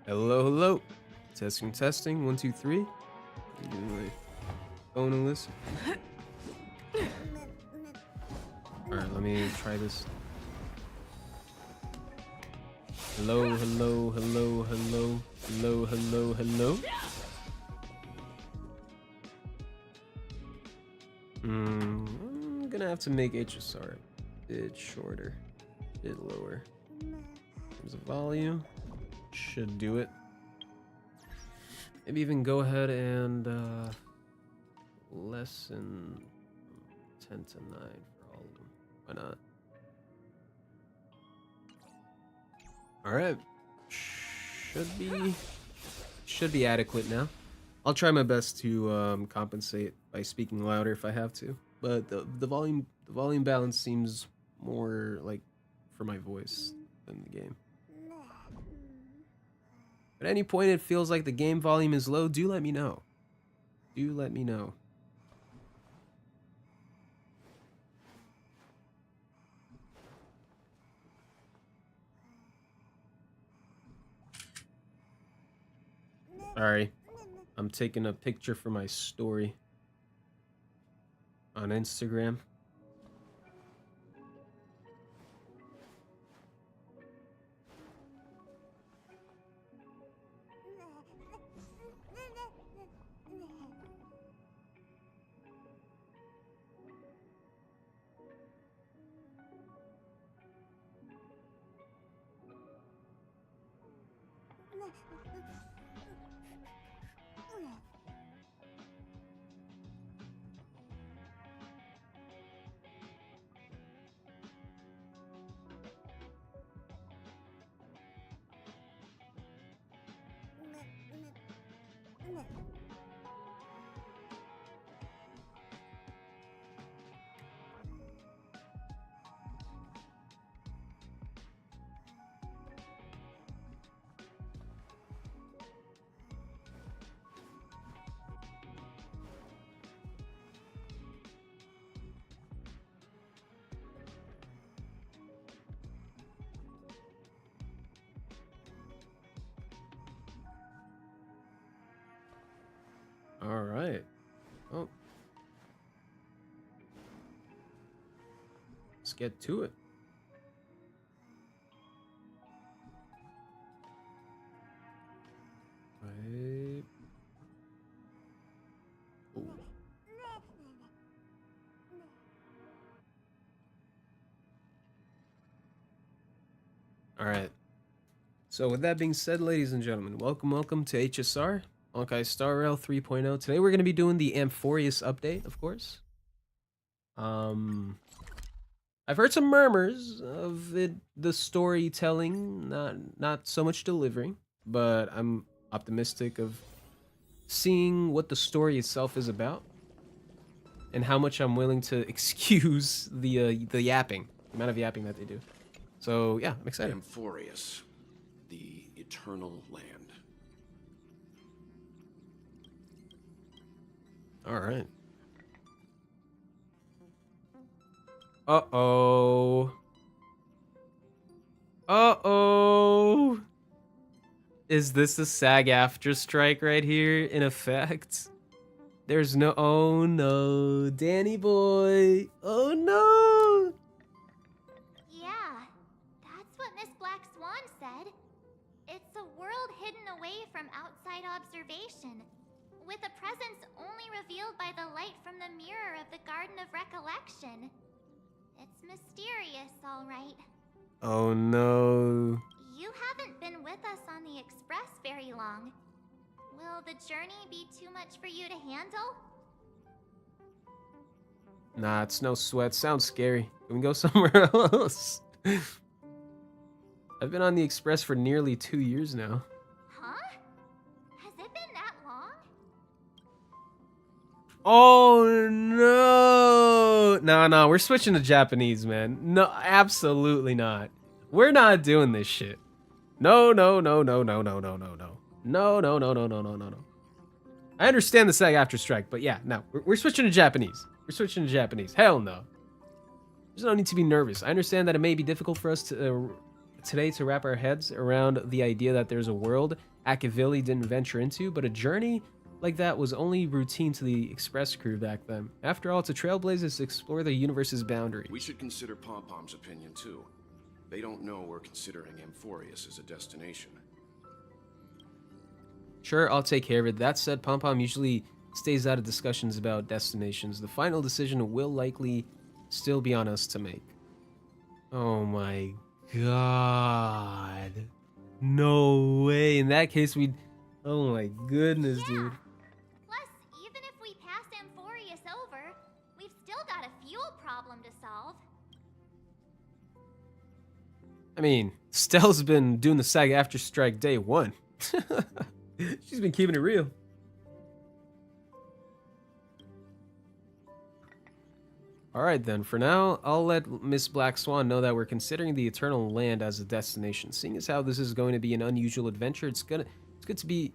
Hello, hello. Testing, testing. 1, 2, 3. Phone and listen. Alright, let me try this. Hello, hello, hello, hello, hello, hello, hello. I'm gonna have to make HSR a bit shorter, a bit lower. There's a volume. Should do it. Maybe even go ahead and lessen 10 to 9 for all of them. Why not? Alright. Should be adequate now. I'll try my best to compensate by speaking louder if I have to. But the volume balance seems more like for my voice than the game. At any point it feels like the game volume is low, do let me know. Do let me know. Sorry, I'm taking a picture for my story on Instagram. All right. Oh. Let's get to it. Right. Ooh. All right. So with that being said, ladies and gentlemen, welcome to HSR, Honkai Star Rail 3.0. Today we're going to be doing the Amphorius update, of course. I've heard some murmurs of it, the storytelling, not so much delivering, but I'm optimistic of seeing what the story itself is about and how much I'm willing to excuse the yapping, the amount of yapping that they do. So yeah, I'm excited. Amphorius, the eternal land. All right. Uh-oh. Uh-oh. Is this the SAG-AFTRA strike right here in effect? There's no... Oh, no. Danny boy. Oh, no. Yeah, that's what Miss Black Swan said. It's a world hidden away from outside observation, with a presence only revealed by the light from the mirror of the Garden of Recollection. It's mysterious, all right. Oh, no. You haven't been with us on the Express very long. Will the journey be too much for you to handle? Nah, it's no sweat. Sounds scary. Can we go somewhere else? I've been on the Express for nearly 2 years now. Huh? Has it been that long? Oh, no. No, we're switching to Japanese, man. No, absolutely not. We're not doing this shit. No. I understand the SAG-AFTRA strike, but yeah, no. We're switching to Japanese. We're switching to Japanese. Hell no. There's no need to be nervous. I understand that it may be difficult for us to today to wrap our heads around the idea that there's a world Akavili didn't venture into, but a journey like that was only routine to the Express crew back then. After all, to trailblazers to explore the universe's boundaries. We should consider Pom-Pom's opinion too. They don't know we're considering Amphorius as a destination. Sure, I'll take care of it. That said, Pom-Pom usually stays out of discussions about destinations. The final decision will likely still be on us to make. Oh my god. No way. In that case, we'd... Oh my goodness, dude. Plus, even if we pass Amphorius over, we've still got a fuel problem to solve. I mean, Stell's been doing the SAG-AFTRA strike day one. She's been keeping it real. Alright then, for now, I'll let Miss Black Swan know that we're considering the Eternal Land as a destination. Seeing as how this is going to be an unusual adventure, it'd be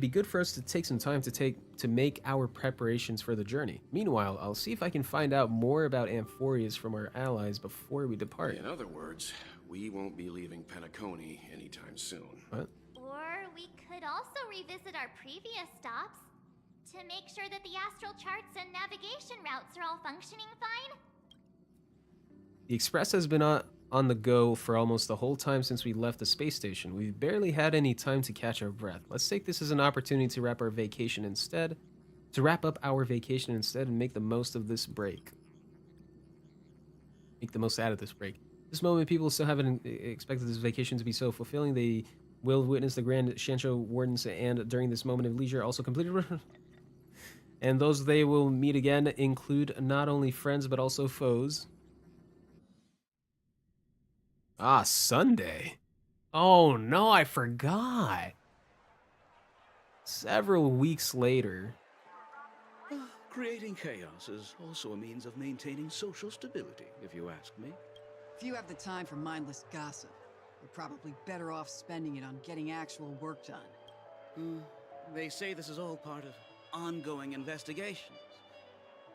good for us to take some time to make our preparations for the journey. Meanwhile, I'll see if I can find out more about Amphorius from our allies before we depart. In other words, we won't be leaving Penacony anytime soon. What? Or we could also revisit our previous stops to make sure that the astral charts and navigation routes are all functioning fine. The Express has been on the go for almost the whole time since we left the space station. We've barely had any time to catch our breath. Let's take this as an opportunity to wrap up our vacation instead, and make the most of this break. Make the most out of this break. This moment, people still haven't expected this vacation to be so fulfilling. They will witness the Grand Shansho Wardens, and during this moment of leisure, also completed. And those they will meet again include not only friends but also foes. Ah, Sunday. Oh no, I forgot. Several weeks later. Creating chaos is also a means of maintaining social stability, if you ask me. If you have the time for mindless gossip, you're probably better off spending it on getting actual work done. They say this is all part of ongoing investigations.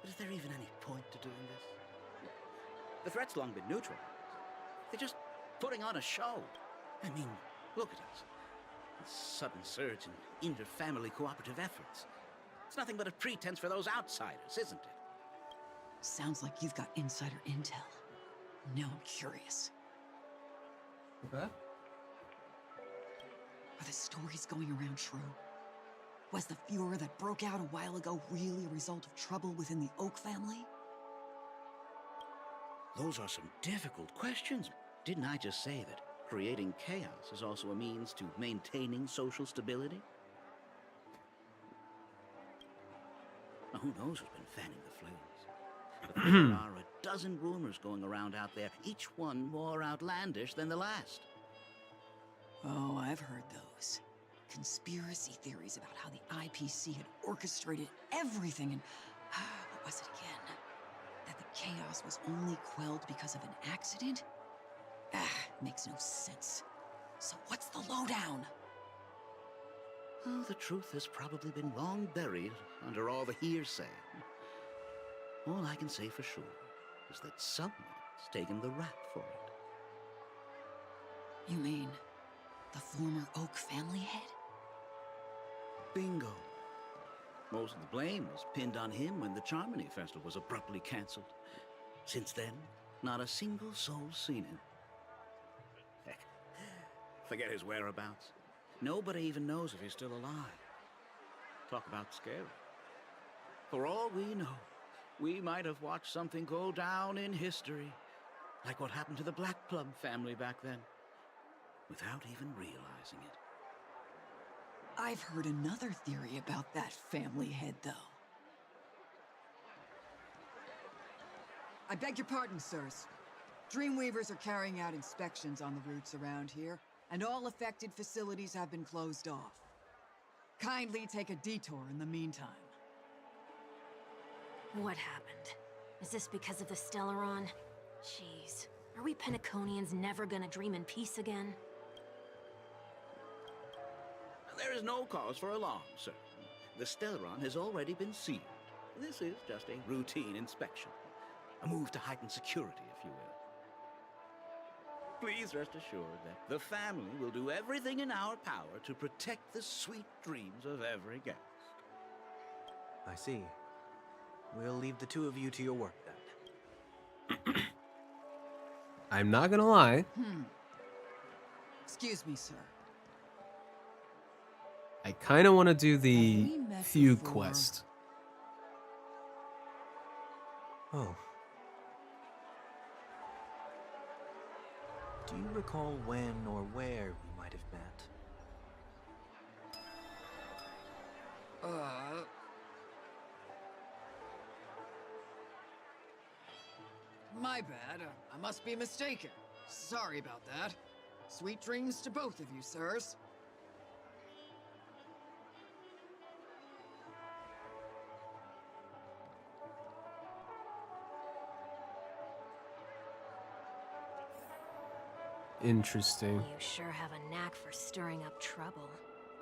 But is there even any point to doing this? The threat's long been neutral. They're just putting on a show. I mean, look at us. A sudden surge in inter-family cooperative efforts. It's nothing but a pretense for those outsiders, isn't it? Sounds like you've got insider intel. Now I'm curious. Okay. Are the stories going around true? Was the furor that broke out a while ago really a result of trouble within the Oak family? Those are some difficult questions. Didn't I just say that creating chaos is also a means to maintaining social stability? Now, who knows who's been fanning the flames? But there are a dozen rumors going around out there, each one more outlandish than the last. Oh, I've heard those. Conspiracy theories about how the IPC had orchestrated everything and... what was it again? That the chaos was only quelled because of an accident? Makes no sense. So what's the lowdown? Oh, the truth has probably been long buried under all the hearsay. All I can say for sure is that someone's taken the rap for it. You mean the former Oak family head? Bingo. Most of the blame was pinned on him when the Charmony Festival was abruptly cancelled. Since then, not a single soul's seen him. Heck, forget his whereabouts. Nobody even knows if he's still alive. Talk about scary. For all we know, we might have watched something go down in history, like what happened to the Black Plum family back then, without even realizing it. I've heard another theory about that family head, though. I beg your pardon, sirs. Dreamweavers are carrying out inspections on the routes around here, and all affected facilities have been closed off. Kindly take a detour in the meantime. What happened? Is this because of the Stellaron? Jeez. Are we Penaconians never gonna dream in peace again? There is no cause for alarm, sir. The Stellaron has already been sealed. This is just a routine inspection. A move to heighten security, if you will. Please rest assured that the family will do everything in our power to protect the sweet dreams of every guest. I see. We'll leave the two of you to your work then. I'm not gonna lie. Excuse me, sir. I kind of want to do the Have we met feud before? quest. Oh. Do you recall when or where we might have met? My bad. I must be mistaken. Sorry about that. Sweet dreams to both of you, sirs. Interesting. You sure have a knack for stirring up trouble.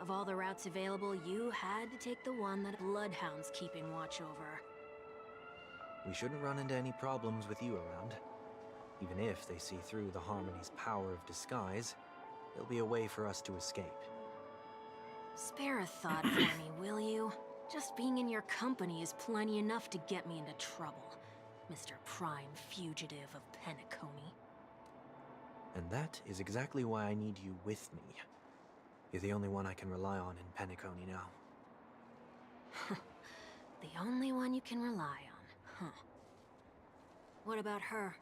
Of all the routes available, you had to take the one that Bloodhound's keeping watch over. We shouldn't run into any problems with you around. Even if they see through the Harmony's power of disguise, there'll be a way for us to escape. Spare a thought for me, will you? Just being in your company is plenty enough to get me into trouble, Mr. Prime Fugitive of Penacony. And that is exactly why I need you with me. You're the only one I can rely on in Penacony now. The only one you can rely on, huh? What about her?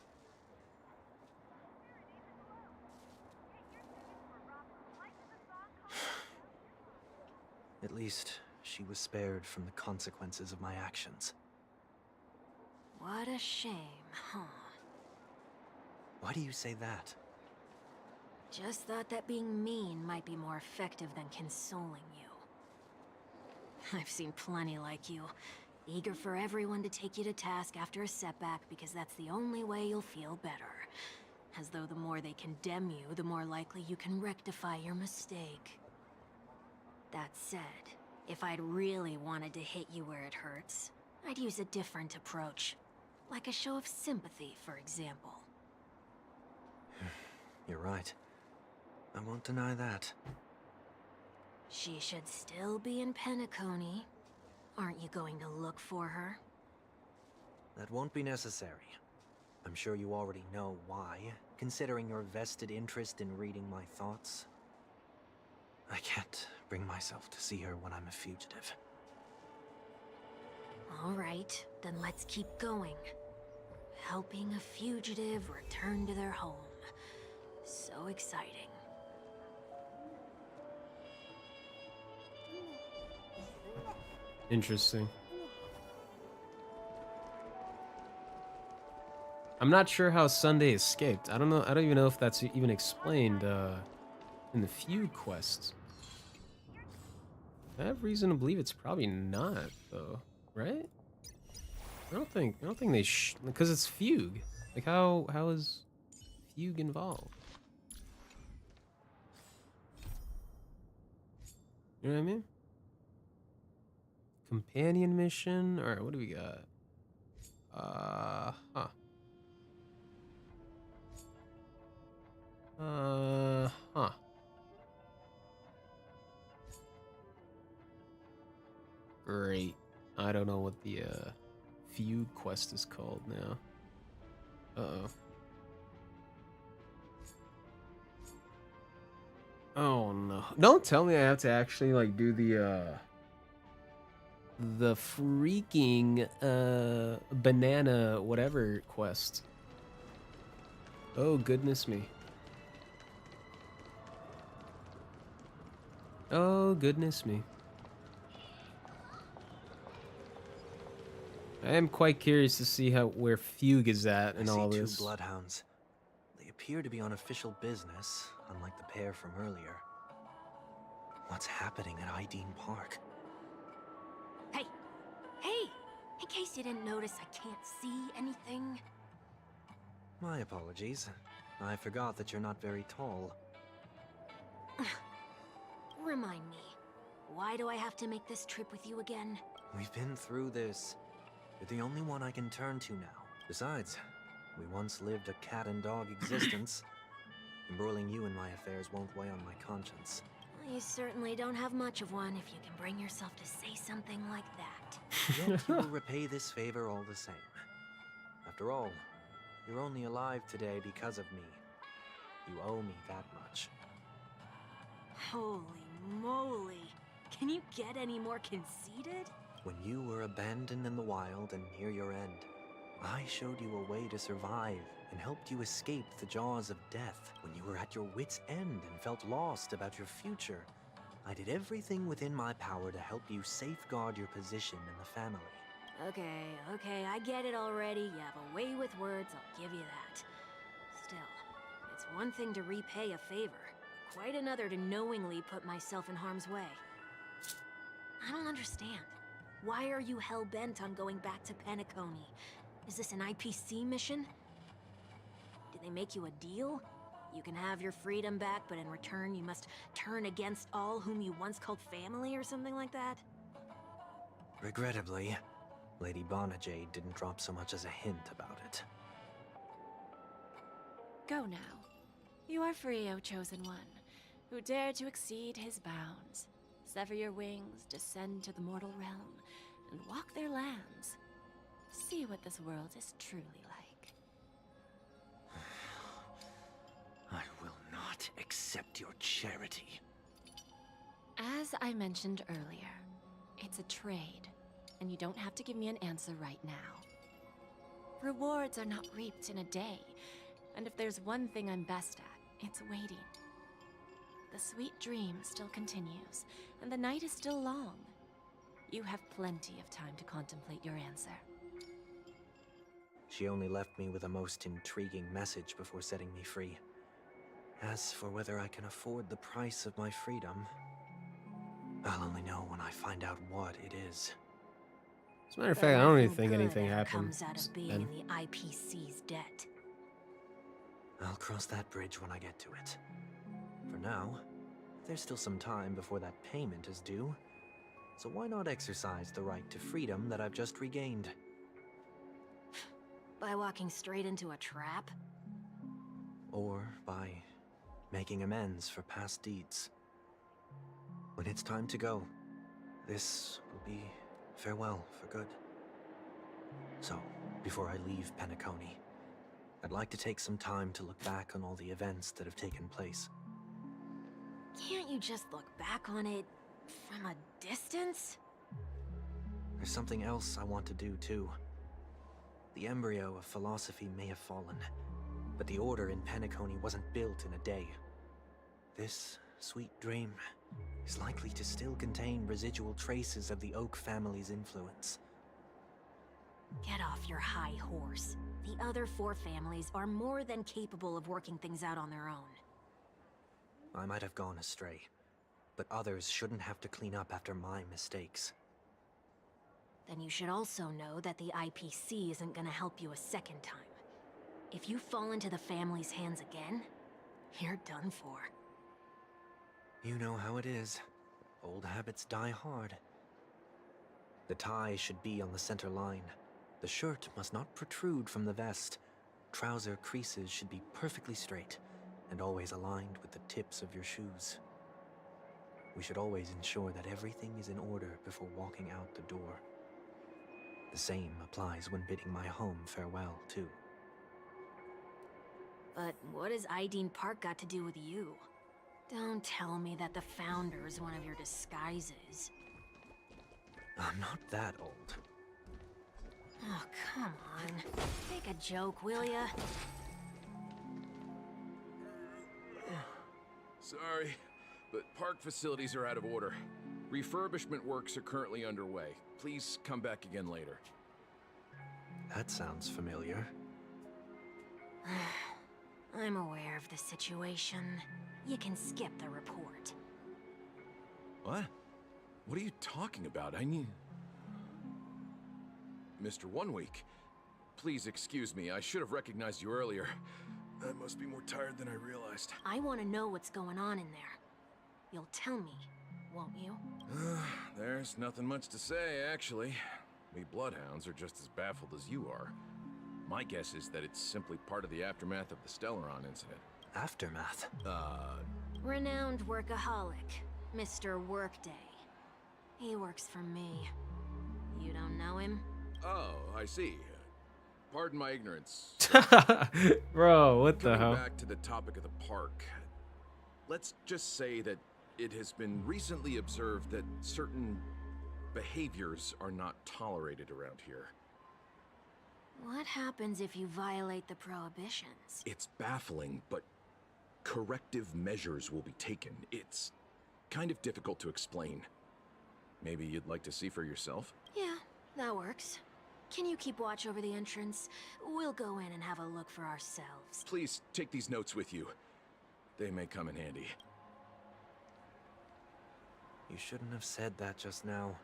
At least, she was spared from the consequences of my actions. What a shame, huh? Why do you say that? Just thought that being mean might be more effective than consoling you. I've seen plenty like you, eager for everyone to take you to task after a setback because that's the only way you'll feel better. As though the more they condemn you, the more likely you can rectify your mistake. That said, if I'd really wanted to hit you where it hurts, I'd use a different approach. Like a show of sympathy, for example. You're right. I won't deny that. She should still be in Penacony. Aren't you going to look for her? That won't be necessary. I'm sure you already know why, considering your vested interest in reading my thoughts. I can't bring myself to see her when I'm a fugitive. All right, then let's keep going. Helping a fugitive return to their home. So exciting. Interesting. I'm not sure how Sunday escaped. I don't know. I don't even know if that's even explained in the few quests. I have reason to believe it's probably not, though, right? I don't think they because it's Fugue. Like how is Fugue involved? You know what I mean? Companion mission. All right, what do we got? Huh. Huh. Great. I don't know what the Fugue quest is called now. Uh-oh. Oh no. Don't tell me I have to actually like do the freaking banana whatever quest. Oh goodness me. Oh goodness me. I am quite curious to see where Fugue is at in all this. Two bloodhounds. They appear to be on official business, unlike the pair from earlier. What's happening at Ideen Park? Hey! Hey! In case you didn't notice, I can't see anything. My apologies. I forgot that you're not very tall. Remind me, why do I have to make this trip with you again? We've been through this. You're the only one I can turn to now. Besides, we once lived a cat and dog existence. Embroiling you in my affairs won't weigh on my conscience. Well, you certainly don't have much of one if you can bring yourself to say something like that. Yet you will repay this favor all the same. After all, you're only alive today because of me. You owe me that much. Holy moly! Can you get any more conceited? When you were abandoned in the wild and near your end, I showed you a way to survive and helped you escape the jaws of death. When you were at your wit's end and felt lost about your future, I did everything within my power to help you safeguard your position in the family. Okay, I get it already. You have a way with words, I'll give you that. Still, it's one thing to repay a favor, quite another to knowingly put myself in harm's way. I don't understand. Why are you hell-bent on going back to Penacony? Is this an IPC mission? Did they make you a deal? You can have your freedom back, but in return you must turn against all whom you once called family or something like that? Regrettably, Lady Bonajade didn't drop so much as a hint about it. Go now. You are free, O Chosen One, who dare to exceed his bounds. Sever your wings, descend to the mortal realm, and walk their lands. See what this world is truly like. I will not accept your charity. As I mentioned earlier, it's a trade, and you don't have to give me an answer right now. Rewards are not reaped in a day, and if there's one thing I'm best at, it's waiting. The sweet dream still continues, and the night is still long. You have plenty of time to contemplate your answer. She only left me with a most intriguing message before setting me free. As for whether I can afford the price of my freedom, I'll only know when I find out what it is. As a matter of fact, I don't even think Nothing anything good ever happened. comes out of being in the IPC's debt. I'll cross that bridge when I get to it. For now, there's still some time before that payment is due, so why not exercise the right to freedom that I've just regained? By walking straight into a trap? Or by making amends for past deeds. When it's time to go, this will be farewell for good. So, before I leave Penacony, I'd like to take some time to look back on all the events that have taken place. Can't you just look back on it from a distance? There's something else I want to do too. The embryo of philosophy may have fallen, But the order in Penacony wasn't built in a day. This sweet dream is likely to still contain residual traces of the Oak family's influence. Get off your high horse. The other 4 families are more than capable of working things out on their own. I might have gone astray, but others shouldn't have to clean up after my mistakes. Then you should also know that the IPC isn't gonna help you a second time. If you fall into the family's hands again, you're done for. You know how it is. Old habits die hard. The tie should be on the center line. The shirt must not protrude from the vest. Trouser creases should be perfectly straight, and always aligned with the tips of your shoes. We should always ensure that everything is in order before walking out the door. The same applies when bidding my home farewell, too. But what has Ideen Park got to do with you? Don't tell me that the Founder is one of your disguises. I'm not that old. Oh, come on. Take a joke, will ya? Sorry, but park facilities are out of order. Refurbishment works are currently underway. Please come back again later. That sounds familiar. I'm aware of the situation. You can skip the report. What? What are you talking about? I mean... Mr. 1 Week, please excuse me. I should have recognized you earlier. I must be more tired than I realized. I want to know what's going on in there. You'll tell me, won't you? There's nothing much to say, actually. We Bloodhounds are just as baffled as you are. My guess is that it's simply part of the aftermath of the Stellaron incident. Aftermath? Renowned workaholic, Mr. Workday. He works for me. You don't know him? Oh, I see. Pardon my ignorance. Bro, what the Coming hell? back to the topic of the park. Let's just say that it has been recently observed that certain behaviors are not tolerated around here. What happens if you violate the prohibitions? It's baffling, but corrective measures will be taken. It's kind of difficult to explain. Maybe you'd like to see for yourself? Yeah, that works. Can you keep watch over the entrance? We'll go in and have a look for ourselves. Please take these notes with you. They may come in handy. You shouldn't have said that just now.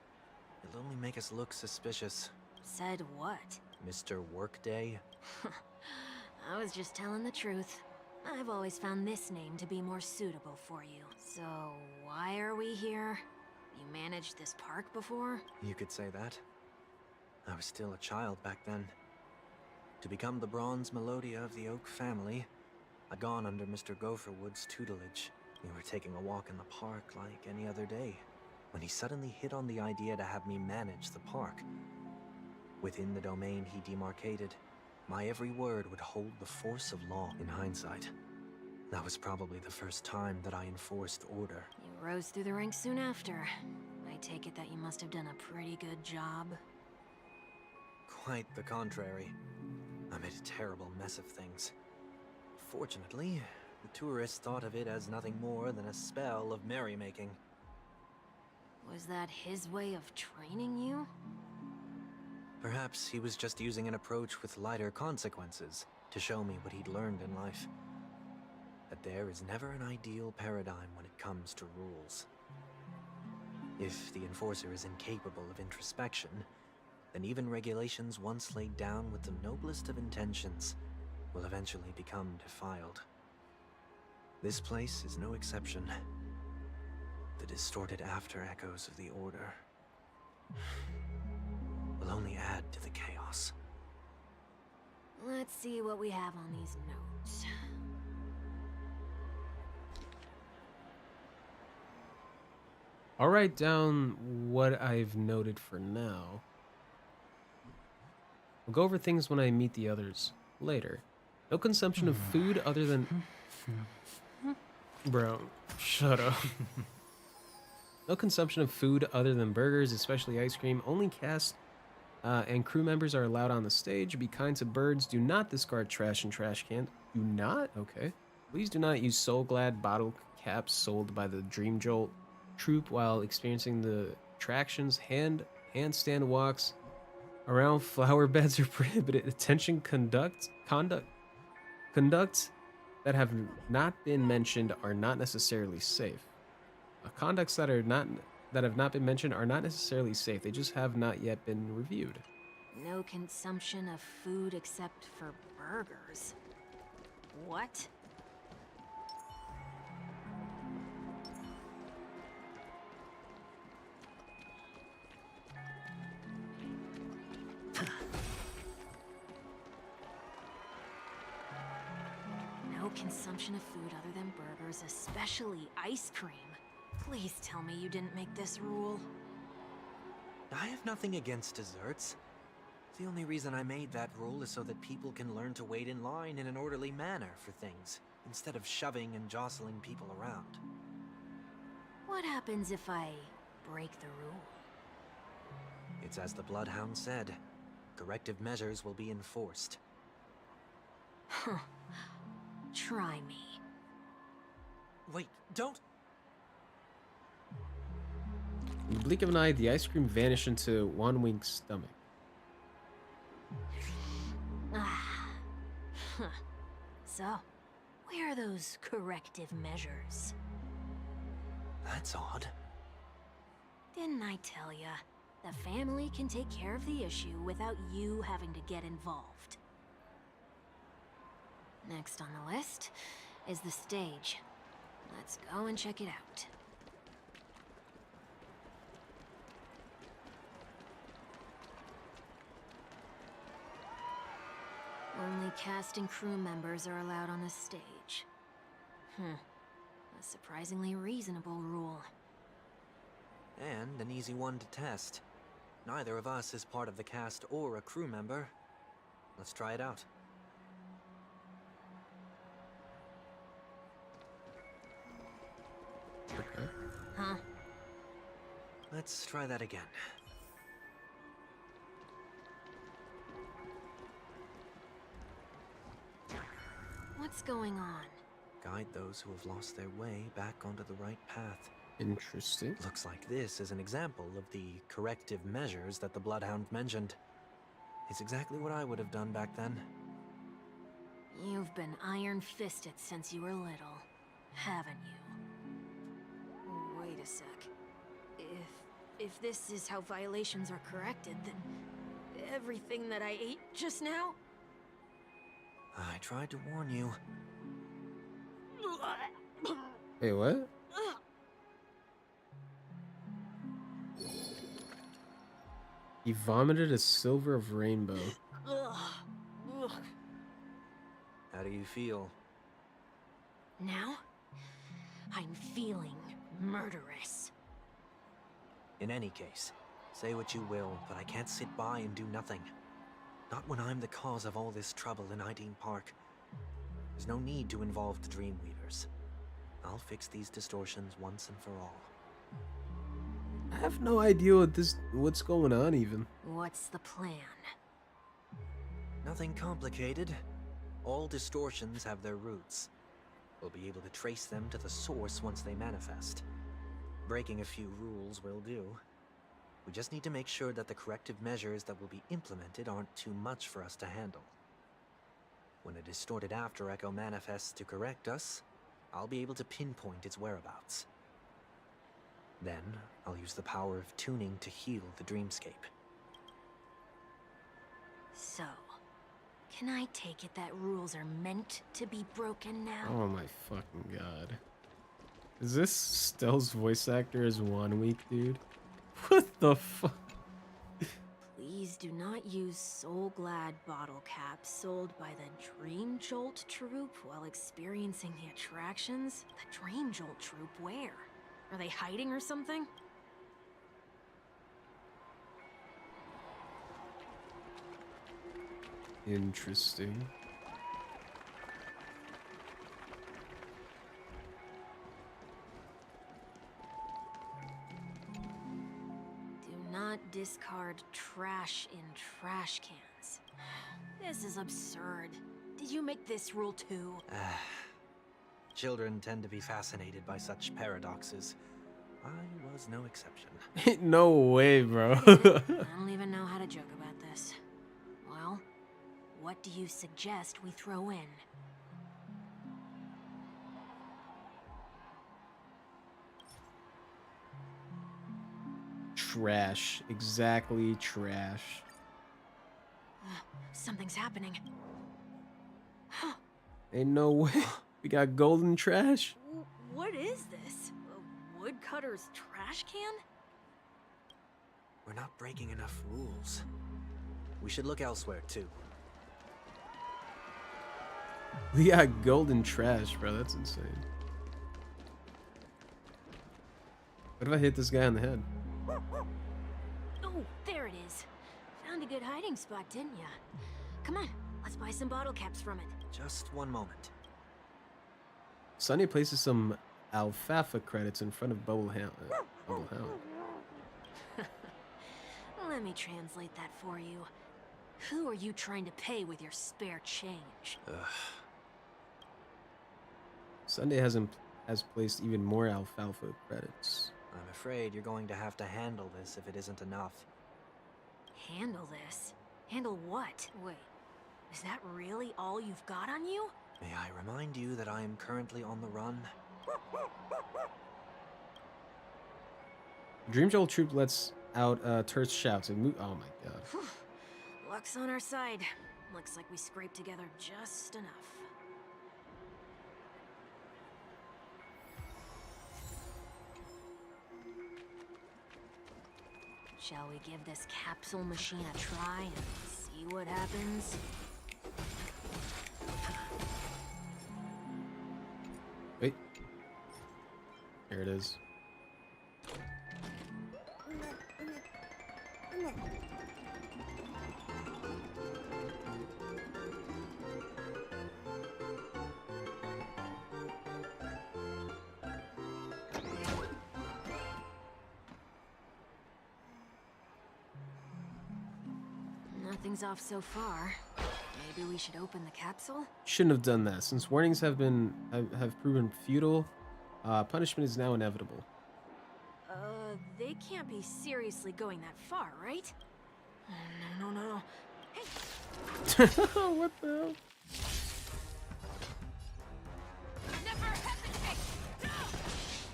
It'll only make us look suspicious. Said what? Mr. Workday? I was just telling the truth. I've always found this name to be more suitable for you. So, why are we here? You managed this park before? You could say that. I was still a child back then. To become the bronze Melodia of the Oak family, I'd gone under Mr. Gopherwood's tutelage. We were taking a walk in the park like any other day, when he suddenly hit on the idea to have me manage the park. Within the domain he demarcated, my every word would hold the force of law. In hindsight, that was probably the first time that I enforced order. You rose through the ranks soon after. I take it that you must have done a pretty good job. Quite the contrary. I made a terrible mess of things. Fortunately, the tourists thought of it as nothing more than a spell of merrymaking. Was that his way of training you? Perhaps he was just using an approach with lighter consequences to show me what he'd learned in life. That there is never an ideal paradigm when it comes to rules. If the enforcer is incapable of introspection, then even regulations once laid down with the noblest of intentions will eventually become defiled. This place is no exception. The distorted after-echoes of the Order will only add to the chaos. Let's see what we have on these notes. I'll write down what I've noted for now. We'll go over things when I meet the others later. No consumption of food other than... Bro, shut up. No consumption of food other than burgers, especially ice cream. Only cast and crew members are allowed on the stage. Be kind to birds. Do not discard trash in trash can. do not, okay. Please do not use Soul Glad bottle caps sold by the Dream Jolt troupe while experiencing the attractions. Handstand walks around flower beds are prohibited. Attention conducts that have not been mentioned are not necessarily safe. Conducts that have not been mentioned are not necessarily safe. They just have not yet been reviewed. No consumption of food except for burgers. What? No consumption of food other than burgers, especially ice cream. Please tell me you didn't make this rule. I have nothing against desserts. The only reason I made that rule is so that people can learn to wait in line in an orderly manner for things, instead of shoving and jostling people around. What happens if I break the rule? It's as the Bloodhound said. Corrective measures will be enforced. Huh. Try me. Wait, don't... In the blink of an eye, the ice cream vanished into Wanwing's stomach. Ah. Huh. So, where are those corrective measures? That's odd. Didn't I tell ya? The family can take care of the issue without you having to get involved. Next on the list is the stage. Let's go and check it out. Only cast and crew members are allowed on the stage. A surprisingly reasonable rule. And an easy one to test. Neither of us is part of the cast or a crew member. Let's try it out. Okay. Huh? Let's try that again. What's going on? Guide those who have lost their way back onto the right path. Interesting. Looks like this is an example of the corrective measures that the Bloodhound mentioned. It's exactly what I would have done back then. You've been iron-fisted since you were little, haven't you? Wait a sec. If this is how violations are corrected, then everything that I ate just now? I tried to warn you. Wait, what? He vomited a silver of rainbow. How do you feel? Now, I'm feeling murderous. In any case, say what you will, but I can't sit by and do nothing. Not when I'm the cause of all this trouble in Ideen Park. There's no need to involve the Dreamweavers. I'll fix these distortions once and for all. I have no idea what's going on even. What's the plan? Nothing complicated. All distortions have their roots. We'll be able to trace them to the source once they manifest. Breaking a few rules will do. We just need to make sure that the corrective measures that will be implemented aren't too much for us to handle. When a distorted after echo manifests to correct us, I'll be able to pinpoint its whereabouts. Then, I'll use the power of tuning to heal the dreamscape. So, can I take it that rules are meant to be broken now? Oh my fucking god. Is this Stell's voice actor as 1 week, dude? What the fuck? Please do not use Soul Glad bottle caps sold by the Dream Jolt troupe while experiencing the attractions. The Dream Jolt troupe where? Are they hiding or something? Interesting. Do not discard trash in trash cans. This is absurd. Did you make this rule too? Children tend to be fascinated by such paradoxes. I was no exception. No way, bro. I don't even know how to joke about this. Well, what do you suggest we throw in? Trash. Exactly trash. Something's happening. Ain't no way. We got golden trash. What is this? A woodcutter's trash can? We're not breaking enough rules. We should look elsewhere, too. We got golden trash, bro. That's insane. What if I hit this guy on the head? Oh, there it is. Found a good hiding spot, didn't ya? Come on, let's buy some bottle caps from it. Just one moment. Sunny places some alfalfa credits in front of Bubble Hound. Let me translate that for you. Who are you trying to pay with your spare change? Sunday has placed even more alfalfa credits. I'm afraid you're going to have to handle this if it isn't enough. Handle this? Handle what? Wait, is that really all you've got on you? May I remind you that I am currently on the run? Dream Joel Troop lets out terse shouts and oh my god. Whew. Luck's on our side. Looks like we scraped together just enough. Shall we give this capsule machine a try and see what happens? Wait. There it is. Nothing's off so far. Maybe we should open the capsule? Shouldn't have done that. Since warnings have proven futile, punishment is now inevitable. They can't be seriously going that far, right? No. Hey! What the hell? Never hesitate! No!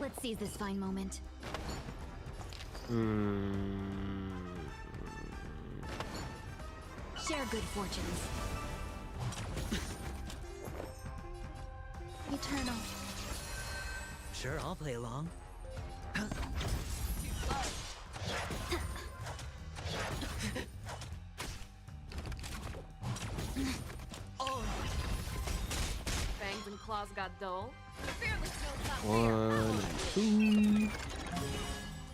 Let's seize this fine moment. Share good fortunes. Eternal. Sure, I'll play along. Fangs and claws got dull. One, two.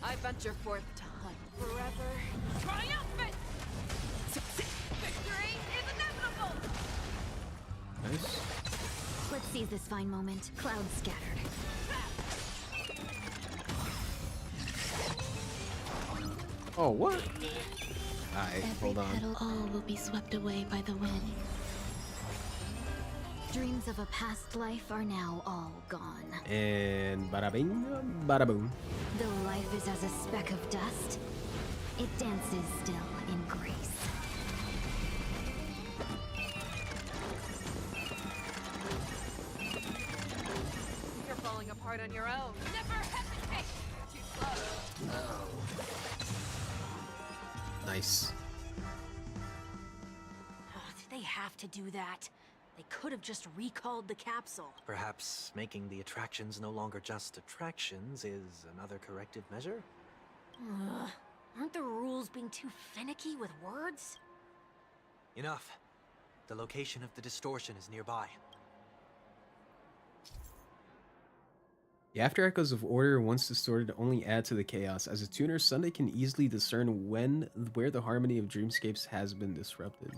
I venture forth to hunt forever. Triumphant! Victory is inevitable! Nice. Let's seize this fine moment. Clouds scattered. Oh, what? Alright, hold on. Petal, all will be swept away by the wind. Dreams of a past life are now all gone. And bada bing, bada boom. Though life is as a speck of dust, it dances still in grace. You're falling apart on your own. Never hesitate! Too slow. Nice. Did they have to do that? They could have just recalled the capsule. Perhaps making the attractions no longer just attractions is another corrective measure? Aren't the rules being too finicky with words? Enough. The location of the distortion is nearby. The after echoes of order, once distorted, only add to the chaos. As a tuner, Sunday can easily discern where the harmony of dreamscapes has been disrupted.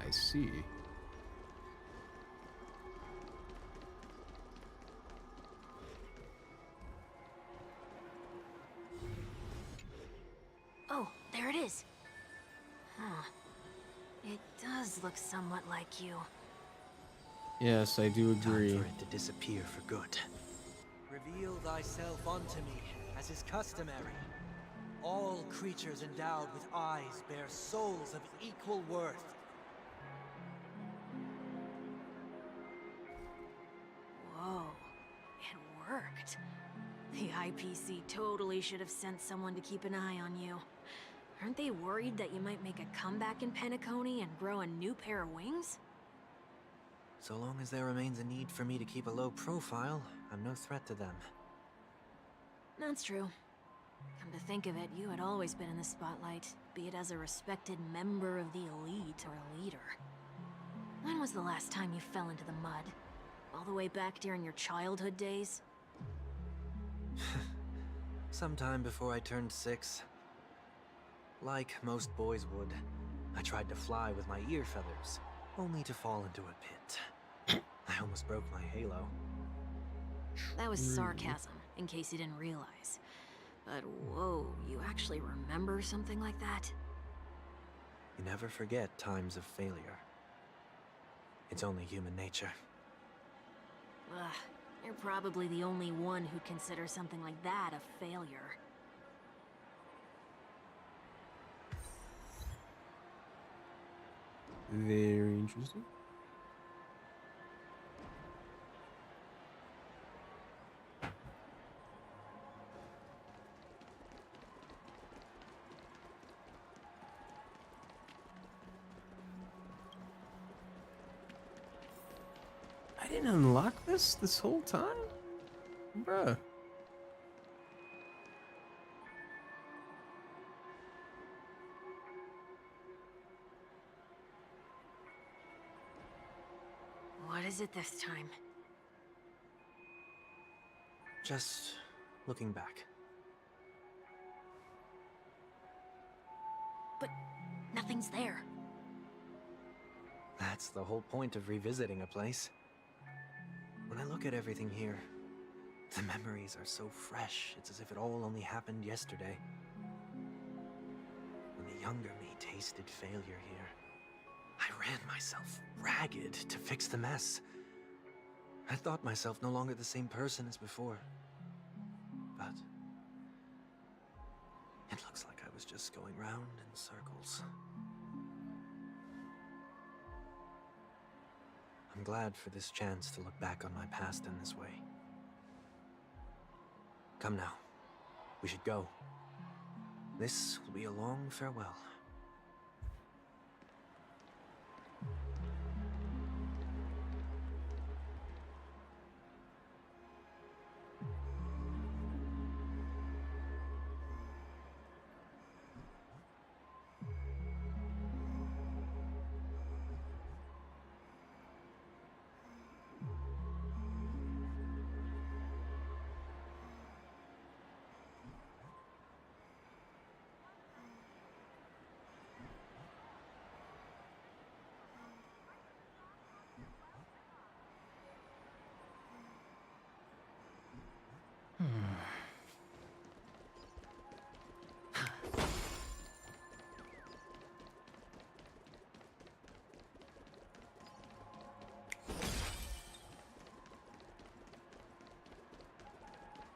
I see. Oh, there it is. Huh. It does look somewhat like you. Yes, I do Time agree. for it to disappear for good. Reveal thyself unto me, as is customary. All creatures endowed with eyes bear souls of equal worth. Whoa. It worked. The IPC totally should have sent someone to keep an eye on you. Aren't they worried that you might make a comeback in Penacony and grow a new pair of wings? So long as there remains a need for me to keep a low profile, I'm no threat to them. That's true. Come to think of it, you had always been in the spotlight, be it as a respected member of the elite or a leader. When was the last time you fell into the mud? All the way back during your childhood days? Sometime before I turned 6. Like most boys would, I tried to fly with my ear feathers, only to fall into a pit. I almost broke my halo. That was sarcasm, in case you didn't realize. But whoa, you actually remember something like that? You never forget times of failure. It's only human nature. Ugh, you're probably the only one who'd consider something like that a failure. Very interesting. I didn't unlock this whole time? Bruh. What is it this time? Just looking back. But nothing's there. That's the whole point of revisiting a place. When I look at everything here, the memories are so fresh, it's as if it all only happened yesterday. When the younger me tasted failure here, I ran myself ragged to fix the mess. I thought myself no longer the same person as before. But it looks like I was just going round in circles. I'm glad for this chance to look back on my past in this way. Come now. We should go. This will be a long farewell.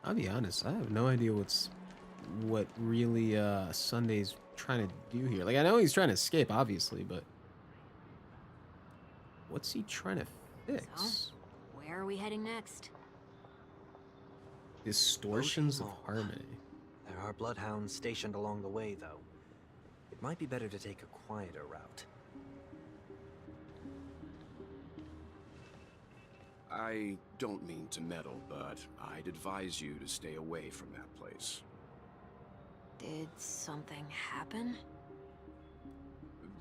I'll be honest, I have no idea what really Sunday's trying to do here. Like, I know he's trying to escape, obviously, but what's he trying to fix? So, where are we heading next? Distortions of Mall. harmony. There are bloodhounds stationed along the way, though. It might be better to take a quieter route. I don't mean to meddle, but I'd advise you to stay away from that place. Did something happen?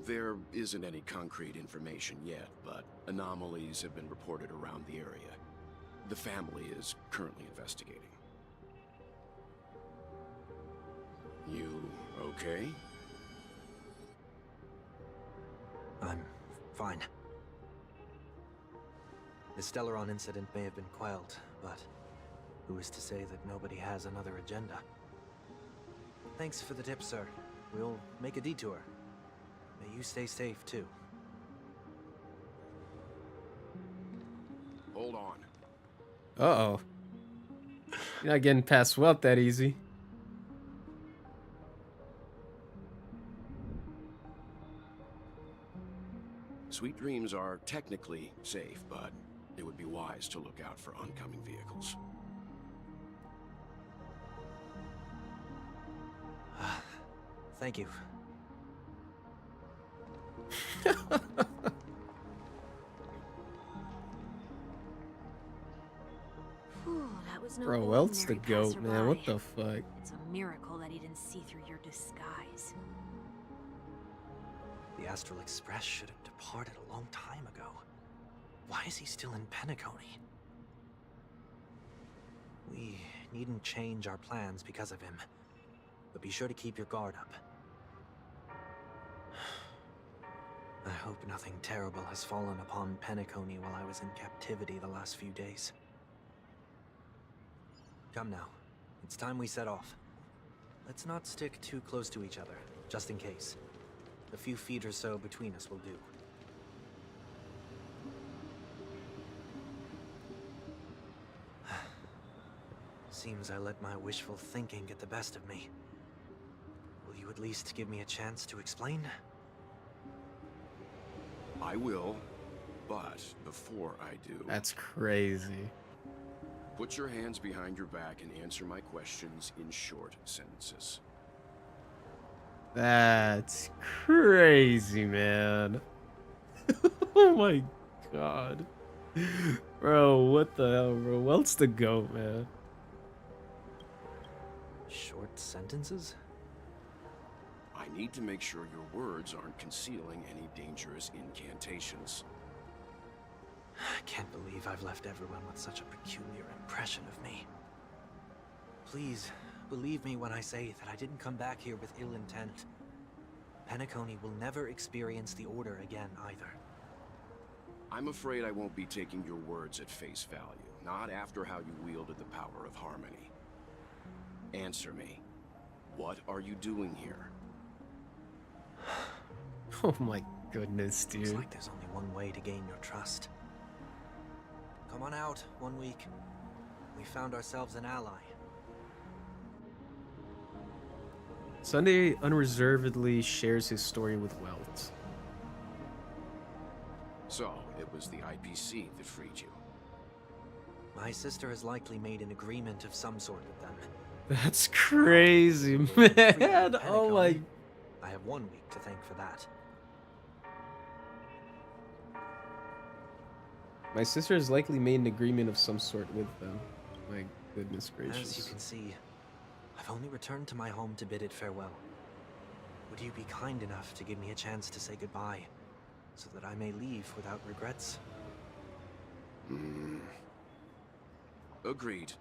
There isn't any concrete information yet, but anomalies have been reported around the area. The family is currently investigating. You okay? I'm fine. The Stellaron incident may have been quelled, but who is to say that nobody has another agenda? Thanks for the tip, sir. We'll make a detour. May you stay safe, too. Hold on. Uh-oh. You're not getting past wealth that easy. Sweet Dreams are technically safe, but it would be wise to look out for oncoming vehicles. Thank you. Whew, that was no Bro, wealth's the ordinary goat, man. What passerby. the fuck? It's a miracle that he didn't see through your disguise. The Astral Express should have departed a long time ago. Why is he still in Penacony? We needn't change our plans because of him. But be sure to keep your guard up. I hope nothing terrible has fallen upon Penacony while I was in captivity the last few days. Come now. It's time we set off. Let's not stick too close to each other, just in case. A few feet or so between us will do. Seems I let my wishful thinking get the best of me. Will you at least give me a chance to explain? I will, but before I do, That's crazy. put your hands behind your back and answer my questions in short sentences. That's crazy, man. Oh my god. Bro, what the hell, bro? Wealth's the goat, man. Short sentences? I need to make sure your words aren't concealing any dangerous incantations. I can't believe I've left everyone with such a peculiar impression of me. Please, believe me when I say that I didn't come back here with ill intent. Penacony will never experience the Order again, either. I'm afraid I won't be taking your words at face value, not after how you wielded the power of harmony. Answer me. What are you doing here? Oh my goodness, Looks dude. like there's only one way to gain your trust. Come on out, 1 week. We found ourselves an ally. Sunday unreservedly shares his story with Welt. So, it was the IPC that freed you. My sister has likely made an agreement of some sort with them. That's crazy, man. Oh my. I have 1 week to thank for that. My sister has likely made an agreement of some sort with them. My goodness As you gracious. can see, I've only returned to my home to bid it farewell. Would you be kind enough to give me a chance to say goodbye, so that I may leave without regrets? Agreed.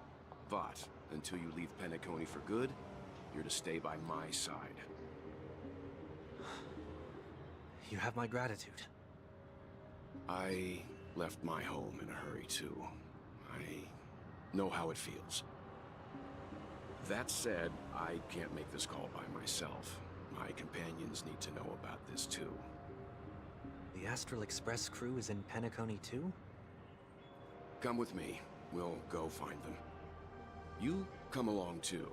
But, until you leave Penacony for good, you're to stay by my side. You have my gratitude. I left my home in a hurry, too. I know how it feels. That said, I can't make this call by myself. My companions need to know about this, too. The Astral Express crew is in Penacony too? Come with me. We'll go find them. You come along, too.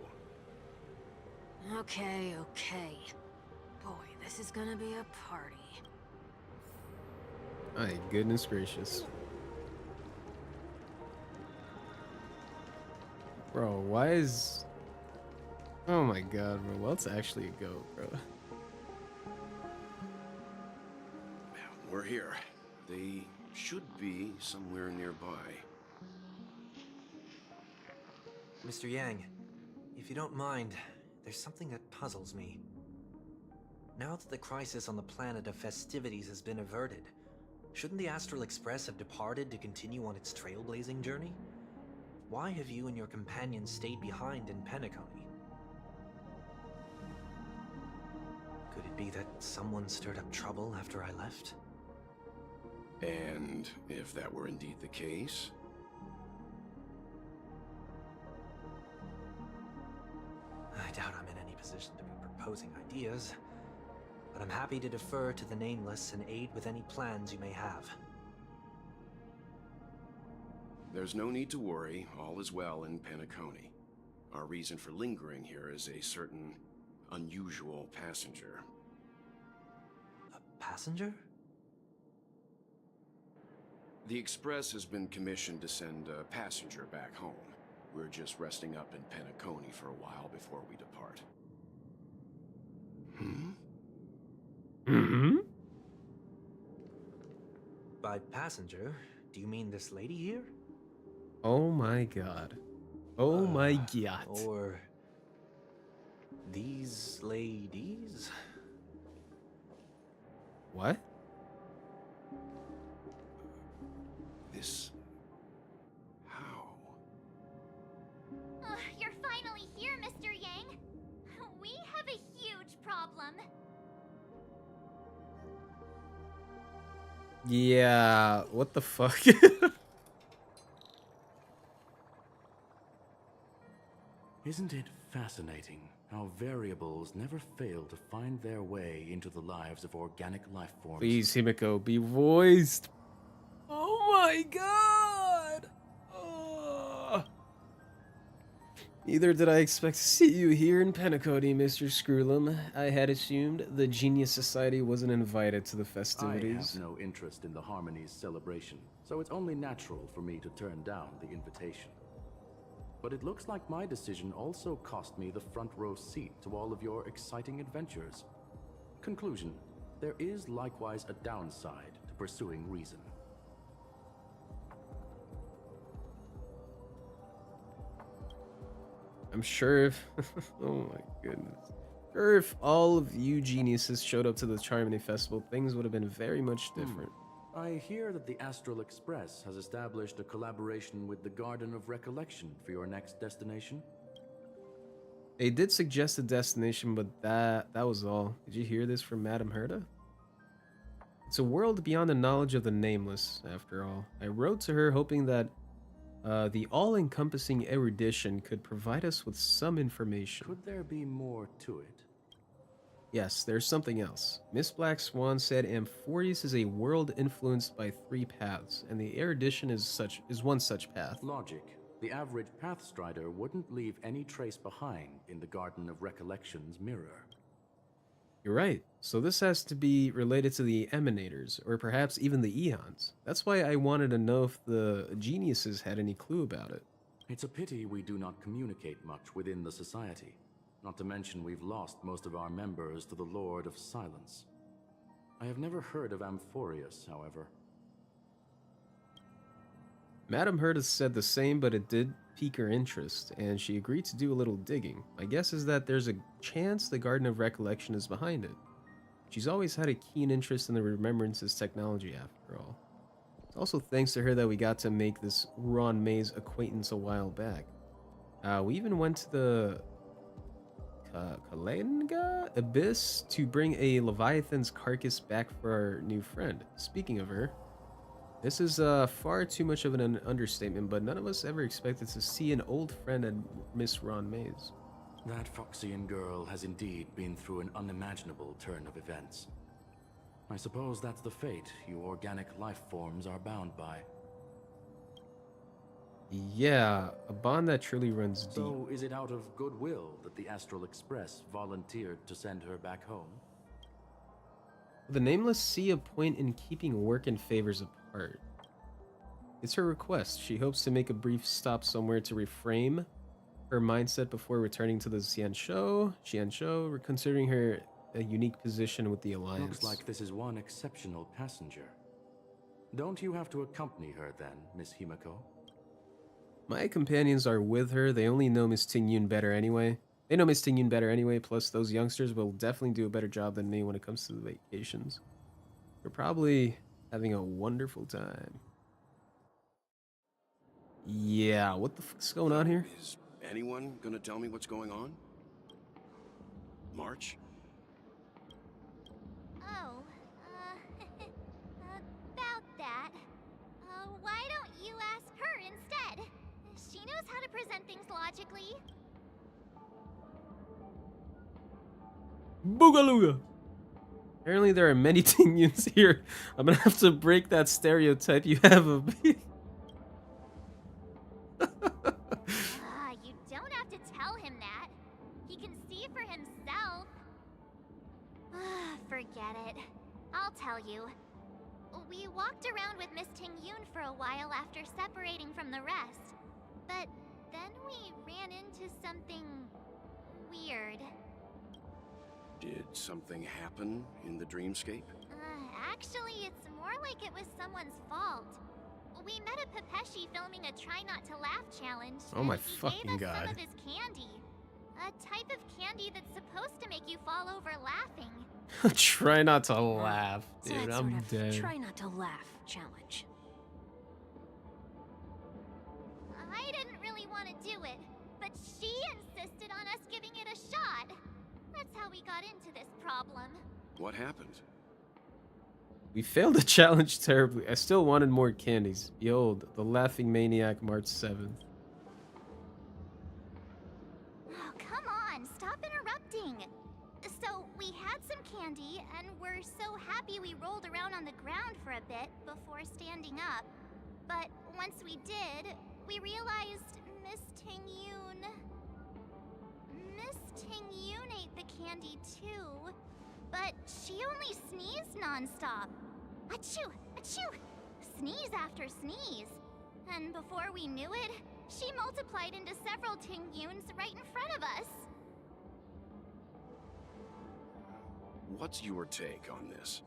Okay, okay. Boy, this is gonna be a party. My goodness gracious. Bro, why is... Oh my god, bro. Welt's actually a goat, bro. We're here. They should be somewhere nearby. Mr. Yang, if you don't mind, there's something that puzzles me. Now that the crisis on the planet of festivities has been averted, shouldn't the Astral Express have departed to continue on its trailblazing journey? Why have you and your companions stayed behind in Penacony? Could it be that someone stirred up trouble after I left? And if that were indeed the case, I doubt I'm in any position to be proposing ideas, but I'm happy to defer to the Nameless and aid with any plans you may have. There's no need to worry. All is well in Penacony. Our reason for lingering here is a certain unusual passenger. A passenger? The Express has been commissioned to send a passenger back home. We're just resting up in Penacony for a while before we depart. By passenger, do you mean this lady here? Oh my god. Oh my god. Or these ladies? What? This... how? You're finally here, Mr. Yang. We have a huge problem. Yeah, what the fuck? Isn't it fascinating how variables never fail to find their way into the lives of organic life forms? Please, Himiko, be voiced. Oh my god! Oh. Neither did I expect to see you here in Penacony, Mr. Screwlum. I had assumed the Genius Society wasn't invited to the festivities. I have no interest in the Harmony's celebration, so it's only natural for me to turn down the invitation. But it looks like my decision also cost me the front row seat to all of your exciting adventures. Conclusion: there is likewise a downside to pursuing reason. I'm sure if... oh my goodness. Sure, if all of you geniuses showed up to the Charmony Festival, things would have been very much different. I hear that the Astral Express has established a collaboration with the Garden of Recollection for your next destination. They did suggest a destination, but that was all. Did you hear this from Madame Herta? It's a world beyond the knowledge of the Nameless, after all. I wrote to her hoping that the all-encompassing erudition could provide us with some information. Could there be more to it? Yes, there's something else. Miss Black Swan said Amphorius is a world influenced by 3 paths, and the erudition is one such path. Logic. The average Pathstrider wouldn't leave any trace behind in the Garden of Recollection's mirror. You're right. So this has to be related to the Emanators, or perhaps even the Eons. That's why I wanted to know if the geniuses had any clue about it. It's a pity we do not communicate much within the society. Not to mention we've lost most of our members to the Lord of Silence. I have never heard of Amphorius, however. Madame Herta said the same, but it did pique her interest, and she agreed to do a little digging. My guess is that there's a chance the Garden of Recollection is behind it. She's always had a keen interest in the Remembrances technology, after all. It's also thanks to her that we got to make this Ron May's acquaintance a while back. We even went to the Kalenga Abyss to bring a Leviathan's carcass back for our new friend. Speaking of her, this is far too much of an understatement, but none of us ever expected to see an old friend at Miss Ron May's. That Foxian girl has indeed been through an unimaginable turn of events. I suppose that's the fate you organic life forms are bound by. Yeah, a bond that truly runs deep. So, is it out of goodwill that the Astral Express volunteered to send her back home? The Nameless see a point in keeping work and favors apart. It's her request. She hopes to make a brief stop somewhere to reframe her mindset before returning to the Xianzhou, considering her a unique position with the Alliance. Looks like this is one exceptional passenger. Don't you have to accompany her then, Miss Himiko? My companions are with her. They only know Miss Tingyun better anyway. Plus those youngsters will definitely do a better job than me when it comes to the vacations. We're probably having a wonderful time. Yeah, what the fuck's going on here? Is anyone gonna tell me what's going on? March? Oh, about that. Why don't you ask her instead? She knows how to present things logically. Boogalooga! Apparently there are many Tingyuns here. I'm gonna have to break that stereotype you have of me. You don't have to tell him that. He can see for himself. Forget it. I'll tell you. We walked around with Miss Tingyun for a while after separating from the rest. But then we ran into something weird. Did something happen in the dreamscape? Actually, it's more like it was someone's fault. We met a Pepeshi filming a Try Not to Laugh challenge. Oh my and he fucking gave us God. some of his candy. A type of candy that's supposed to make you fall over laughing. Try not to laugh, So dude. that I'm sort of dead. try not to laugh challenge. I didn't really want to do it, but she insisted on us giving it a shot. That's how we got into this problem. What happened? We failed the challenge terribly. I still wanted more candies. Behold, the Laughing Maniac March 7th. Oh, come on, stop interrupting. So, we had some candy, and we're so happy we rolled around on the ground for a bit before standing up. But once we did, we realized Miss Tingyun ate the candy too. But she only sneezed nonstop. Achoo! Achoo! Sneeze after sneeze. And before we knew it, she multiplied into several Tingyuns right in front of us. What's your take on this?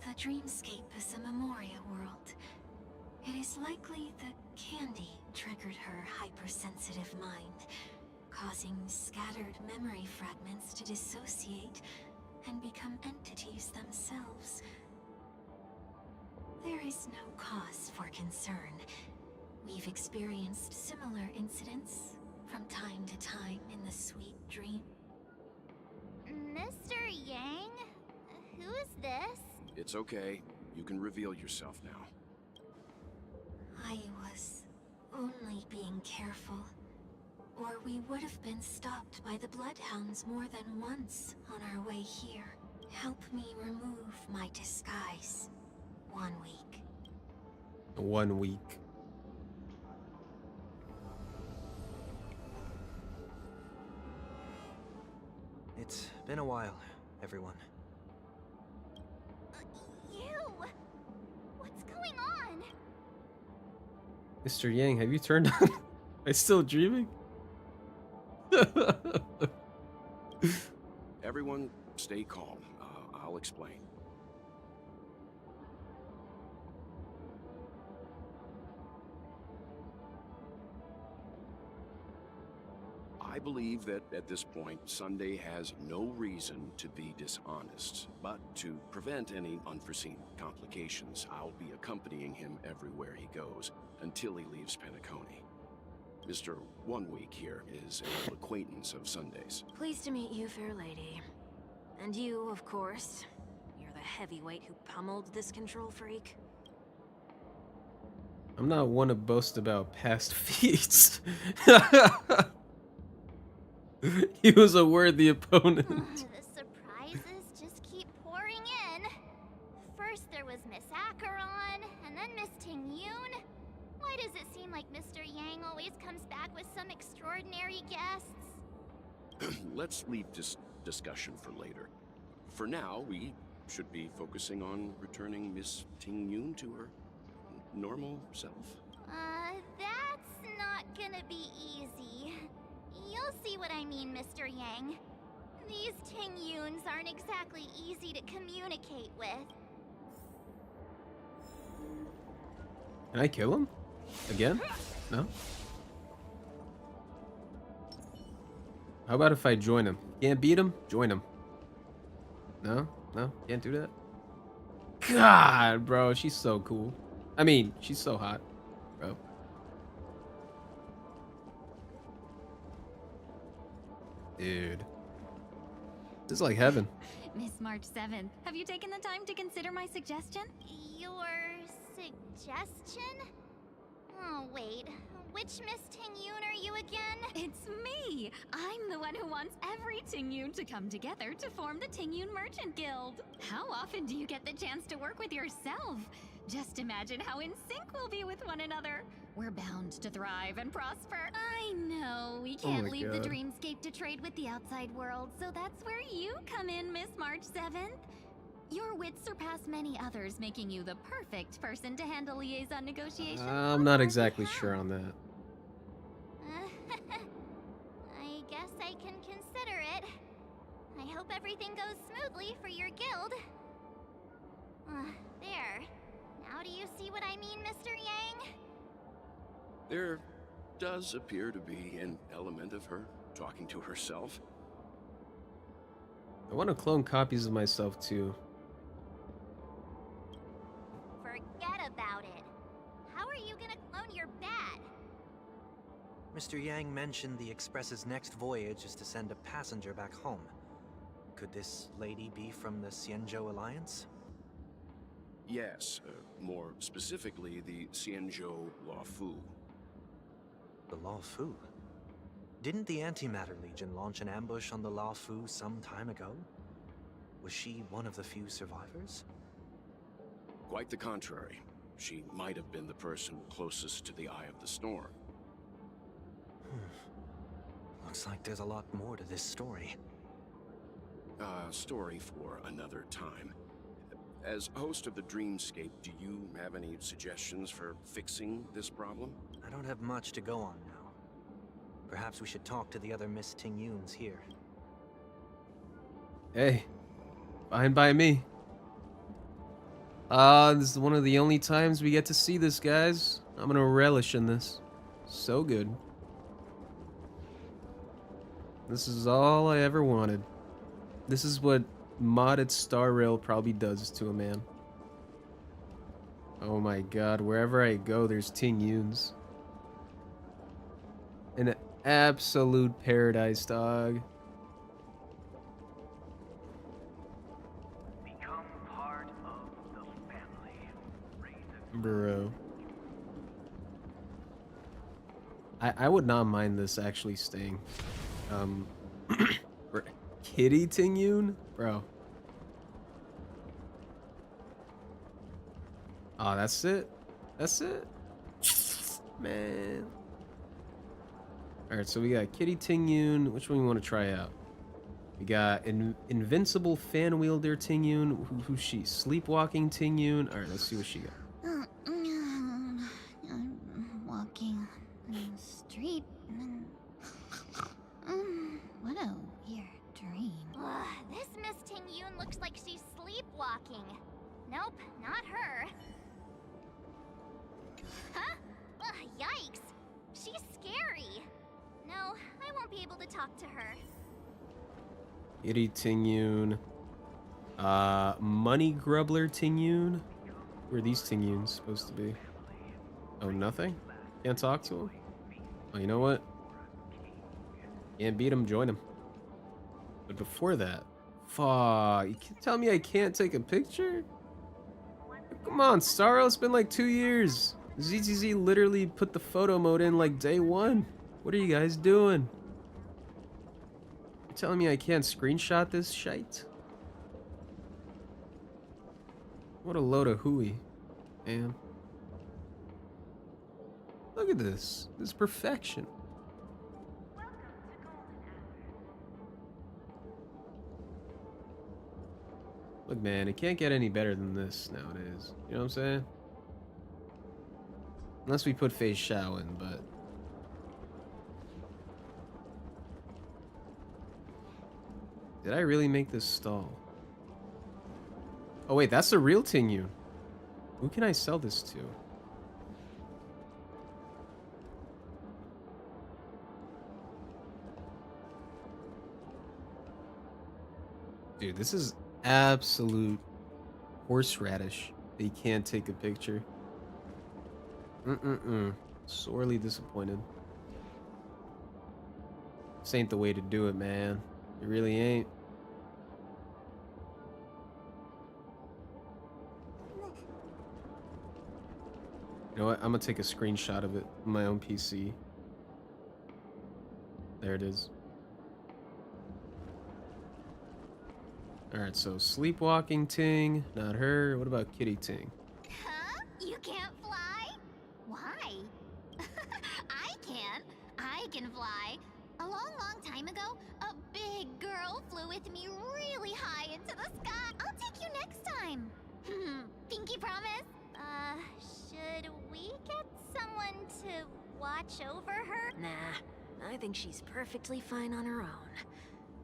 The dreamscape is a Memoria world. It is likely the candy triggered her hypersensitive mind, causing scattered memory fragments to dissociate and become entities themselves. There is no cause for concern. We've experienced similar incidents from time to time in the sweet dream. Mr. Yang? Who is this? It's okay. You can reveal yourself now. I was only being careful, or we would have been stopped by the Bloodhounds more than once on our way here. Help me remove my disguise. 1 week. 1 week. It's been a while, everyone. You! What's going on? Mr. Yang, have you turned on? Am I still dreaming? Everyone, stay calm. I'll explain. I believe that at this point, Sunday has no reason to be dishonest. But to prevent any unforeseen complications, I'll be accompanying him everywhere he goes until he leaves Penacony. Mr. 1 Week here is an old acquaintance of Sunday's. Pleased to meet you, fair lady. And you, of course. You're the heavyweight who pummeled this control freak. I'm not one to boast about past feats. He was a worthy opponent. The surprises just keep pouring in. First there was Miss Acheron, and then Miss Tingyun. Why does it seem like Mr. Yang always comes back with some extraordinary guests? Let's leave this discussion for later. For now, we should be focusing on returning Miss Tingyun to her normal self. That's not gonna be easy. You'll see what I mean, Mr. Yang. These Tingyuns aren't exactly easy to communicate with. Can I kill him? Again? No? How about if I join him? Can't beat him? Join him. No? No? Can't do that? God, bro, she's so cool. I mean, she's so hot, bro. Dude. This is like heaven. Miss March 7th, have you taken the time to consider my suggestion? Your suggestion? Oh, wait. Which Miss Tingyun are you again? It's me! I'm the one who wants every Tingyun to come together to form the Tingyun Merchant Guild. How often do you get the chance to work with yourself? Just imagine how in sync we'll be with one another. We're bound to thrive and prosper. I know, we can't my leave the God. dreamscape to trade with the outside world, so that's where you come in, Miss March 7th. Your wits surpass many others, making you the perfect person to handle liaison negotiations. I'm not exactly sure on that. I guess I can consider it. I hope everything goes smoothly for your guild. There. Now do you see what I mean, Mr. Yang? There does appear to be an element of her talking to herself. I want to clone copies of myself too. Forget about it. How are you gonna clone your bat? Mr. Yang mentioned the Express's next voyage is to send a passenger back home. Could this lady be from the Xianzhou Alliance? Yes, more specifically, the Xianzhou Luofu. The Luofu? Didn't the Antimatter Legion launch an ambush on the Luofu some time ago? Was she one of the few survivors? Quite the contrary. She might have been the person closest to the Eye of the Storm. Looks like there's a lot more to this story. Story for another time. As host of the Dreamscape, do you have any suggestions for fixing this problem? I don't have much to go on now. Perhaps we should talk to the other Miss Tingyuns here. Hey, fine by me. This is one of the only times we get to see this, guys. I'm gonna relish in this. So good. This is all I ever wanted. This is what modded Star Rail probably does to a man. Oh my god, wherever I go, there's Tingyuns. An absolute paradise, dog. Become part of the family. Bro. I would not mind this actually staying. Kitty Tingyun? Bro. Oh, that's it? That's it? Man. Alright, so we got Kitty Tingyun. Which one we want to try out? We got Invincible Fan Wielder Tingyun. Who's she? Sleepwalking Tingyun. Alright, let's see what she got. I'm walking on the street and what a weird dream. This Miss Tingyun looks like she's sleepwalking. Nope, not her. Huh? Yikes. She's scary. No, I won't be able to talk to her. Kitty Tingyun. Money Grubbler Tingyun. Where are these Tingyuns supposed to be? Oh, nothing? Can't talk to him? Oh, you know what? Can't beat him, join him. But before that, fuck, you can't tell me I can't take a picture? Come on, Starro, it's been like 2 years. ZTZ literally put the photo mode in like day one. What are you guys doing? You're telling me I can't screenshot this shite? What a load of hooey, man. Look at this. This is perfection. Look, man, it can't get any better than this nowadays. You know what I'm saying? Unless we put Fei Shao in, but... Did I really make this stall? Oh wait, that's the real Tingyun. Who can I sell this to? Dude, this is absolute horseradish that you can't take a picture. Sorely disappointed. This ain't the way to do it, man. It really ain't. You know what? I'm gonna take a screenshot of it on my own PC. There it is. Alright, so sleepwalking Ting, not her. What about Kitty Ting? Huh? You can't fly? Why? I can. I can fly. A long, long time ago, a big girl flew with me really high into the sky. I'll take you next time. Pinky promise? Should we get someone to watch over her? Nah, I think she's perfectly fine on her own.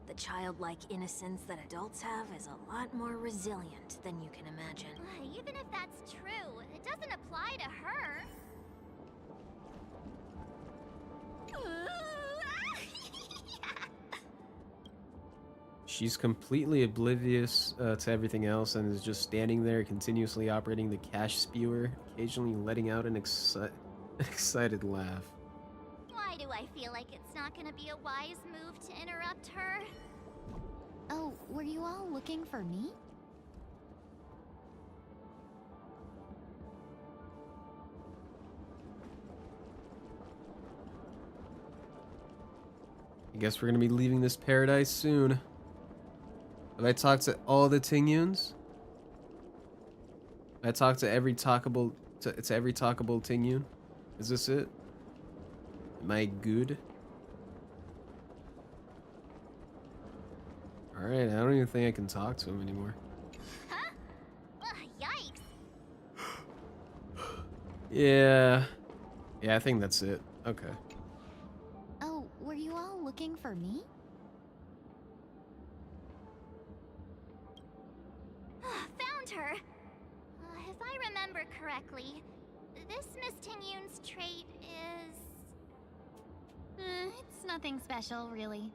The childlike innocence that adults have is a lot more resilient than you can imagine. Even if that's true, it doesn't apply to her. She's completely oblivious to everything else and is just standing there continuously operating the cash spewer, occasionally letting out an excited laugh. Why do I feel like it's not gonna be a wise move to interrupt her? Oh, were you all looking for me? I guess we're gonna be leaving this paradise soon. Have I talked to all the Tingyuns? I talked to every talkable Tingyun? Is this it? Am I good? Alright, I don't even think I can talk to him anymore. Huh? Yikes. Yeah, I think that's it. Okay. Oh, were you all looking for me? Found her! If I remember correctly, this Miss Tingyun's trait is... it's nothing special, really.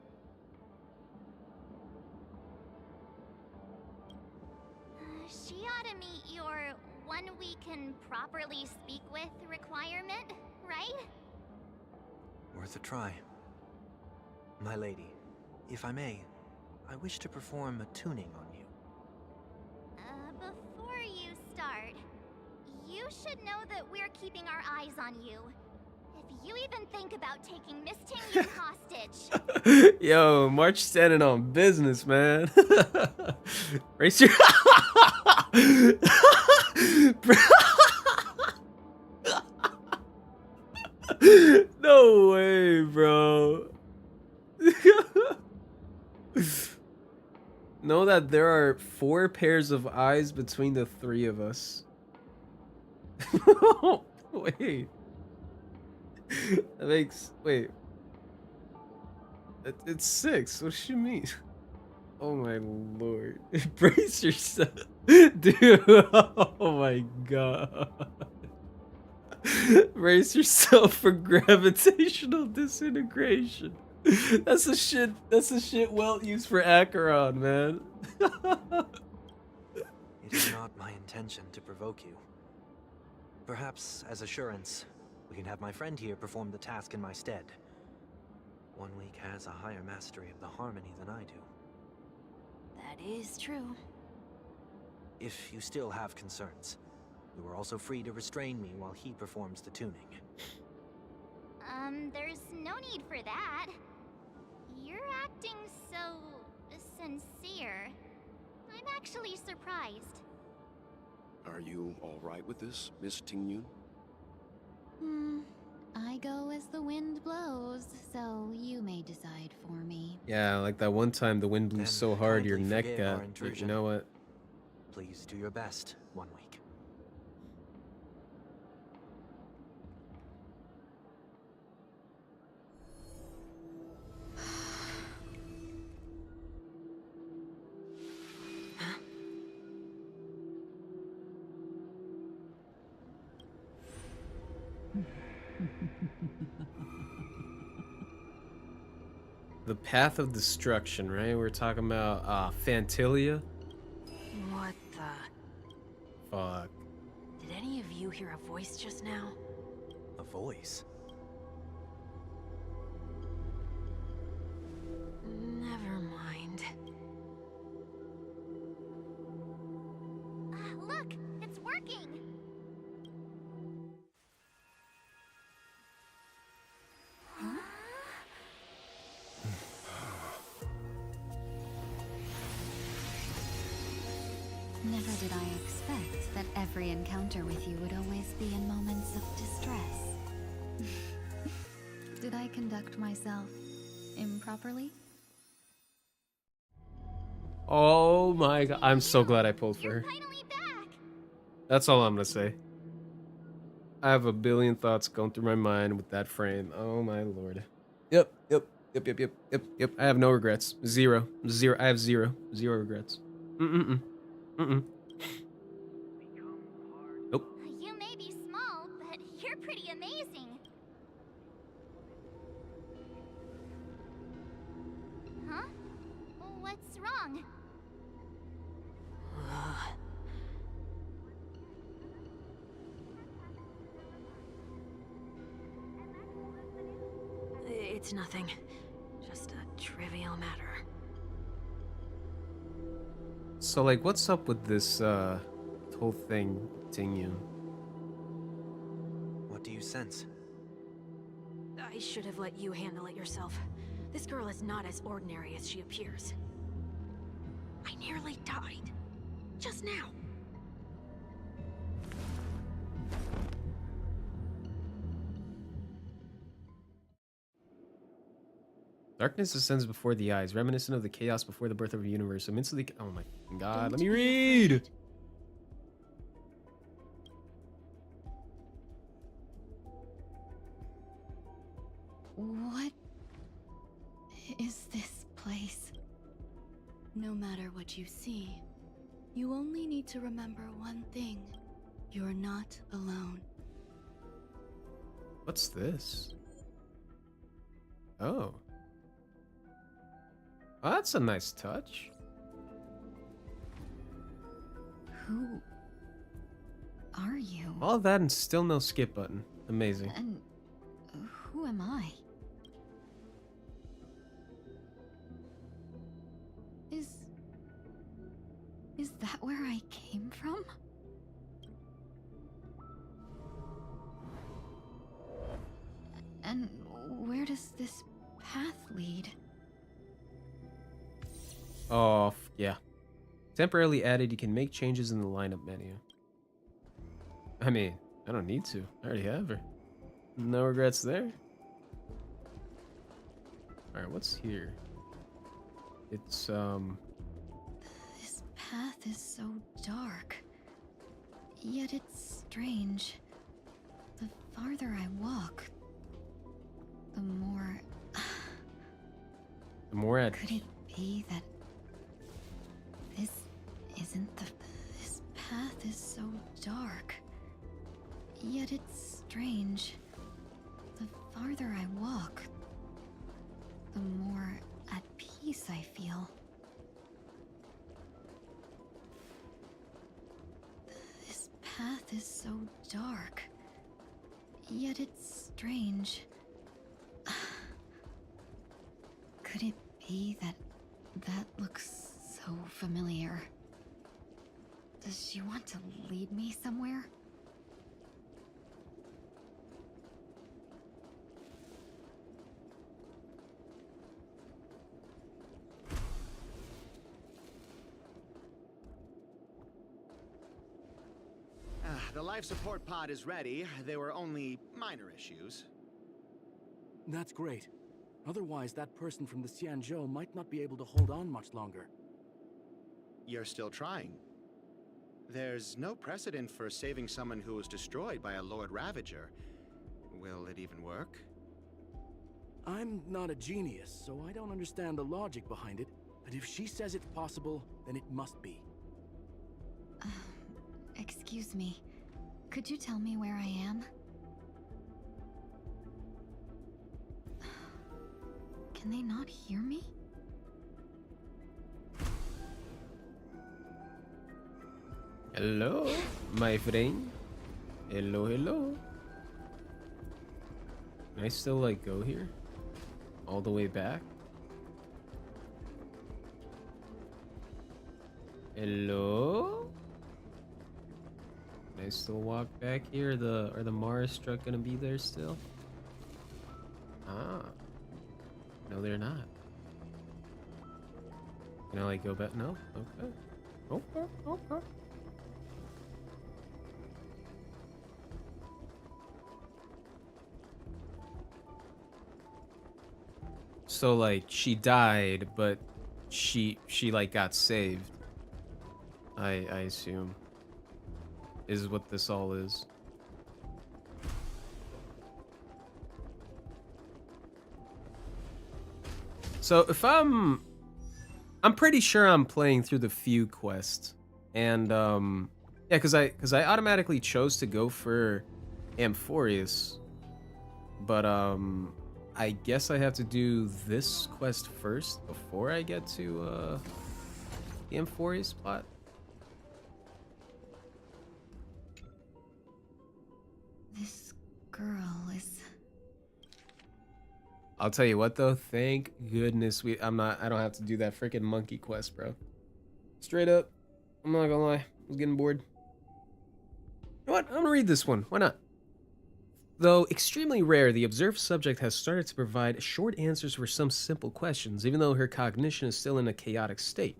She ought to meet your one we can properly speak with requirement, right? Worth a try. My lady, if I may, I wish to perform a tuning on you. Before you start, you should know that we're keeping our eyes on you. If you even think about taking Miss Tingyun hostage... Yo, March standing on business, man. Race your... No way, bro. Know that there are 4 pairs of eyes between the 3 of us. Wait. That makes... Wait. It's 6. What does she mean? Oh my lord. Brace yourself. Dude, oh my god. Brace yourself for gravitational disintegration. That's the shit Welt used for Acheron, man. It is not my intention to provoke you. Perhaps, as assurance, we can have my friend here perform the task in my stead. 1 week has a higher mastery of the harmony than I do. That is true. If you still have concerns, you are also free to restrain me while he performs the tuning. There's no need for that. You're acting so... sincere. I'm actually surprised. Are you all right with this, Miss Tingyun? I go as the wind blows, so you may decide for me. Yeah, like that one time the wind blew Then so hard your kindly neck forgive our got... You intrusion. know what? Please do your best, 1 week. The path of destruction, right? We're talking about Fantilia. What the... Fuck. Did any of you hear a voice just now? A voice? Never mind. Look! It's working! Huh? did I expect that every encounter with you would always be in moments of distress? Did I conduct myself improperly? Oh my god, I'm so glad I pulled for her. Finally back. That's all I'm gonna say. I have a billion thoughts going through my mind with that frame. Oh my lord. Yep. I have no regrets. Zero. I have zero regrets. Mm-mm. Nope. You may be small, but you're pretty amazing. Huh? What's wrong? It's nothing. Just a trivial matter. So like, what's up with this whole thing, Tingyun? What do you sense? I should have let you handle it yourself. This girl is not as ordinary as she appears. I nearly died. Just now. Darkness ascends before the eyes, reminiscent of the chaos before the birth of a universe. Amidst the... Oh my god, let me read! What is this place? No matter what you see, you only need to remember one thing. You're not alone. What's this? Oh. Oh, that's a nice touch. Who are you? All that and still no skip button. Amazing. And who am I? Is that where I came from? And where does this path lead? Oh, yeah. Temporarily added, you can make changes in the lineup menu. I mean, I don't need to. I already have her. No regrets there. Alright, what's here? It's, This path is so dark. Yet it's strange. The farther I walk, the more... the more at... Could it be that this isn't the... This path is so dark. Yet it's strange. The farther I walk, the more at peace I feel. This path is so dark. Yet it's strange. Could it be that that looks so familiar? Does she want to lead me somewhere? The life support pod is ready. There were only minor issues. That's great. Otherwise, that person from the Xianzhou might not be able to hold on much longer. You're still trying. There's no precedent for saving someone who was destroyed by a Lord Ravager. Will it even work? I'm not a genius, so I don't understand the logic behind it. But if she says it's possible, then it must be. Excuse me. Could you tell me where I am? Can they not hear me? Hello, my friend. Hello. Can I still, like, go here? All the way back? Hello? Can I still walk back here? Are the Mars truck gonna be there still? Ah. No, they're not. Can I, like, go back? No? Okay. Okay. So like she died, but she like got saved. I assume is what this all is. So if I'm pretty sure I'm playing through the few quests, and yeah, because I automatically chose to go for Amphorius, but I guess I have to do this quest first before I get to the Amphorius plot. This girl is... I'll tell you what though, thank goodness I don't have to do that freaking monkey quest, bro. Straight up, I'm not gonna lie, I was getting bored. You know what? I'm gonna read this one. Why not? Though extremely rare, the observed subject has started to provide short answers for some simple questions, even though her cognition is still in a chaotic state.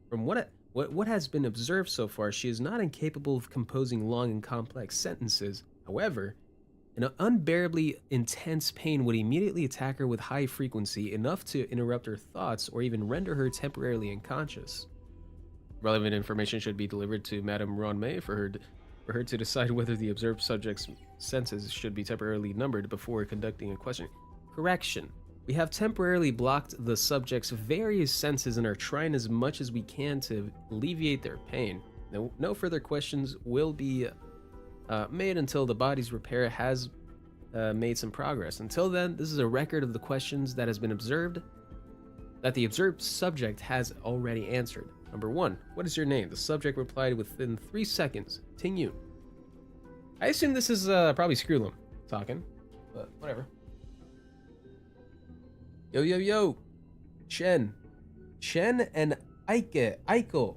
From what has been observed so far, she is not incapable of composing long and complex sentences. However, an unbearably intense pain would immediately attack her with high frequency, enough to interrupt her thoughts or even render her temporarily unconscious. Relevant information should be delivered to Madame Ronmay for her to decide whether the observed subject's senses should be temporarily numbered before conducting a question. Correction. We have temporarily blocked the subject's various senses and are trying as much as we can to alleviate their pain. No further questions will be made until the body's repair has made some progress. Until then, this is a record of the questions that the observed subject has already answered. Number 1, what is your name? The subject replied within 3 seconds. Ting Yun. I assume this is probably Screwlum talking, but whatever. Yo. Chen and Aiko.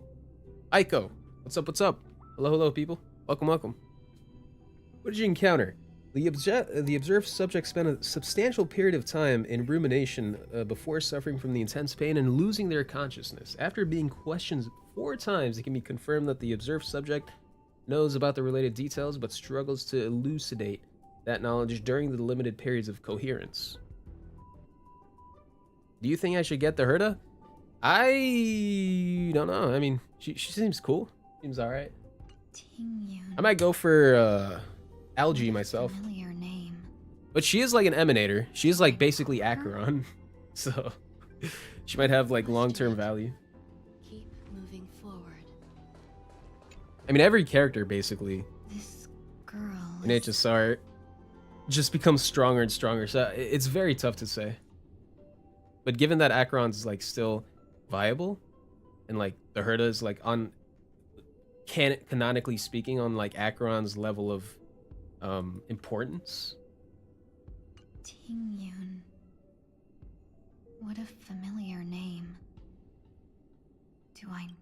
What's up? Hello, people. Welcome. What did you encounter? The observed subject spent a substantial period of time in rumination before suffering from the intense pain and losing their consciousness. After being questioned 4 times, it can be confirmed that the observed subject knows about the related details but struggles to elucidate that knowledge during the limited periods of coherence. Do you think I should get the Herda? I don't know. I mean, she seems cool. Seems alright. I might go for Algae myself. Name. But she is like an emanator. She is like basically Acheron. So she might have like long-term value. Keep moving forward. I mean, every character basically This girl in HSR just becomes stronger and stronger. So it's very tough to say. But given that Acheron's like still viable and like the Herda is like on canonically speaking on like Acheron's level of importance. Ting Yun. What a familiar name. Do I know?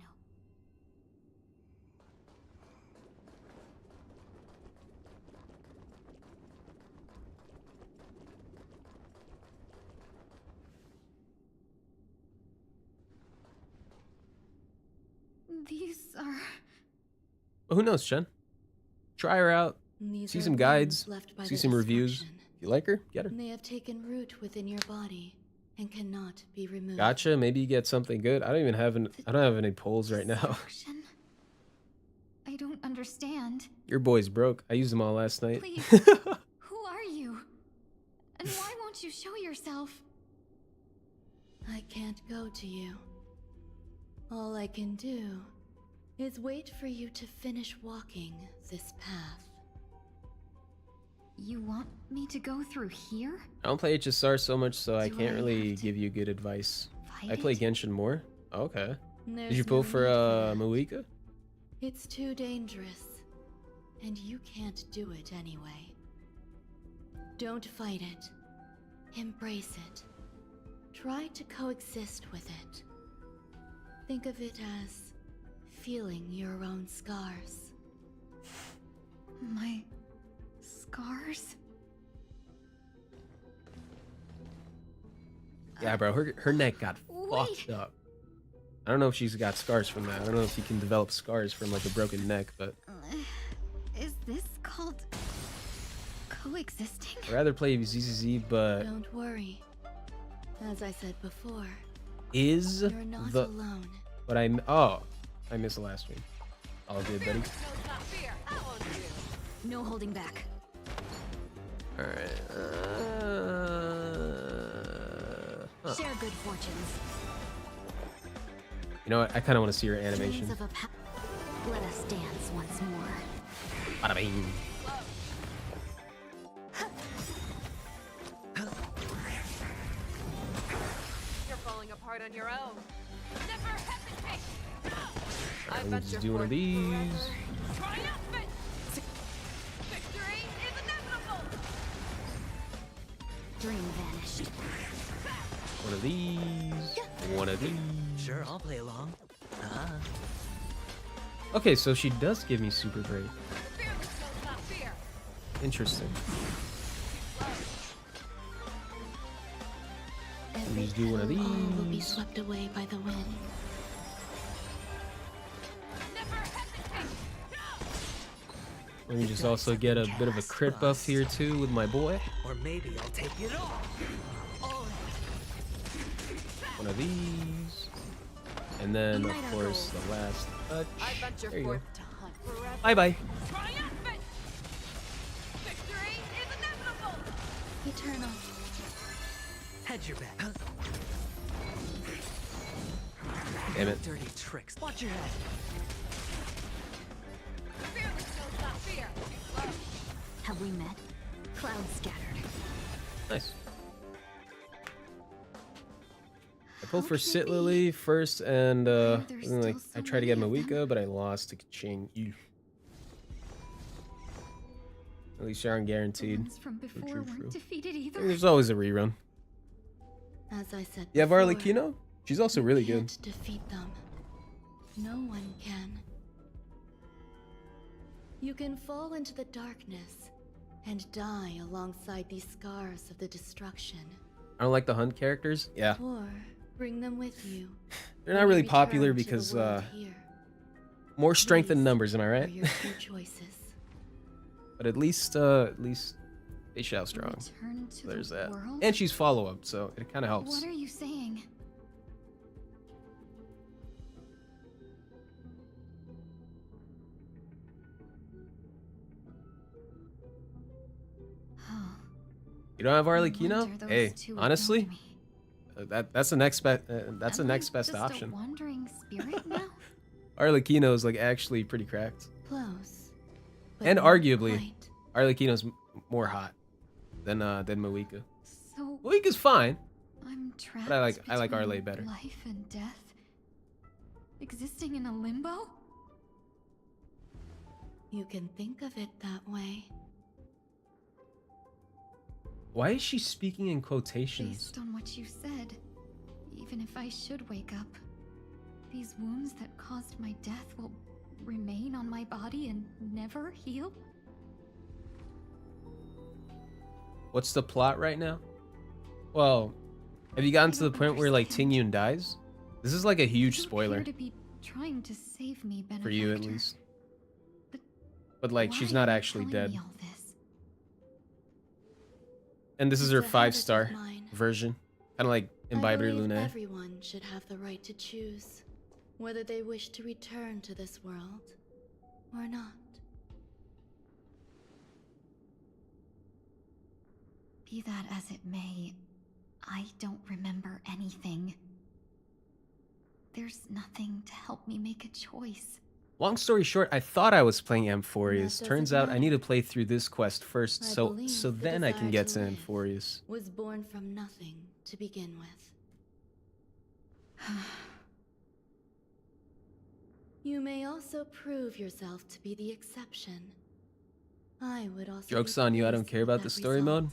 These are... Well, who knows, Chen? Try her out. These See are some guides, wounds left by see the some reviews. destruction. If you like her, get her. They have taken root within your body and cannot be removed. Gotcha. Maybe you get something good. I don't have any polls right now. Destruction? I don't understand. Your boy's broke. I used them all last night. Please. Who are you? And why won't you show yourself? I can't go to you. All I can do is wait for you to finish walking this path. You want me to go through here? I don't play HSR so much, so I Do can't I really have to give you good advice. fight I play it? Genshin more. Okay. There's Did you pull no for need that. Muika? It's too dangerous, and you can't do it anyway. Don't fight it. Embrace it. Try to coexist with it. Think of it as feeling your own scars. My scars? Yeah, bro. Her neck got fucked up. I don't know if she's got scars from that. I don't know if you can develop scars from like a broken neck, but Is this called coexisting? I'd rather play ZZZ, but Don't worry. As I said before, Is you're not the alone. but I oh I missed the last one. All good, buddy. No holding back. All right. Share good fortunes. You know what? I kind of want to see her animation. Dreams of a Let us dance once more. Bada bing. You're falling apart on your own. Never hesitate. Alright, let me just do one of these. Triumphant. Victory is inevitable. Dream vanished. One of these. One of these. Sure, I'll play along. Okay, so she does give me super great. Interesting. Let me just do one of All will be these. swept away by the wind. Let me just also get a bit of a crit buff here too with my boy. Or maybe I'll take it all. One of these. And then, of course, the last touch. There you go. Bye-bye. Victory is inevitable. Eternal. Head your back. Damn it. Dirty tricks. Watch your head. Have we met? Clouds scattered. Nice. I pulled for Sit Lily first, and like I tried to get Mawika, but I lost to Ching Yu. At least they aren't guaranteed. Ones from before weren't defeated either. There's always a rerun. As I said You have before, Arlecchino? She's also really good. can't defeat them. No one can. You can fall into the darkness and die alongside these scars of the destruction. I don't like the Hunt characters. Yeah. Or bring them with you. They're not really popular because more strength in numbers, am I right? Your two choices. But at least they shout strong. Return to There's the that. world? And she's follow-up, so it kind of helps. What are you saying? You don't have wonder Arlecchino? those Hey, two honestly, that's the next best. That's the Am I next best just option. A wandering spirit now? Arlecchino is like actually pretty cracked, Close. but and not arguably, quite. Arlecchino's more hot than Mawika. So Mawika's fine, I'm trapped. but I like between Arle better. Life and death. Existing in a limbo? You can think of it that way. Why is she speaking in quotations? Based on what you said, even if I should wake up, these wounds that caused my death will remain on my body and never heal? What's the plot right now? Well, have you gotten to the point where like Tingyun dies? This is like a huge You spoiler appear to be trying to save me, for you at benefactor. least. But like Why she's are not you actually telling dead. me all this? And this is It's her a habit 5-star of mine. version. Kind of like Imbiber I believe Lune. everyone should have the right to choose whether they wish to return to this world or not. Be that as it may, I don't remember anything. There's nothing to help me make a choice. Long story short, I thought I was playing Amphorius. That Turns doesn't out I need to play through this quest first, I so believe the then I can desire get to to live Amphorius. Was born from nothing to begin with. You may also prove yourself to be the exception. I would also Joke's be on you, I don't pleased care with about that the story result. mode.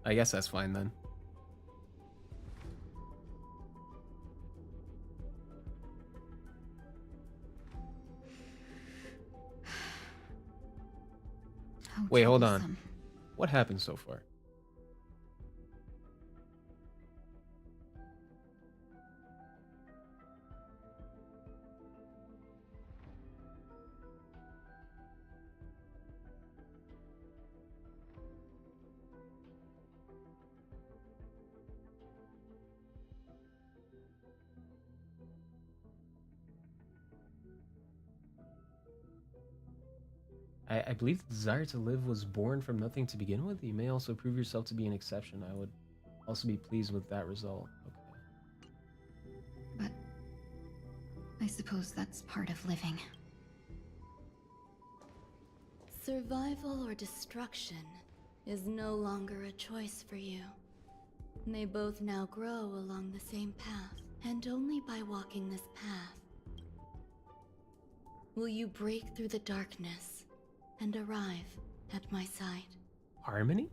I guess that's fine then. How Wait, hold troublesome. on. What happened so far? I believe the desire to live was born from nothing to begin with. You may also prove yourself to be an exception. I would also be pleased with that result. Okay. But I suppose that's part of living. Survival or destruction is no longer a choice for you. They both now grow along the same path, and only by walking this path will you break through the darkness and arrive at my side. Harmony?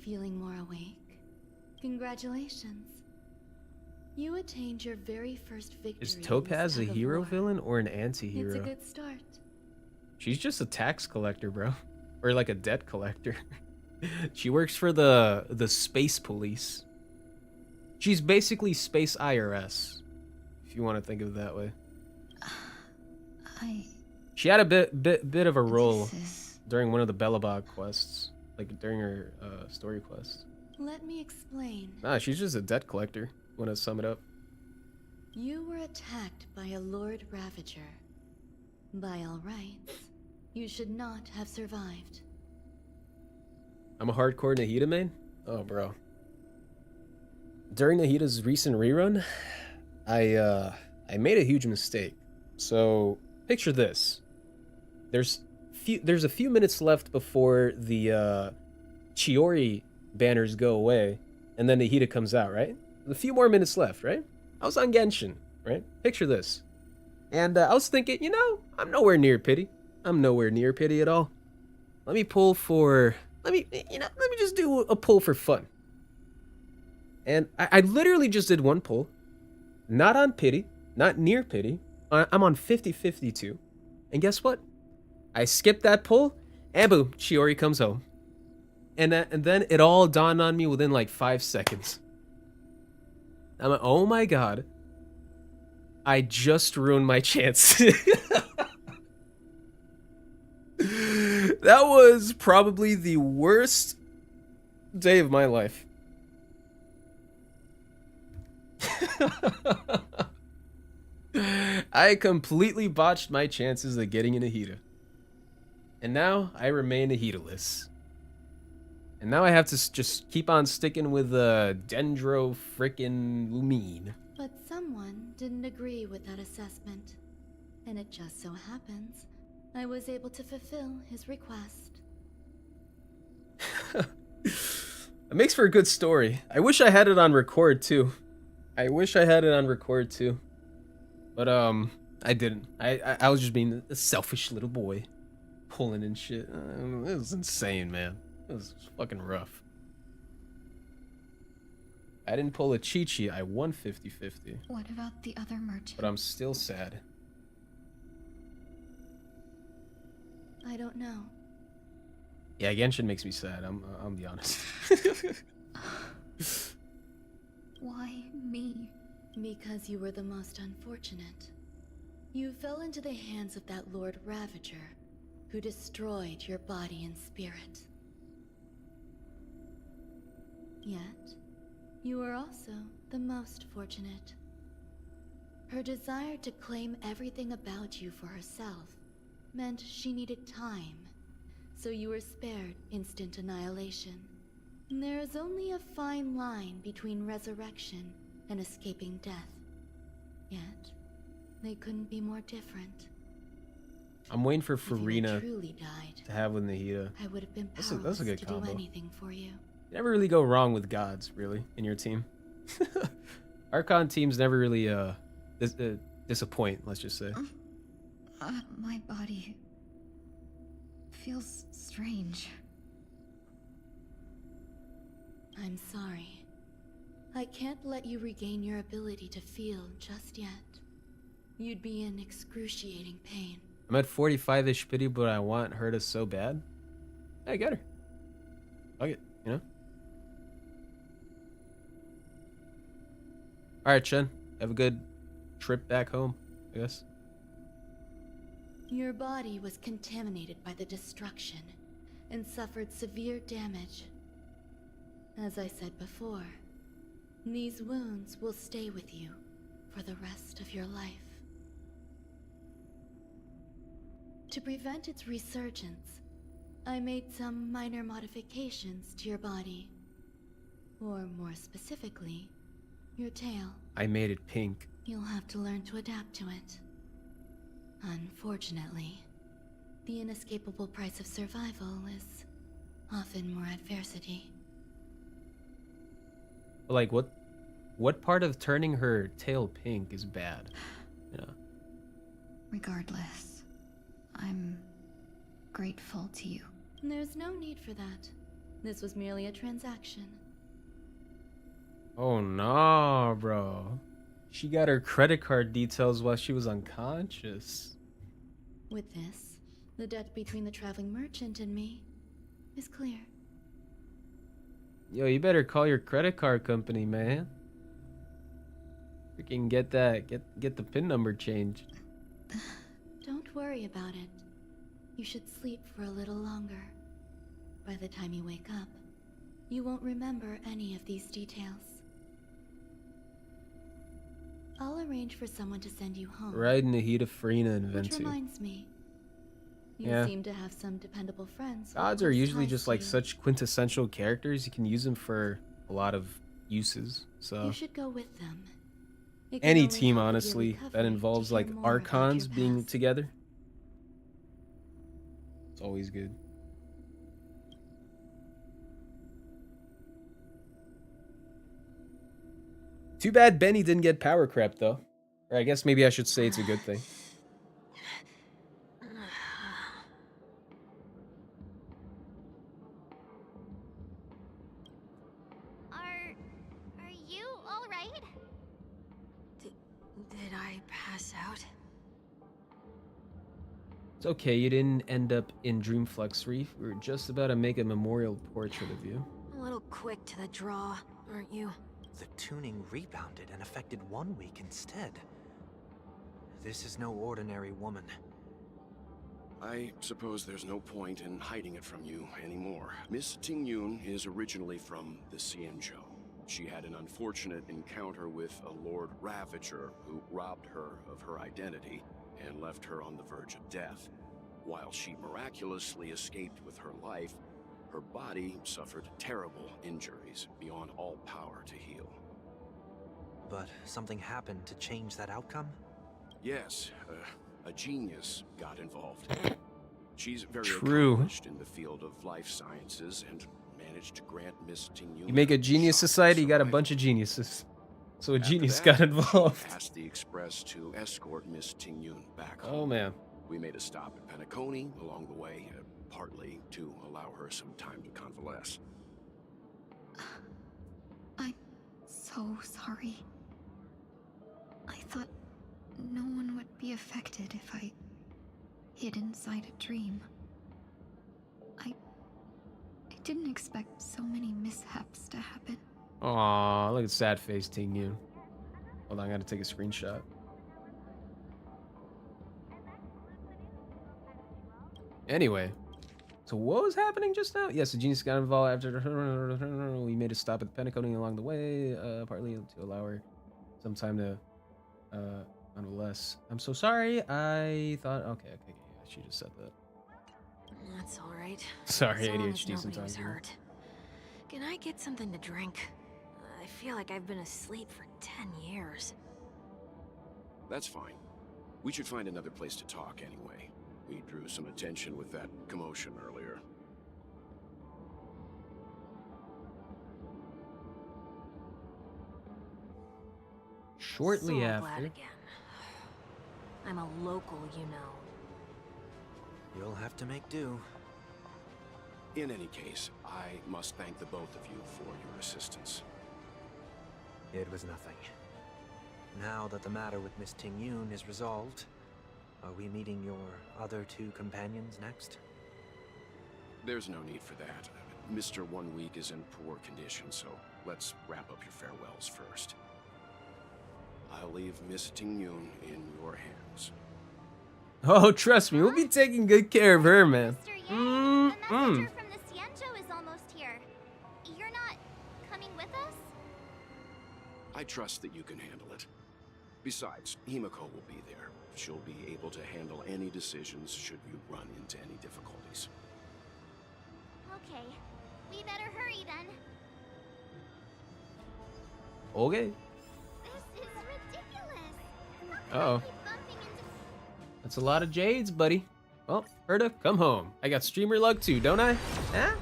Feeling more awake? Congratulations. You attained your very first victory. Is in Topaz this a tug of hero war. villain or an anti-hero? It's a good start. She's just a tax collector, bro. Or like a debt collector. She works for the space police. She's basically space IRS, if you want to think of it that way. She had a bit of a role during one of the Belobog quests, like during her story quest. Let me explain. Nah, she's just a debt collector. Want to sum it up? You were attacked by a Lord Ravager. By all rights, you should not have survived. I'm a hardcore Nahida main? Oh, bro. During Nahida's recent rerun, I made a huge mistake. So, picture this. There's a few minutes left before the Chiori banners go away, and then Nahida comes out, right? A few more minutes left, right? I was on Genshin, right? Picture this. And I was thinking, you know, I'm nowhere near pity. I'm nowhere near pity at all. Let me pull for... Let me just do a pull for fun. And I literally just did one pull. Not on pity. Not near pity. I'm on 50-52. And guess what? I skipped that pull, and boom, Chiori comes home. And then it all dawned on me within like 5 seconds. I'm like, oh my god. I just ruined my chance. That was probably the worst day of my life. I completely botched my chances of getting an Nahida. And now I remain Nahida-less. And now I have to just keep on sticking with Dendro frickin' Lumine. But someone didn't agree with that assessment. And it just so happens I was able to fulfill his request. It makes for a good story. I wish I had it on record too. But I didn't. I was just being a selfish little boy. Pulling and shit. It was insane, man. It was fucking rough. I didn't pull a Chi-Chi. I won 50-50. What about the other merchant? But I'm still sad. I don't know. Yeah, Genshin makes me sad. I'll be honest. Why me? Because you were the most unfortunate. You fell into the hands of that Lord Ravager, who destroyed your body and spirit. Yet, you were also the most fortunate. Her desire to claim everything about you for herself meant she needed time, so you were spared instant annihilation. There is only a fine line between resurrection and escaping death. Yet, they couldn't be more different. I'm waiting for If you had Farina truly died, to have with Nahida. I would have been That's powerless a good to combo. do anything for you. You never really go wrong with gods, really, in your team. Archon teams never really disappoint, let's just say. My body feels strange. I'm sorry. I can't let you regain your ability to feel just yet. You'd be in excruciating pain. I'm at 45-ish pity, but I want her to so bad. Hey, get her. Fuck it, you know? Alright, Chen. Have a good trip back home, I guess. Your body was contaminated by the destruction and suffered severe damage. As I said before, these wounds will stay with you for the rest of your life. To prevent its resurgence, I made some minor modifications to your body. Or more specifically, your tail. I made it pink. You'll have to learn to adapt to it. Unfortunately, the inescapable price of survival is often more adversity. Like, what part of turning her tail pink is bad? Yeah. Regardless, I'm grateful to you. There's no need for that. This was merely a transaction. Oh no, bro. She got her credit card details while she was unconscious. With this, the debt between the traveling merchant and me is clear. Yo, you better call your credit card company, man. Freaking get the PIN number changed. Don't worry about it. You should sleep for a little longer. By the time you wake up, you won't remember any of these details. I'll arrange for someone to send you home. Right in the heat of Trynna and Which Ventu. reminds me, you Yeah. seem to have some dependable friends. Gods are usually just like such quintessential characters. You can use them for a lot of uses. So You should go with them. It can any only team, help with your honestly, that recovery involves to hear like more about your archons being past. together, it's always good. Too bad Benny didn't get power crept though. Or I guess maybe I should say it's a good thing. Are you all right? Did I pass out? It's okay, you didn't end up in Dreamflex Reef. We were just about to make a memorial portrait of you. A little quick to the draw, aren't you? The tuning rebounded and affected 1 week instead. This is no ordinary woman. I suppose there's no point in hiding it from you anymore. Miss Tingyun is originally from the Xianzhou. She had an unfortunate encounter with a Lord Ravager who robbed her of her identity and left her on the verge of death. While she miraculously escaped with her life, her body suffered terrible injuries beyond all power to heal. But something happened to change that outcome? Yes, a genius got involved. She's very True. accomplished in the field of life sciences and managed to grant Miss Tingyun. You make a genius society, you got a bunch of geniuses. So a genius got involved. She asked the Express to escort Miss Tingyun back Oh home. man. We made a stop at Penacony along the way, partly to allow her some time to convalesce. I'm so sorry. I thought no one would be affected if I hid inside a dream. I didn't expect so many mishaps to happen. Aw, look at sad face Tingyun. Hold on, I gotta take a screenshot. Anyway, so what was happening just now? Yes, the genius got involved after we made a stop at the Penacony along the way, partly to allow her some time to convalesce. I'm so sorry. I thought, okay, she just said that. That's all right. Sorry, As long as ADHD nobody sometimes. was hurt. Can I get something to drink? I feel like I've been asleep for 10 years. That's fine. We should find another place to talk anyway. We drew some attention with that commotion earlier. Shortly So after. glad again. I'm a local, you know. You'll have to make do. In any case, I must thank the both of you for your assistance. It was nothing. Now that the matter with Miss Tingyun is resolved, are we meeting your other two companions next? There's no need for that. Mr. 1 Week is in poor condition, so let's wrap up your farewells first. I'll leave Miss Tingyun in your hands. Oh, trust me, we'll be taking good care of her, man. Mr. Yang, the messenger from the Xianzhou is almost here. You're not coming with us? I trust that you can handle it. Besides, Himiko will be there. She'll be able to handle any decisions should you run into any difficulties. Okay, we better hurry then. Okay. This is ridiculous. Uh-oh. That's a lot of jades, buddy. Well, Herta, come home. I got streamer luck too, don't I? Huh?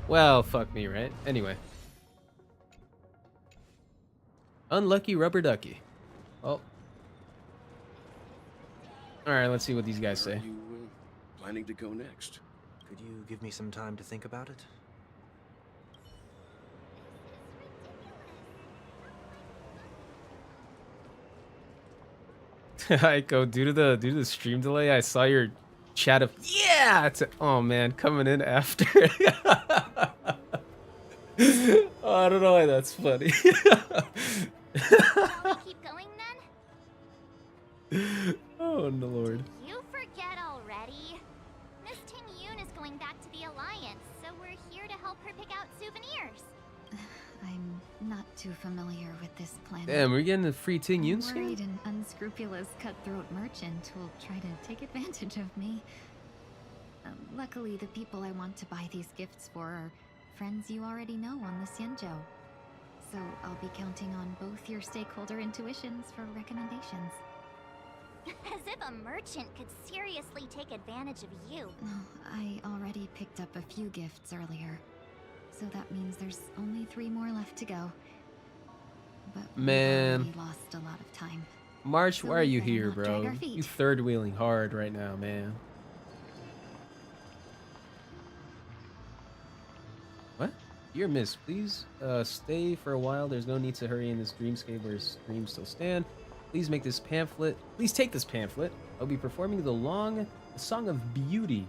Well, fuck me, right? Anyway. Unlucky rubber ducky. Well. Alright, let's see what these guys say. Where are you planning to go next? Could you give me some time to think about it? Aiko, due to the stream delay, I saw your chat of oh man, coming in after. Oh, I don't know why that's funny. Shall we keep going then? Oh no, Lord. You forget already. Miss Ting-Yun is going back to the Alliance, so we're here to help her pick out souvenirs. I'm not too familiar with this planet. Damn, we're getting a free Ting-Yun I'm skin? worried an unscrupulous cutthroat merchant will try to take advantage of me. Luckily, the people I want to buy these gifts for are friends you already know on the Xianzhou. So I'll be counting on both your stakeholder intuitions for recommendations. As if a merchant could seriously take advantage of you. I already picked up a few gifts earlier. So that means there's only 3 more left to go. But Man. we've already lost a lot of time. March, So why are we you better here, not drag bro? our feet. You third wheeling hard right now, man. What? Dear Miss, please stay for a while. There's no need to hurry in this dreamscape where dreams still stand. Please make this pamphlet. Please take this pamphlet. I'll be performing the Song of Beauty,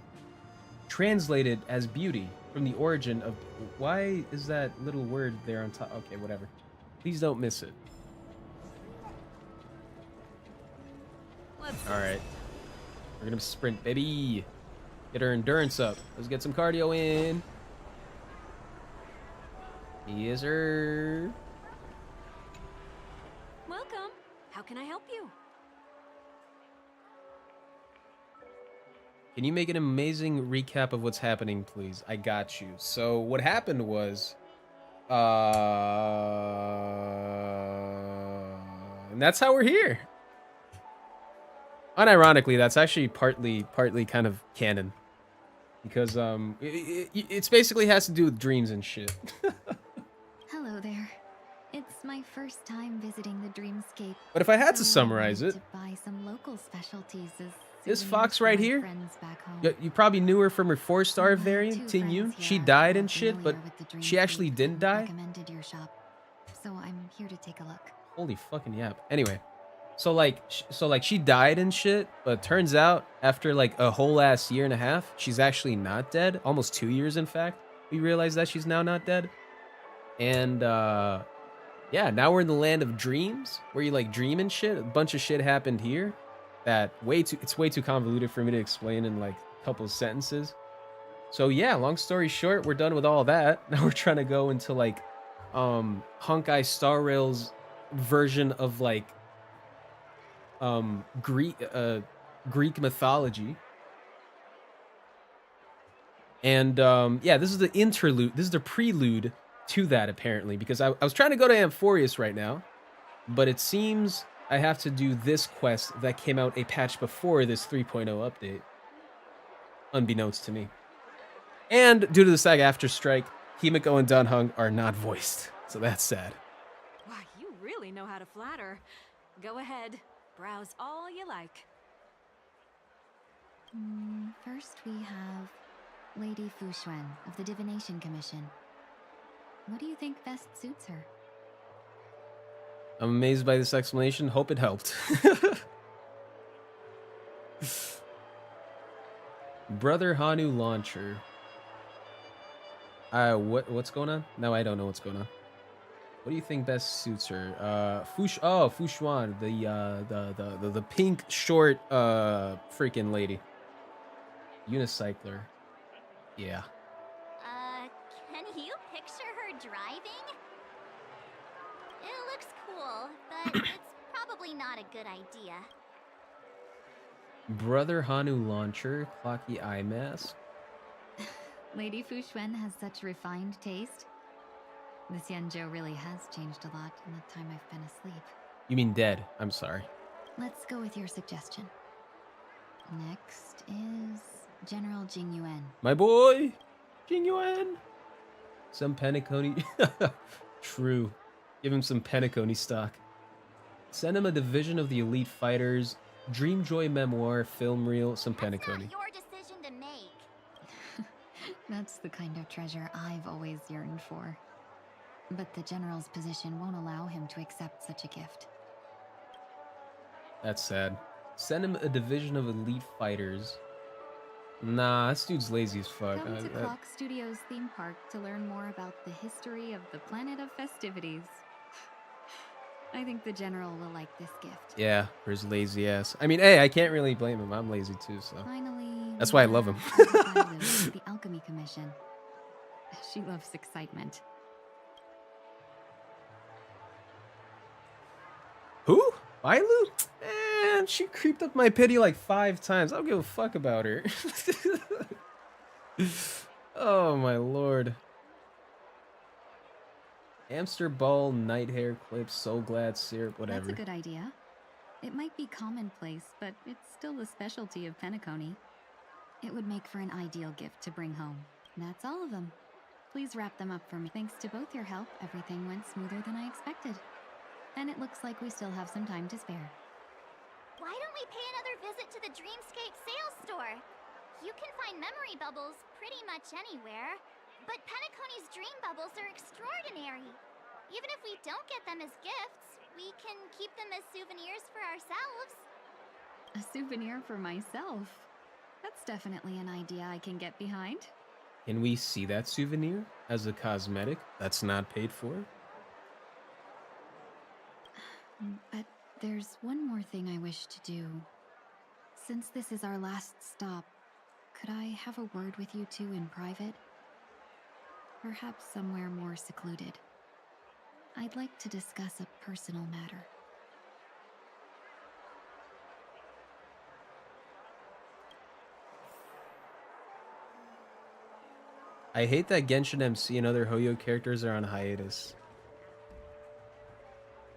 translated as beauty from the origin of. Why is that little word there on top? Okay, whatever. Please don't miss it. All right, we're gonna sprint, baby. Get her endurance up. Let's get some cardio in. Yes, sir. Welcome. How can I help you? Can you make an amazing recap of what's happening, please? I got you. So what happened was, and that's how we're here. Unironically, that's actually partly kind of canon, because it's basically has to do with dreams and shit. Hello there. It's my first time visiting the dreamscape. But if I had to so I summarize wanted it, to buy some local specialties as this souvenirs fox for right my here, friends back home. you probably knew her from her 4-star My variant, two Ting-Yun. friends She here died are and shit, but familiar with the she actually dreamscape didn't and die. recommended your shop, so I'm here to take a look. Holy fucking yap. Anyway, so like she died and shit, but turns out after like a whole ass year and a half, she's actually not dead. Almost 2 years, in fact. We realized that she's now not dead. And yeah, now we're in the land of dreams, where you like dream and shit. A bunch of shit happened here that it's way too convoluted for me to explain in like a couple of sentences. So yeah, long story short, we're done with all that. Now we're trying to go into like Honkai Star Rail's version of like Greek mythology. And yeah, this is the interlude. This is the prelude to that, apparently, because I was trying to go to Amphorius right now, but it seems I have to do this quest that came out a patch before this 3.0 update, unbeknownst to me. And due to the SAG-AFTRA strike, Himiko and Dunhung are not voiced, so that's sad. Wow, you really know how to flatter. Go ahead, browse all you like. First we have Lady Fuxuan of the Divination Commission. What do you think best suits her? I'm amazed by this explanation. Hope it helped. Brother Hanu Launcher. What's going on? No, I don't know what's going on. What do you think best suits her? Fuxuan, the pink short freaking lady. Unicycler. Yeah. Can you picture her driving? It looks cool, but it's probably not not a good idea. Brother Hanu launcher, clocky eye mask. Lady Fu Xuan has such refined taste. The Xianzhou really has changed a lot in the time I've been asleep. You mean dead? I'm sorry. Let's go with your suggestion. Next is General Jing Yuan. My boy, Jing Yuan. Some Penacony. True. Give him some Penacony stock. Send him a division of the elite fighters, Dreamjoy memoir, film reel, some Penacony. Your decision to make. That's the kind of treasure I've always yearned for. But the general's position won't allow him to accept such a gift. That's sad. Send him a division of elite fighters. Nah, this dude's lazy as fuck. Come to Clock Studios theme park to learn more about the history of the planet of festivities. I think the general will like this gift. Yeah, for his lazy ass. I mean, hey, I can't really blame him. I'm lazy too, so. Finally, that's why I love him. The Alchemy Commission. She loves excitement. Who? Bailu? Man, she creeped up my pity like 5 times. I don't give a fuck about her. Oh my lord. Hamster ball, night hair clip, so glad syrup, whatever. That's a good idea. It might be commonplace, but it's still the specialty of Penacony. It would make for an ideal gift to bring home. That's all of them. Please wrap them up for me. Thanks to both your help, everything went smoother than I expected. And it looks like we still have some time to spare. Why don't we pay another visit to the Dreamscape sales store? You can find memory bubbles pretty much anywhere, but Penacony's dream bubbles are extraordinary. Even if we don't get them as gifts, we can keep them as souvenirs for ourselves. A souvenir for myself? That's definitely an idea I can get behind. Can we see that souvenir as a cosmetic that's not paid for? But there's one more thing I wish to do. Since this is our last stop, could I have a word with you two in private? Perhaps somewhere more secluded. I'd like to discuss a personal matter. I hate that Genshin MC and other Hoyo characters are on hiatus.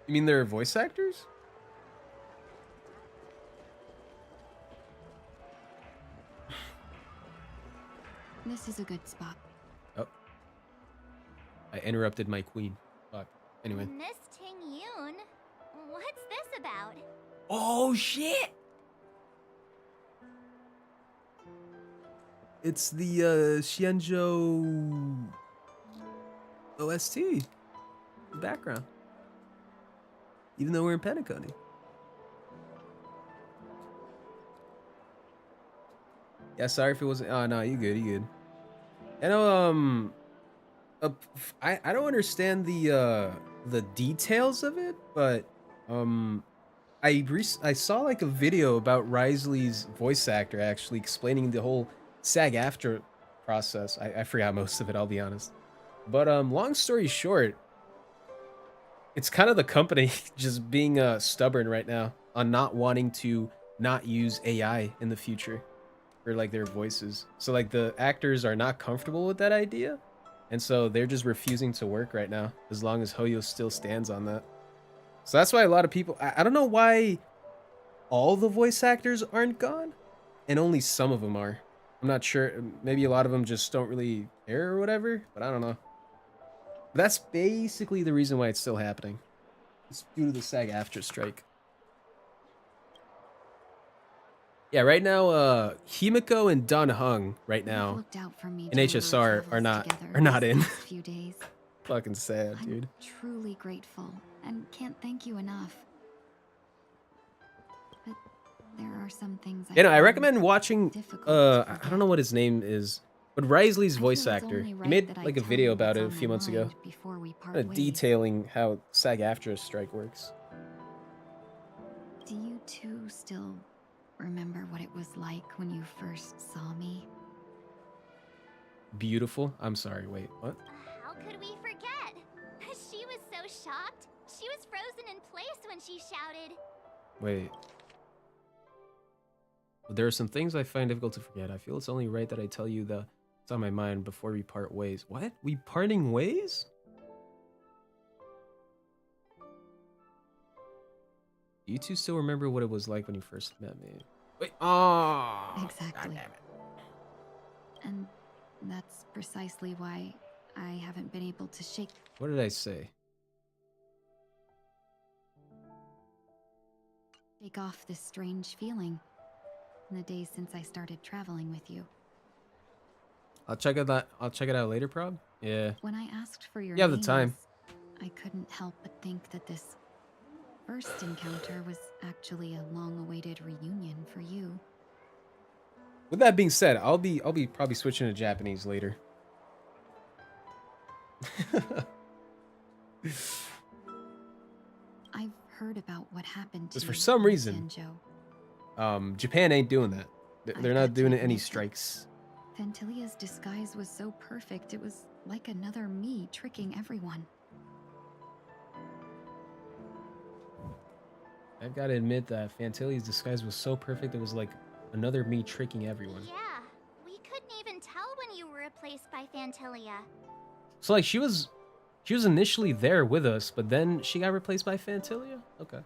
You mean they're voice actors? This is a good spot. Oh. I interrupted my queen. Fuck. Anyway. Miss Ting Yoon, what's this about? Oh shit! It's the Xianzhou OST. The background. Even though we're in Penacony. Yeah, sorry if it wasn't. Oh no, you good, you good. I know. I don't understand the details of it, but I saw like a video about Risley's voice actor actually explaining the whole SAG-AFTRA process. I forgot most of it, I'll be honest. But long story short, it's kind of the company just being stubborn right now on not wanting to not use AI in the future for like their voices. So like the actors are not comfortable with that idea, and so they're just refusing to work right now as long as Hoyo still stands on that. So that's why a lot of people, I don't know why all the voice actors aren't gone and only some of them are. I'm not sure. Maybe a lot of them just don't really care or whatever, but I don't know. That's basically the reason why it's still happening. It's due to the SAG-AFTRA strike. Yeah, right now, Himiko and Dun Hung right now in HSR are not in. Few days. Fucking sad, dude. I'm truly grateful and can't thank you enough. But there are some things I recommend watching. I don't know what his name is, but Risley's voice actor. He made like a video about it a few months ago, detailing how SAG-AFTRA strike works. Do you two still remember what it was like when you first saw me? Beautiful. I'm sorry. Wait, what? How could we forget? She was so shocked. She was frozen in place when she shouted, Wait. There are some things I find difficult to forget. I feel it's only right that I tell you the it's on my mind before we part ways. What? We parting ways? Do you two still remember what it was like when you first met me? Wait. Oh. Exactly. And that's precisely why I haven't been able to shake What did I say? off this strange feeling in the days since I started traveling with you. I'll check it out later, prob. Yeah. When I asked for your You have the time. names, I couldn't help but think that this first encounter was actually a long-awaited reunion for you. With that being said, I'll be probably switching to Japanese later. I've heard about what happened to Because for you some in reason, Tenjo. Japan ain't doing that. They're not doing any strikes. Fantilia's disguise was so perfect, it was like another me tricking everyone. I've got to admit that Fantilia's disguise was so perfect, it was like another me tricking everyone. Yeah, we couldn't even tell when you were replaced by Fantilia. So like she was initially there with us, but then she got replaced by Fantilia? Okay.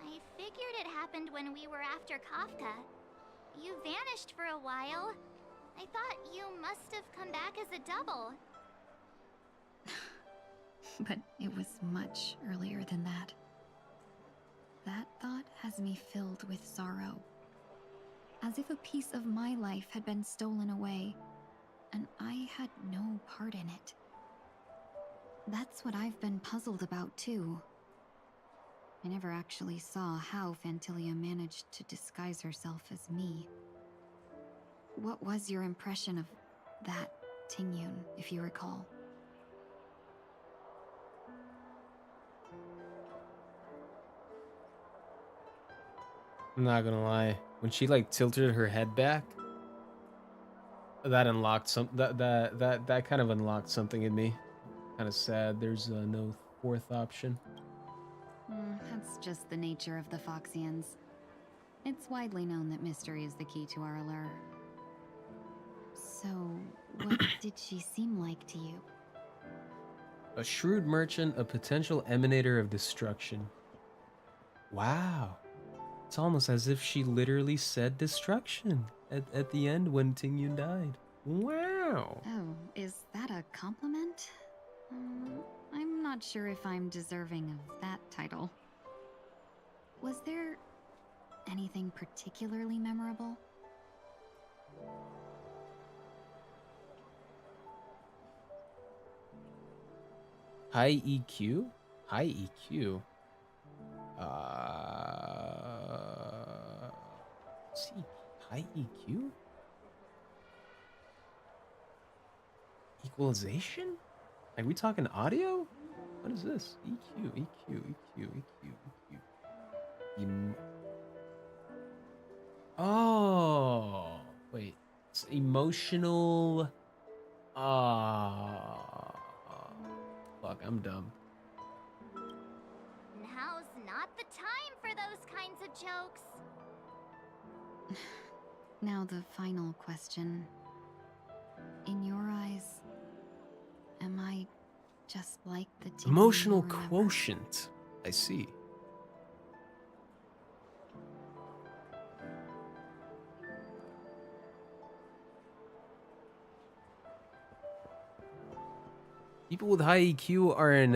I figured it happened when we were after Kafka. You vanished for a while. I thought you must have come back as a double. But it was much earlier than that. That thought has me filled with sorrow. As if a piece of my life had been stolen away, and I had no part in it. That's what I've been puzzled about, too. I never actually saw how Fantilia managed to disguise herself as me. What was your impression of that Tingyun, if you recall? I'm not gonna lie. When she like tilted her head back, that unlocked that kind of unlocked something in me. Kind of sad. There's no fourth option. That's just the nature of the Foxians. It's widely known that mystery is the key to our allure. So, what did she seem like to you? A shrewd merchant, a potential emanator of destruction. Wow. It's almost as if she literally said destruction at the end when Tingyun died. Wow. Oh, is that a compliment? I'm not sure if I'm deserving of that title. Was there anything particularly memorable? High EQ? High EQ? Let's see. High EQ? Equalization? Are we talking audio? What is this? EQ, EQ, EQ, EQ, EQ. Oh, wait. It's emotional. Fuck, I'm dumb. Now's not the time for those kinds of jokes. Now the final question. In your eyes, am I just like the Tingyun Emotional you remember? quotient. I see. People with high EQ are in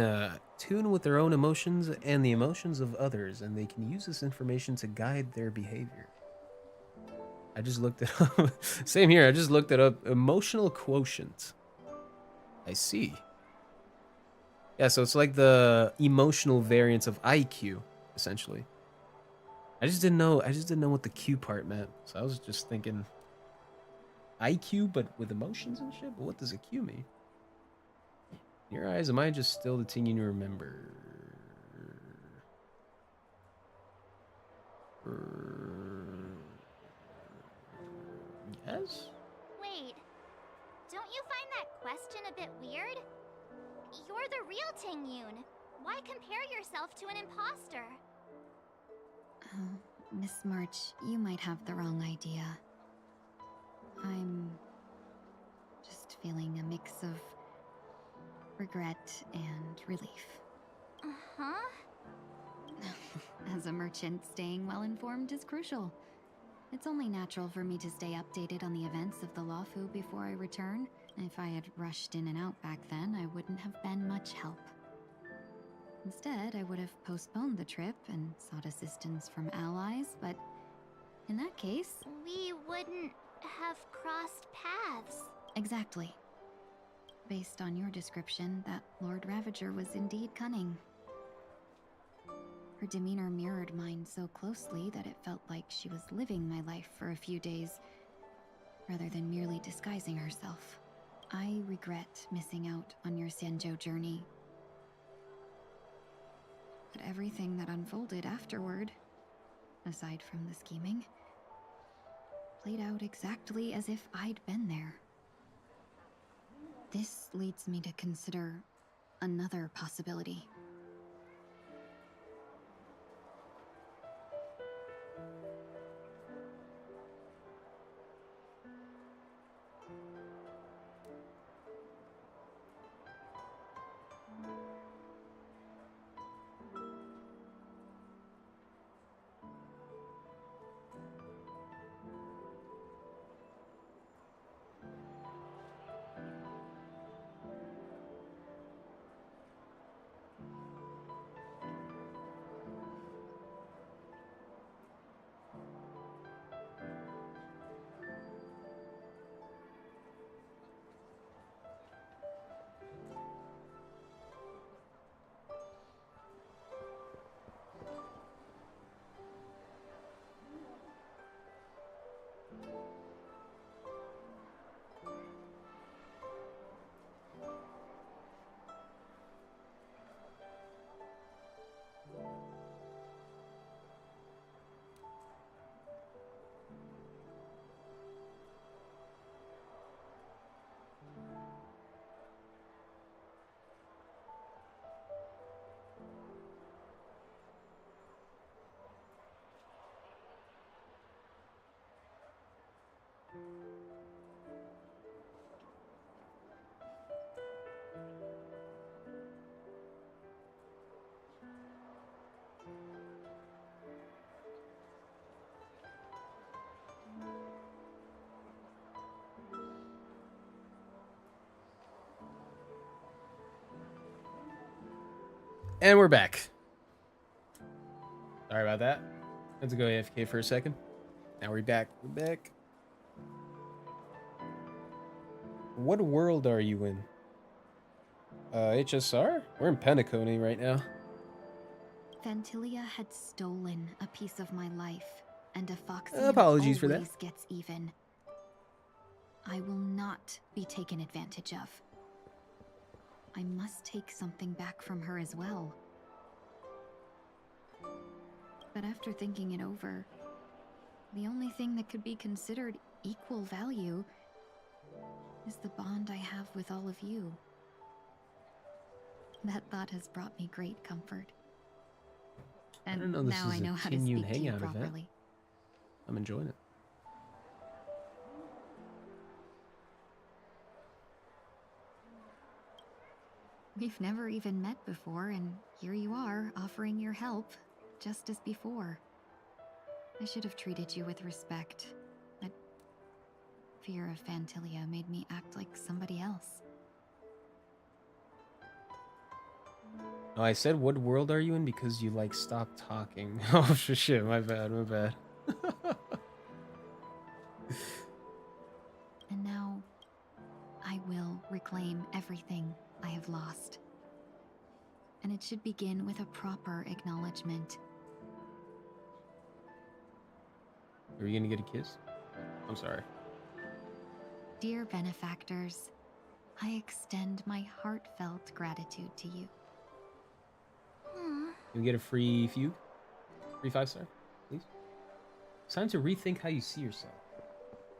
tune with their own emotions and the emotions of others, and they can use this information to guide their behavior. I just looked it up. Same here. I just looked it up. Emotional quotient. I see. Yeah, so it's like the emotional variance of IQ, essentially. I just didn't know what the Q part meant. So I was just thinking IQ, but with emotions and shit. But what does a Q mean? In your eyes, am I just still the Tingyun you remember? Yes? Wait, don't you find that question a bit weird? You're the real Tingyun. Why compare yourself to an imposter? Miss March, you might have the wrong idea. I'm just feeling a mix of regret and relief. Uh-huh. As a merchant, staying well informed is crucial. It's only natural for me to stay updated on the events of the Lawfu before I return. If I had rushed in and out back then, I wouldn't have been much help. Instead, I would have postponed the trip and sought assistance from allies, but in that case... We wouldn't have crossed paths. Exactly. Based on your description, that Lord Ravager was indeed cunning. Her demeanor mirrored mine so closely that it felt like she was living my life for a few days, rather than merely disguising herself. I regret missing out on your Senjo journey. But everything that unfolded afterward, aside from the scheming, played out exactly as if I'd been there. This leads me to consider another possibility. And we're back. Sorry about that. Had to go AFK for a second. Now we're back. We're back. What world are you in? HSR? We're in Penacony right now. Fantilia had stolen a piece of my life, and a foxy Apologies for that. always gets even. I will not be taken advantage of. I must take something back from her as well. But after thinking it over, the only thing that could be considered equal value is the bond I have with all of you. That thought has brought me great comfort. And I don't know this now is I a know how to Tingyun speak to you hangout event. properly. I'm enjoying it. We've never even met before, and here you are, offering your help, just as before. I should have treated you with respect. That fear of Fantilia made me act like somebody else. Oh, I said, what world are you in? Because you, like, stopped talking. Oh, shit, my bad, my bad. And now, I will reclaim everything I have lost. And it should begin with a proper acknowledgement. Are you gonna get a kiss? I'm sorry. Dear benefactors, I extend my heartfelt gratitude to you. Can we get a free few? Free 5-star, please? It's time to rethink how you see yourself.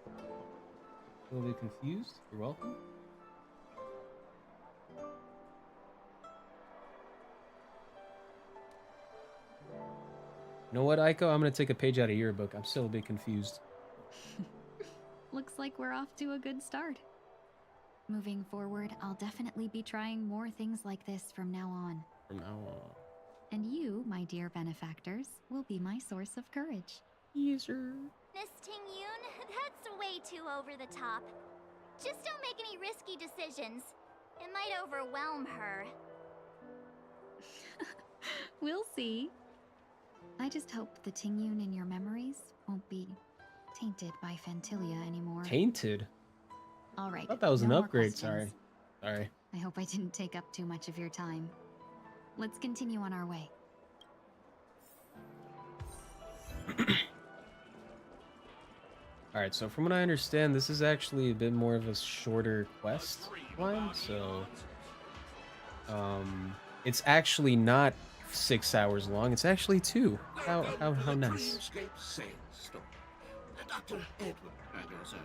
A little bit confused? You're welcome. You know what, Aiko? I'm gonna take a page out of your book. I'm still a bit confused. Looks like we're off to a good start. Moving forward, I'll definitely be trying more things like this from now on. From now on. And you, my dear benefactors, will be my source of courage. User. Miss Ting-Yoon, that's way too over the top. Just don't make any risky decisions. It might overwhelm her. We'll see. I just hope the Ting-Yoon in your memories won't be tainted by Fantilia anymore. Tainted? All right. I thought that was an no more upgrade, sorry. questions. Sorry. I hope I didn't take up too much of your time. Let's continue on our way. Alright, so from what I understand, this is actually a bit more of a shorter quest line, so... it's actually not 6 hours long, it's actually 2. How nice. Dr. Edward, at your service.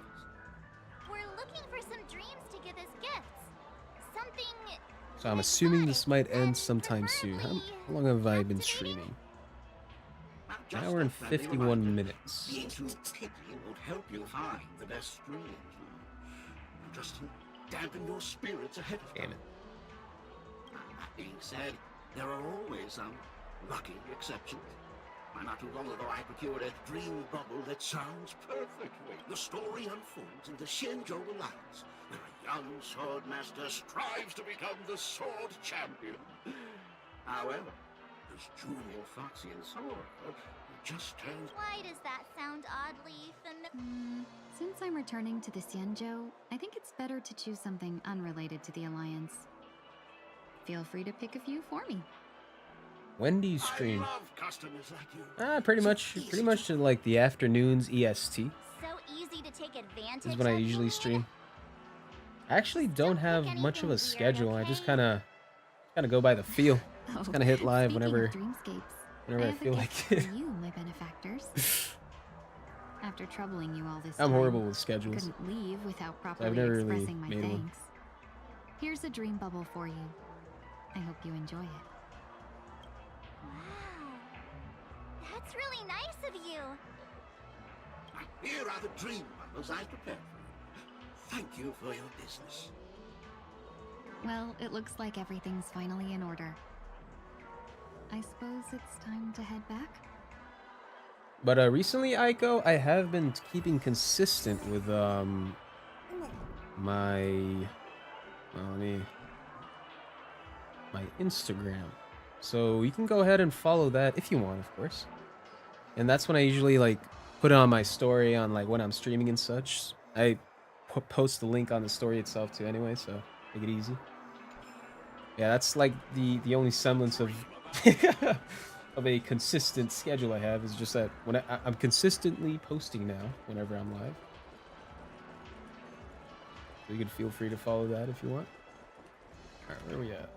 We're looking for some dreams to give as gifts. Something... So I'm assuming this might end sometime soon. How long have I been streaming? An hour and 51 minutes. Being too picky won't help you find the best streams. Just dampen your spirits ahead of Damn it. That being said, there are always some lucky exceptions. Not too long ago, I procured a dream bubble that sounds perfectly. The story unfolds in the Shenzhou Alliance, where a young sword master strives to become the sword champion. However, this junior Foxian sword just turns... Why does that sound oddly familiar? Since I'm returning to the Xianzhou, I think it's better to choose something unrelated to the Alliance. Feel free to pick a few for me. When do you stream? I love customers like you. Pretty much in like the afternoons EST So easy to take advantage is when I of, usually you stream. mean? I actually don't have much of a anything schedule. weird, I just okay? kind of go by the feel. Just Oh, kind of hit live speaking whenever of dreamscapes, I have a feel like gift it. for you, my benefactors. After troubling you all this I'm time, horrible with schedules. couldn't leave without I've properly never really expressing my made one. thanks. Here's a dream bubble for you. I hope you enjoy it. Wow. That's really nice of you. Here are the dream bubbles I prepared for you. Thank you for your business. Well, it looks like everything's finally in order. I suppose it's time to head back? But recently, Aiko, I have been keeping consistent with my my Instagram. So you can go ahead and follow that if you want, of course. And that's when I usually like put it on my story on like when I'm streaming and such. I post the link on the story itself too anyway, so make it easy. Yeah, that's like the only semblance of of a consistent schedule I have is just that when I'm consistently posting now whenever I'm live. So you can feel free to follow that if you want. All right, where are we at?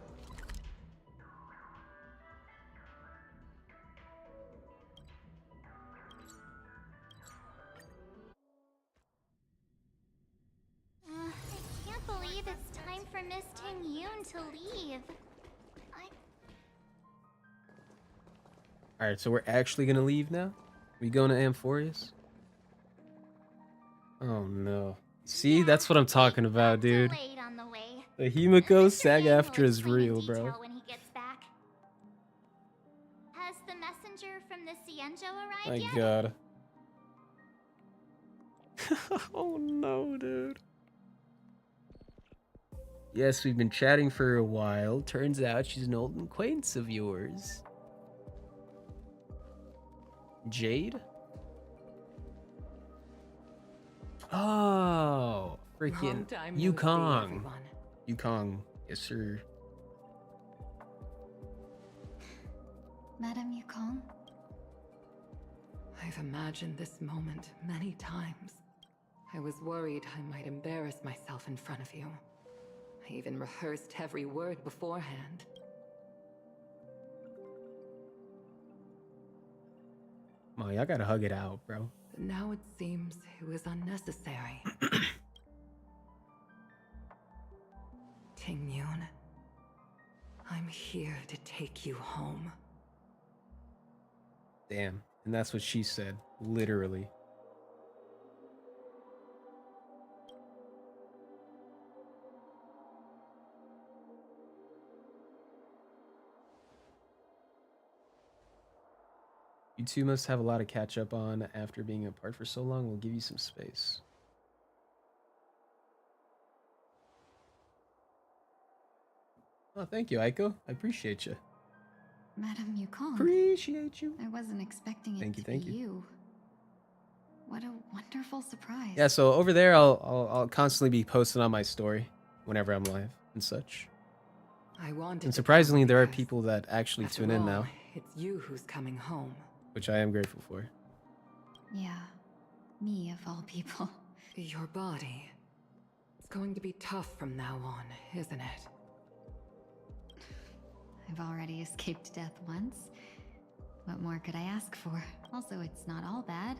I can't believe it's time for Miss Ting-Yoon to leave. All right, so we're actually gonna leave now. We going to Amphorius? Oh no! See, that's what I'm talking about, dude. Delayed on the way. The Himiko SAG Yang will after is explain in real, bro. detail when he gets back. Has the messenger from the Xianzhou arrived My yet? God. Oh no, dude. Yes, we've been chatting for a while. Turns out she's an old acquaintance of yours. Jade? Oh, freaking Long time no see, Yukong. everyone. Yukong, yes sir. Madam Yukong? I've imagined this moment many times. I was worried I might embarrass myself in front of you. I even rehearsed every word beforehand. Molly, I gotta hug it out, bro. But now it seems it was unnecessary. Ting-Yoon, I'm here to take you home. Damn. And that's what she said, literally. You two must have a lot to catch up on after being apart for so long. We'll give you some space. Oh, thank you, Aiko. I appreciate you. Madam Yukong. Appreciate you. I wasn't expecting it Thank you, to thank be you. you. What a wonderful surprise. Yeah, so over there, I'll constantly be posting on my story whenever I'm live and such. I wanted And to surprisingly, come there are because, people that actually after tune in all, now, It's you who's coming home. which I am grateful for. Yeah, me of all people. Your body. It's going to be tough from now on, isn't it? I've already escaped death once. What more could I ask for? Also, it's not all bad.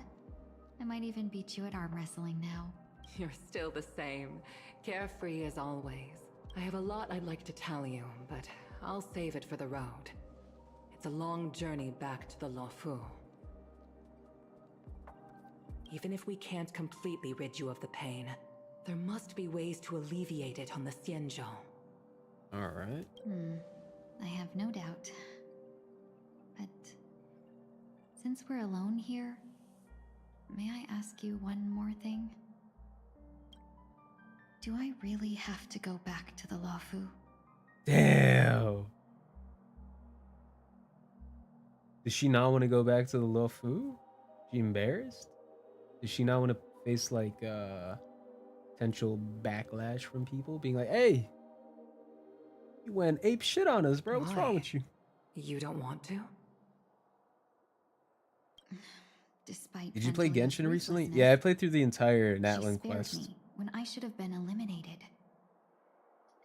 I might even beat you at arm wrestling now. You're still the same. Carefree as always. I have a lot I'd like to tell you, but I'll save it for the road. It's a long journey back to the Luofu. Even if we can't completely rid you of the pain, there must be ways to alleviate it on the Xianzhou. Alright. I have no doubt. But since we're alone here, may I ask you one more thing? Do I really have to go back to the Luofu? Damn. Does she not want to go back to the Luofu? She embarrassed? Does she not want to face like potential backlash from people being like, hey, you went ape shit on us, bro. What's wrong with you? You don't want to? Despite Did you play Fantolia's Genshin recently? ruthlessness, Yeah, I played through the entire she Natlan spared quest. me when I should have been eliminated.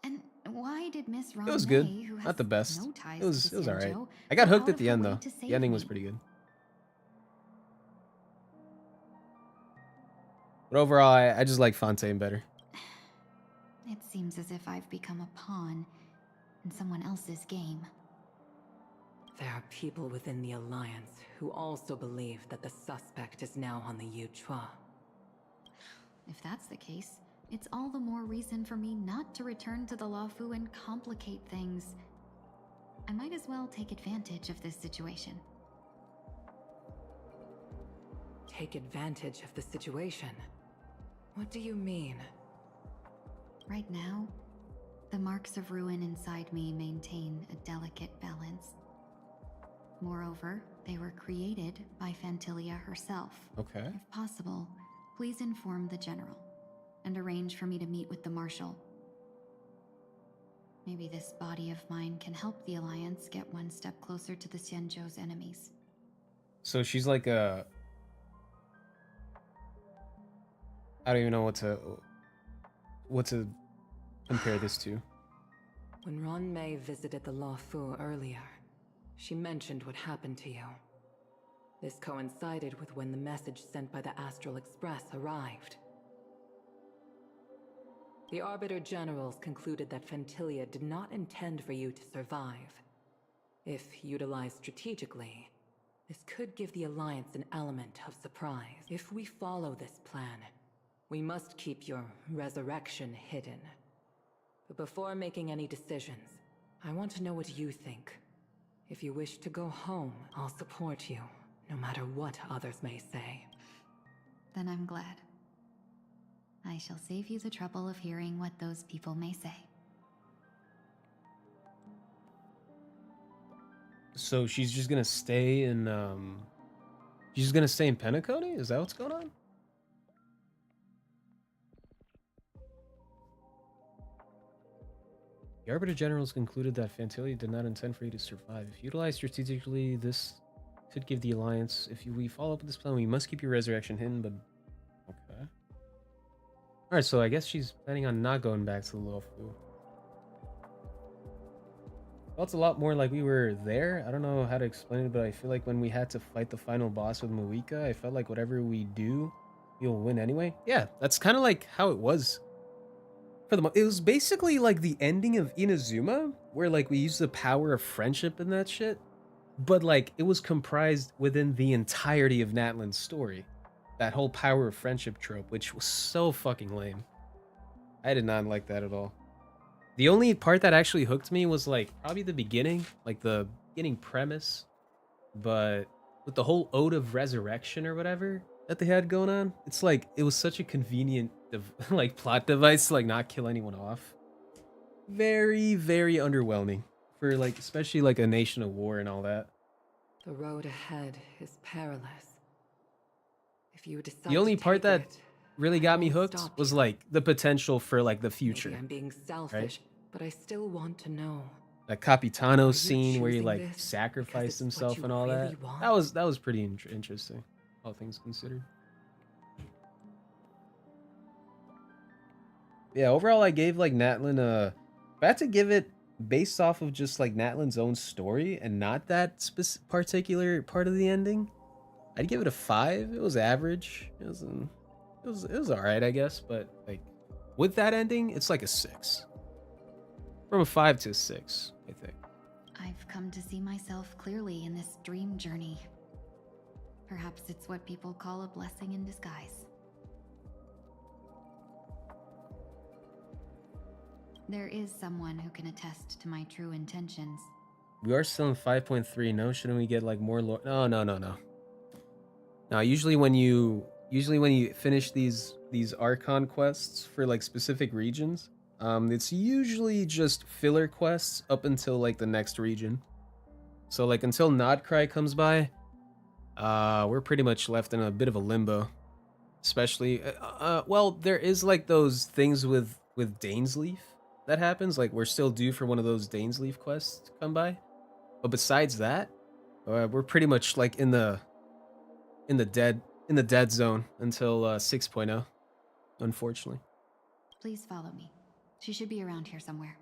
And why did Miss It was good. Ronmei, who has Not the best. no ties It was to the alright. Xianzhou, I got go hooked out at of the her end way though. to The save ending was me? pretty good. But overall, I just like Fontaine better. It seems as if I've become a pawn in someone else's game. There are people within the Alliance who also believe that the suspect is now on the Yuchua. If that's the case, it's all the more reason for me not to return to the Luofu and complicate things. I might as well take advantage of this situation. Take advantage of the situation? What do you mean? Right now, the marks of ruin inside me maintain a delicate balance. Moreover, they were created by Fantilia herself. Okay. If possible, please inform the General and arrange for me to meet with the Marshal. Maybe this body of mine can help the Alliance get one step closer to the Xianzhou's enemies. So she's like a... I don't even know what to compare this to. When Ronmei visited the Luofu earlier, she mentioned what happened to you. This coincided with when the message sent by the Astral Express arrived. The Arbiter Generals concluded that Fantilia did not intend for you to survive. If utilized strategically, this could give the Alliance an element of surprise. If we follow this plan, we must keep your resurrection hidden. But before making any decisions, I want to know what you think. If you wish to go home, I'll support you, no matter what others may say. Then I'm glad. I shall save you the trouble of hearing what those people may say. So she's just gonna stay in she's just gonna stay in Penacony? Is that what's going on? The Arbiter Generals concluded that Fantilia did not intend for you to survive. If utilized strategically, this could give the Alliance... If we follow up with this plan, we must keep your resurrection hidden, but... Okay. Alright, so I guess she's planning on not going back to the Luofu. Felt a lot more like we were there. I don't know how to explain it, but I feel like when we had to fight the final boss with Moika, I felt like whatever we do, we'll win anyway. Yeah, that's kind of like how it was. It was basically like the ending of Inazuma, where like we used the power of friendship and that shit. but like it was comprised within the entirety of Natlan's story. That whole power of friendship trope, which was so fucking lame. I did not like that at all. The only part that actually hooked me was like probably the beginning, like the beginning premise, but with the whole ode of resurrection or whatever that they had going on, it's like it was such a convenient like plot device to like not kill anyone off. Very, very underwhelming for like especially like a nation of war and all that. The road ahead is perilous. If you decide The only to part take that it, really I got me won't hooked stop was you. like the potential for like the future. Maybe I'm being selfish, right? but I still want to know. That Capitano Are you scene where he choosing like this because sacrificed it's what himself you and all really that. want? That was pretty interesting, all things considered. Yeah, overall I gave like Natlan a. If I had to give it based off of just like Natlan's own story and not that particular part of the ending, I'd give it a 5. It was average. It was all right, I guess. But like with that ending, it's like a 6. From a 5 to a 6, I think. I've come to see myself clearly in this dream journey. Perhaps it's what people call a blessing in disguise. There is someone who can attest to my true intentions. We are still in 5.3. No, shouldn't we get like more lore? No. Now, usually when you finish these Archon quests for like specific regions, it's usually just filler quests up until like the next region. So like until Nodcry comes by, we're pretty much left in a bit of a limbo. Especially, well, there is like those things with Dainsleaf that happens. Like we're still due for one of those Dainsleaf quests to come by. But besides that, we're pretty much like in the dead zone until 6.0, unfortunately. Please follow me. She should be around here somewhere.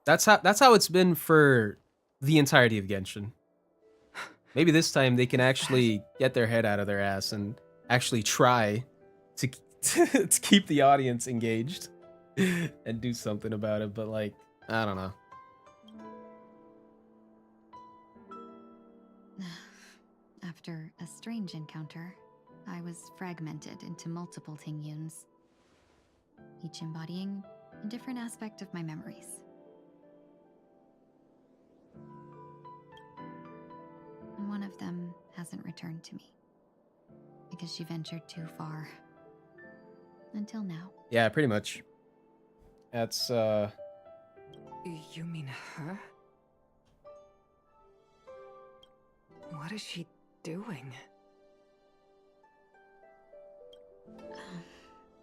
That's how it's been for the entirety of Genshin. Maybe this time they can actually get their head out of their ass and actually try to to keep the audience engaged and do something about it. But like, I don't know. After a strange encounter, I was fragmented into multiple Tingyuns, each embodying a different aspect of my memories. And one of them hasn't returned to me, because she ventured too far. Until now. Yeah, pretty much. That's You mean her? What is she doing?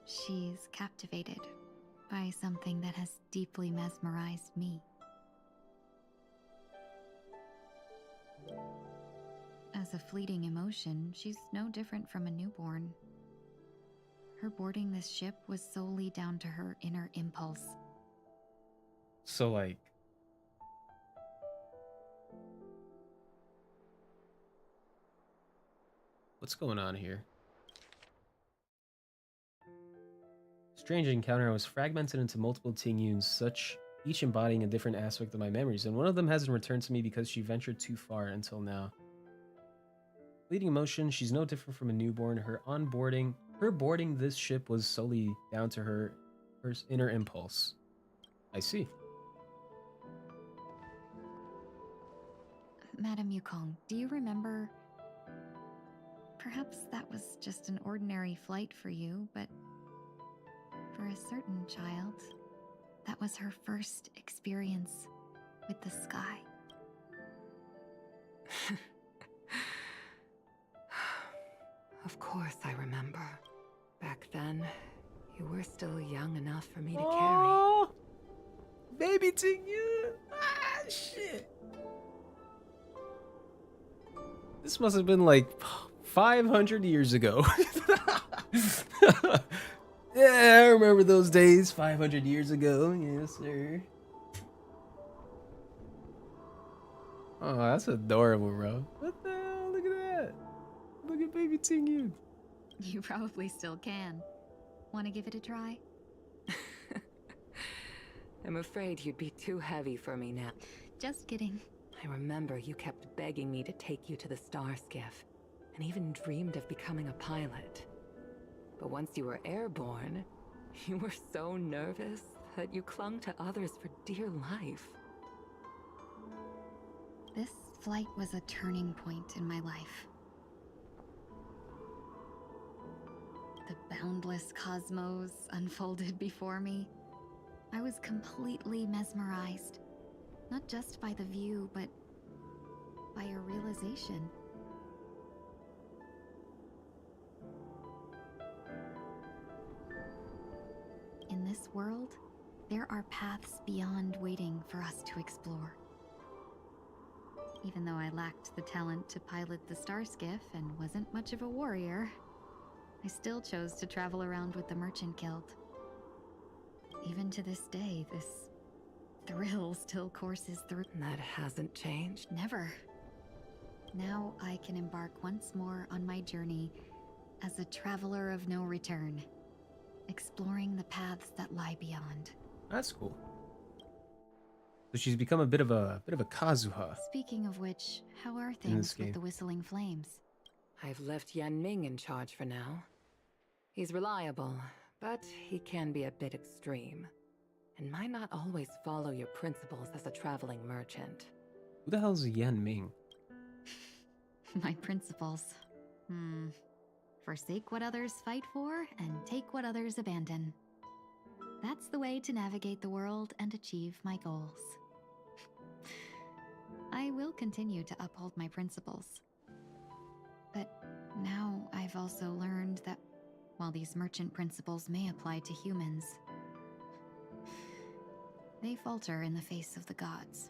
She's captivated by something that has deeply mesmerized me. As a fleeting emotion, she's no different from a newborn. Her boarding this ship was solely down to her inner impulse. so like. What's going on here? Strange encounter. I was fragmented into multiple Tingyuns, such each embodying a different aspect of my memories, and one of them hasn't returned to me because she ventured too far until now. Fleeting emotion, she's no different from a newborn. Her boarding this ship was solely down to her inner impulse. I see. Madame Yukong, do you remember? Perhaps that was just an ordinary flight for you, but for a certain child, that was her first experience with the sky. Of course I remember. Back then, you were still young enough for me to carry. Baby Tingyun! Ah, shit! This must have been like 500 years ago. Yeah, I remember those days 500 years ago. Yes, sir. Oh, that's adorable, bro. What the hell? Look at that. Look at baby Tingyun. You probably still can. Want to give it a try? I'm afraid you'd be too heavy for me now. Just kidding. I remember you kept begging me to take you to the star skiff, and even dreamed of becoming a pilot. But once you were airborne, you were so nervous that you clung to others for dear life. This flight was a turning point in my life. The boundless cosmos unfolded before me. I was completely mesmerized, not just by the view, but by a realization. In this world, there are paths beyond waiting for us to explore. Even though I lacked the talent to pilot the star skiff and wasn't much of a warrior, I still chose to travel around with the Merchant Guild. Even to this day, this thrill still courses through. That hasn't changed? Never. Now I can embark once more on my journey as a traveler of no return, exploring the paths that lie beyond. That's cool. So she's become a bit of a Kazuha. Speaking of which, how are things with the Whistling Flames? I've left Yan Ming in charge for now. He's reliable, but he can be a bit extreme, and might not always follow your principles as a traveling merchant. Who the hell's Yan Ming? My principles. Forsake what others fight for, and take what others abandon. That's the way to navigate the world and achieve my goals. I will continue to uphold my principles. But now I've also learned that while these merchant principles may apply to humans, they falter in the face of the gods.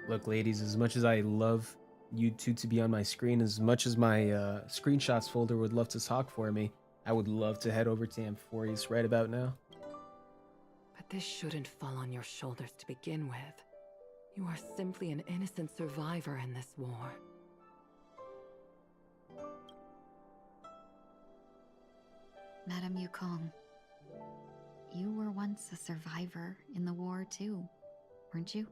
Look, ladies, as much as I love you two to be on my screen, as much as my screenshots folder would love to talk for me, I would love to head over to Amphorius right about now. But this shouldn't fall on your shoulders to begin with. You are simply an innocent survivor in this war. Madame Yukong, you were once a survivor in the war too, weren't you?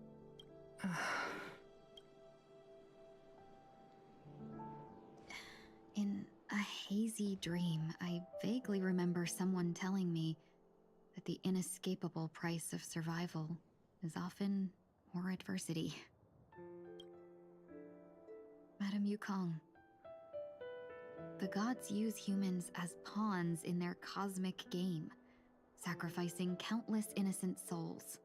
In a hazy dream, I vaguely remember someone telling me that the inescapable price of survival is often more adversity. Madame Yukong, the gods use humans as pawns in their cosmic game, sacrificing countless innocent souls.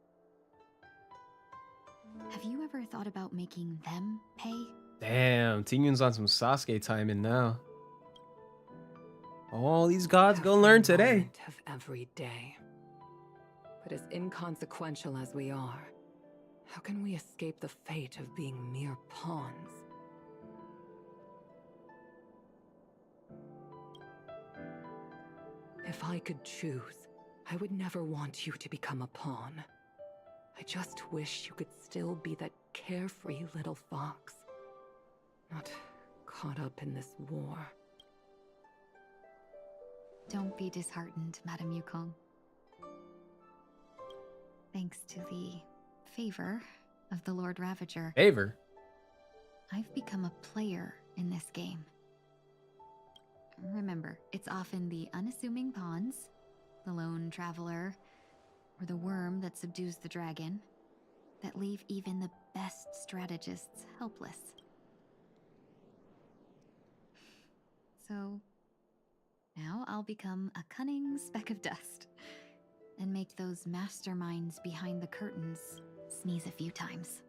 Have you ever thought about making them pay? Damn, Tingyun's on some Sasuke timing now. All these gods go learn today. Moment of every day. But as inconsequential as we are, how can we escape the fate of being mere pawns? If I could choose, I would never want you to become a pawn. I just wish you could still be that carefree little fox, not caught up in this war. Don't be disheartened, Madame Yukong. Thanks to the favor of the Lord Ravager, Favor? I've become a player in this game. Remember, it's often the unassuming pawns, the lone traveler, or the worm that subdues the dragon, that leave even the best strategists helpless. So, now I'll become a cunning speck of dust, and make those masterminds behind the curtains sneeze a few times.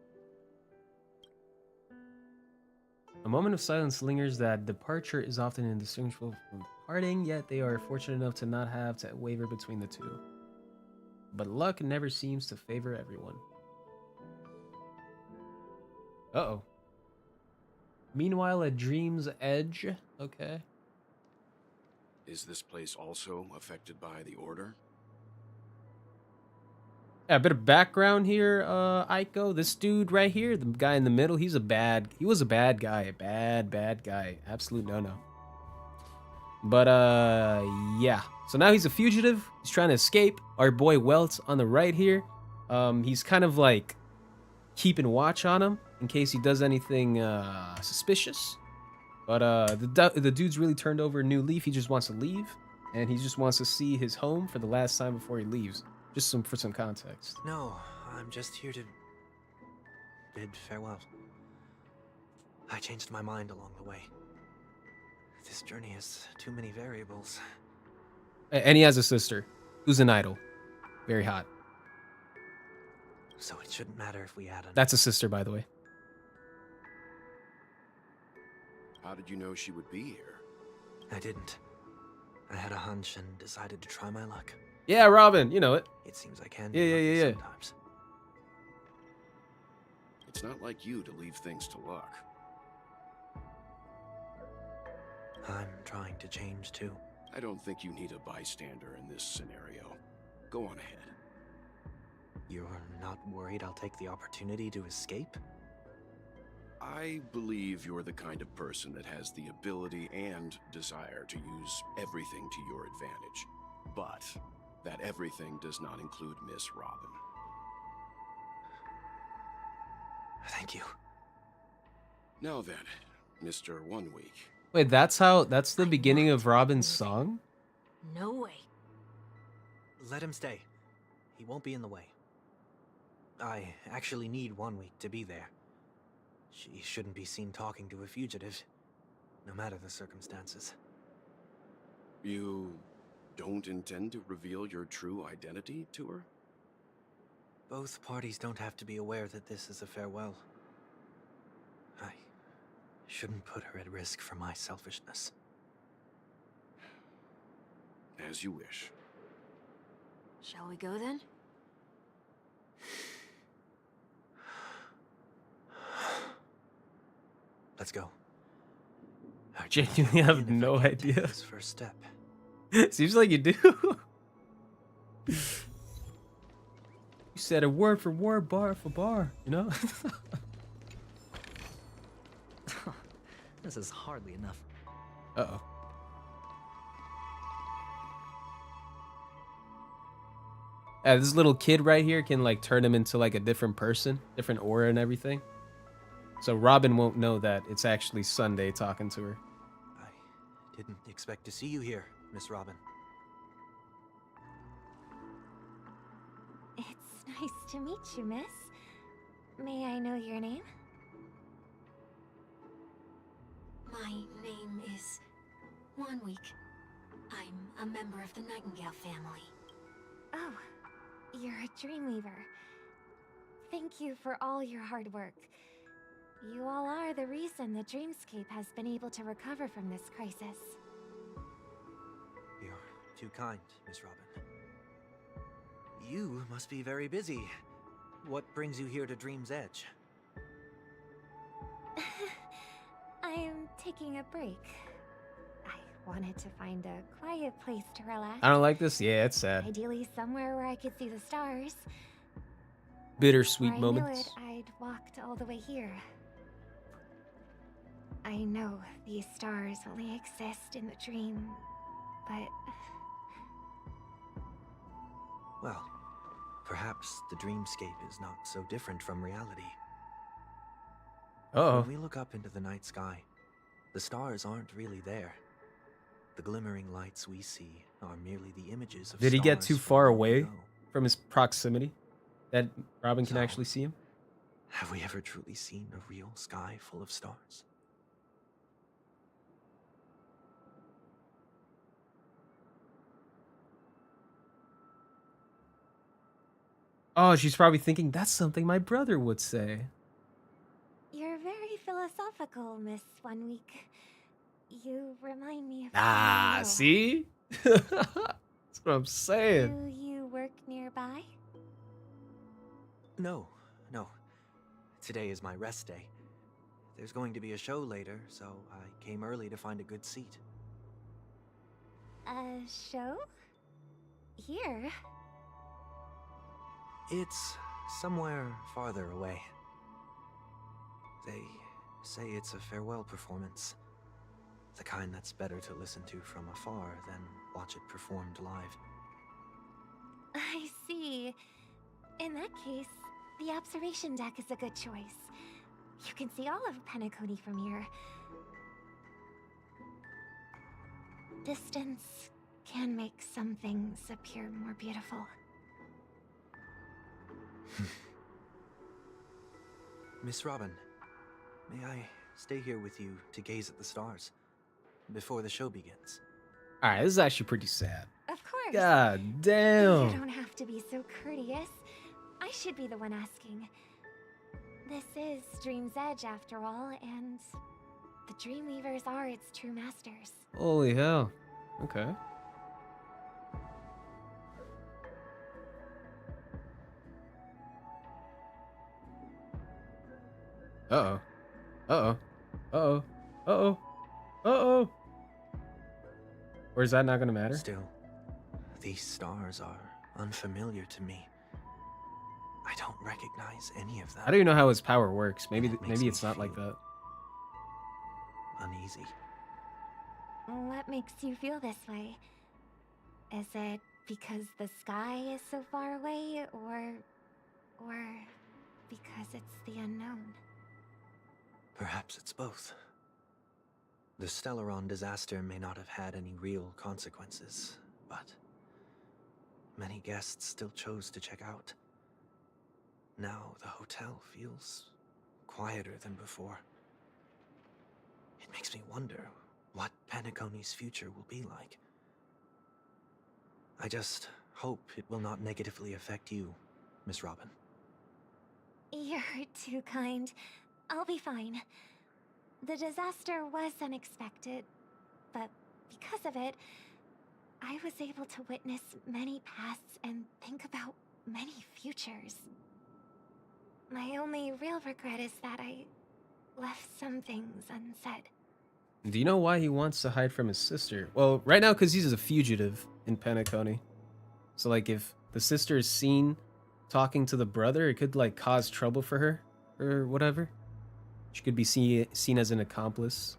A moment of silence lingers. That departure is often indistinguishable from parting, yet they are fortunate enough to not have to waver between the two. But luck never seems to favor everyone. Uh-oh. Meanwhile, at Dream's Edge. Okay. Is this place also affected by the Order? Yeah, a bit of background here, Aiko. This dude right here, the guy in the middle, he was a bad guy. A bad guy. Absolute no-no. But, yeah. So now he's a fugitive. He's trying to escape. Our boy Welt's on the right here. He's kind of like keeping watch on him in case he does anything suspicious. But the dude's really turned over a new leaf. He just wants to leave, and he just wants to see his home for the last time before he leaves. Just for some context. No, I'm just here to bid farewell. I changed my mind along the way. This journey has too many variables. And he has a sister who's an idol. Very hot. So it shouldn't matter if we add That's a sister, by the way. How did you know she would be here? I didn't. I had a hunch and decided to try my luck. Yeah, Robin, you know it. It seems I can. Yeah. Sometimes. It's not like you to leave things to luck. I'm trying to change too. I don't think you need a bystander in this scenario. Go on ahead. You're not worried I'll take the opportunity to escape? I believe you're the kind of person that has the ability and desire to use everything to your advantage. But that everything does not include Miss Robin. Thank you. Now then, Mr. 1 Week. Wait, that's the beginning of Robin's song? No way. Let him stay. He won't be in the way. I actually need 1 week to be there. She shouldn't be seen talking to a fugitive, no matter the circumstances. You don't intend to reveal your true identity to her? Both parties don't have to be aware that this is a farewell. I shouldn't put her at risk for my selfishness. As you wish. Shall we go then? Let's go. I genuinely have no idea. This first step. Seems like you do. You said a word for word, bar for bar, you know? This is hardly enough. Uh-oh. This little kid right here can like turn him into like a different person, different aura and everything. So Robin won't know that it's actually Sunday talking to her. I didn't expect to see you here, Miss Robin. It's nice to meet you, miss. May I know your name? My name is 1 Week. I'm a member of the Nightingale family. Oh, you're a Dreamweaver. Thank you for all your hard work. You all are the reason the Dreamscape has been able to recover from this crisis. You're too kind, Miss Robin. You must be very busy. What brings you here to Dream's Edge? I am taking a break. I wanted to find a quiet place to relax. I don't like this. Yeah, it's sad. Ideally somewhere where I could see the stars. Bittersweet Before I knew moments. it, I'd walked all the way here. I know these stars only exist in the dream, but... Well, perhaps the dreamscape is not so different from reality. Uh-oh. When we look up into the night sky, the stars aren't really there. The glimmering lights we see are merely the images of Did he get stars too from far long away ago. from his proximity that Robin can So- actually see him? Have we ever truly seen a real sky full of stars? Oh, she's probably thinking that's something my brother would say. You're very philosophical, Miss 1 Week. You remind me of Ah, someone I know. see? That's what I'm saying. Do you work nearby? No. Today is my rest day. There's going to be a show later, so I came early to find a good seat. A show? Here? It's somewhere farther away. They say it's a farewell performance. The kind that's better to listen to from afar than watch it performed live. I see. In that case, the observation deck is a good choice. You can see all of Penacony from here. Distance can make some things appear more beautiful. Miss Robin, may I stay here with you to gaze at the stars before the show begins? Alright, this is actually pretty sad. Of course. God damn. You don't have to be so courteous. I should be the one asking. This is Dream's Edge after all, and the Dreamweavers are its true masters. Holy hell. Okay. Uh-oh. Uh-oh. Uh-oh. Uh-oh. Uh-oh. Or is that not gonna matter? Still, these stars are unfamiliar to me. I don't recognize any of them. I don't even know how his power works. Maybe It makes maybe me it's not like that. Uneasy. What makes you feel this way? Is it because the sky is so far away, or because it's the unknown? Perhaps it's both. The Stellaron disaster may not have had any real consequences, but many guests still chose to check out. Now the hotel feels quieter than before. It makes me wonder what Penacony's future will be like. I just hope it will not negatively affect you, Miss Robin. You're too kind. I'll be fine. The disaster was unexpected, but because of it, I was able to witness many pasts and think about many futures. My only real regret is that I left some things unsaid. Do you know why he wants to hide from his sister? Well, right now, because he's a fugitive in Penacony. So, like, if the sister is seen talking to the brother, it could, like, cause trouble for her or whatever. She could be seen as an accomplice.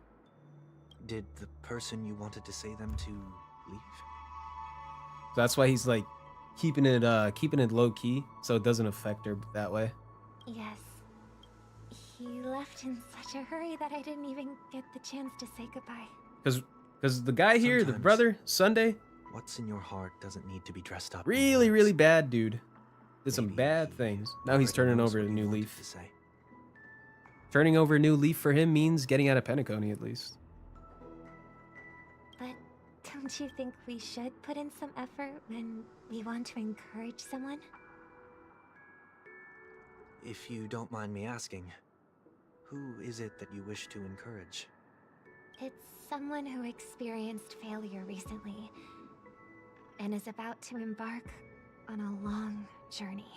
Did the person you wanted to say them to leave? So that's why he's, like, keeping it low key so it doesn't affect her that way. Yes. He left in such a hurry that I didn't even get the chance to say goodbye. Because the guy here, the Sometimes brother, Sunday, what's in your heart doesn't need to be dressed up. really, really bad dude. Did some Maybe bad he things. Now he's already turning knows over a what you new wanted leaf. to say. Turning over a new leaf for him means getting out of Penacony at least. But don't you think we should put in some effort when we want to encourage someone? If you don't mind me asking, who is it that you wish to encourage? It's someone who experienced failure recently and is about to embark on a long journey.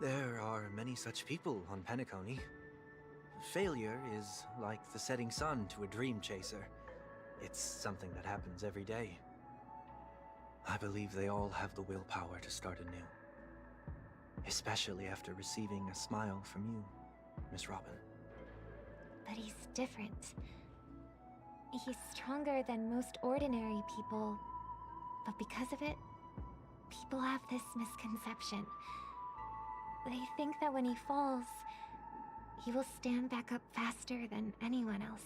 There are many such people on Penacony. Failure is like the setting sun to a dream chaser. It's something that happens every day. I believe they all have the willpower to start anew. Especially after receiving a smile from you, Miss Robin. But he's different. He's stronger than most ordinary people, but because of it, people have this misconception. They think that when he falls, he will stand back up faster than anyone else.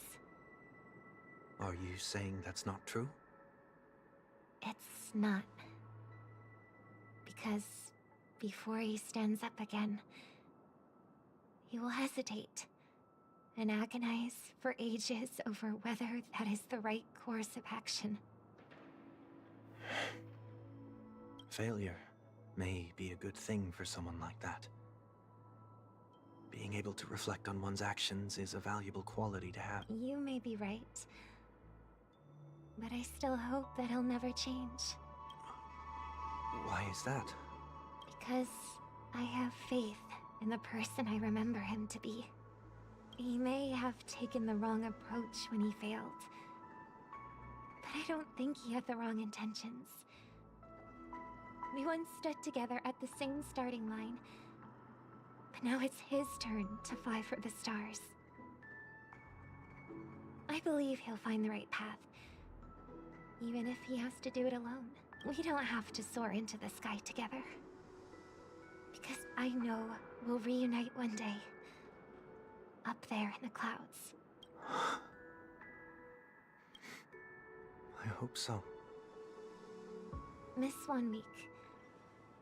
Are you saying that's not true? It's not. Because before he stands up again, he will hesitate and agonize for ages over whether that is the right course of action. Failure may be a good thing for someone like that. Being able to reflect on one's actions is a valuable quality to have. You may be right, but I still hope that he'll never change. Why is that? Because I have faith in the person I remember him to be. He may have taken the wrong approach when he failed, but I don't think he had the wrong intentions. We once stood together at the same starting line, but now it's his turn to fly for the stars. I believe he'll find the right path, even if he has to do it alone. We don't have to soar into the sky together. I know we'll reunite one day. Up there in the clouds. I hope so. Miss 1 week.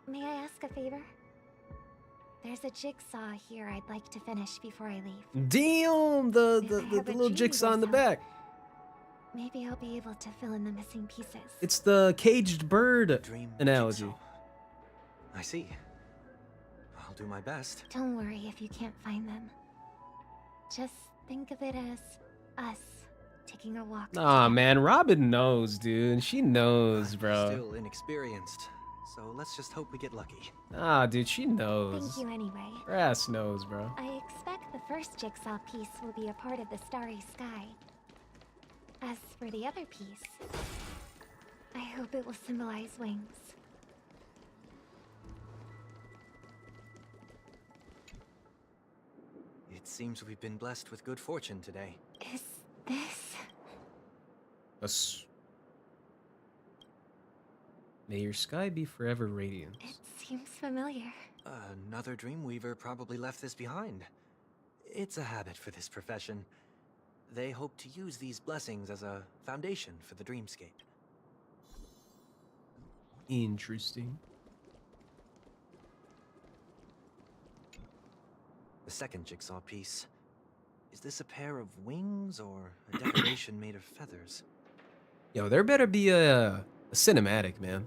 May I ask a favor? There's a jigsaw here I'd like to finish before I leave. Damn, the little jigsaw in the back. Maybe I'll be able to fill in the missing pieces. It's the caged bird analogy. Jigsaw. I see. I'll do my best. Don't worry if you can't find them. Just think of it as us taking a walk. Aw, man, Robin knows, dude. She knows, bro. Still inexperienced, so let's just hope we get lucky. Ah, dude, she knows. Thank you anyway. Her ass knows, bro. I expect the first jigsaw piece will be a part of the starry sky. As for the other piece, I hope it will symbolize wings. It seems we've been blessed with good fortune today. Is this... May your sky be forever radiant. It seems familiar. Another Dreamweaver probably left this behind. It's a habit for this profession. They hope to use these blessings as a foundation for the dreamscape. Interesting. The second jigsaw piece. Is this a pair of wings or a decoration made of feathers? Yo, there better be a cinematic, man.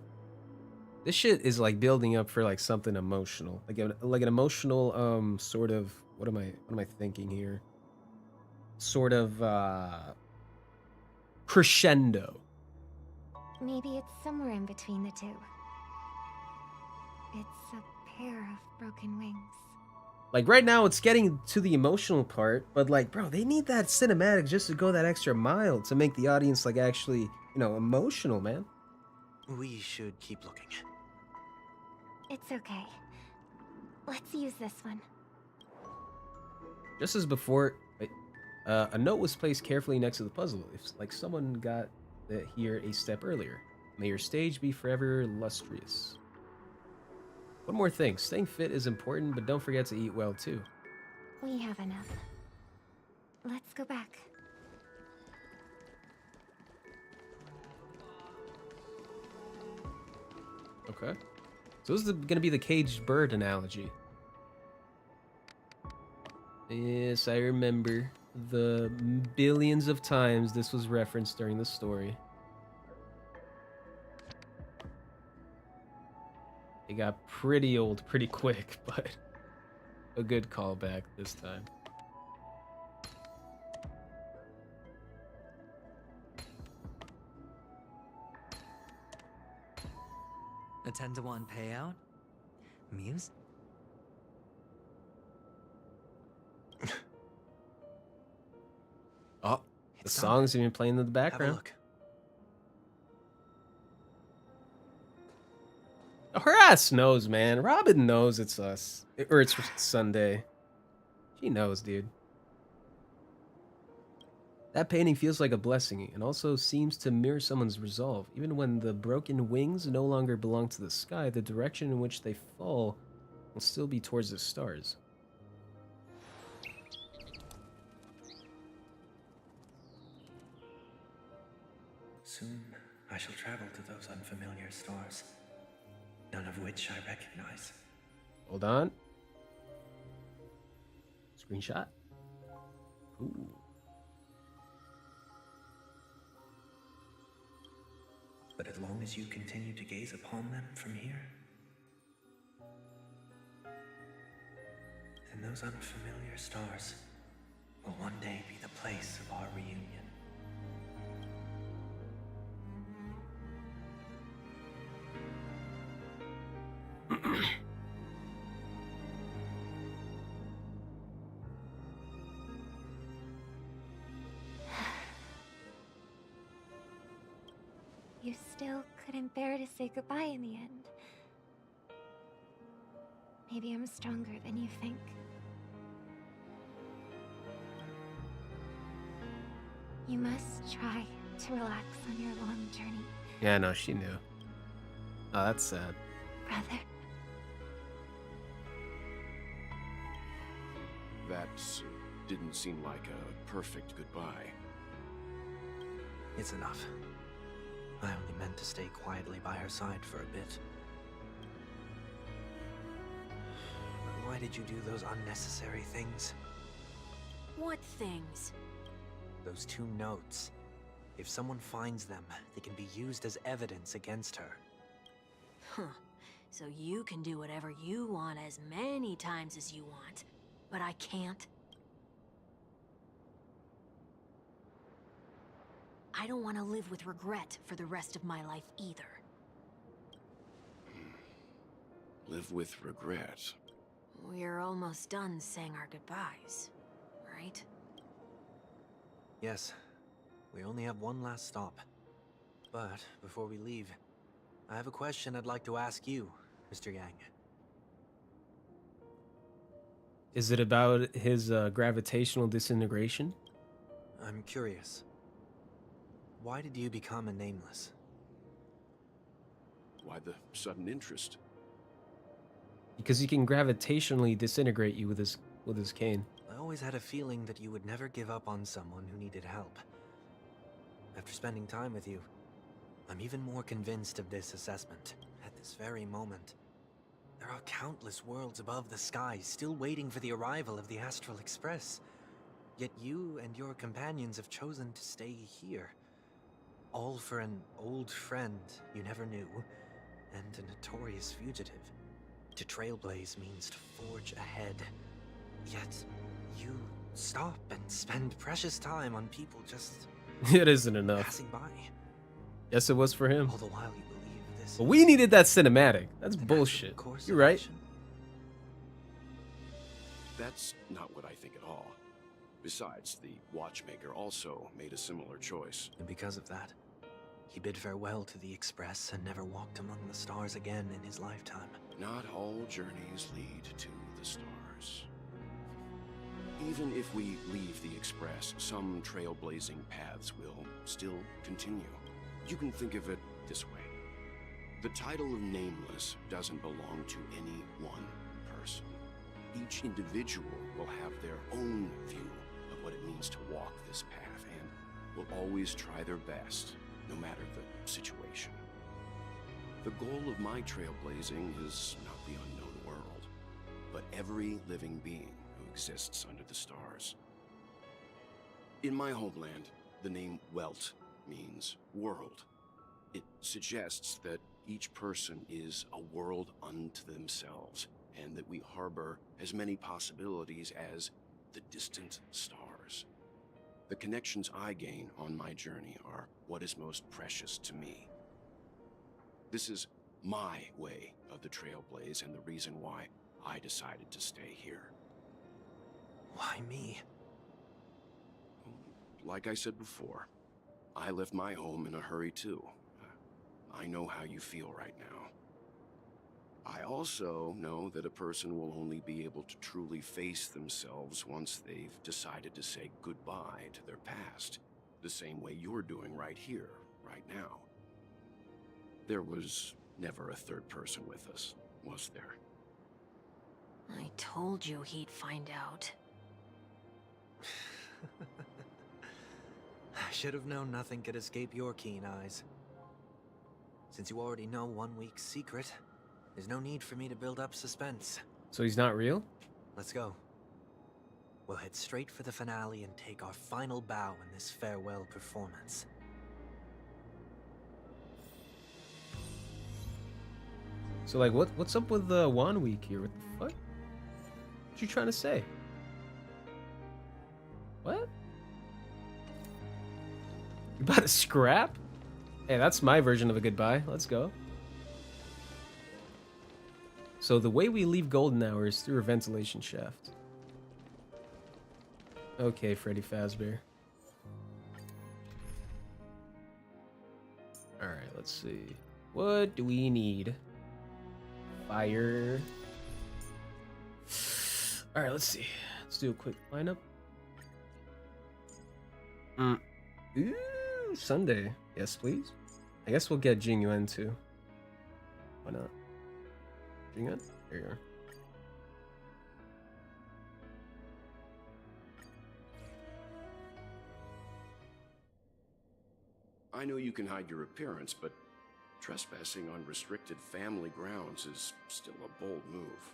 This shit is like building up for like something emotional, like an emotional sort of what am I thinking here? Sort of crescendo. Maybe it's somewhere in between the two. It's a pair of broken wings. Like right now it's getting to the emotional part, but like bro, they need that cinematic just to go that extra mile to make the audience like actually, emotional, man. We should keep looking. It's okay. Let's use this one. Just as before, a note was placed carefully next to the puzzle. If like someone got here a step earlier. May your stage be forever illustrious. One more thing, staying fit is important, but don't forget to eat well too. We have enough. Let's go back. Okay. So this is gonna be the caged bird analogy. Yes, I remember the billions of times this was referenced during the story. It got pretty old pretty quick, but a good callback this time. A 10-to-1 payout? Muse? Oh, the song's even playing in the background. Have a look. Oh, her ass knows, man. Robin knows it's us. Or it's Sunday. She knows, dude. That painting feels like a blessing and also seems to mirror someone's resolve. Even when the broken wings no longer belong to the sky, the direction in which they fall will still be towards the stars. Soon I shall travel to those unfamiliar stars, none of which I recognize. Hold on. Screenshot. Ooh. But as long as you continue to gaze upon them from here, then those unfamiliar stars will one day be the place of our reunion. You still couldn't bear to say goodbye in the end. Maybe I'm stronger than you think. You must try to relax on your long journey, Yeah, no, she knew. Oh, that's sad. brother. That didn't seem like a perfect goodbye. It's enough. I only meant to stay quietly by her side for a bit. But why did you do those unnecessary things? What things? Those 2 notes. If someone finds them, they can be used as evidence against her. Huh. So you can do whatever you want as many times as you want, but I can't? I don't want to live with regret for the rest of my life either. Live with regret. We're almost done saying our goodbyes, right? Yes. We only have one last stop. But before we leave, I have a question I'd like to ask you, Mr. Yang. Is it about his gravitational disintegration? I'm curious. Why did you become a nameless? Why the sudden interest? Because he can gravitationally disintegrate you with his cane. I always had a feeling that you would never give up on someone who needed help. After spending time with you, I'm even more convinced of this assessment. At this very moment, there are countless worlds above the sky still waiting for the arrival of the Astral Express. Yet you and your companions have chosen to stay here. All for an old friend you never knew, and a notorious fugitive. To trailblaze means to forge ahead. Yet, you stop and spend precious time on people just It isn't enough. passing by. Yes, it was for him. All the while you believe this. But we needed that cinematic. That's bullshit. You're right. That's not what I think at all. Besides, the watchmaker also made a similar choice. And because of that, he bid farewell to the Express and never walked among the stars again in his lifetime. Not all journeys lead to the stars. Even if we leave the Express, some trailblazing paths will still continue. You can think of it this way. The title of Nameless doesn't belong to any one person. Each individual will have their own view of what it means to walk this path and will always try their best, no matter the situation. The goal of my trailblazing is not the unknown world, but every living being who exists under the stars. In my homeland, the name Welt means world. It suggests that each person is a world unto themselves, and that we harbor as many possibilities as the distant stars. The connections I gain on my journey are what is most precious to me. This is my way of the trailblaze and the reason why I decided to stay here. Why me? Like I said before, I left my home in a hurry too. I know how you feel right now. I also know that a person will only be able to truly face themselves once they've decided to say goodbye to their past, the same way you're doing right here, right now. There was never a third person with us, was there? I told you he'd find out. I should have known nothing could escape your keen eyes. Since you already know 1 week's secret, there's no need for me to build up suspense. So he's not real? Let's go. We'll head straight for the finale and take our final bow in this farewell performance. So like, what's up with the 1 week here? What the fuck? What you trying to say? What? You about to scrap? Hey, that's my version of a goodbye. Let's go. So the way we leave Golden Hour is through a ventilation shaft. Okay, Freddy Fazbear. Alright, let's see. What do we need? Fire. Alright, let's see. Let's do a quick lineup. Ooh, Sunday. Yes, please. I guess we'll get Jing Yuan too. Why not? Jing Yuan? There you are. I know you can hide your appearance, but trespassing on restricted family grounds is still a bold move.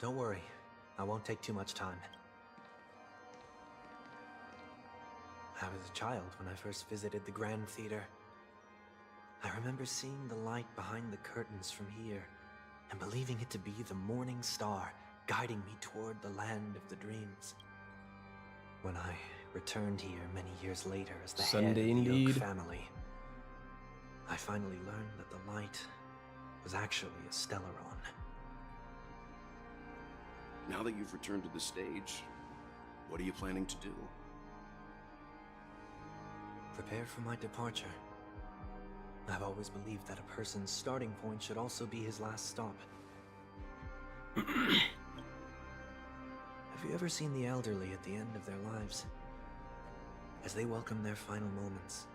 Don't worry. I won't take too much time. I was a child when I first visited the Grand Theater. I remember seeing the light behind the curtains from here and believing it to be the morning star guiding me toward the land of the dreams. When I returned here many years later as the head of the Oak family, I finally learned that the light was actually a Stellaron. Now that you've returned to the stage, what are you planning to do? Prepare for my departure. I've always believed that a person's starting point should also be his last stop. Have you ever seen the elderly at the end of their lives? As they welcome their final moments,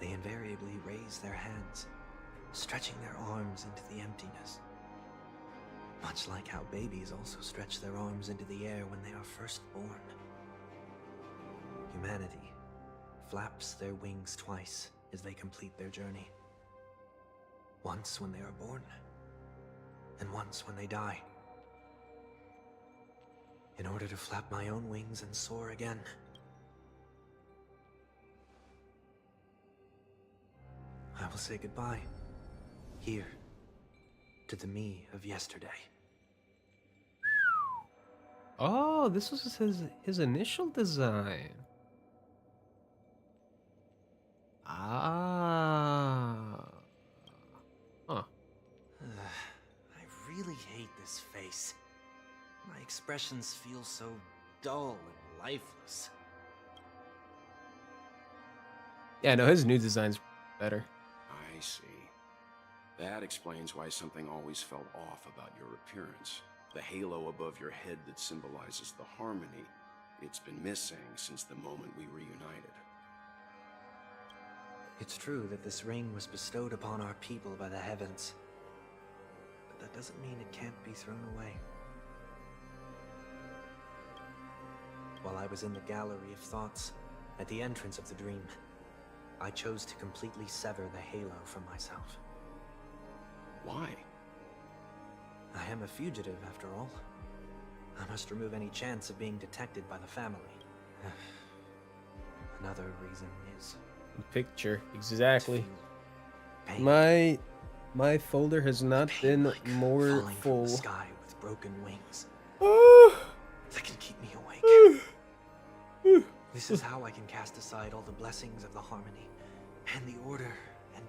they invariably raise their hands, stretching their arms into the emptiness. Much like how babies also stretch their arms into the air when they are first born. Humanity flaps their wings twice as they complete their journey. Once when they are born, and once when they die. In order to flap my own wings and soar again. I will say goodbye, here, to the me of yesterday. Oh, this was his initial design. Ah. Huh. I really hate this face. My expressions feel so dull and lifeless. Yeah, no, his new design's better. I see. That explains why something always felt off about your appearance. The halo above your head that symbolizes the harmony, it's been missing since the moment we reunited. It's true that this ring was bestowed upon our people by the heavens. But that doesn't mean it can't be thrown away. While I was in the gallery of thoughts, at the entrance of the dream, I chose to completely sever the halo from myself. Why? I am a fugitive, after all. I must remove any chance of being detected by the family. Another reason is... Picture, exactly. My folder has not been like more falling full. From the sky with broken wings. That can keep me awake. This is how I can cast aside all the blessings of the harmony and the order and,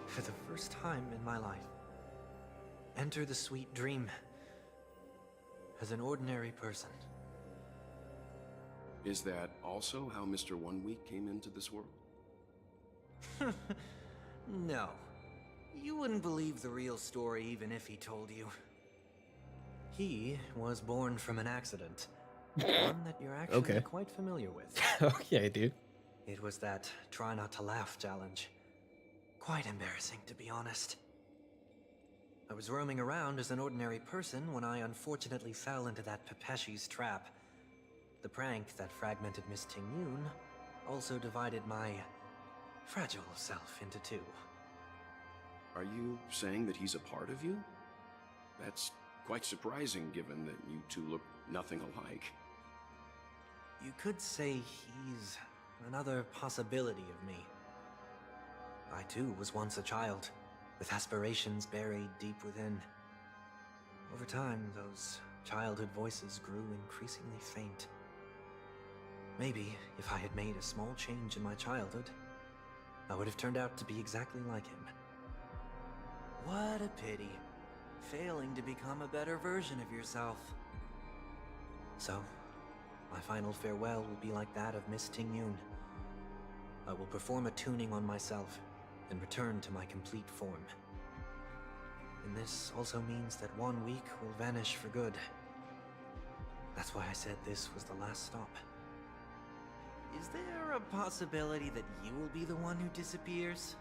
for the first time in my life, enter the sweet dream as an ordinary person. Is that also how Mr. 1 Week came into this world? No. You wouldn't believe the real story even if he told you. He was born from an accident. One that you're actually quite familiar with. Okay, dude. It was that try not to laugh challenge. Quite embarrassing, to be honest. I was roaming around as an ordinary person when I unfortunately fell into that Pepeshi's trap. The prank that fragmented Miss Ting-Yun also divided my fragile self into two. Are you saying that he's a part of you? That's quite surprising given that you two look nothing alike. You could say he's another possibility of me. I too was once a child, with aspirations buried deep within. Over time, those childhood voices grew increasingly faint. Maybe if I had made a small change in my childhood, I would have turned out to be exactly like him. What a pity, failing to become a better version of yourself. So, my final farewell will be like that of Miss Ting-Yun. I will perform a tuning on myself and return to my complete form. And this also means that 1 week will vanish for good. That's why I said this was the last stop. Is there a possibility that you will be the one who disappears?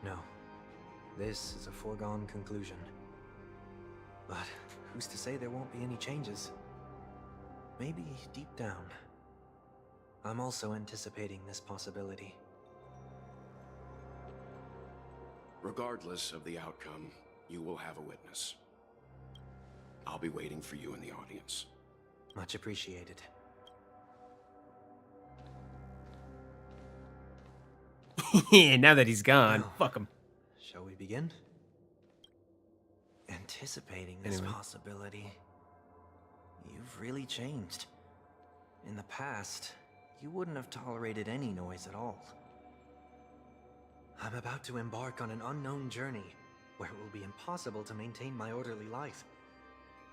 No. This is a foregone conclusion. But who's to say there won't be any changes? Maybe deep down, I'm also anticipating this possibility. Regardless of the outcome, you will have a witness. I'll be waiting for you in the audience. Much appreciated. Now that he's gone, Well, fuck him. Shall we begin? Anticipating this Anyway. possibility, you've really changed. In the past, you wouldn't have tolerated any noise at all. I'm about to embark on an unknown journey where it will be impossible to maintain my orderly life.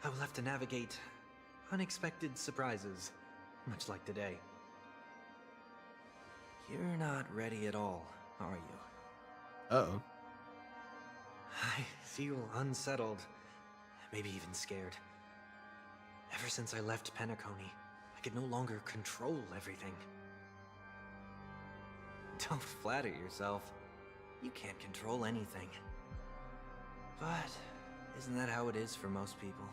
I will have to navigate unexpected surprises, much like today. You're not ready at all, are you? Uh-oh. I feel unsettled, maybe even scared. Ever since I left Penacony, I could no longer control everything. Don't flatter yourself. You can't control anything. But isn't that how it is for most people?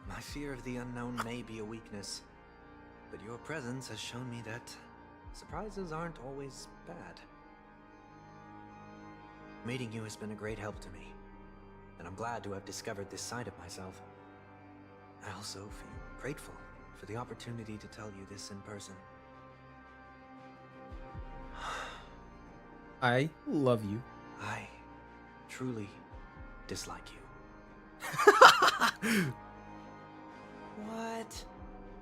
My fear of the unknown may be a weakness, but your presence has shown me that surprises aren't always bad. Meeting you has been a great help to me, and I'm glad to have discovered this side of myself. I also feel grateful for the opportunity to tell you this in person. I love you. I truly dislike you. What?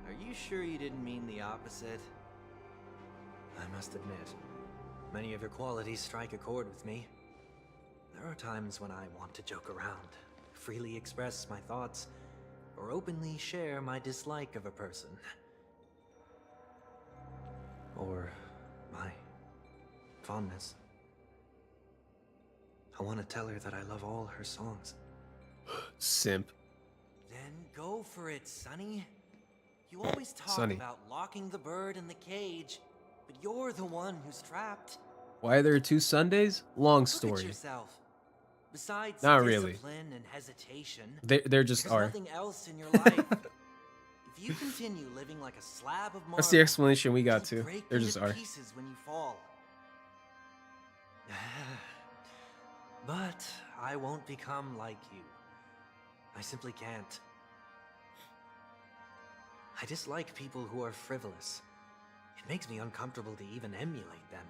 Are you sure you didn't mean the opposite? I must admit, many of your qualities strike a chord with me. There are times when I want to joke around, freely express my thoughts, or openly share my dislike of a person. Or my fondness. I want to tell her that I love all her songs. Simp. Then go for it, Sonny. You always talk Sonny. about locking the bird in the cage, but you're the one who's trapped. Why are there 2 Sundays? Long Look at story. yourself. Besides Not really. discipline and hesitation, There just there's are. nothing else in your life. If you continue living like a slab of marble, That's the explanation we got you'll too. break There into just are. pieces when you fall. But I won't become like you. I simply can't. I dislike people who are frivolous. It makes me uncomfortable to even emulate them.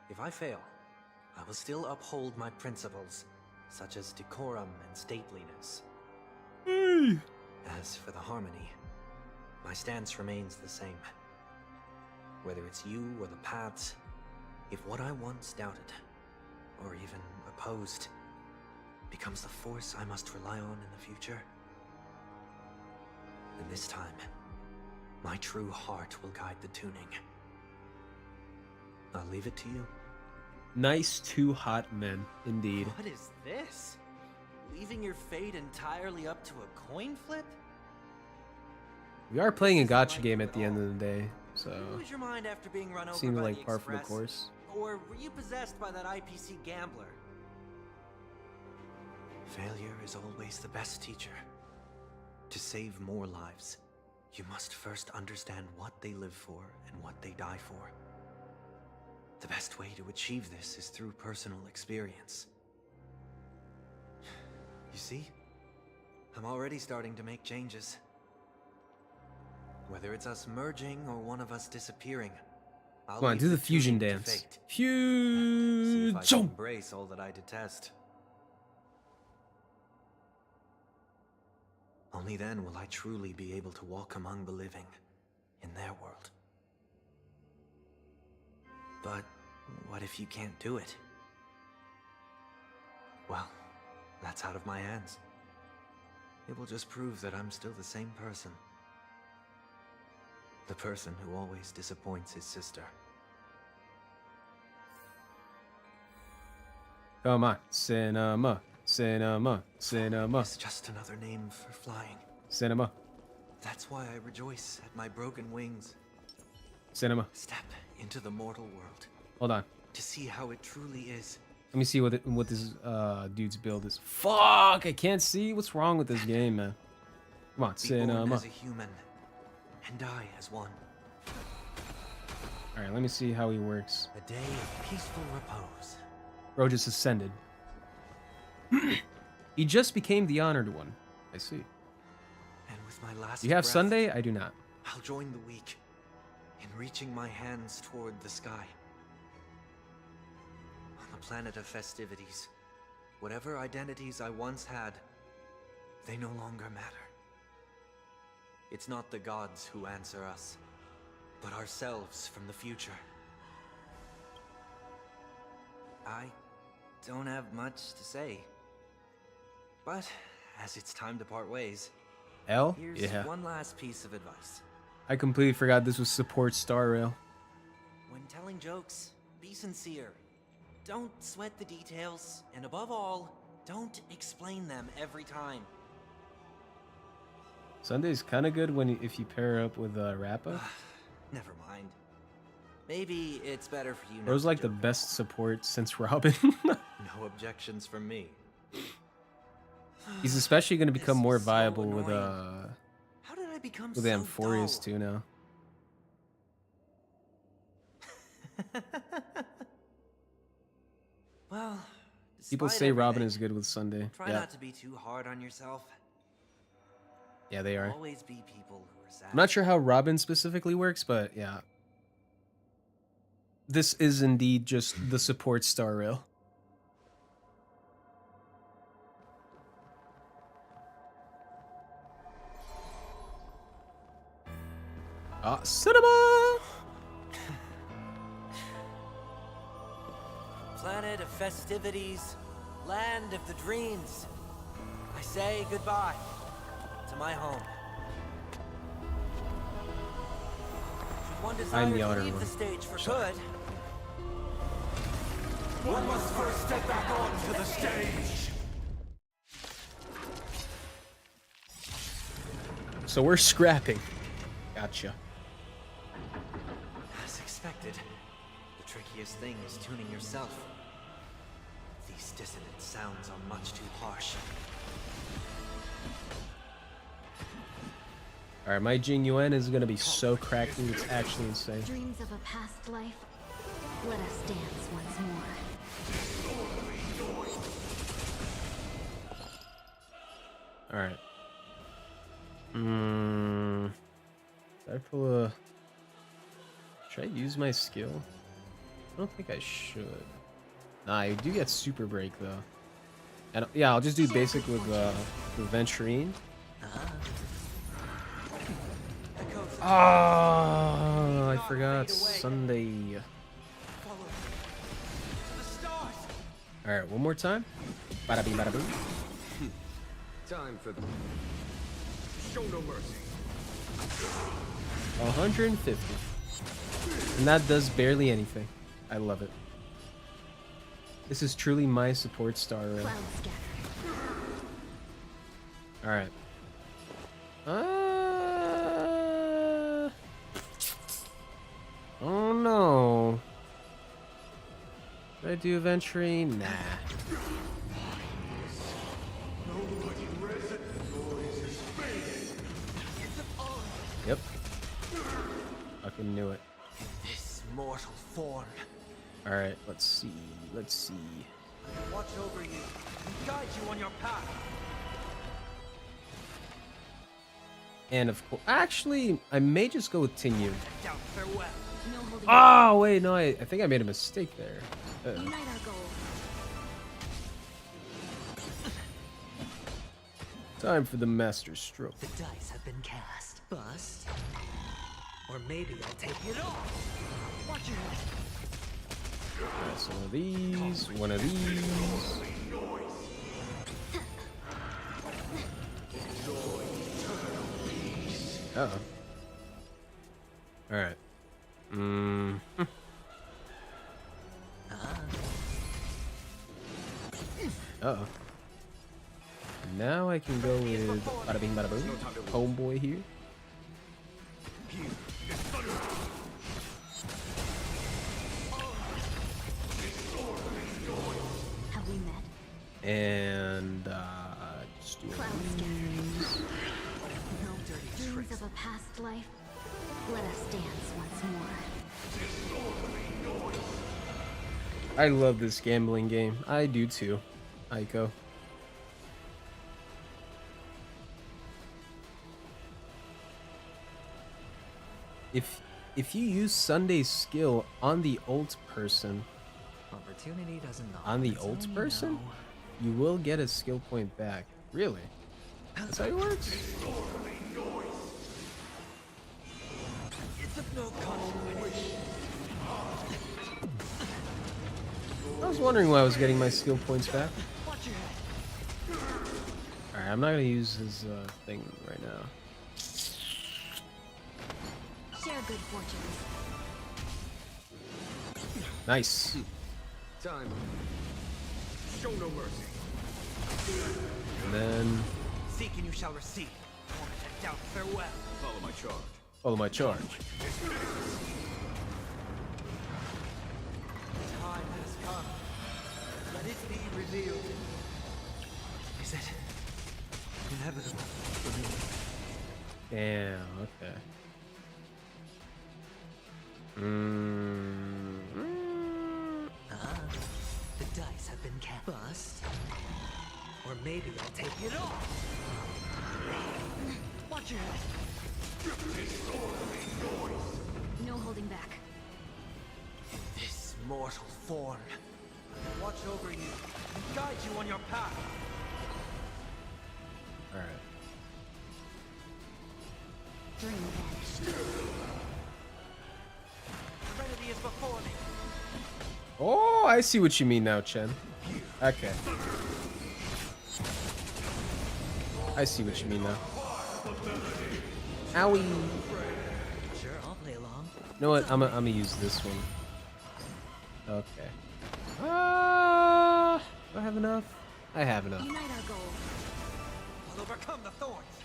If I fail, I will still uphold my principles, such as decorum and stateliness. As for the harmony, my stance remains the same. Whether it's you or the paths, if what I once doubted, or even opposed, becomes the force I must rely on in the future, then this time, my true heart will guide the tuning. I'll leave it to you. Nice 2 hot men, indeed. What is this? Leaving your fate entirely up to a coin flip? We are playing a gotcha game at the end of the day, so Did you lose your mind after being run over seemed by like the par for the Express? course. Or were you possessed by that IPC gambler? Failure is always the best teacher. To save more lives, you must first understand what they live for and what they die for. The best way to achieve this is through personal experience. You see? I'm already starting to make changes. Whether it's us merging or one of us disappearing, I'll Come on, leave do the tuning fusion to dance. fate. See if I can Fusion. embrace all that I detest. Only then will I truly be able to walk among the living in their world. But what if you can't do it? Well, that's out of my hands. It will just prove that I'm still the same person. The person who always disappoints his sister. Come on. Cinema. Cinema. Cinema. It's just another name for flying. Cinema. That's why I rejoice at my broken wings. Cinema. Step into the mortal world. Hold on. To see how it truly is. Let me see what this dude's build is. Fuck! I can't see. What's wrong with this game, man? Come on, Be born cinema. as a human and die as one. Alright, let me see how he works. A day of peaceful repose. Bro just ascended. He just became the honored one. I see. And with my last You have breath, Sunday? I do not. I'll join the weak in reaching my hands toward the sky. On the planet of festivities, whatever identities I once had, they no longer matter. It's not the gods who answer us, but ourselves from the future. I don't have much to say. But as it's time to part ways, L? here's Yeah. one last piece of advice. I completely forgot this was support Star Rail. When telling jokes, be sincere. Don't sweat the details, and above all, don't explain them every time. Sunday's kind of good if you pair up with Rappa. Never mind. Maybe it's better for you not Bro's to like the joke. best support since Robin. No objections from me. He's especially going to become more viable with How did I become with so Amphorius dull? too now. Well, People despite say Robin everything, is good with Sunday. Try Yeah, not to be too hard on yourself. yeah, they are. Always be people who are sad. I'm not sure how Robin specifically works, but yeah. This is indeed just the support Star Rail. Ah, cinema! Planet of festivities, land of the dreams. I say goodbye to my home. Should one desire I'm the to honor leave one. the stage for good, One must first step back onto the stage. So we're scrapping. Gotcha. as expected, the trickiest thing is tuning yourself. These dissonant sounds are much too harsh. Alright, my Jing Yuan is gonna be so cracked, dude, it's actually insane. Dreams of a past life. Let us dance once more. Alright. Did I pull a... Should I use my skill? I don't think I should. Nah, I do get super break though. And yeah, I'll just do basic with Venturine. Oh, I forgot Sunday. Alright, one more time. Bada bing, bada boom. Time for the... Show no mercy. 150. And that does barely anything. I love it. This is truly my support Star Rail. Alright. Oh no. Should I do Venturine? Nah. Yep. Fucking knew it. This mortal form. Alright, let's see. Let's see. Watch over you and guide you on your path. And of course, actually, I may just go with Tinyu. Down, farewell. Oh, wait, no, I think I made a mistake there. Unite our goals. Time for the master stroke. The dice have been cast. Bust. Or maybe I'll take it off. Watch your head. Alright, so one of these, one of these. Uh-oh. Alright. Uh-oh. Now I can go with bada bing bada boom. Homeboy here. Have we met? And just do these. Dreams of a past life. Let us dance once more. I love this gambling game. I do too, Aiko. If you use Sunday's skill on the ult person, Opportunity doesn't knock on the its ult own, person, no. you will get a skill point back. Really? That's how it works? I was wondering why I was getting my skill points back. Alright, I'm not gonna use his thing right now. Share good fortunes. Nice. Time. Show no mercy. And then Seek and you shall receive. Torment and doubt, farewell. Follow my charge. follow my charge. Time has come. Let it be revealed. Is it inevitable for me? Damn, okay. The dice have been cast. Bust. Or maybe I'll take it off. Watch your head. No holding back. This mortal form. Watch over you and guide you on your path. Alright. Dream vanished. Serenity is before me. Oh, I see what you mean now, Chen. Okay. I see what you mean now. Owie. Sure, I'll play along. You know what? I'm gonna use this one. Okay. Do I have enough? I have enough. Unite our goal. I'll overcome the thorns.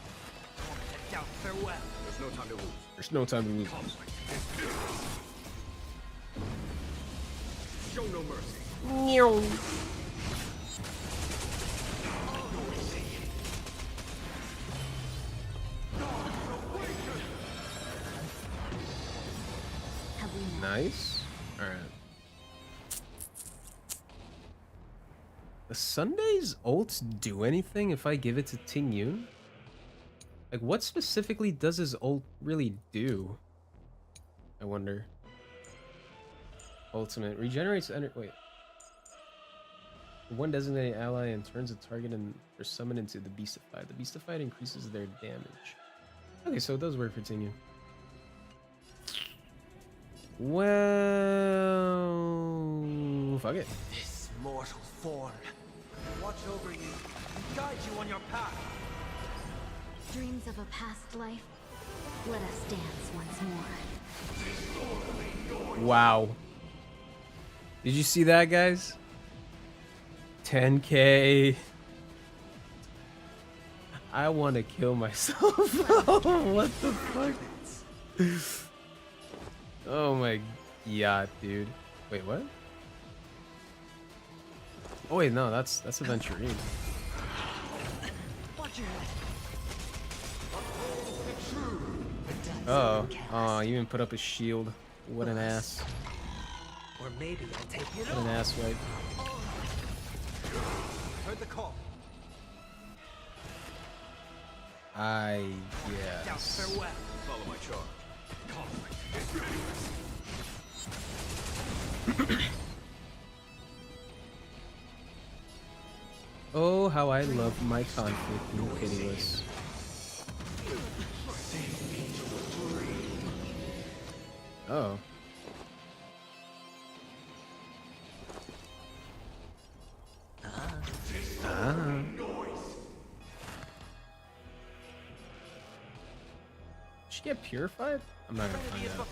Torment and doubt, farewell. There's no time to lose. There's no time to lose. Show no mercy. Meow. Have we met? Nice. Alright. Does Sunday's ult do anything if I give it to Ting Yun? Like, what specifically does his ult really do? I wonder. Ultimate. Regenerates wait. One designated ally and turns a target and or summon into the Beastified. The Beastified increases their damage. Okay, so it does work for Ting Yun. Well, fuck it. This mortal form. Watch over you and guide you on your path. Dreams of a past life. Let us dance once more. Wow. Did you see that, guys? 10K. I want to kill myself. What the fuck? Oh my god, dude. Wait, what? Oh wait, no, that's Aventurine. Oh, oh, you even put up a shield. What an ass. Or maybe I'll take it What an ass wipe. Heard the call. Yes. Farewell. Follow my charge. Oh, how I love my conflict in Pitiless. Oh. Did she get purified? I'm not gonna find out.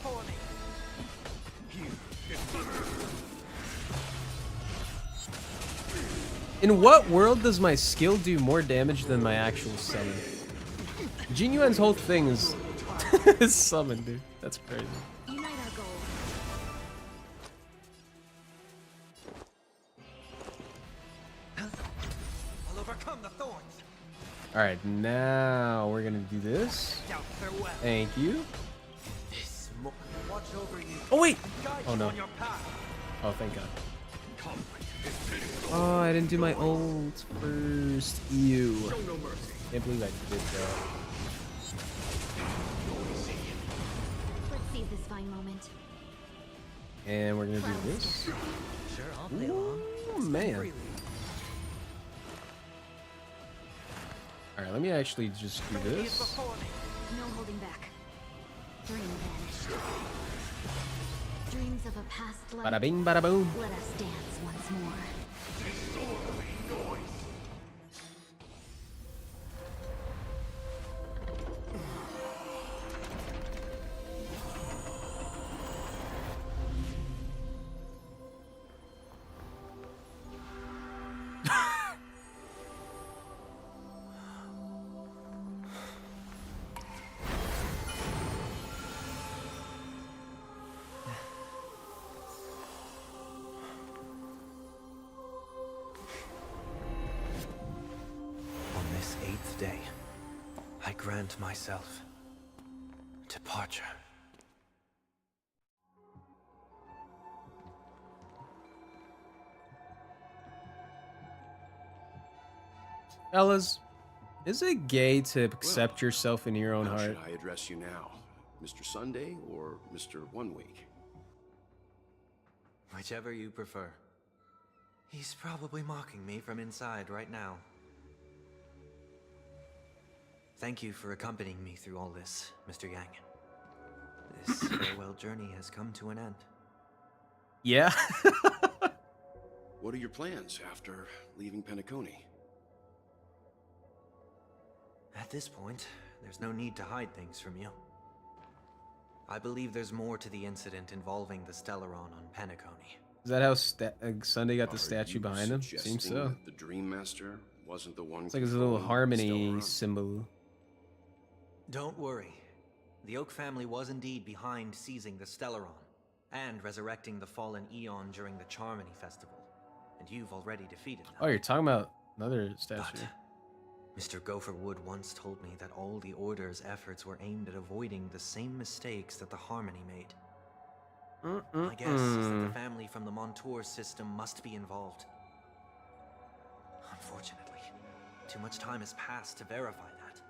In what world does my skill do more damage than my actual summon? Jin Yuan's whole thing is summon, dude. That's crazy. Unite our goal. I'll overcome the thorns. Alright, now we're gonna do this. Thank you. Watch over you. Oh wait! Guide Oh you no. on your path. Oh, thank god. Oh, I didn't do my ult first. Ew. Can't believe I did that. Let's seize this fine moment. And we're gonna do this. Sure, I'll play along. Oh man. Alright, let me actually just do this. No holding back. Dream vanished. Dreams of a past life. Bada bing, bada boom. Let us dance once more. On this 8th day, I grant myself departure. Fellas, is it gay to accept yourself in your own How heart? should I address you now? Mr. Sunday or Mr. 1 Week? Whichever you prefer. He's probably mocking me from inside right now. Thank you for accompanying me through all this, Mr. Yang. This farewell journey has come to an end. Yeah. What are your plans after leaving Penacony? At this point, there's no need to hide things from you. I believe there's more to the incident involving the Stellaron on Penacony. Is that how Sunday got the statue you behind him? Seems suggesting so. that the Dream Master wasn't the one. It's like his little harmony Stellaron? symbol. Don't worry. The Oak family was indeed behind seizing the Stellaron and resurrecting the fallen Eon during the Charmony Festival. And you've already defeated them. Oh, you're talking about another statue. Mr. Gopherwood once told me that all the Order's efforts were aimed at avoiding the same mistakes that the Harmony made. My guess is that the family from the Montour system must be involved. Unfortunately, too much time has passed to verify that.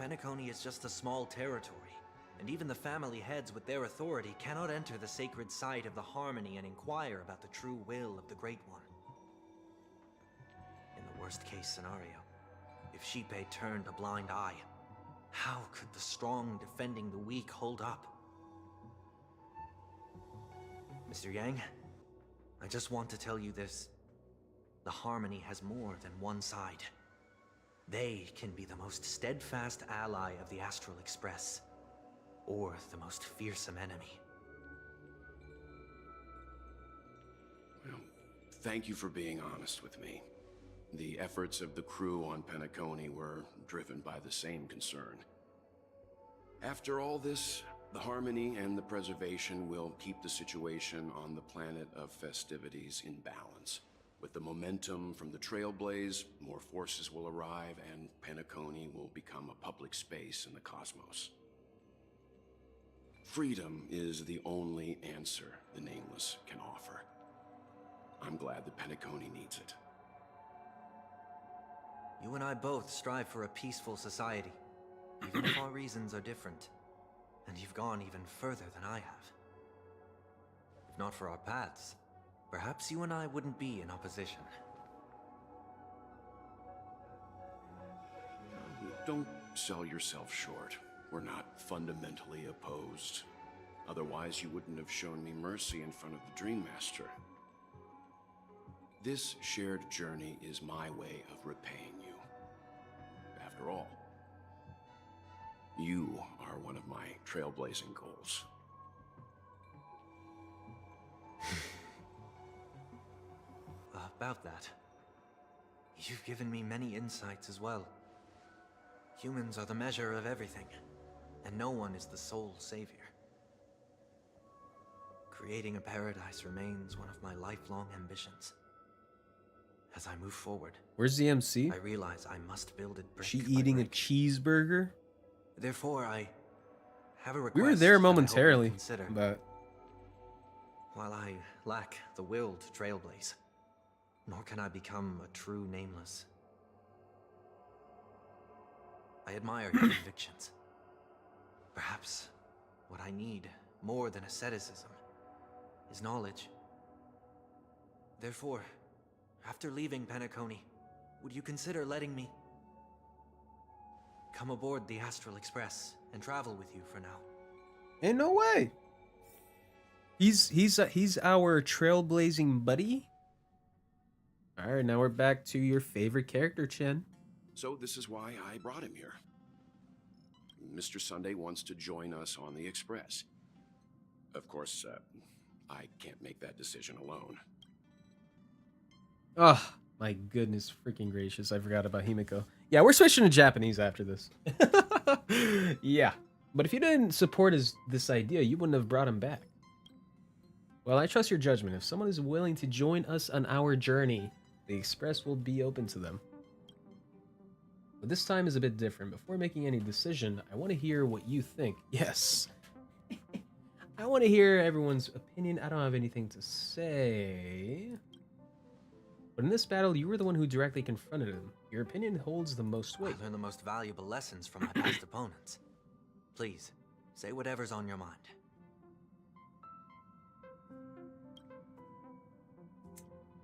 Penacony is just a small territory, and even the family heads with their authority cannot enter the sacred site of the Harmony and inquire about the true will of the Great One. In the worst-case scenario, if Shipei turned a blind eye, how could the strong defending the weak hold up? Mr. Yang, I just want to tell you this. The Harmony has more than one side. They can be the most steadfast ally of the Astral Express, or the most fearsome enemy. Well, thank you for being honest with me. The efforts of the crew on Penacony were driven by the same concern. After all this, the Harmony and the Preservation will keep the situation on the planet of festivities in balance. With the momentum from the Trailblaze, more forces will arrive and Penacony will become a public space in the cosmos. Freedom is the only answer the Nameless can offer. I'm glad that Penacony needs it. You and I both strive for a peaceful society, even if our reasons are different. And you've gone even further than I have. If not for our paths, perhaps you and I wouldn't be in opposition. Don't sell yourself short. We're not fundamentally opposed. Otherwise, you wouldn't have shown me mercy in front of the Dream Master. This shared journey is my way of repaying you. After all, you are one of my trailblazing goals. About that, you've given me many insights as well. Humans are the measure of everything, and no one is the sole savior. Creating a paradise remains one of my lifelong ambitions. As I move forward, Where's the MC? I realize I must build it brick She by eating brick. a cheeseburger? Therefore, I have a request We were there that I hope you'll momentarily, consider. but While I lack the will to trailblaze, nor can I become a true nameless. I admire your convictions. Perhaps what I need, more than asceticism, is knowledge. Therefore, after leaving Penacony, would you consider letting me come aboard the Astral Express and travel with you for now? Ain't no way. He's our trailblazing buddy. All right, now we're back to your favorite character, Chen. So this is why I brought him here. Mr. Sunday wants to join us on the Express. Of course, I can't make that decision alone. Oh, my goodness freaking gracious. I forgot about Himiko. Yeah, we're switching to Japanese after this. Yeah. But if you didn't support this idea, you wouldn't have brought him back. Well, I trust your judgment. If someone is willing to join us on our journey, the Express will be open to them. But this time is a bit different. Before making any decision, I want to hear what you think. Yes. I want to hear everyone's opinion. I don't have anything to say. But in this battle, you were the one who directly confronted him. Your opinion holds the most weight. I learned the most valuable lessons from my past opponents. Please, say whatever's on your mind.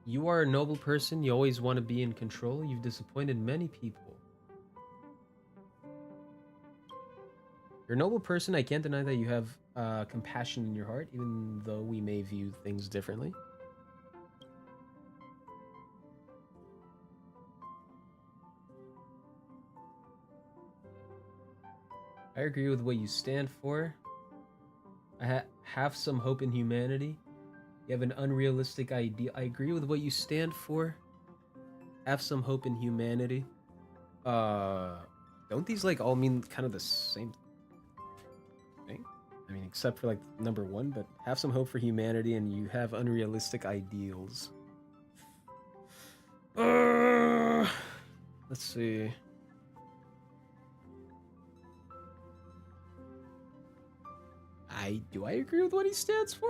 You are a noble person. You always want to be in control. You've disappointed many people. You're a noble person. I can't deny that you have compassion in your heart, even though we may view things differently. I agree with what you stand for. I have some hope in humanity. You have an unrealistic idea. I agree with what you stand for. Have some hope in humanity. Don't these like all mean kind of the same thing? I mean, except for like number one, but have some hope for humanity and you have unrealistic ideals. Let's see. Do I agree with what he stands for?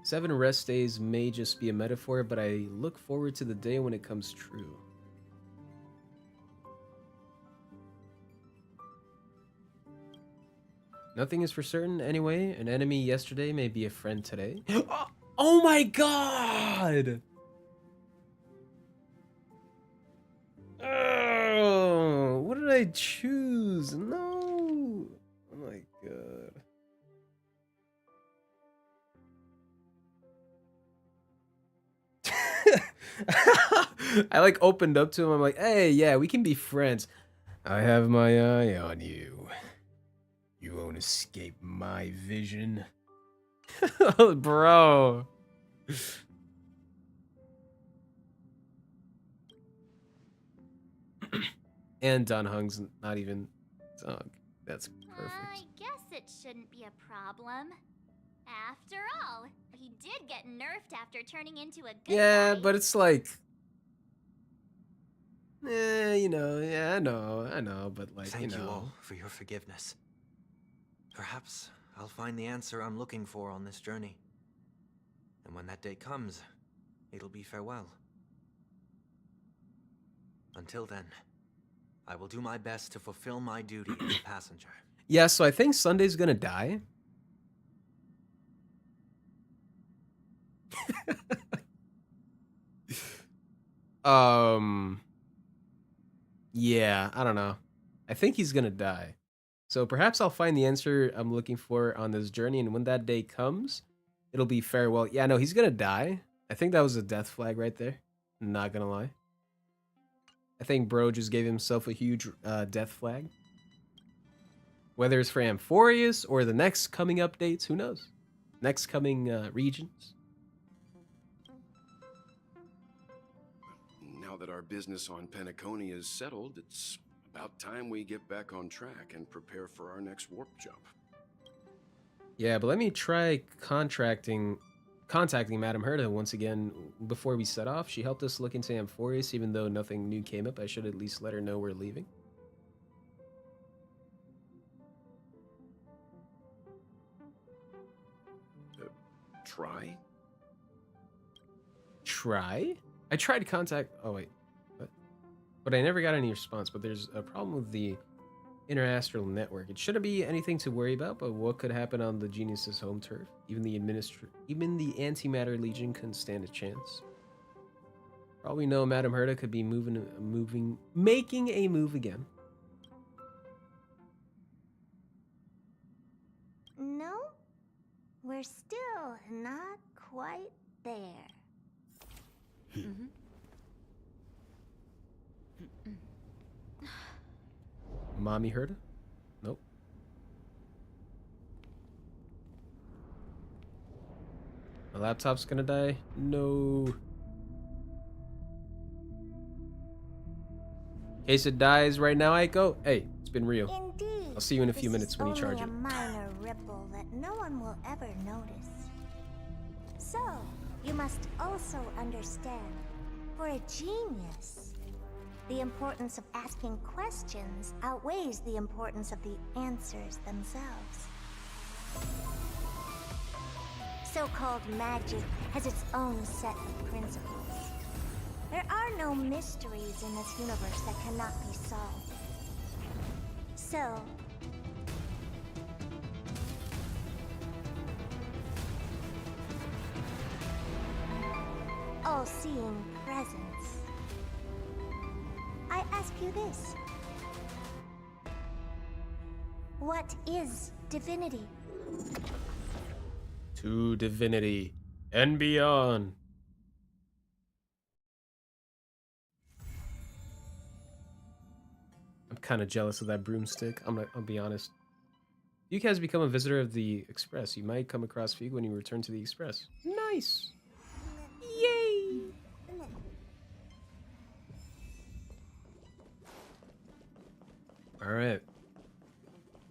7 rest days may just be a metaphor, but I look forward to the day when it comes true. Nothing is for certain anyway. An enemy yesterday may be a friend today. Oh my god! Oh, what did I choose? No! Oh my god. I like opened up to him. I'm like, hey, yeah, we can be friends. I have my eye on you. You won't escape my vision. Bro. And Don Hung's not even dog. That's perfect. I guess it shouldn't be a problem. After all, he did get nerfed after turning into a good Yeah, guy. but it's like, you know, yeah, I know, but like, Thank you you know. all for your forgiveness. Perhaps I'll find the answer I'm looking for on this journey. And when that day comes, it'll be farewell. Until then, I will do my best to fulfill my duty as a passenger. Yeah, so I think Sunday's gonna die. Yeah, I don't know. I think he's gonna die. So perhaps I'll find the answer I'm looking for on this journey, and when that day comes, it'll be farewell. Yeah, no, he's gonna die. I think that was a death flag right there. Not gonna lie. I think bro just gave himself a huge death flag. Whether it's for Amphorius or the next coming updates, who knows? Next coming regions. Now that our business on Penacony is settled, it's about time we get back on track and prepare for our next warp jump. Yeah, but let me try contracting contacting Madame Herta once again before we set off. She helped us look into Amphorius, even though nothing new came up. I should at least let her know we're leaving. Try? Try? I tried to contact... Oh, wait. What? But I never got any response. But there's a problem with the interastral network. It shouldn't be anything to worry about, but what could happen on the Genius's home turf? Even the Antimatter Legion couldn't stand a chance. For all we know, Madame Herta could be making a move again. No, we're still not quite there. Mommy Herta? Nope. My laptop's gonna die? No. In case it dies right now, Aiko. Hey, it's been real. Indeed. I'll see you in a few minutes when you charge Only it. a minor ripple that no one will ever notice. So, you must also understand, for a genius, the importance of asking questions outweighs the importance of the answers themselves. So-called magic has its own set of principles. There are no mysteries in this universe that cannot be solved. So, all-seeing presence. I ask you this. What is divinity? To divinity and beyond. I'm kind of jealous of that broomstick. I'll be honest. You guys become a visitor of the Express. You might come across Fig when you return to the Express. Nice. Yay. All right.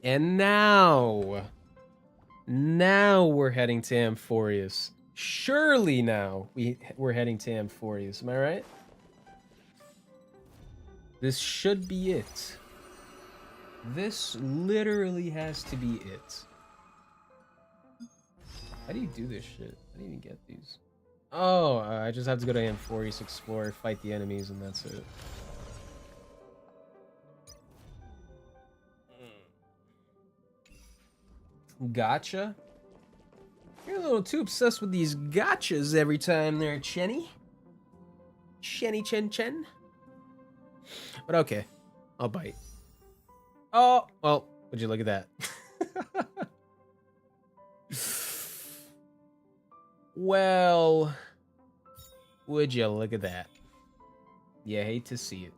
And now we're heading to Amphorius. Surely now we're heading to Amphorius. Am I right? This should be it. This literally has to be it. How do you do this shit? I didn't even get these. Oh, I just have to go to Amphorius, explore, fight the enemies, and that's it. Gotcha. You're a little too obsessed with these gotchas every time there, Chenny. Chenny Chen Chen. But okay, I'll bite. Oh, well, would you look at that? Well, would you look at that? You hate to see it.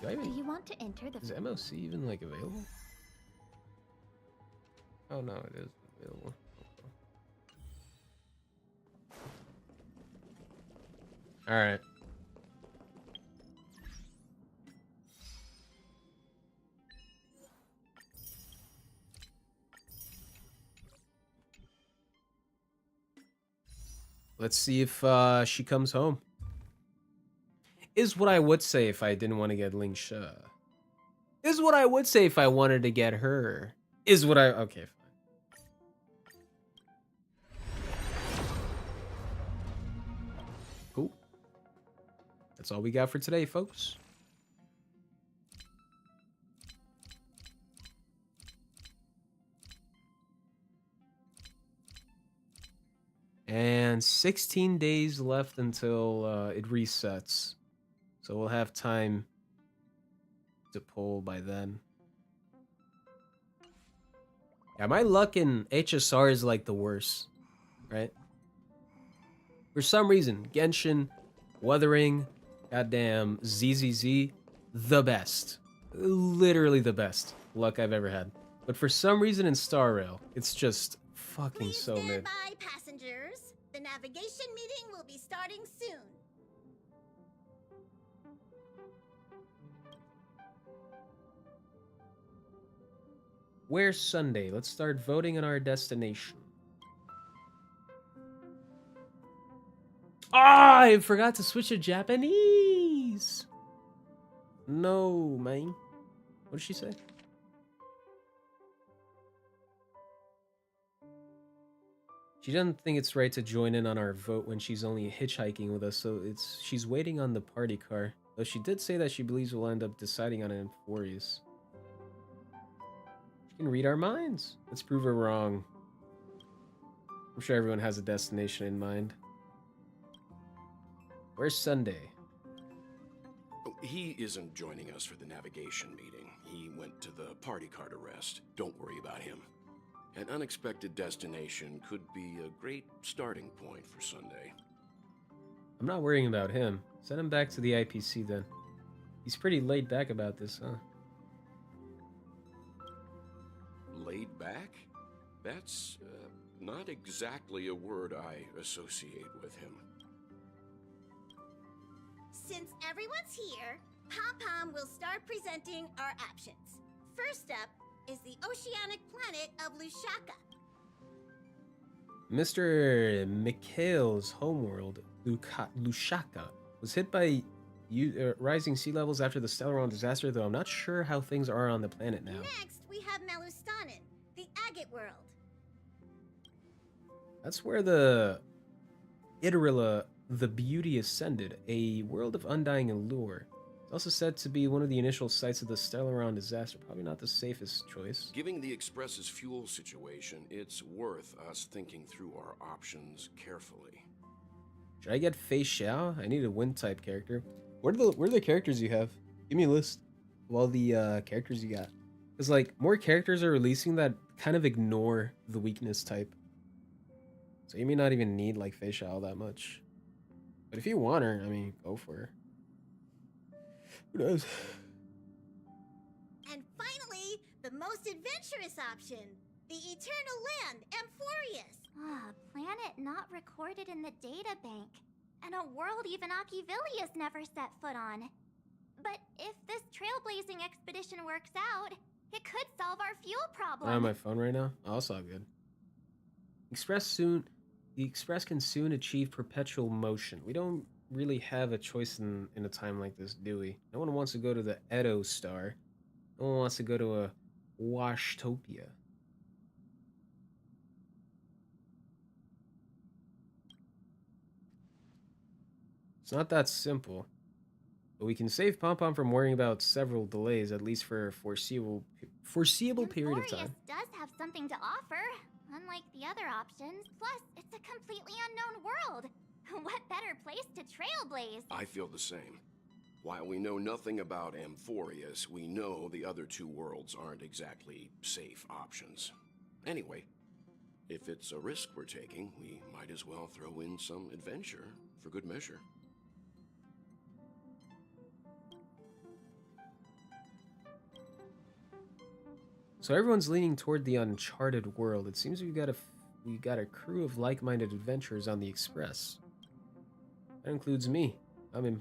Do you want to enter the... Is MOC even, like, available? Oh, no, it is available. Alright. Let's see if she comes home. Is what I would say if I didn't want to get Ling Sha. Is what I would say if I wanted to get her. Is what I... Okay, fine. Cool. That's all we got for today, folks. And 16 days left until it resets. So we'll have time to pull by then. Yeah, my luck in HSR is like the worst, right? For some reason, Genshin, Wuthering, goddamn ZZZ, the best. Literally the best luck I've ever had. But for some reason in Star Rail, it's just fucking so mid. By passengers, the navigation meeting will be starting soon. Where's Sunday? Let's start voting on our destination. Ah, I forgot to switch to Japanese. No, man. What did she say? She doesn't think it's right to join in on our vote when she's only hitchhiking with us, so she's waiting on the party car. Though she did say that she believes we'll end up deciding on an Amphorius. She can read our minds. Let's prove her wrong. I'm sure everyone has a destination in mind. Where's Sunday? Oh, he isn't joining us for the navigation meeting. He went to the party car to rest. Don't worry about him. An unexpected destination could be a great starting point for Sunday. I'm not worrying about him. Send him back to the IPC then. He's pretty laid back about this, huh? Laid back? That's not exactly a word I associate with him. Since everyone's here, Pom-Pom will start presenting our options. First up is the oceanic planet of Lushaka. Mr. Mikhail's homeworld, Lushaka, was hit by rising sea levels after the Stellaron disaster, though I'm not sure how things are on the planet now. Next, we have Melustanin, the agate world. That's where the Idarilla, the Beauty, ascended, a world of undying allure. It's also said to be one of the initial sites of the Stellaron disaster. Probably not the safest choice. Given the Express's fuel situation, it's worth us thinking through our options carefully. Should I get Fei Xiao? I need a wind type character. What are the characters you have? Give me a list of all the characters you got. Because like more characters are releasing that kind of ignore the weakness type. So you may not even need like Fei Xiao that much. But if you want her, I mean, go for her. Who knows? And finally, the most adventurous option, the Eternal Land, Amphorius. Ah, planet not recorded in the data bank, and a world even Akivilius never set foot on. But if this trailblazing expedition works out, it could solve our fuel problem. I'm on my phone right now. Oh, that's all good. The Express can soon achieve perpetual motion. We don't really have a choice in a time like this, do we? No one wants to go to the Edo star. No one wants to go to a Washtopia. It's not that simple. But we can save Pom-Pom from worrying about several delays, at least for a foreseeable period of time. Does have something to offer, unlike the other options. Plus, it's a completely unknown world. What better place to trailblaze? I feel the same. While we know nothing about Amphorius, we know the other two worlds aren't exactly safe options. Anyway, if it's a risk we're taking, we might as well throw in some adventure for good measure. So everyone's leaning toward the uncharted world. It seems we got a crew of like-minded adventurers on the Express. That includes me. I'm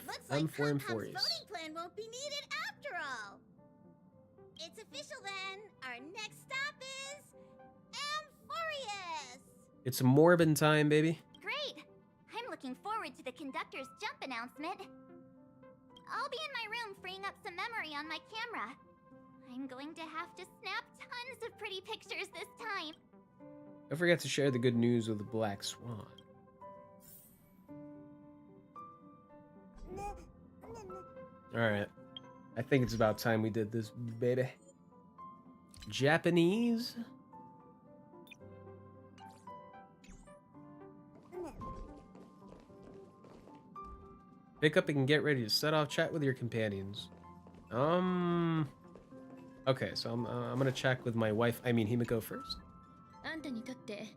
for Amphorius. Voting plan won't be needed after all. It's official then. Our next stop is Amphorius. It's Morbin time, baby. Great. I'm looking forward to the conductor's jump announcement. I'll be in my room freeing up some memory on my camera. I'm going to have to snap tons of pretty pictures this time. Don't forget to share the good news with the Black Swan. Alright. I think it's about time we did this, baby. Japanese? Pick up and get ready to set off. Chat with your companions. Okay, so I'm gonna chat with my wife, Himiko first. あんたにとって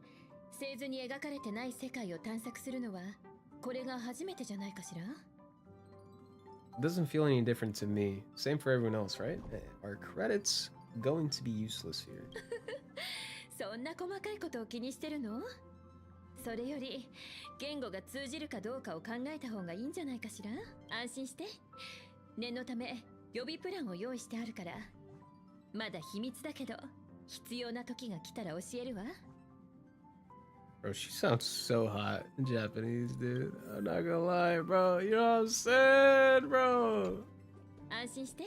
星図に描かれてない世界を探索するのはこれが初めてじゃないかしら? It doesn't feel any different to me. Same for everyone else, right? Are credits going to be useless here? そんな細かいことを気にしてるの? それより言語が通じるかどうかを考えた方がいいんじゃないかしら? 安心して。念のため予備プランを用意してあるから。まだ秘密だけど必要な時が来たら教えるわ。 Bro, she sounds so hot in Japanese, dude. I'm not gonna lie, bro. You know what I'm saying, bro? 安心して。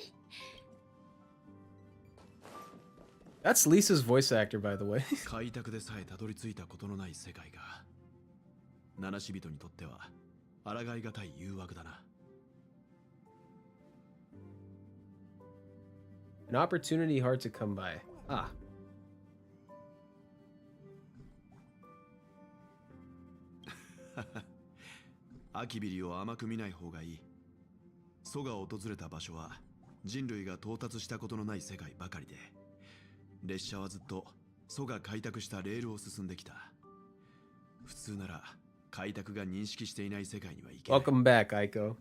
That's Lisa's voice actor, by the way. 開拓でさえたどり着いたことのない世界が七死人にとっては抗いがたい誘惑だな。 An opportunity hard to come by. Ah. アキビリを甘く見ない方がいい。蘇が訪れた場所は人類が到達したことのない世界ばかりで、列車はずっと蘇が開拓したレールを進んできた。普通なら開拓が認識していない世界には行けない。 Welcome back, Aiko.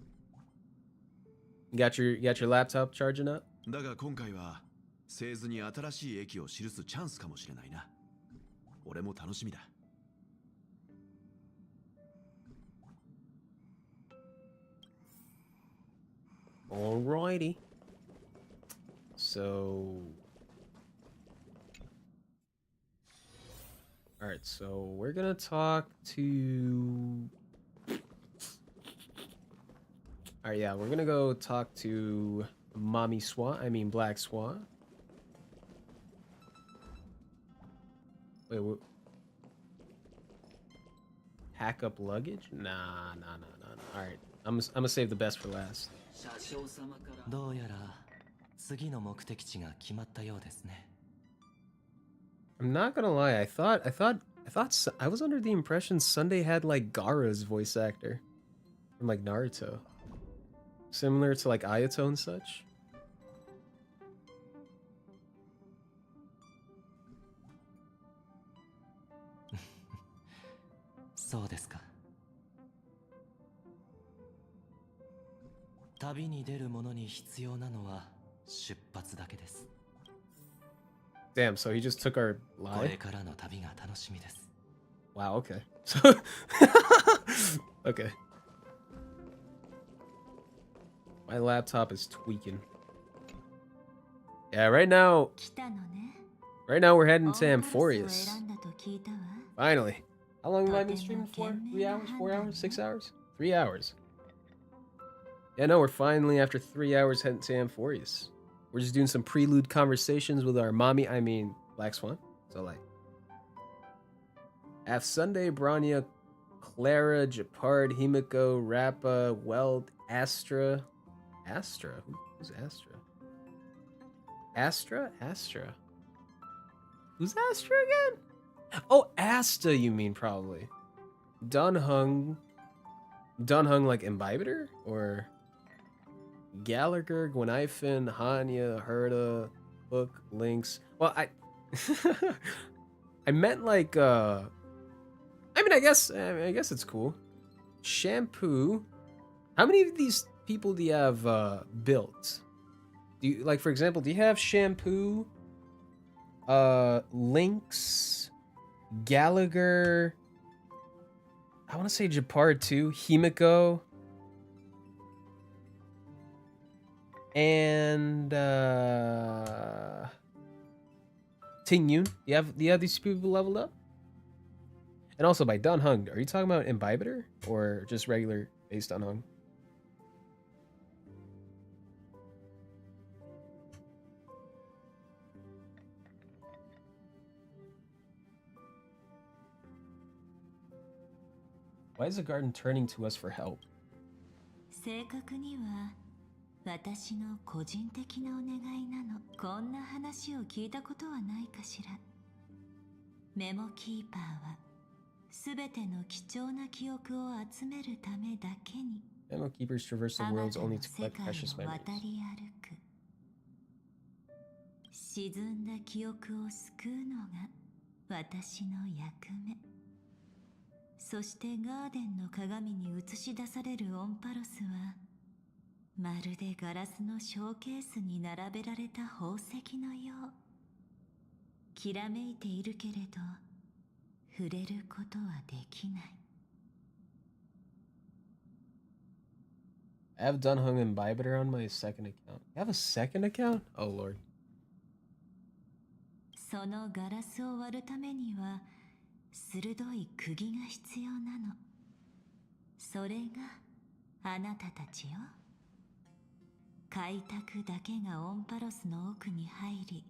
You got your laptop charging up? だが今回は製図に新しい駅を記すチャンスかもしれないな。俺も楽しみだ。 Alrighty. So... Alright, so we're gonna talk to... Alright, yeah, we're gonna go talk to Mommy Swan, Black Swan. Wait, what? Pack up luggage? Nah. Alright, I'm gonna save the best for last. どうやら次の目的地が決まったようですね。 I'm not gonna lie, I thought I was under the impression Sunday had like Gaara's voice actor from like Naruto, similar to like Ayato and such. そうですか。旅に出る者に必要なのは出発だけです。 Damn, so he just took our こ lie? れからの旅が楽しみです。 Wow, okay. Okay. My laptop is tweaking. Yeah, right now we're heading to Amphorius. Finally. How long have I been streaming for? 3 hours? 4 hours? 6 hours? 3 hours. Yeah, no, we're finally, after 3 hours, heading to Amphorius. We're just doing some prelude conversations with our mommy, Black Swan. So, like, Af Sunday, Branya, Clara, Japard, Himiko, Rappa, Weld, Astra. Astra? Who's Astra? Astra? Who's Astra again? Oh, Asta, you mean, probably. Dunhung like Imbibitor? Or Gallagher, Gweniphin, Hanya, Herda, Hook, Lynx. Well, I meant like I guess it's cool. Shampoo. How many of these people do you have built? Do you, like, for example, do you have Shampoo, Lynx, Gallagher, I want to say Japard too, Himiko, and Tingyun? Do you have these people leveled up? And also by Dunhung, are you talking about Imbibitor or just regular base Dunhung? Why is the garden turning to us for help? 正確には私の個人的なお願いなの。こんな話を聞いたことはないかしら。メモキーパーはすべての貴重な記憶を集めるためだけに Memo keepers traverse the worlds only to collect precious 世界を memories. 渡り歩く。沈んだ記憶を救うのが私の役目。そしてガーデンの鏡に映し出されるオンパロスはまるでガラスのショーケースに並べられた宝石のよう。きらめいているけれど触れることはできない。 I have Dunhung and Imbibitor on my second account. I have a second account? Oh lord. そのガラスを割るためには鋭い釘が必要なの。それがあなたたちよ。開拓だけがオンパロスの奥に入り、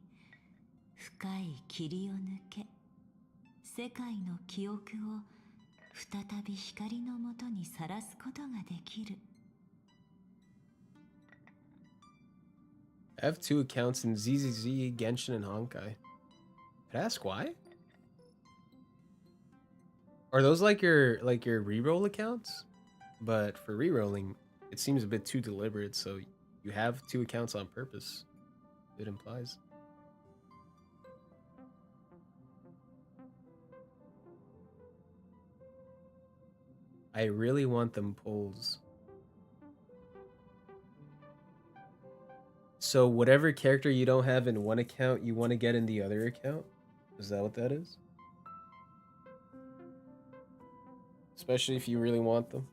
深い霧を抜け、世界の記憶を再び光のもとにさらすことができる。I have 2 accounts in ZZZ, Genshin, and Honkai. Could I ask why? Are those like your reroll accounts? But for rerolling, it seems a bit too deliberate, so you have 2 accounts on purpose, it implies. I really want them polls. So whatever character you don't have in one account, you want to get in the other account? Is that what that is? Especially if you really want them.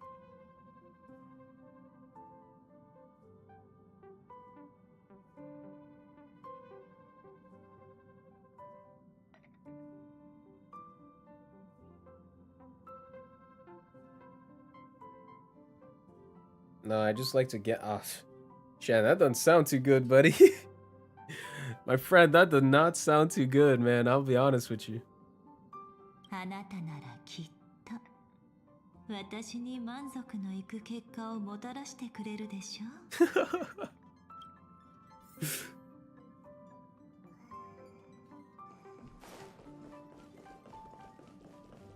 No, I just like to get off. Shan, that doesn't sound too good, buddy. My friend, that does not sound too good, man. I'll be honest with you. あなたならきっと私に満足のいく結果をもたらしてくれるでしょ。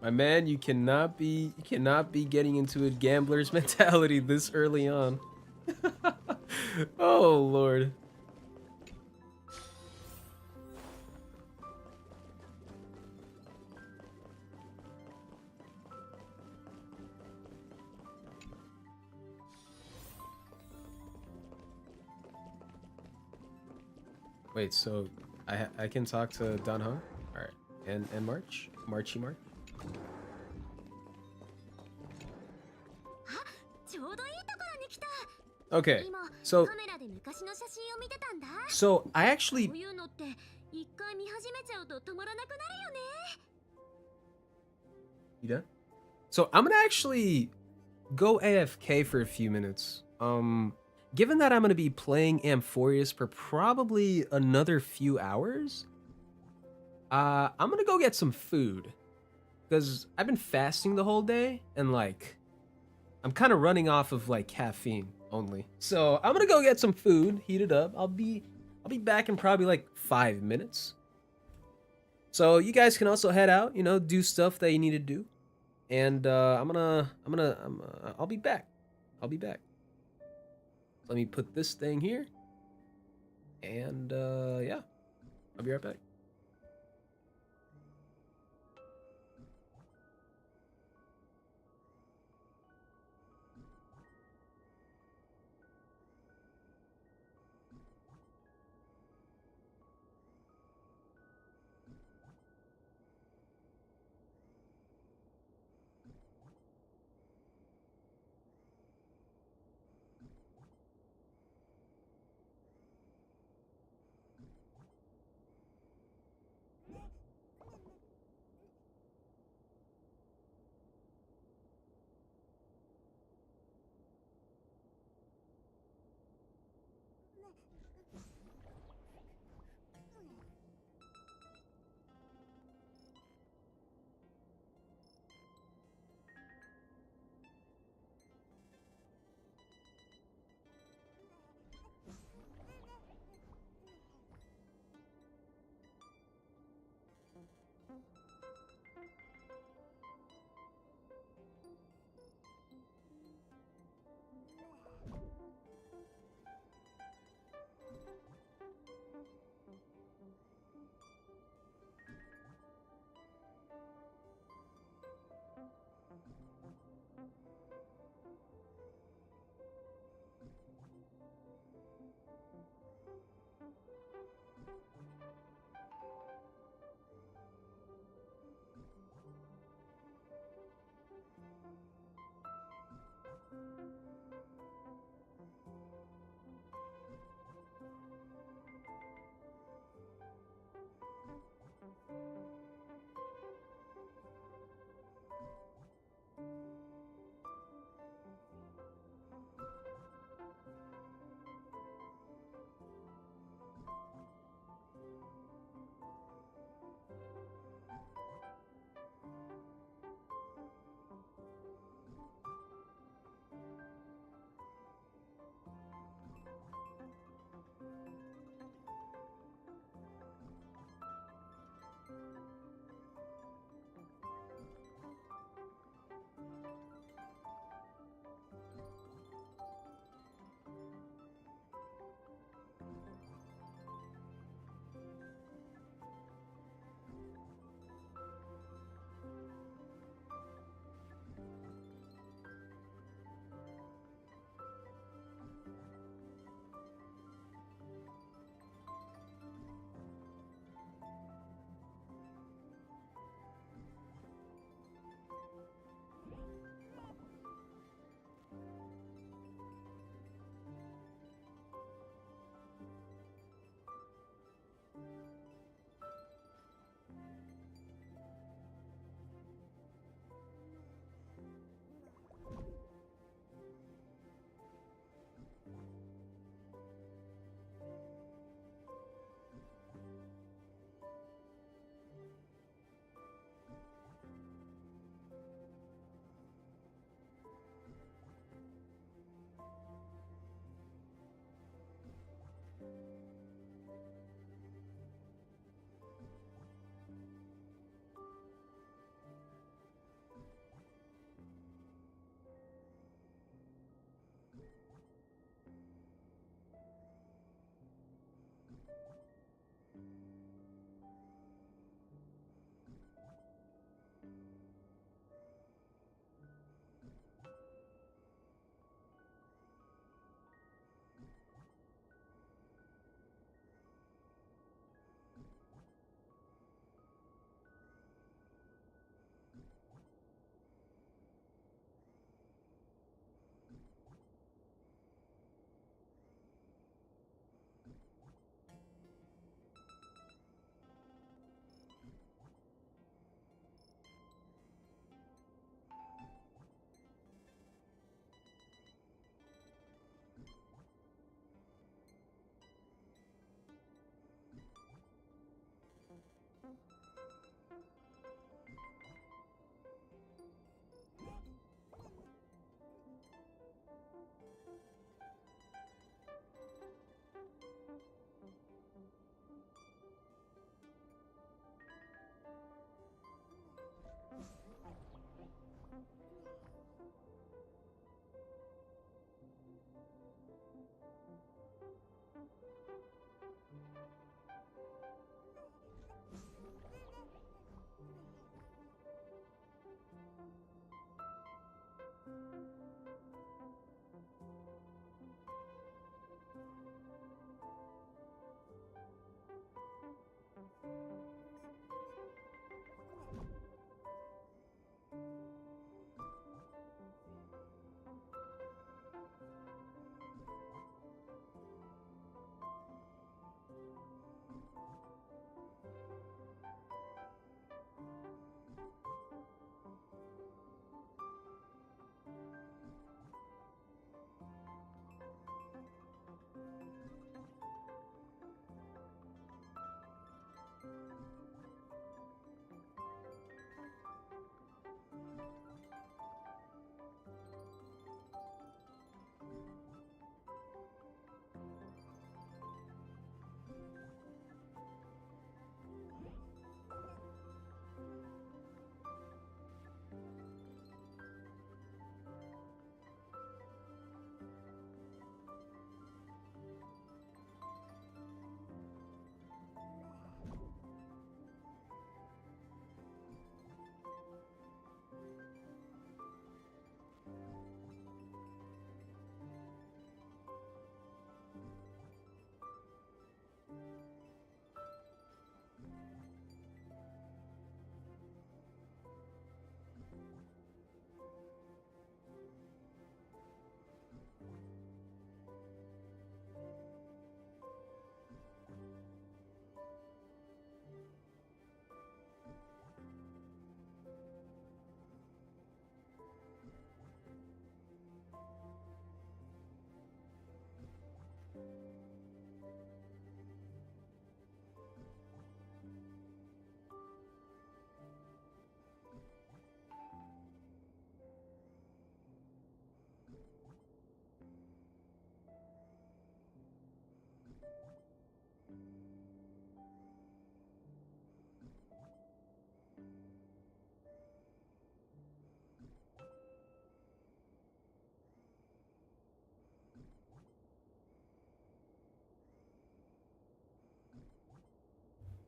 My man, you cannot be getting into a gambler's mentality this early on. Oh Lord. Wait, so I can talk to Don Ho? Alright. And March? Marchy March? Okay, so I actually You done? So I'm gonna actually go AFK for a few minutes. Given that I'm gonna be playing Amphorius for probably another few hours, I'm gonna go get some food. Because I've been fasting the whole day, and like, I'm kind of running off of like caffeine only. So I'm gonna go get some food, heat it up. I'll be back in probably like 5 minutes. So you guys can also head out, you know, do stuff that you need to do. And I'll be back. I'll be back. Let me put this thing here. And yeah, I'll be right back.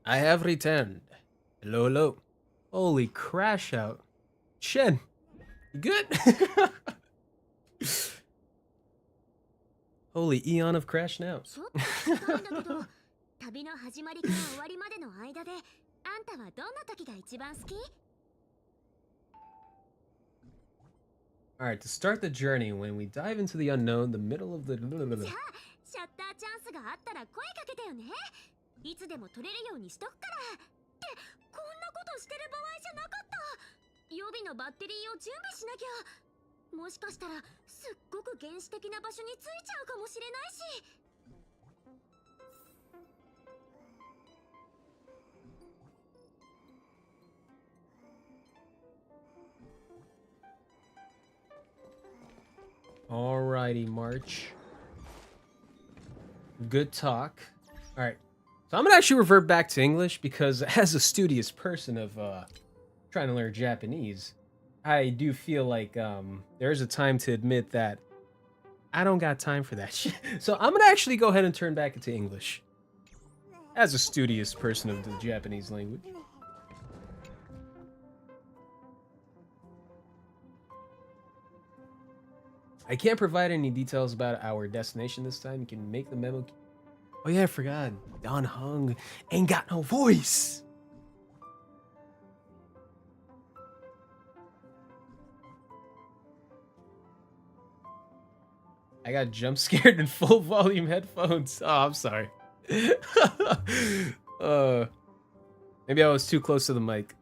I have returned. Hello, hello. Holy crash out. Shen, you good? Holy eon of crash now. 旅の始まりから終わりまでの間で、あんたはどんな時が一番好き? Alright, to start the journey, when we dive into the unknown, the middle of the... じゃあ、シャッターチャンスがあったら声かけてよね。いつでも取れるようにしとくから。って、こんなことしてる場合じゃなかった。予備のバッテリーを準備しなきゃ。もしかしたら、すっごく原始的な場所に着いちゃうかもしれないし。Alrighty, March. Good talk. All right. So I'm gonna actually revert back to English because as a studious person of trying to learn Japanese, I do feel like there's a time to admit that I don't got time for that shit. So I'm gonna actually go ahead and turn back into English as a studious person of the Japanese language. I can't provide any details about our destination this time. You can make the memo. Oh yeah, I forgot. Don Hung ain't got no voice. I got jump scared in full volume headphones. Oh, I'm sorry. Maybe I was too close to the mic.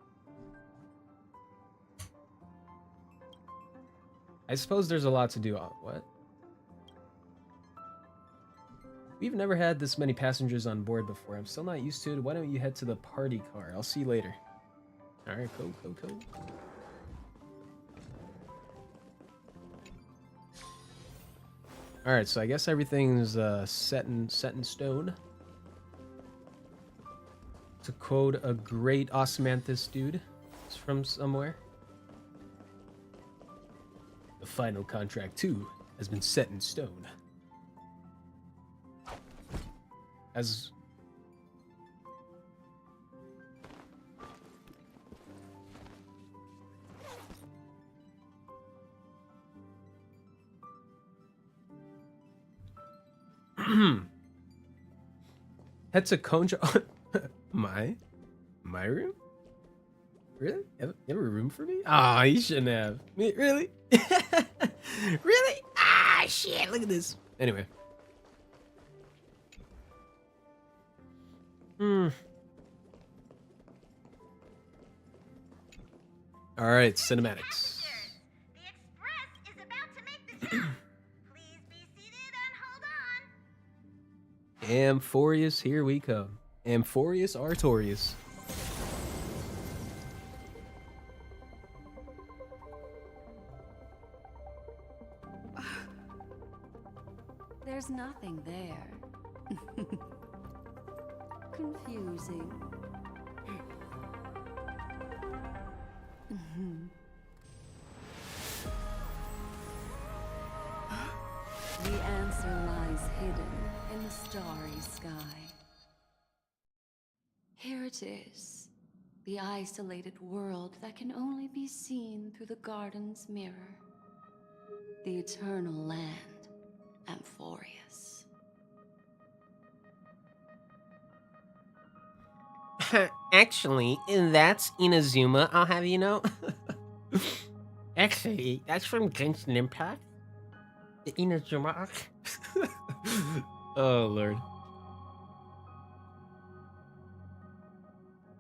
I suppose there's a lot to do. What? We've never had this many passengers on board before. I'm still not used to it. Why don't you head to the party car? I'll see you later. All right, cool. All right, so I guess everything's set in stone. To quote a great Osmanthus dude, it's from somewhere. The final contract too has been set in stone. As Head to Konja. My room? Really? You have a room for me? Ah, you shouldn't have. Me, really? Really? Ah, shit! Look at this. Anyway. All right, cinematics. Amphorius, here we come. Amphorius Artorius. There's nothing there. Confusing. The answer lies hidden in the starry sky. Here it is, the isolated world that can only be seen through the garden's mirror. The eternal land, Amphorius. Actually, that's Inazuma, I'll have you know. Actually, that's from Genshin Impact. The Inazuma arc. Oh, Lord.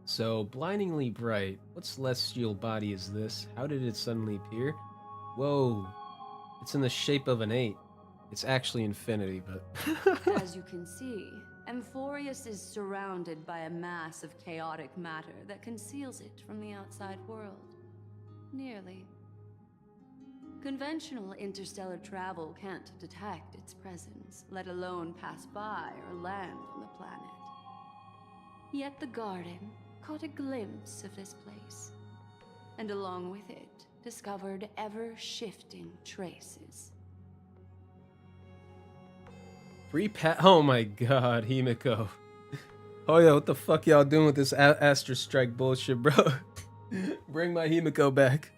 So, blindingly bright. What celestial body is this? How did it suddenly appear? Whoa. It's in the shape of an 8. It's actually infinity, but... As you can see, Amphorius is surrounded by a mass of chaotic matter that conceals it from the outside world. Nearly. Conventional interstellar travel can't detect its presence, let alone pass by or land on the planet. Yet the garden caught a glimpse of this place, and along with it, discovered ever-shifting traces. Oh my god, Himiko. Oh yeah, what the fuck y'all doing with this Astra Strike bullshit, bro? Bring my Himiko back.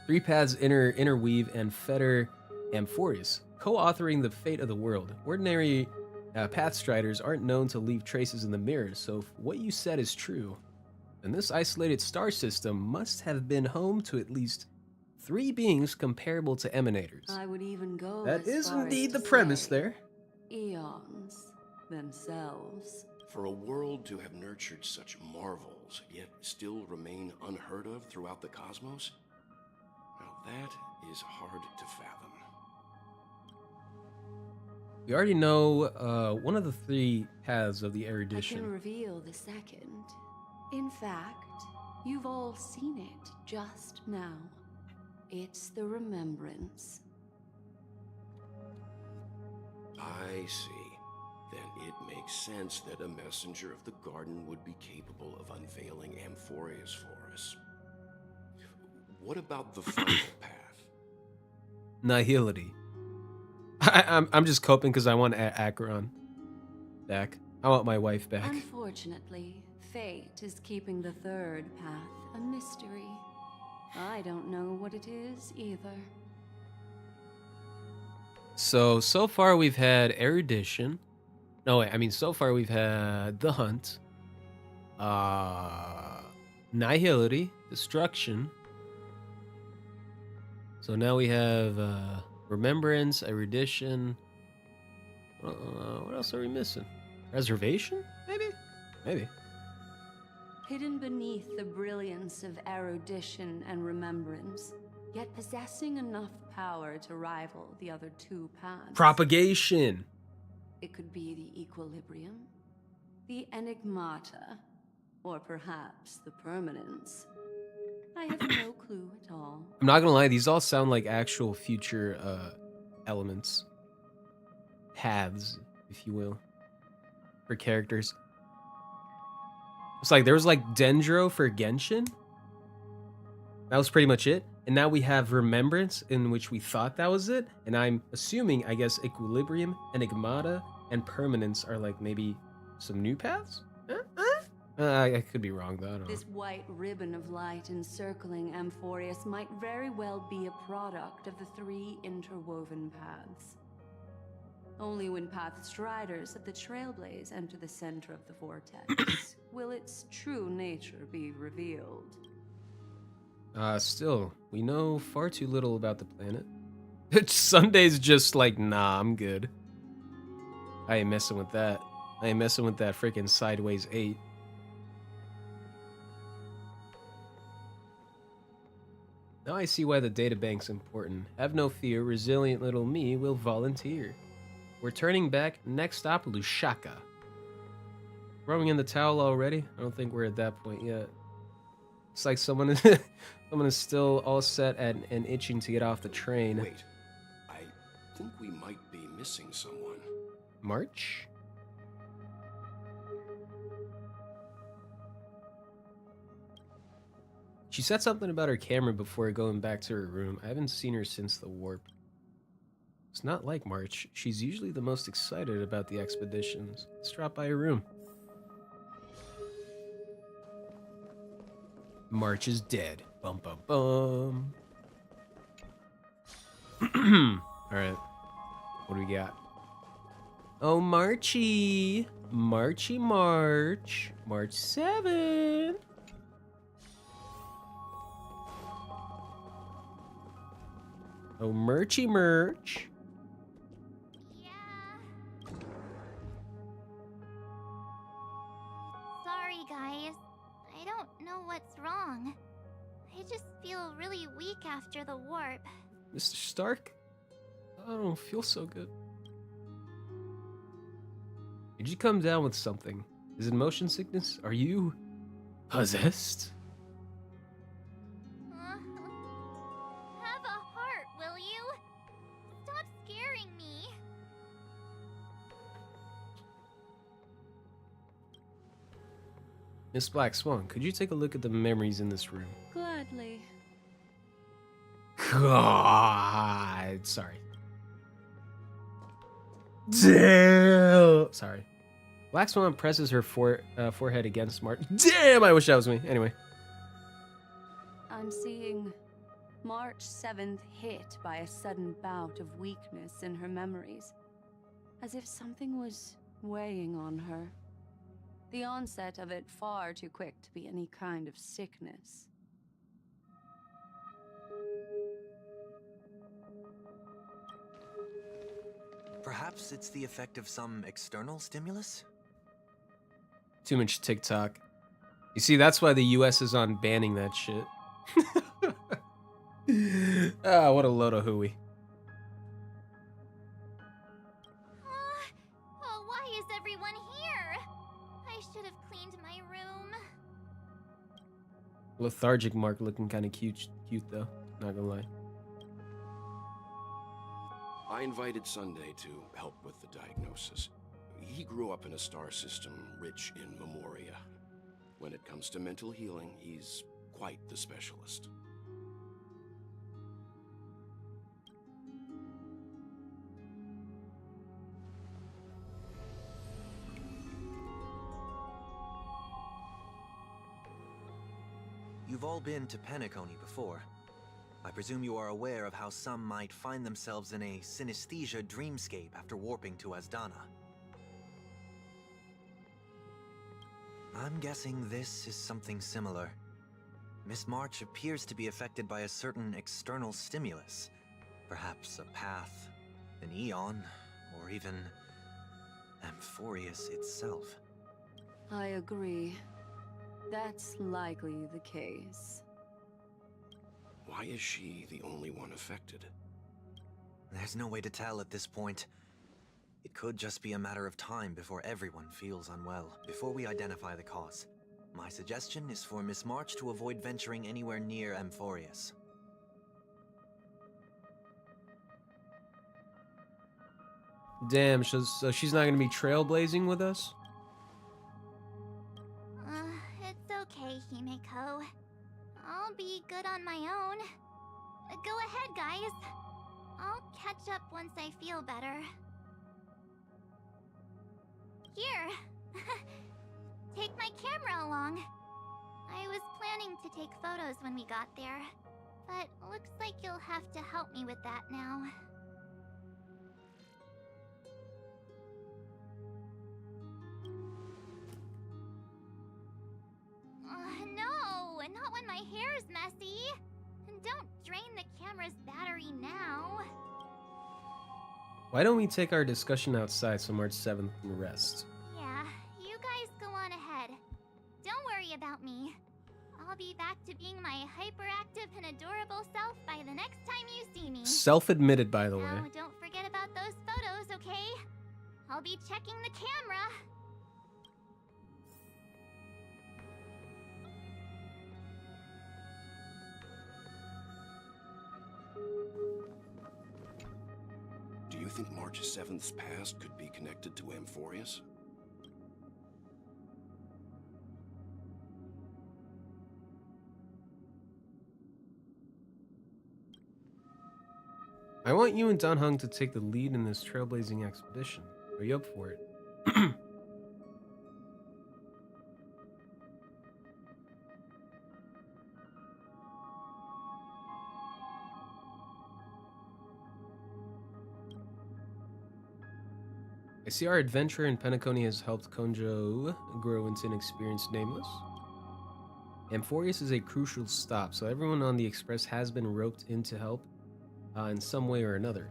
3 paths interweave and fetter Amphorius, co-authoring the fate of the world. Ordinary pathstriders aren't known to leave traces in the mirror, so if what you said is true, then this isolated star system must have been home to at least 3 beings comparable to emanators. I would even go That as is far indeed as the to premise say there. Eons themselves. For a world to have nurtured such marvels, yet still remain unheard of throughout the cosmos? Now that is hard to fathom. We already know one of the 3 paths of the I can erudition. reveal the second. In fact, you've all seen it just now. It's the remembrance. I see. Then it makes sense that a messenger of the garden would be capable of unveiling Amphorius for us. What about the final path? Nihility. I'm just coping because I want Acheron back. I want my wife back. Unfortunately, fate is keeping the third path a mystery. I don't know what it is either. So far we've had erudition. No, wait, I mean, so far we've had the hunt, nihility, destruction. So now we have remembrance, erudition. What else are we missing? Reservation? Maybe. Hidden beneath the brilliance of erudition and remembrance, yet possessing enough power to rival the other two paths. Propagation. It could be the equilibrium, the enigmata, or perhaps the permanence. I have no clue at all. I'm not gonna lie, these all sound like actual future elements. Paths, if you will. For characters. It's like there was like Dendro for Genshin. That was pretty much it. And now we have Remembrance, in which we thought that was it. And I'm assuming, I guess, Equilibrium, Enigmata, and Permanence are like maybe some new paths? I could be wrong, though. I don't know. This white ribbon of light encircling Amphorius might very well be a product of the three interwoven paths. Only when Path Striders of the Trailblaze enter the center of the vortex will its true nature be revealed. Still, we know far too little about the planet. Sunday's just like, nah, I'm good. I ain't messing with that. I ain't messing with that freaking Sideways 8. Now I see why the databank's important. Have no fear, resilient little me will volunteer. We're turning back. Next stop, Lusaka. Throwing in the towel already? I don't think we're at that point yet. It's like someone is still all set and itching to get off the train. Wait, I think we might be missing someone. March? She said something about her camera before going back to her room. I haven't seen her since the warp. It's not like March. She's usually the most excited about the expeditions. Let's drop by her room. March is dead. Bum bum bum. Alright. What do we got? Oh, Marchy. Marchy March. March 7th. Oh, Merchy Merch. Yeah. Sorry, guys. I don't know what's wrong. I just feel really weak after the warp. Mr. Stark? I don't feel so good. Did you come down with something? Is it motion sickness? Are you possessed? Have a heart, will you? Stop scaring me. Miss Black Swan, could you take a look at the memories in this room? Gladly. God, sorry. Damn. Sorry. Black Swan presses her forehead against March. Damn, I wish that was me. Anyway. I'm seeing March 7th hit by a sudden bout of weakness in her memories, as if something was weighing on her. The onset of it far too quick to be any kind of sickness. Perhaps it's the effect of some external stimulus? Too much TikTok. You see, that's why the US is on banning that shit. Ah, what a load of hooey. Oh, why is everyone here? I should have cleaned my room. Lethargic Mark looking kind of cute though. Not gonna lie. I invited Sunday to help with the diagnosis. He grew up in a star system rich in memoria. When it comes to mental healing, he's quite the specialist. You've all been to Penacony before. I presume you are aware of how some might find themselves in a synesthesia dreamscape after warping to Asdana. I'm guessing this is something similar. Miss March appears to be affected by a certain external stimulus. Perhaps a path, an eon, or even Amphorius itself. I agree. That's likely the case. Why is she the only one affected? There's no way to tell at this point. It could just be a matter of time before everyone feels unwell. Before we identify the cause, my suggestion is for Miss March to avoid venturing anywhere near Amphorius. Damn, so she's not gonna be trailblazing with us? It's okay, Himeko. I'll be good on my own. Go ahead, guys. I'll catch up once I feel better. Here. Take my camera along. I was planning to take photos when we got there, but looks like you'll have to help me with that now. No, not when my hair's messy. Don't drain the camera's battery now. Why don't we take our discussion outside so March 7th can rest? Yeah, you guys go on ahead. Don't worry about me. I'll be back to being my hyperactive and adorable self by the next time you see me. Self-admitted, by the way. Now, don't forget about those photos, okay? I'll be checking the camera. Do you think March 7th's past could be connected to Amphorius? I want you and Dan Heng to take the lead in this trailblazing expedition. Are you up for it? I see our adventure in Penacony has helped Konjo grow into an experienced nameless. Amphorius is a crucial stop, so everyone on the Express has been roped in to help in some way or another.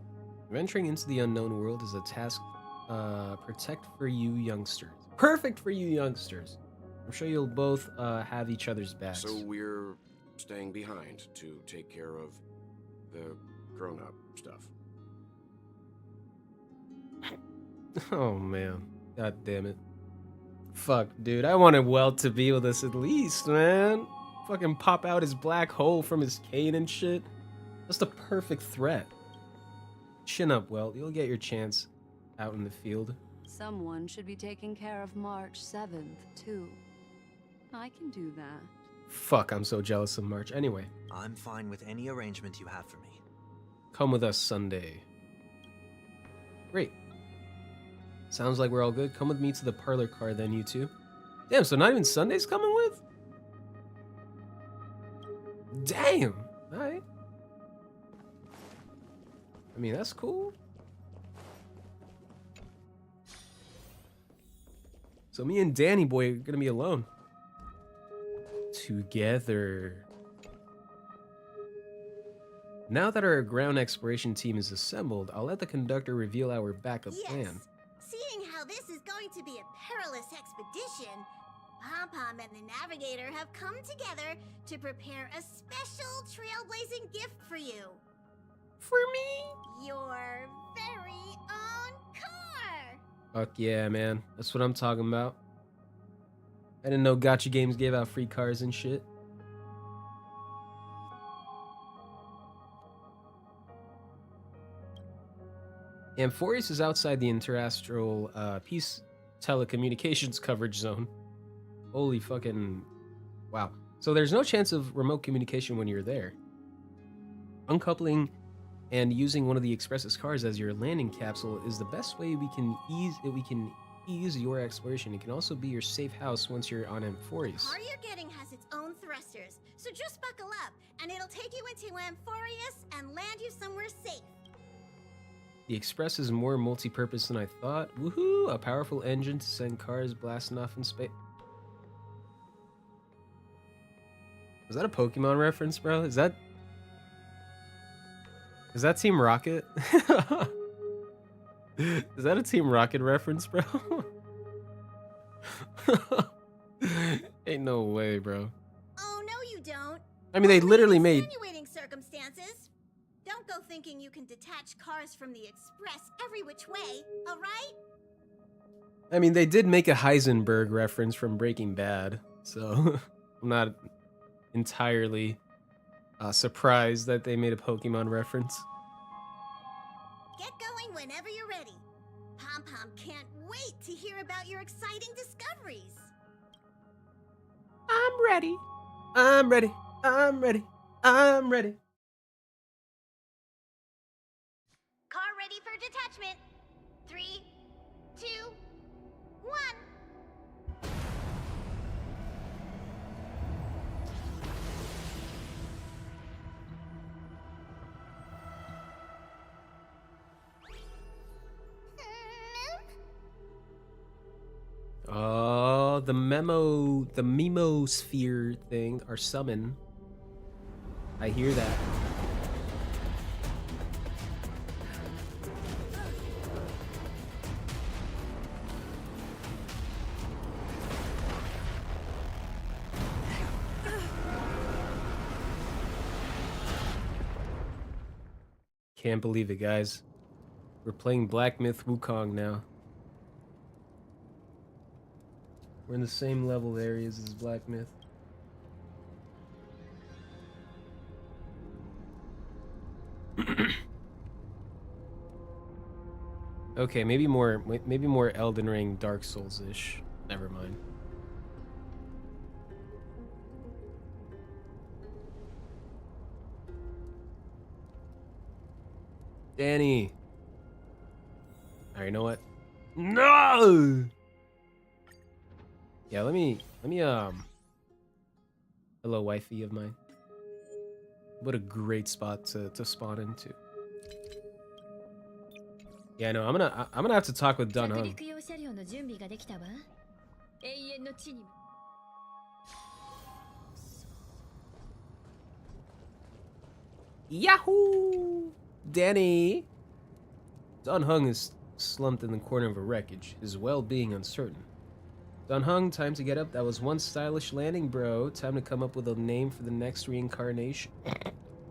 Venturing into the unknown world is a task perfect for you youngsters. Perfect for you youngsters. I'm sure you'll both have each other's backs. So we're staying behind to take care of the grown-up stuff. Oh man, god damn it. Fuck, dude, I wanted Welt to be with us at least, man. Fucking pop out his black hole from his cane and shit. That's the perfect threat. Chin up, Welt. You'll get your chance out in the field. Someone should be taking care of March 7th, too. I can do that. Fuck, I'm so jealous of March. Anyway. I'm fine with any arrangement you have for me. Come with us Sunday. Great. Sounds like we're all good. Come with me to the parlor car then, you two. Damn, so not even Sunday's coming with? Damn! Alright. I mean, that's cool. So me and Danny boy are gonna be alone. Together. Now that our ground exploration team is assembled, I'll let the conductor reveal our backup plan. Seeing how this is going to be a perilous expedition, Pom-Pom and the Navigator have come together to prepare a special trailblazing gift for you. For me? Your very own car! Fuck yeah, man. That's what I'm talking about. I didn't know Gacha Games gave out free cars and shit. Amphorius is outside the interastral peace telecommunications coverage zone. Holy fucking wow. So there's no chance of remote communication when you're there. Uncoupling and using one of the Express's cars as your landing capsule is the best way we can ease your exploration. It can also be your safe house once you're on Amphorius. The car you're getting has its own thrusters, so just buckle up, and it'll take you into Amphorius and land you somewhere safe. The Express is more multi-purpose than I thought. Woohoo! A powerful engine to send cars blasting off in space. Is that a Pokemon reference, bro? Is that Team Rocket? Is that a Team Rocket reference, bro? Ain't no way, bro. Oh, no you don't. I mean, they literally made... Extenuating circumstances. Don't go thinking you can detach cars from the Express every which way, alright? I mean, they did make a Heisenberg reference from Breaking Bad, so I'm not entirely surprised that they made a Pokemon reference. Get going whenever you're ready. Pom-Pom can't wait to hear about your exciting discoveries. I'm ready. I'm ready. I'm ready. I'm ready. Car ready for detachment. 3, 2, 1. Oh, the memosphere thing, or summon. I hear that. Can't believe it, guys. We're playing Black Myth Wukong now. We're in the same level areas as Black Myth. Okay, maybe more Elden Ring, Dark Souls-ish. Never mind. Danny. All right, you know what? No. Yeah, let me hello, wifey of mine. What a great spot to spawn into. Yeah, no, I'm gonna have to talk with Dun Hung. Yahoo! Danny! Dun Hung is slumped in the corner of a wreckage, his well-being uncertain. Dun Hung, time to get up. That was one stylish landing, bro. Time to come up with a name for the next reincarnation.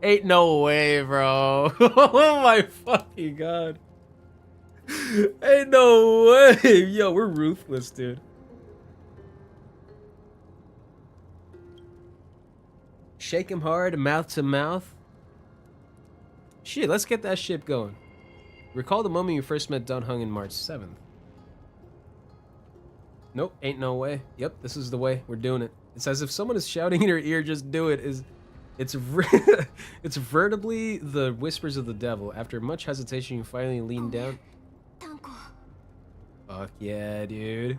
Ain't no way, bro. Oh my fucking god. Ain't no way. Yo, we're ruthless, dude. Shake him hard, mouth to mouth. Shit, let's get that ship going. Recall the moment you first met Dun Hung in March 7th. Nope, ain't no way. Yep, this is the way. We're doing it. It's as if someone is shouting in your ear, just do it. It's vertibly the whispers of the devil. After much hesitation, you finally lean down. Fuck yeah, dude.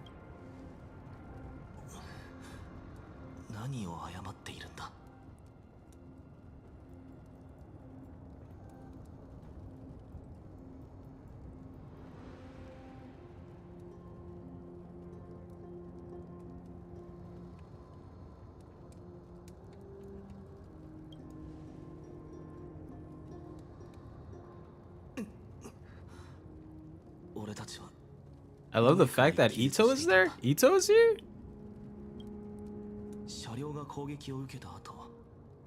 I love the fact that Ito is there. Ito is here? 車両が攻撃を受けた後、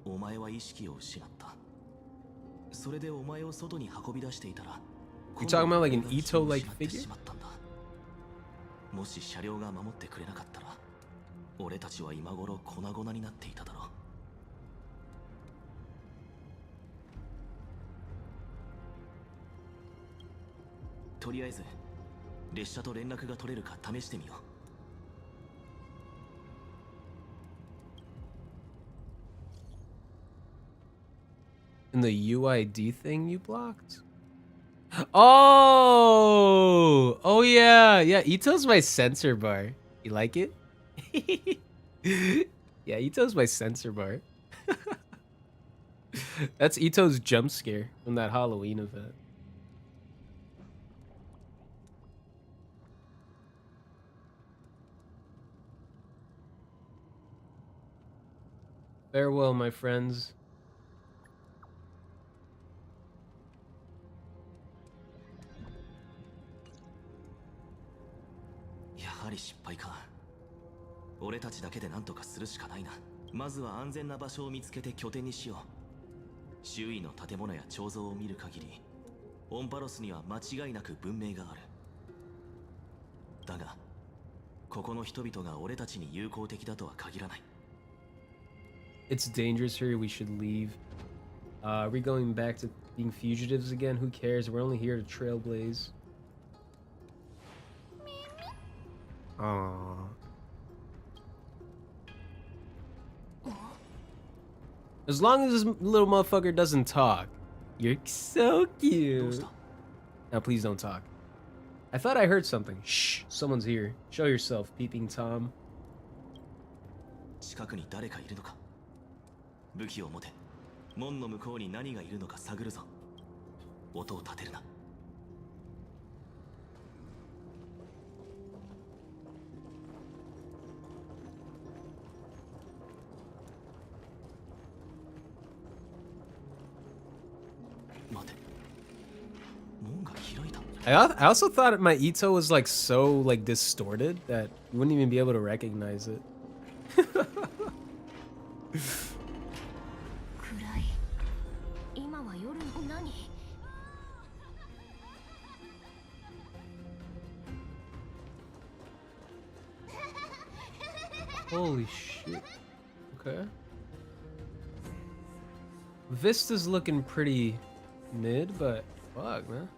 お前は意識を失った。それでお前を外に運び出していたら、 You're talking about like an Ito-like figure? もし車両が守ってくれなかったら、俺たちは今頃粉々になっていただろう。 I とりあえず列車と連絡が取れるか試してみよう。In the UID thing you blocked? Oh! Oh yeah, yeah, Ito's my sensor bar. You like it? Yeah, Ito's my sensor bar. That's Ito's jump scare from that Halloween event. Farewell, my friends. やはり失敗か。俺たちだけで何とかするしかないな。まずは安全な場所を見つけて拠点にしよう。周囲の建物や彫像を見る限り、オンパロスには間違いなく文明がある。だが、ここの人々が俺たちに友好的だとは限らない。It's dangerous here, we should leave. Are we going back to being fugitives again? Who cares? We're only here to trailblaze. Aww. As long as this little motherfucker doesn't talk. You're so cute. Now please don't talk. I thought I heard something. Shh, someone's here. Show yourself, peeping Tom. 近くに誰かいるのか。武器を持て。門の向こうに何がいるのか探るぞ。音を立てるな。I also thought my Ito was like so like distorted that you wouldn't even be able to recognize it. Holy shit. Okay. Vista's looking pretty mid, but fuck, man.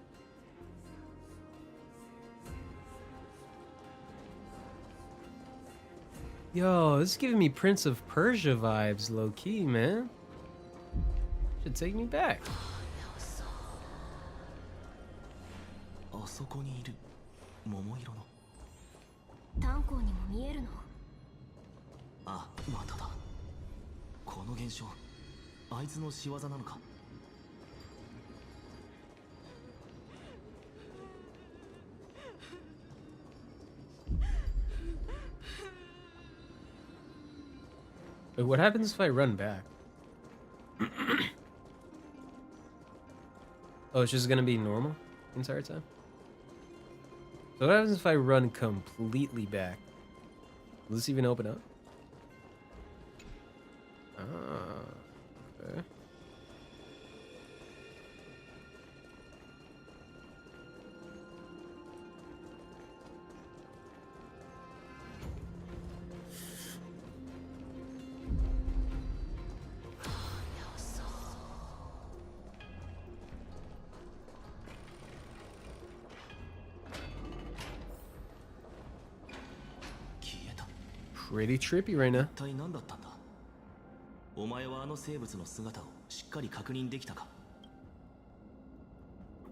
Yo, this is giving me Prince of Persia vibes, low-key, man. Should take me back. あそこにいる桃色の。炭鉱にも見えるの。あ、まただ。この現象、あいつの仕業なのか。Wait, what happens if I run back? Oh, it's just gonna be normal the entire time? So what happens if I run completely back? Will this even open up? Ah, okay. Pretty trippy right now. 一体何だったんだ。お前はあの生物の姿をしっかり確認できたか。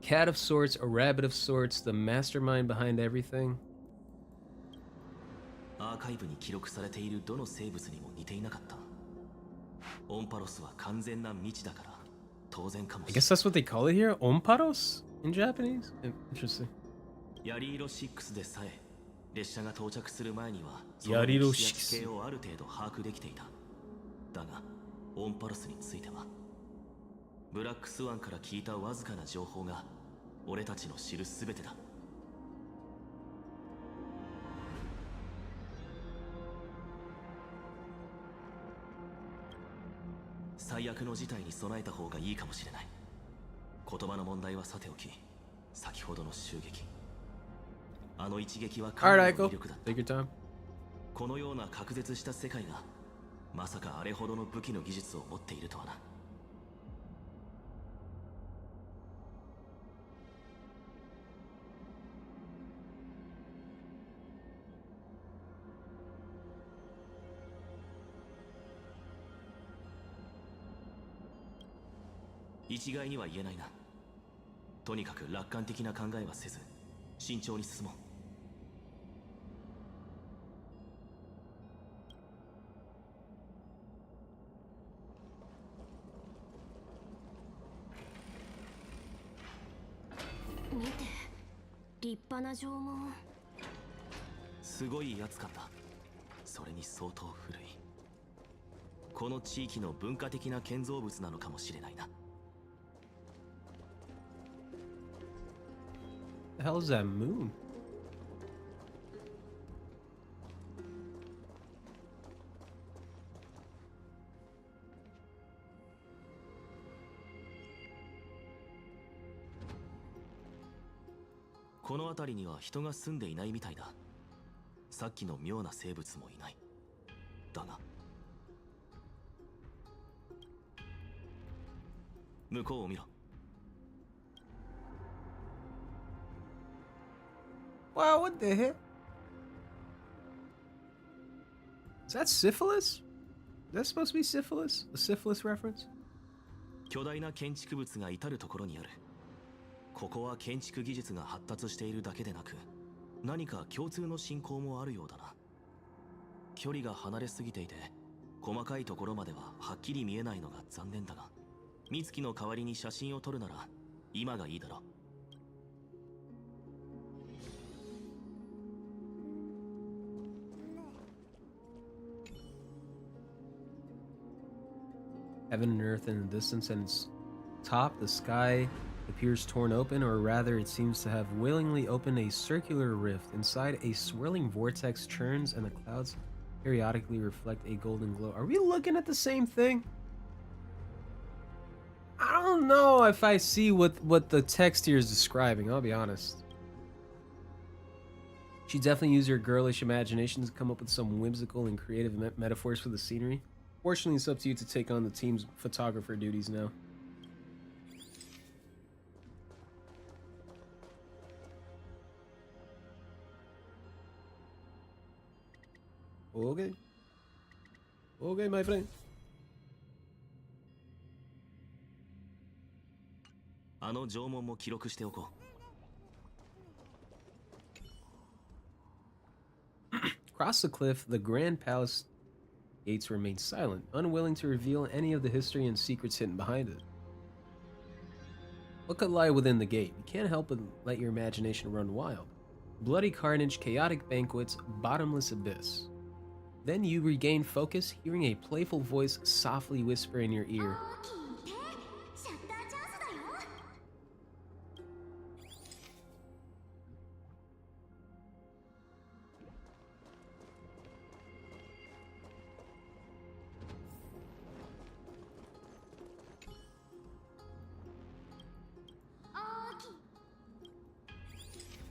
Cat of sorts, a rabbit of sorts, the mastermind behind everything. アーカイブに記録されているどの生物にも似ていなかった。オンパロスは完全な未知だから当然かもしれない。I guess that's what they call it here? Omparos in Japanese? Interesting. ヤリ色6でさえ列車が到着する前にはヤリ色6地形をある程度把握できていた。だがオンパロスについてはブラックスワンから聞いたわずかな情報が俺たちの知るすべてだ。最悪の事態に備えた方がいいかもしれない。言葉の問題はさておき、先ほどの襲撃、あの一撃はかなりの魅力だった。このような隔絶した世界がまさかあれほどの武器の技術を持っているとはな。一概には言えないな。とにかく楽観的な考えはせず、慎重に進もう。見て、立派な縄文。すごいやつ感だ。それに相当古い。この地域の文化的な建造物なのかもしれないな。The hell is that moon? .この辺りには人が住んでいないみたいだ。さっきの妙な生物もいない。だが向こうを見ろ。Wow, what the heck? Is that syphilis? Is that supposed to be syphilis? A syphilis reference? 巨大な建築物が至る所にある。ここは建築技術が発達しているだけでなく、何か共通の信仰もあるようだな。距離が離れすぎていて、細かいところまでははっきり見えないのが残念だが、美月の代わりに写真を撮るなら今がいいだろう。Heaven and earth in the distance, and its top, the sky appears torn open, or rather it seems to have willingly opened a circular rift. Inside, a swirling vortex churns and the clouds periodically reflect a golden glow. Are we looking at the same thing? I don't know if I see what the text here is describing, I'll be honest. She definitely used her girlish imagination to come up with some whimsical and creative metaphors for the scenery. Fortunately, it's up to you to take on the team's photographer duties now. Okay. Okay, my friend. あの縄文も記録しておこう。Across the cliff, the Grand Palace gates remain silent, unwilling to reveal any of the history and secrets hidden behind it. What could lie within the gate? You can't help but let your imagination run wild. Bloody carnage, chaotic banquets, bottomless abyss. Then you regain focus, hearing a playful voice softly whisper in your ear.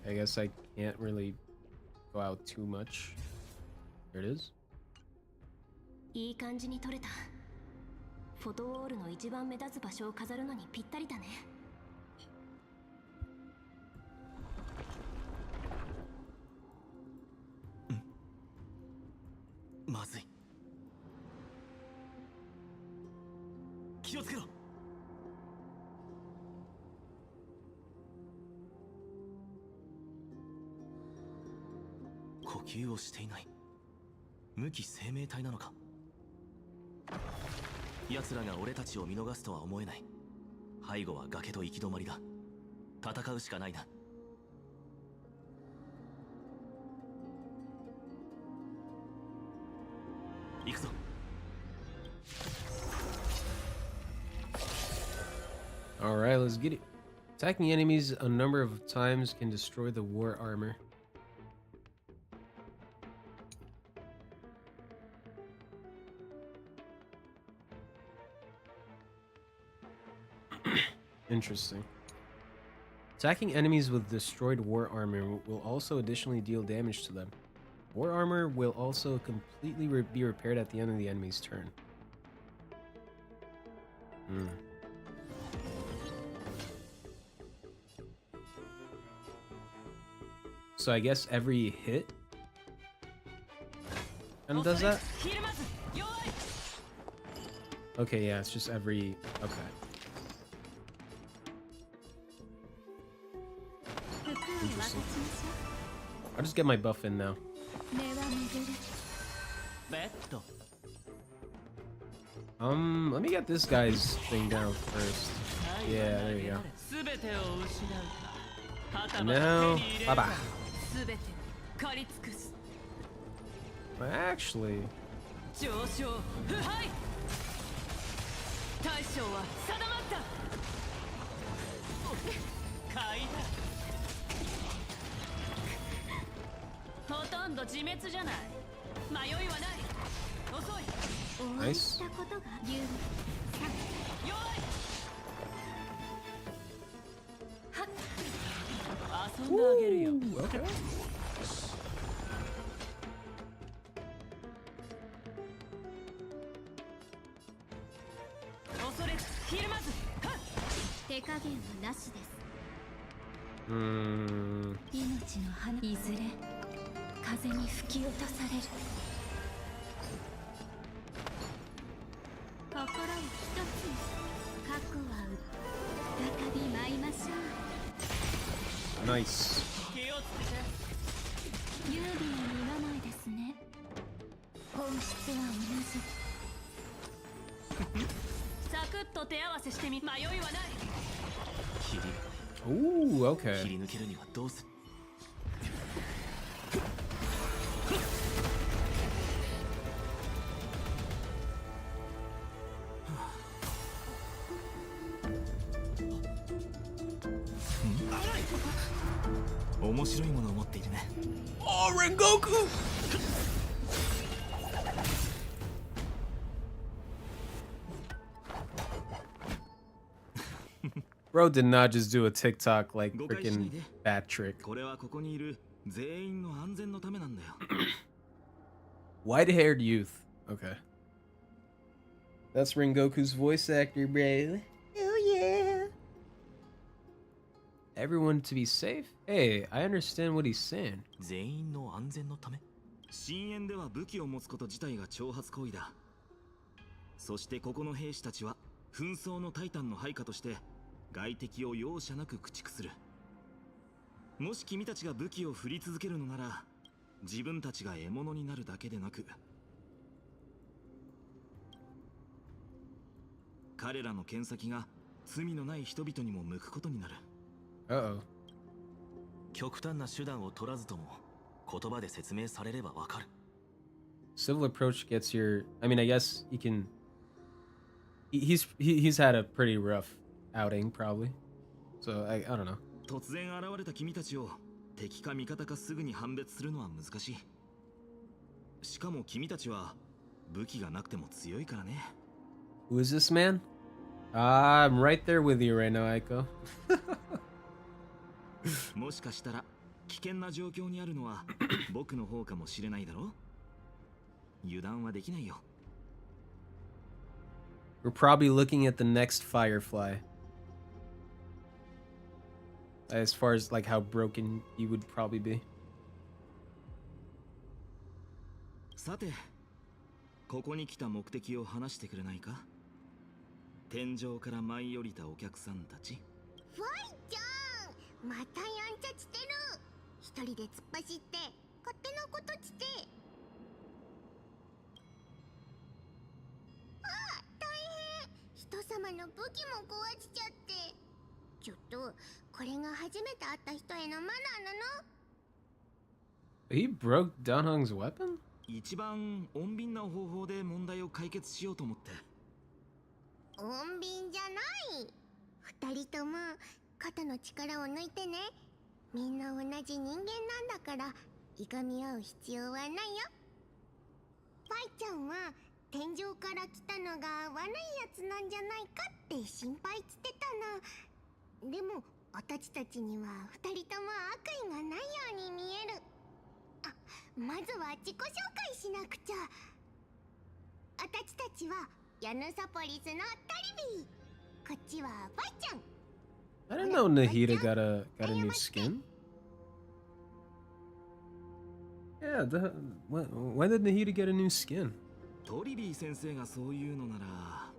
I guess I can't really go out too much. There it is. いい感じに撮れた。フォトウォールの一番目立つ場所を飾るのにぴったりだね。まずい。気をつけろ。呼吸をしていない。無機生命体なのか。奴らが俺たちを見逃すとは思えない。背後は崖と行き止まりだ。戦うしかないな。行くぞ。Alright, let's get it. Attacking enemies a number of times can destroy the war armor. Interesting. Attacking enemies with destroyed war armor will also additionally deal damage to them. War armor will also completely be repaired at the end of the enemy's turn. So I guess every hit and does that? Okay, yeah, it's just every... Okay. I'll just get my buff in now. Let me get this guy's thing down first. Yeah, there you go. And now, bye-bye. Actually... Nice. Ooh, okay. Hmm. 命の花いずれ風に吹き落とされる心を一つに過去は再び舞いましょう Nice. 優美な二名前ですね本質は同じサクッと手合わせしてみ迷いはない Ooh, okay. 切り抜けるにはどうする面白いものを持っているね。Oh, Rengoku! Bro did not just do a TikTok like freaking bad trick. これはここにいる全員の安全のためなんだよ。White-haired youth. Okay. That's Rengoku's voice actor, bro. Oh yeah. Everyone to be safe? Hey, I understand what he's saying. 全員の安全のため深淵では武器を持つこと自体が挑発行為だ。そしてここの兵士たちは紛争のタイタンの配下として外敵を容赦なく駆逐する。もし君たちが武器を振り続けるのなら自分たちが獲物になるだけでなく彼らの剣先が罪のない人々にも向くことになる。Uh-oh. 極端な手段を取らずとも言葉で説明されればわかる。 Civil approach gets your... I mean, I guess he can... He's had a pretty rough outing, probably. So, I don't know. 突然現れた君たちを敵か味方かすぐに判別するのは難しい。しかも君たちは武器がなくても強いからね。 Who is this man? I'm right there with you right now, Aiko. もしかしたら危険な状況にあるのは僕の方かもしれないだろう。油断はできないよ。 We're probably looking at the next Firefly. As far as like how broken he would probably be. さて、ここに来た目的を話してくれないか？天井から舞い降りたお客さんたち。ファイちゃん、またやんちゃしてる。一人で突っ走って勝手なことして。あ、大変。人様の武器も壊しちゃって。ちょっとこれが初めて会った人へのマナーなの？ He broke Danhong's weapon? 一番穏便な方法で問題を解決しようと思って。穏便じゃない。二人とも肩の力を抜いてね。みんな同じ人間なんだからいがみ合う必要はないよ。ファイちゃんは天井から来たのが悪いやつなんじゃないかって心配してたの。でも私たちには二人とも悪意がないように見える。あ、まずは自己紹介しなくちゃ。私たちはヤヌサポリスのタリビー。こっちはファイちゃん。 I didn't know Nahida got a new skin. Yeah, when did Nahida get a new skin? トリビー先生がそういうのなら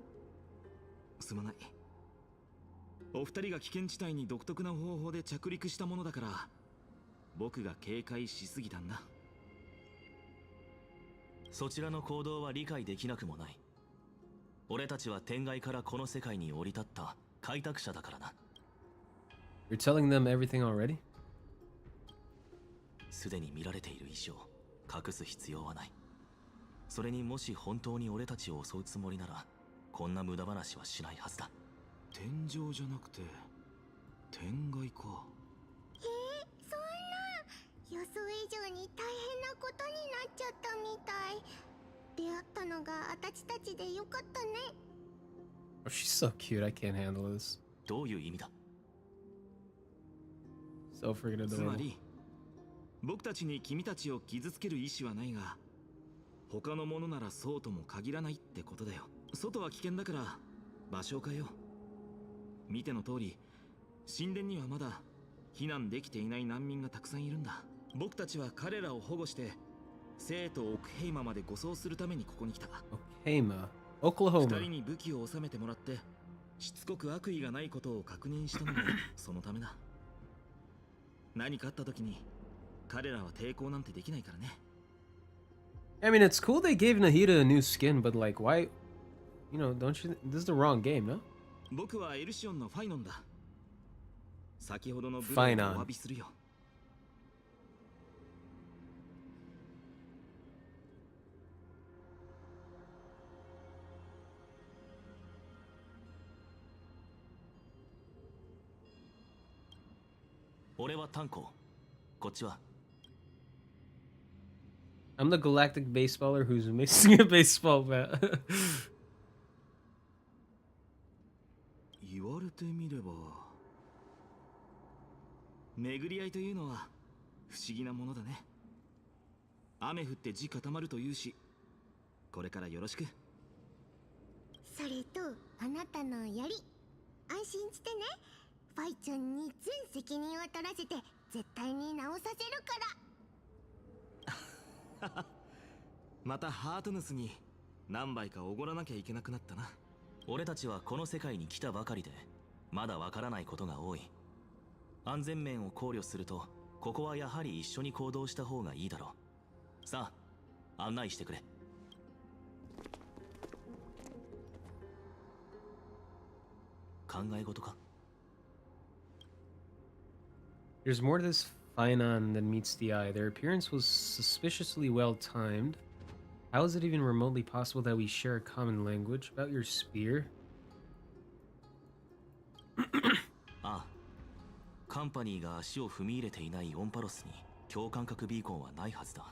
すまない。お二人が危険地帯に独特な方法で着陸したものだから僕が警戒しすぎたんだ。そちらの行動は理解できなくもない。俺たちは天外からこの世界に降り立った開拓者だからな。You're telling them everything already? すでに見られている以上隠す必要はない。それにもし本当に俺たちを襲うつもりならこんな無駄話はしないはずだ。天井じゃなくて天外か。そんな予想以上に大変なことになっちゃったみたい。出会ったのがあたちたちでよかったね。Oh, she's so cute. I can't handle this. どういう意味だ。 So freaking つま adorable. り僕たちに君たちを傷つける意思はないが、他の者ならそうとも限らないってことだよ。外は危険だから場所を変えよう。見ての通り神殿にはまだ避難できていない難民がたくさんいるんだ。僕たちは彼らを保護して生とオクヘイマまで護送するためにここに来た。Oklahoma. 二 Oklahoma. 人に武器を収めてもらってしつこく悪意がないことを確認したのもそのためだ。何かあった時に彼らは抵抗なんてできないからね。I mean, it's cool they gave Nahida a new skin, but like, why? You know, don't you? This is the wrong game, no? 僕はエルシオンのファイノンだ。先ほどの部ファイノン分をお詫びするよ。俺はタンコ。こっちは。I'm the galactic baseballer who's missing a baseball bat. 言われてみれば巡り合いというのは不思議なものだね。雨降って地固まるというし、これからよろしく。それとあなたの槍、安心してね。ファイちゃんに全責任を取らせて絶対に直させるから。またハートヌスに何杯かおごらなきゃいけなくなったな。俺たちはこの世界に来たばかりでまだわからないことが多い。安全面を考慮するとここはやはり一緒に行動した方がいいだろう。さあ案内してくれ。考え事か。 There's more to this Finon than meets the eye. Their appearance was suspiciously well timed. How is it even remotely possible that we share a common language? About your spear? ああ、カンパニーが足を踏み入れていないオンパロスに共感覚ビーコンはないはずだ。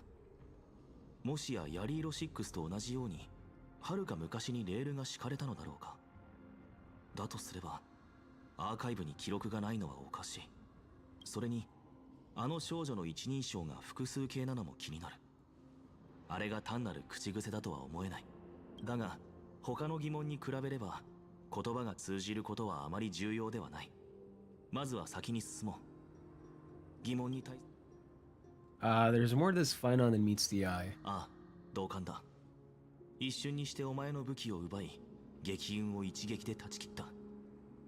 もしやヤリーロ6と同じように遥か昔にレールが敷かれたのだろうか。だとすればアーカイブに記録がないのはおかしい。それにあの少女の一人称が複数形なのも気になる。あれが単なる口癖だとは思えない。だが他の疑問に比べれば言葉が通じることはあまり重要ではない。まずは先に進もう。疑問に対す。There's more to this Finon than meets the eye. ああ、同感だ。一瞬にしてお前の武器を奪い撃運を一撃で断ち切った。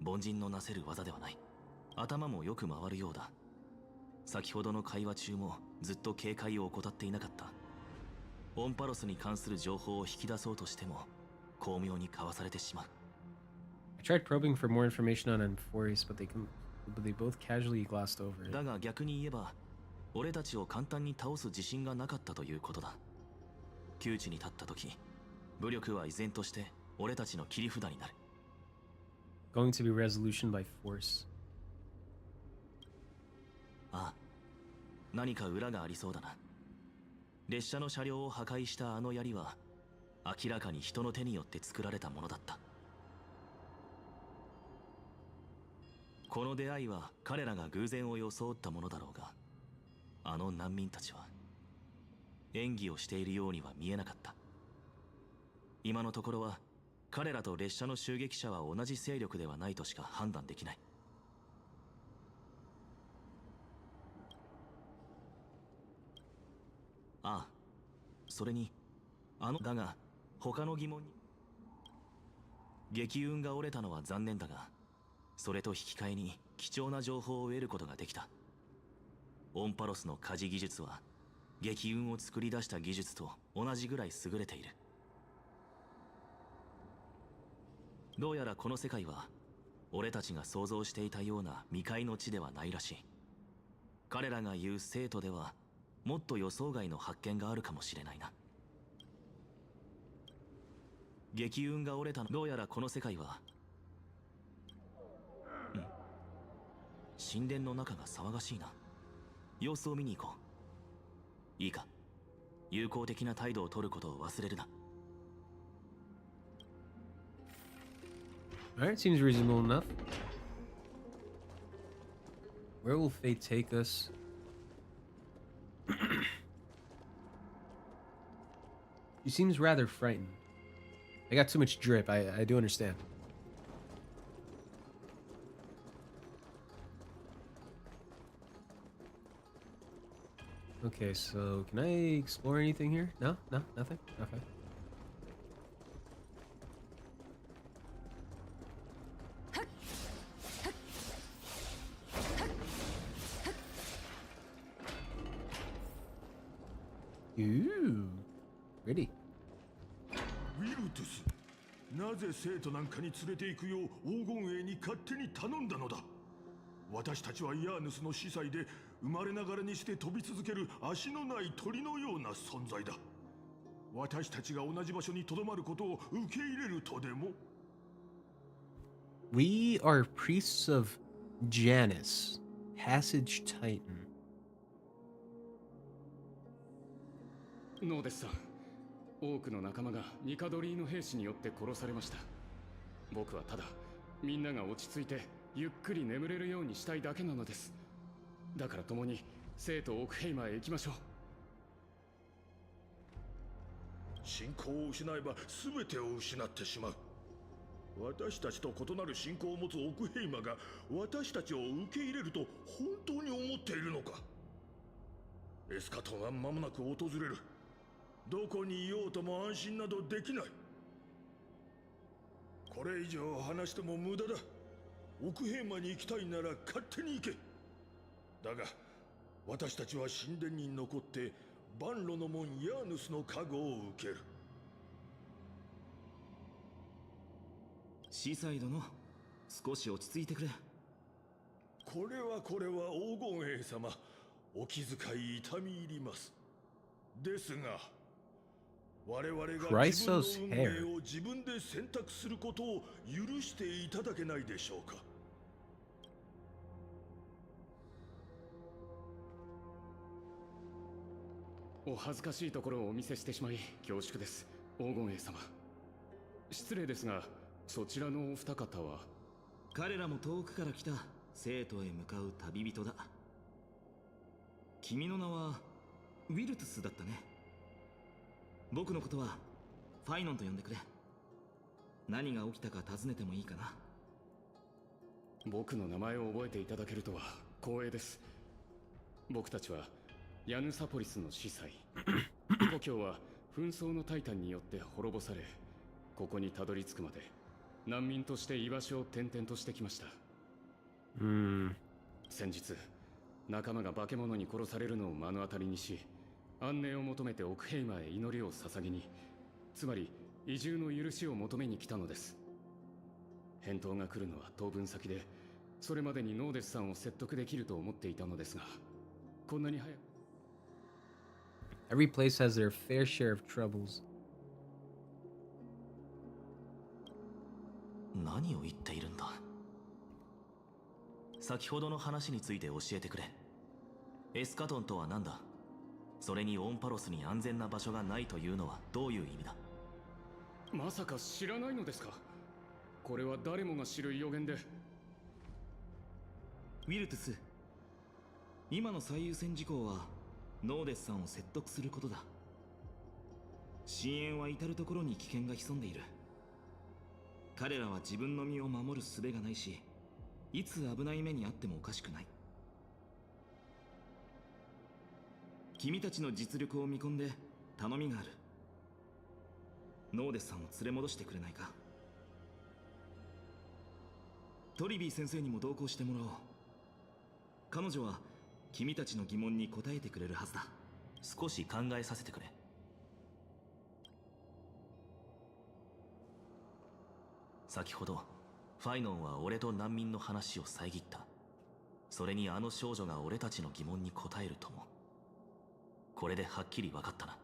凡人のなせる技ではない。頭もよく回るようだ。先ほどの会話中もずっと警戒を怠っていなかった。オンパロスに関する情報を引き出そうとしても巧妙にかわされてしまう。I tried probing for more information on Enforce, but they both casually glossed over it. だが逆に言えば俺たちを簡単に倒す自信がなかったということだ。窮地に立った時武力は依然として俺たちの切り札になる。 Going to be resolution by force. ああ、何か裏がありそうだな。列車の車両を破壊したあの槍は明らかに人の手によって作られたものだった。この出会いは彼らが偶然を装ったものだろうが、あの難民たちは演技をしているようには見えなかった。今のところは彼らと列車の襲撃者は同じ勢力ではないとしか判断できない。ああ、それにだが他の疑問に。撃運が折れたのは残念だが、それと引き換えに貴重な情報を得ることができた。オンパロスの家事技術は激運を作り出した技術と同じぐらい優れている。どうやらこの世界は俺たちが想像していたような未開の地ではないらしい。彼らが言う生徒ではもっと予想外の発見があるかもしれないな。激運が折れたの。どうやらこの世界は神殿の中が騒がしいな。様子を見に行こう。いいか、友好的な態度を取ることを忘れるな。Alright, seems reasonable enough. Where will fate take us? She seems rather frightened. I got too much drip, I do understand. Okay, so can I explore anything here? No? No? Nothing? Okay. Ooh, pretty. ウィルトゥス、なぜ生徒なんかに連れて行くよう黄金衛に勝手に頼んだのだ。私たちはヤーヌスの司祭で生まれながらにして飛び続ける足のない鳥のような存在だ。私たちが同じ場所に留まることを受け入れるとでも？ We are priests of Janus, Passage Titan. ノーデスさん、多くの仲間がニカドリーの兵士によって殺されました。僕はただみんなが落ち着いてゆっくり眠れるようにしたいだけなのです。だから共に生徒オークヘイマーへ行きましょう。信仰を失えば全てを失ってしまう。私たちと異なる信仰を持つオークヘイマーが私たちを受け入れると本当に思っているのか。エスカトンは間もなく訪れる。どこにいようとも安心などできない。これ以上話しても無駄だ。オークヘイマーに行きたいなら勝手に行け。だが私たちは神殿に残って万路の門ヤーヌスの加護を受ける。司祭殿、少し落ち着いてくれ。これは黄金衛様、お気遣い痛み入ります。ですが我々が自分の運命を自分で選択することを許していただけないでしょうか。お恥ずかしいところをお見せしてしまい恐縮です、黄金衛様。失礼ですが、そちらのお二方は？彼らも遠くから来た生徒へ向かう旅人だ。君の名はウィルトゥスだったね。僕のことはファイノンと呼んでくれ。何が起きたか尋ねてもいいかな。僕の名前を覚えていただけるとは光栄です。僕たちはヤヌサポリスの司祭。故郷は紛争のタイタンによって滅ぼされ、ここにたどり着くまで難民として居場所を転々としてきました。先日仲間が化け物に殺されるのを目の当たりにし、安寧を求めてオクヘイマーへ祈りを捧げに、つまり移住の許しを求めに来たのです。返答が来るのは当分先で、それまでにノーデスさんを説得できると思っていたのですが、こんなに早く。Every place has their fair share of troubles. 何を言っているんだ。先ほどの話について教えてくれ。エスカトンとは何だ。それにオンパロスに安全な場所がないというのはどういう意味だ。まさか知らないのですか。これは誰もが知る予言で。ウィルトゥス、今の最優先事項はノーデスさんを説得することだ。深淵は至る所に危険が潜んでいる。彼らは自分の身を守る術がないし、いつ危ない目にあってもおかしくない。君たちの実力を見込んで頼みがある。ノーデスさんを連れ戻してくれないか。トリビー先生にも同行してもらおう。彼女は君たちの疑問に答えてくれるはずだ。少し考えさせてくれ。先ほどファイノンは俺と難民の話を遮った。それにあの少女が俺たちの疑問に答えるとも。これではっきり分かったな。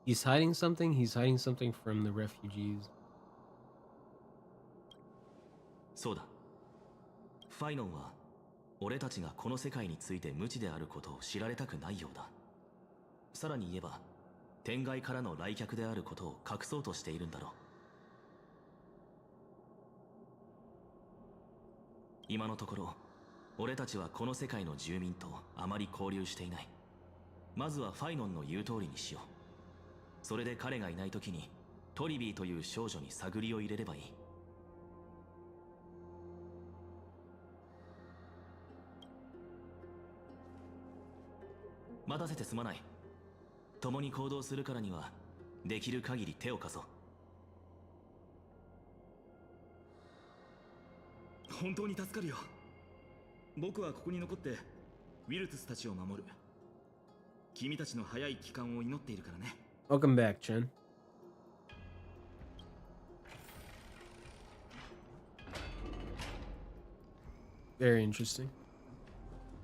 He's hiding something? He's hiding something from the refugees. そうだ。ファイノンは俺たちがこの世界について無知であることを知られたくないようだ。さらに言えば天外からの来客であることを隠そうとしているんだろう。今のところ俺たちはこの世界の住民とあまり交流していない。まずはファイノンの言う通りにしよう。それで彼がいない時にトリビーという少女に探りを入れればいい。待たせてすまない。共に行動するからにはできる限り手を貸そう。本当に助かるよ。僕はここに残ってウィルトゥスたちを守る。君たちの早い帰還を祈っているからね。Welcome back, Chen. Very interesting.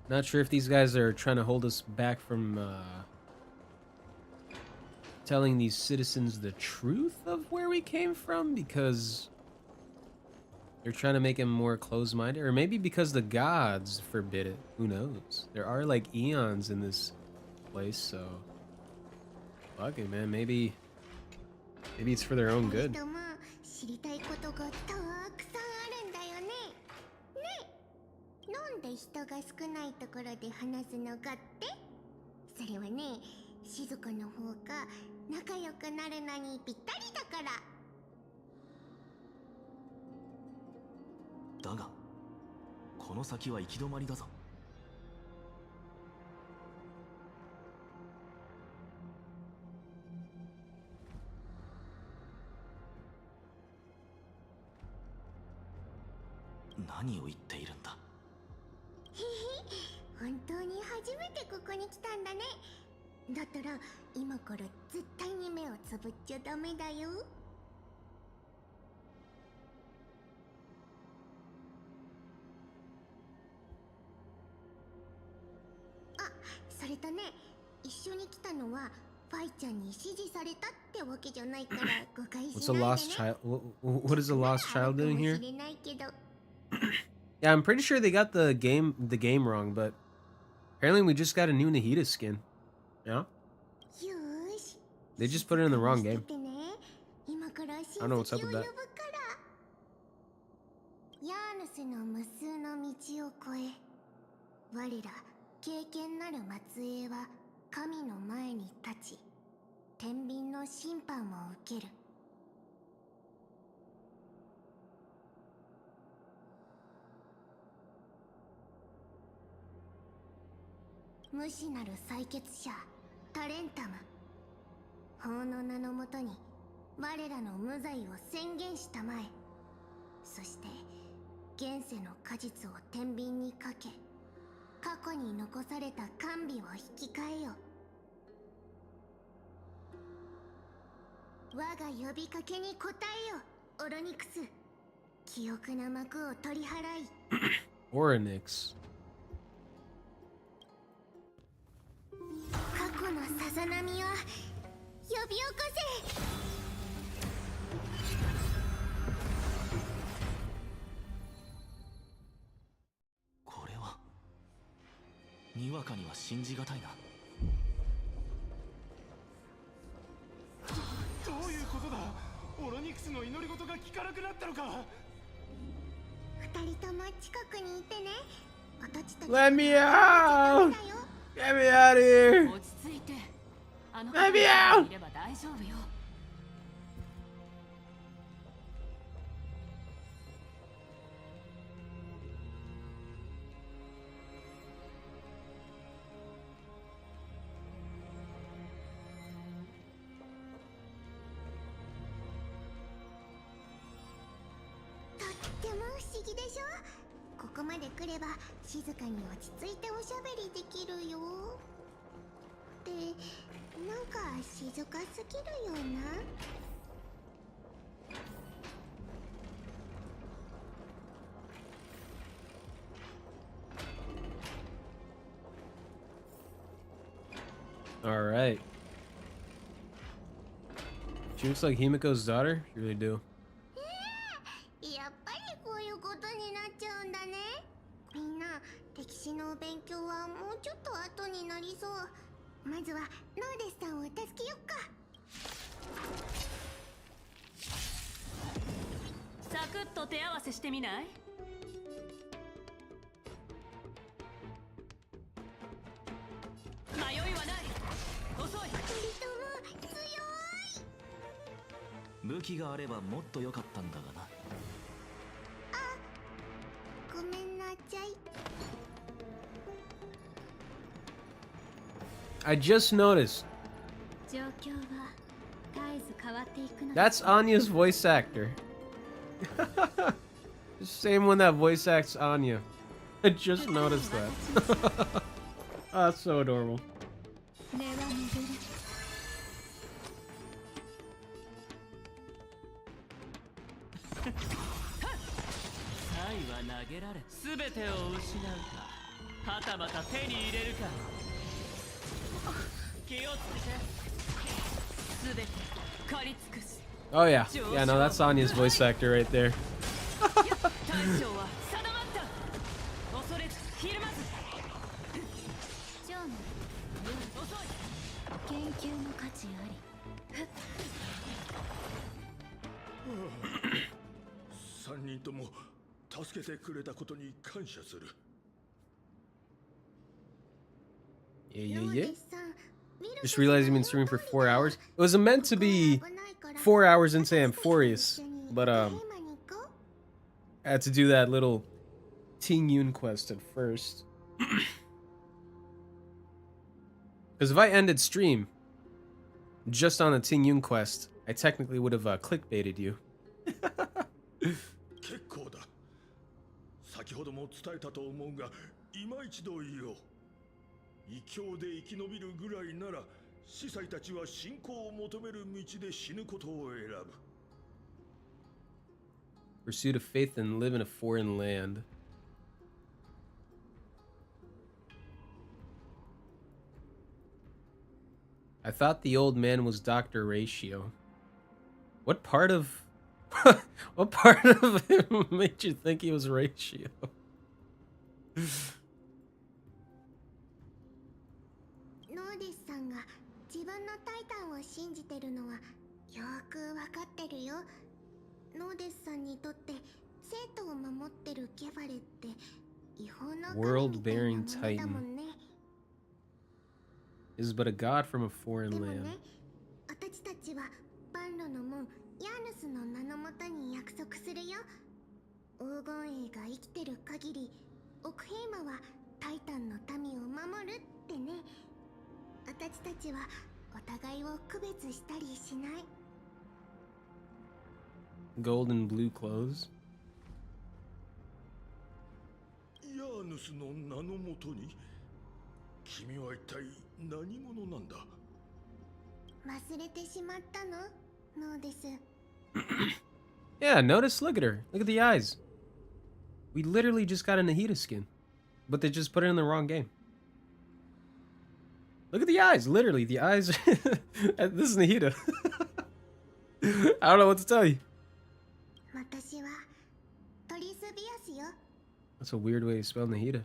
Not sure if these guys are trying to hold us back from telling these citizens the truth of where we came from, because they're trying to make him more closed-minded, or maybe because the gods forbid it. Who knows? There are like eons in this place, so fuck it, man. Maybe it's for their own good. 知りたいことがたくさんあるんだよね。ね、なんで人が少ないところで話すのかって？それはね、静かの方が仲良くなるのにぴったりだから。だがこの先は行き止まりだぞ。何を言っているんだ。へへ、本当に初めてここに来たんだね。だったら今から絶対に目をつぶっちゃダメだよ。あ、それとね、一緒に来たのはファイちゃんに指示されたってわけじゃないから誤解し What's a ないでね。 lost child? What is a lost child doing かも here? しれないけど。Yeah, I'm pretty sure they got the game wrong, but apparently we just got a new Nahida skin. Yeah? They just put it in the wrong game. I don't know what's up with that. ヤーヌスの無数の道を越え、我ら経験なる末裔は神の前に立ち、天秤の審判を受ける。無視なる採血者タレンタム、法の名のもとに我らの無罪を宣言したまえ。そして現世の果実を天秤にかけ、過去に残された甘美を引き換えよ。我が呼びかけに応えよ、オロニクス。記憶の幕を取り払い。Oronix. 過去のさざ波を呼び起こせ。これはにわかには信じがたいな。どういうことだ。オロニクスの祈り事が効かなくなったのか。二人とも近くにいてね。私たち Let me out! Get me out of here! 落ち着いて。あの Let me out! いれば大丈夫よ。とっても不思議でしょ。ここまで来れば静かに落ち着いておしゃべりできるよ。ってなんか静かすぎるよな。All right. She looks like Himiko's daughter. You really do. やっぱりこういうことになっちゃうんだね。みんな歴史のお勉強はもうちょっと後になりそう。まずはノーデスさんを助けよっか。サクッと手合わせしてみない？迷いはない。遅い。武器があればもっと良かったんだがな。ごめんなさい。I just noticed. 状況は絶えず変わっていくの。 That's Anya's voice actor. Same one that voice acts Anya. I just noticed that. Oh, that's so adorable. 投げられ全てを失うかはたまた手に入れるか気をつけて全て狩り尽くす Oh yeah. Yeah, no, that's Anya's voice actor right there. 大将は定まった恐れずひるまずジョーの遅い研究の価値あり3人とも助けてくれたことに感謝する。 Yeah, yeah, yeah. Just realized you've been streaming for 4 hours. It was meant to be 4 hours into Amphorius, but I had to do that little Ting Yun quest at first. Because if I ended stream just on the Ting Yun quest, I technically would have clickbaited you. 結構だ。先ほども伝えたと思うが、今一度言おう。異教で生き延びるぐらいなら、司祭たちは信仰を求める道で死ぬことを選ぶ。Pursuit of faith and live in a foreign land. I thought the old man was Dr. Ratio. What part of what part of him made you think he was Ratio? ノーデスさんが自分のタイタンを信じてるのはよーくわかってるよ。ノーデスさんにとって生徒を守ってるケファレって違法の神みたいなものだもんね。Is but a god from a foreign でもね、 land. 私たちはバンロの門ヤーヌスの名のもとに約束するよ。黄金衛が生きてる限り、オクヘイマはタイタンの民を守るってね。私たちはお互いを区別したりしない。Gold and blue clothes. ヤーヌスの名のもとに、君は一体何者なんだ？忘れてしまったの？ノーデス。Yeah, notice, look at her. Look at the eyes. We literally just got a Nahida skin, but they just put it in the wrong game. Look at the eyes, literally, the eyes. This is Nahida. I don't know what to tell you. 私はトリスビアスよ。That's a weird way to spell Nahida.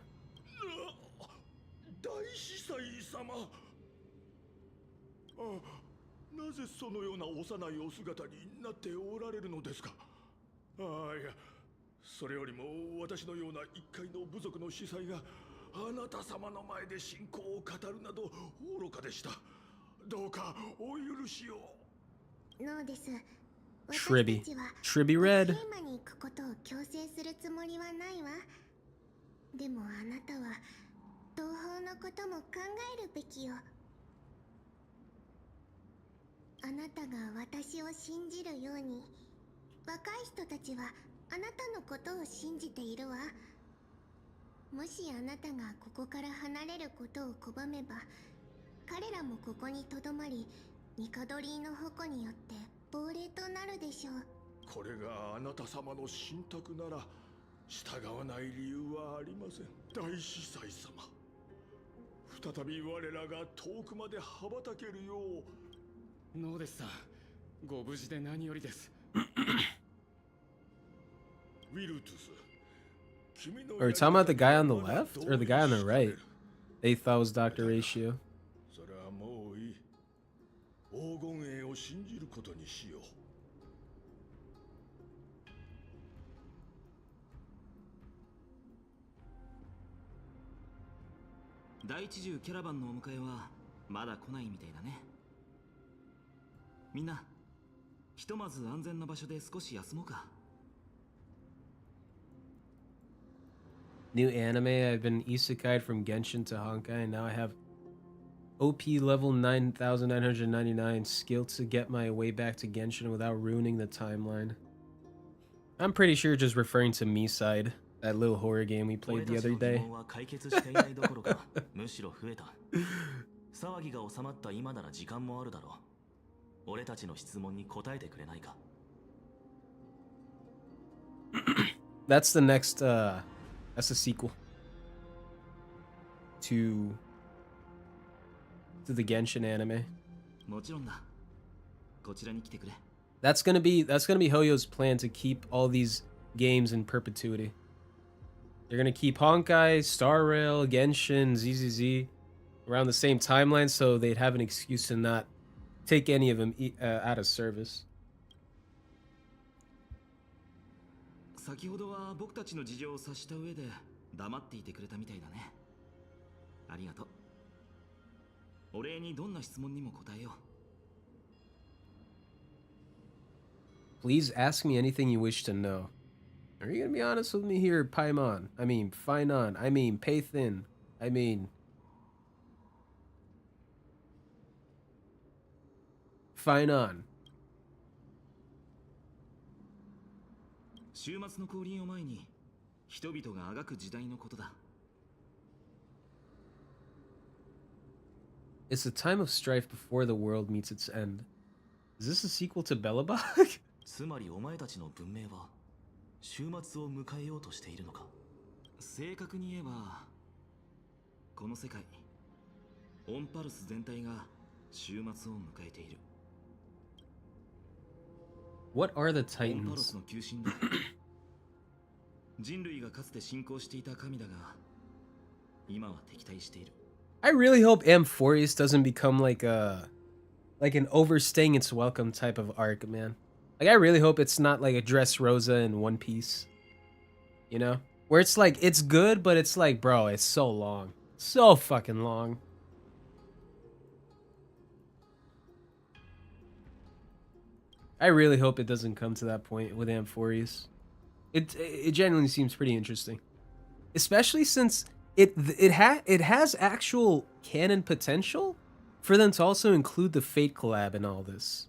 大司祭様。なぜそのような幼いお姿になっておられるのですか？いや、それよりも私のような一介の部族の司祭があなた様の前で信仰を語るなど愚かでした。どうかお許しを。ノーデス。Tribby red. テーマに行くことを強制するつもりはないわ。でもあなたは同胞のことも考えるべきよ。あなたが私を信じるように、若い人たちはあなたのことを信じているわ。もしあなたがここから離れることを拒めば、彼らもここにとどまり、ニカドリーの矛によって亡霊となるでしょう。これがあなた様の信託なら従わない理由はありません。大司祭様、再び我らが遠くまで羽ばたけるよう。ノーデスさん、ご無事で何よりです。ウィルトゥス、 Are we talking about the guy on the left or the guy on the right? They thought it was Dr. Ratio. それはもういい。黄金栄を信じることにしよう。第一重キャラバンのお迎えはまだ来ないみたいだね。みんな、ひとまず安全な場所で少し休もうか。New anime, I've been isekai'd from Genshin to Honkai, and now I have OP level 9,999 skill to get my way back to Genshin without ruining the timeline. I'm pretty sure just referring to Me Side, that little horror game we played the other day. むしろ増えた。騒ぎが収まった今なら時間もあるだろう。俺たちの質問に答えてくれないか。That's the next, that's a sequel to the Genshin anime. もちろんだ。こちらに来てくれ。That's gonna be Hoyo's plan to keep all these games in perpetuity. They're gonna keep Honkai, Star Rail, Genshin, ZZZ around the same timeline, so they'd have an excuse to not take any of them out of service. 先ほどは僕たちの事情を察した上で黙っていてくれたみたいだね。ありがとう。お礼にどんな質問にも答えよう。Please ask me anything you wish to know. Are you gonna be honest with me here, Paimon? I mean, Finon. I mean, Pathin. I mean, Finon. 週末の降臨を前に人々があがく時代のことだ。It's a time of strife before the world meets its end. Is this a sequel to Belobog? つまりお前たちの文明は週末を迎えようとしているのか。正確に言えばこの世界オンパルス全体が週末を迎えている。 What are the オンパル Titans? スの求心だ。人類がかつて信仰していた神だが今は敵対している。 I really hope Amphorius doesn't become like an overstaying its welcome type of arc, man. Like, I really hope it's not like a Dressrosa in One Piece. You know? Where it's like, it's good, but it's like, bro, it's so long. So fucking long. I really hope it doesn't come to that point with Amphorius. It genuinely seems pretty interesting. Especially since it has actual canon potential for them to also include the Fate collab in all this.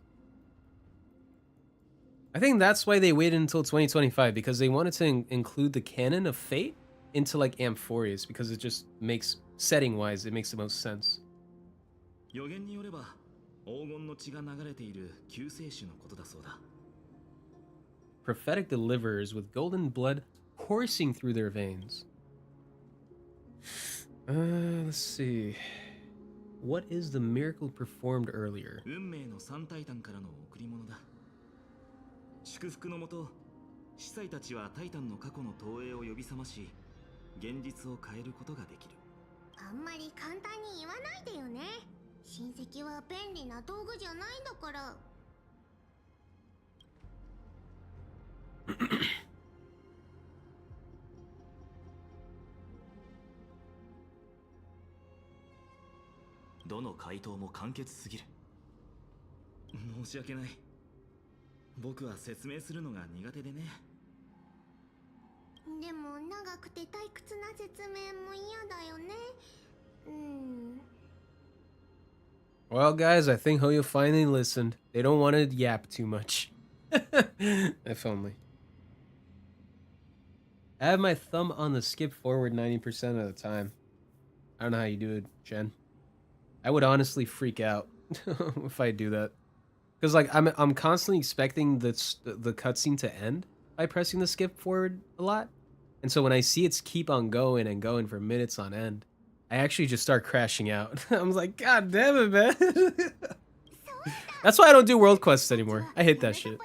I think that's why they waited until 2025, because they wanted to include the canon of Fate into like Amphorius, because it just makes, setting wise, it makes the most sense. 予言によれば黄金の血が流れている救世主のことだそうだ。 Prophetic deliverers with golden blood coursing through their veins. Let's see. What is the miracle performed earlier? 運命の三タイタンからの贈り物だ。祝福のもと、司祭たちはタイタンの過去の投影を呼び覚まし、現実を変えることができる。あんまり簡単に言わないでよね。親戚は便利な道具じゃないんだから。どの回答も簡潔すぎる。申し訳ない。僕は説明するのが苦手でね。でも長くて退屈な説明も嫌だよね。Well, guys, I think Hoyo finally listened. They don't want to yap too much. If only. I have my thumb on the skip forward 90% of the time. I don't know how you do it, Jen. I would honestly freak out if I do that. Because like I'm constantly expecting the cutscene to end by pressing the skip forward a lot. And so when I see it's keep on going and going for minutes on end, I actually just start crashing out. I'm like, God damn it, man. That's why I don't do world quests anymore. I hate that shit.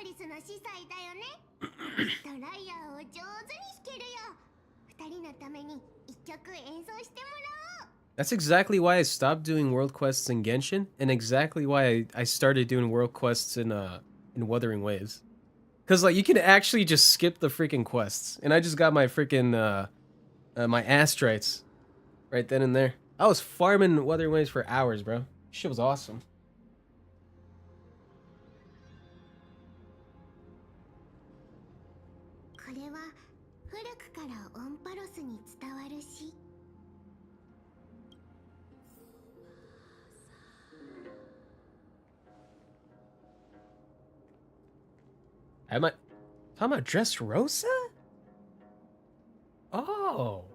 That's exactly why I stopped doing world quests in Genshin, and exactly why I started doing world quests in Wuthering Waves. Cause like you can actually just skip the freaking quests, and I just got my freaking my astrites right then and there. I was farming Wuthering Waves for hours, bro. Shit was awesome. Am I talking about Dressrosa? Oh.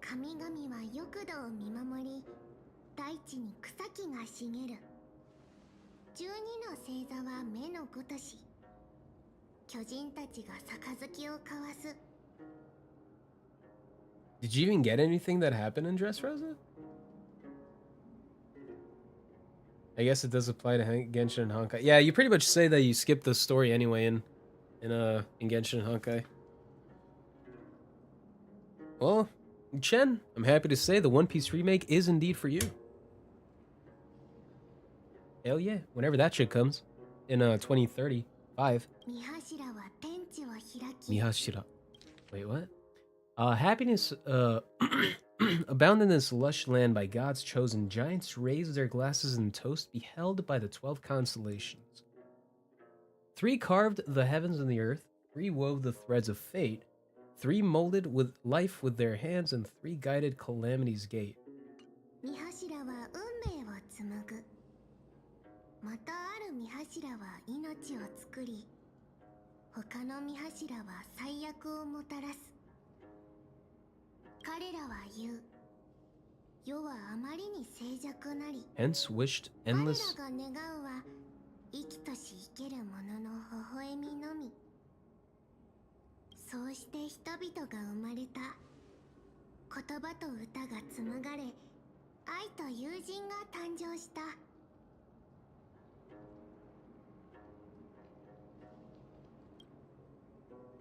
神々は翼土を見守り、大地に草木が茂る。12の星座は目のごとし。巨人たちが杯を交わす。Did you even get anything that happened in Dressrosa? I guess it does apply to Genshin and Honkai. Yeah, you pretty much say that you skip the story anyway in Genshin and Honkai. Well, Chen, I'm happy to say the One Piece remake is indeed for you. Hell yeah, whenever that shit comes in 2035. Mihashira. Wait, what? Happiness abound in this lush land by God's chosen. Giants raise their glasses in toast beheld by the 12 constellations. 3 carved the heavens and the earth, 3 wove the threads of fate, 3 molded with life with their hands, and 3 guided calamity's gate. 見柱は運命を紡ぐ。またある見柱は命を作り、他の見柱は最悪をもたらす。彼らは言う。世はあまりに静寂なり。Hence wished endless. 彼らが願うは生きとし生ける者の微笑みのみ。そうして人々が生まれた。言葉と歌が紡がれ、愛と友人が誕生した。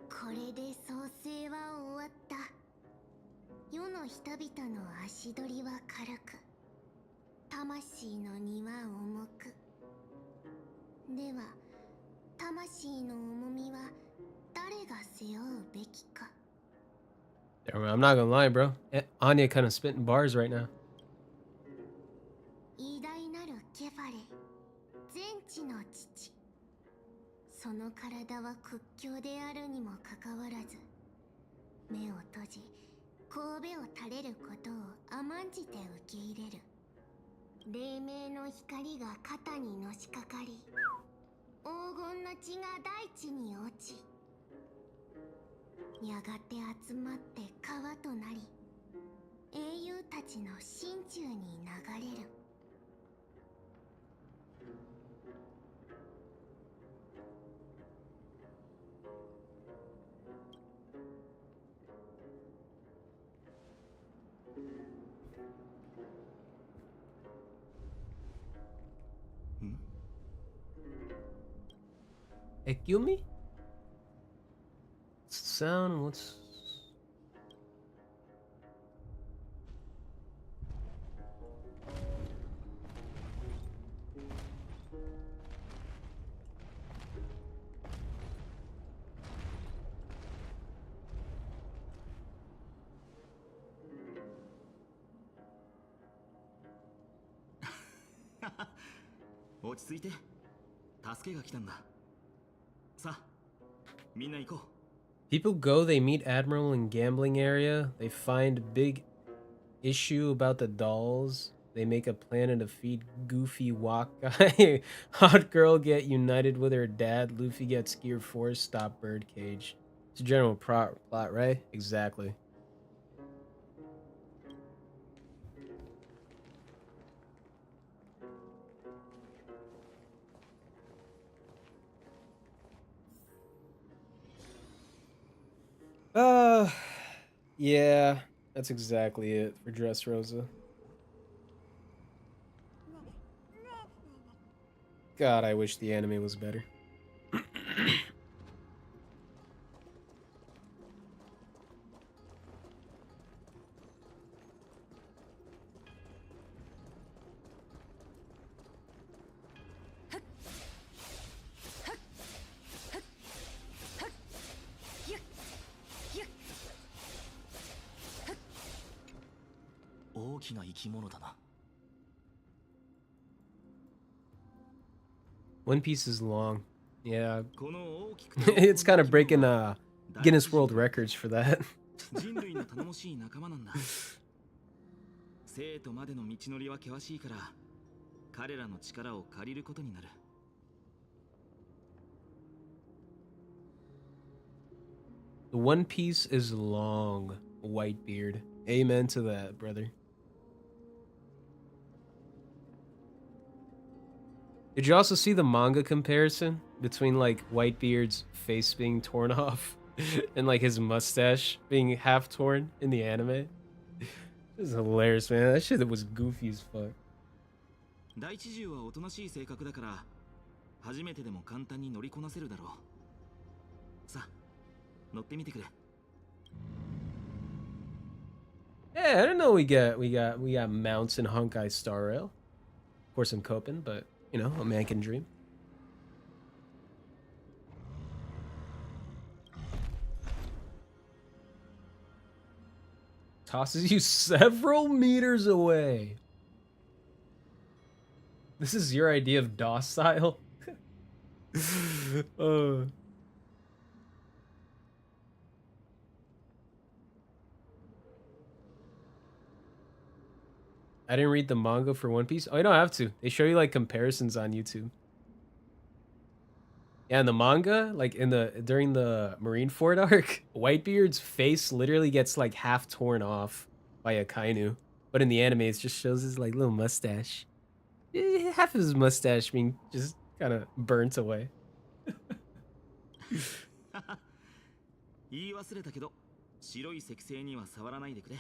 これで創世は終わった。世の人々の足取りは軽く、魂の荷は重く。では、魂の重みは誰が背負うべきか。I'm not gonna lie, bro. Anya kind of spitting bars right now. 偉大なるケファレ、全知の父。その体は屈強であるにもかかわらず、目を閉じ、神戸を垂れることを甘んじて受け入れる。黎明の光が肩にのしかかり、黄金の血が大地に落ち、やがて集まって川となり、英雄たちの心中に流れる。Ekumi? Sound, what's... People go, they meet Admiral in gambling area. They find big issue about the dolls. They make a plan to feed Goofy Walk Guy. Hot girl get united with her dad. Luffy gets Gear Force. Stop Birdcage. It's a general plot, right? Exactly. Yeah, that's exactly it for Dressrosa. God, I wish the anime was better. One Piece is long. Yeah. It's kind of breaking Guinness World Records for that. 人類の頼もしい仲間なんだ。生徒までの道のりは険しいから、彼らの力を借りることになる。The One Piece is long, Whitebeard. Amen to that, brother. Did you also see the manga comparison between like Whitebeard's face being torn off and like his mustache being half torn in the anime? This is hilarious, man. That shit was goofy as fuck. 第一獣はおとなしい性格だから、初めてでも簡単に乗りこなせるだろう。さあ、乗ってみてくれ。Yeah, I didn't know we got mounts in Honkai Star Rail. Of course, I'm coping, but you know, a man can dream. Tosses you several meters away. This is your idea of docile? I didn't read the manga for One Piece. Oh, you don't have to. They show you like comparisons on YouTube. Yeah, in the manga, like during the Marineford arc, Whitebeard's face literally gets like half torn off by a Kainu. But in the anime, it just shows his like little mustache. Half of his mustache being just kind of burnt away. 言い忘れたけど、白い石星には触らないでくれ。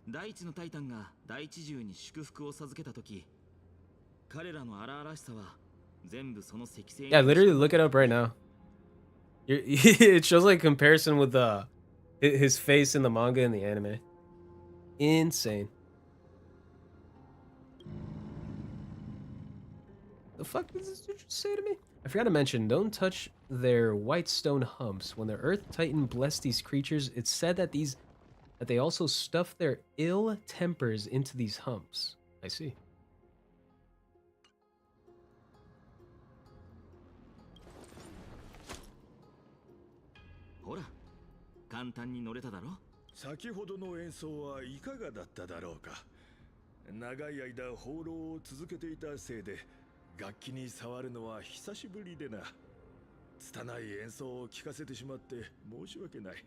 大地のタイタンが大地獣に祝福を授けたとき、彼らの荒々しさは全部その石星。Yeah, literally look it up right now. It shows like comparison with his face in the manga and the anime. Insane. The fuck did this dude just say to me? I forgot to mention, don't touch their white stone humps. When the Earth Titan blessed these creatures, it's said that they also stuff their ill tempers into these humps. I see. Hora, 簡単に乗れただろ? 先ほどの演奏はいかがだっただろうか。長い間放浪を続けていたせいで楽器に触るのは久しぶりでな。拙い演奏を聴かせてしまって申し訳ない。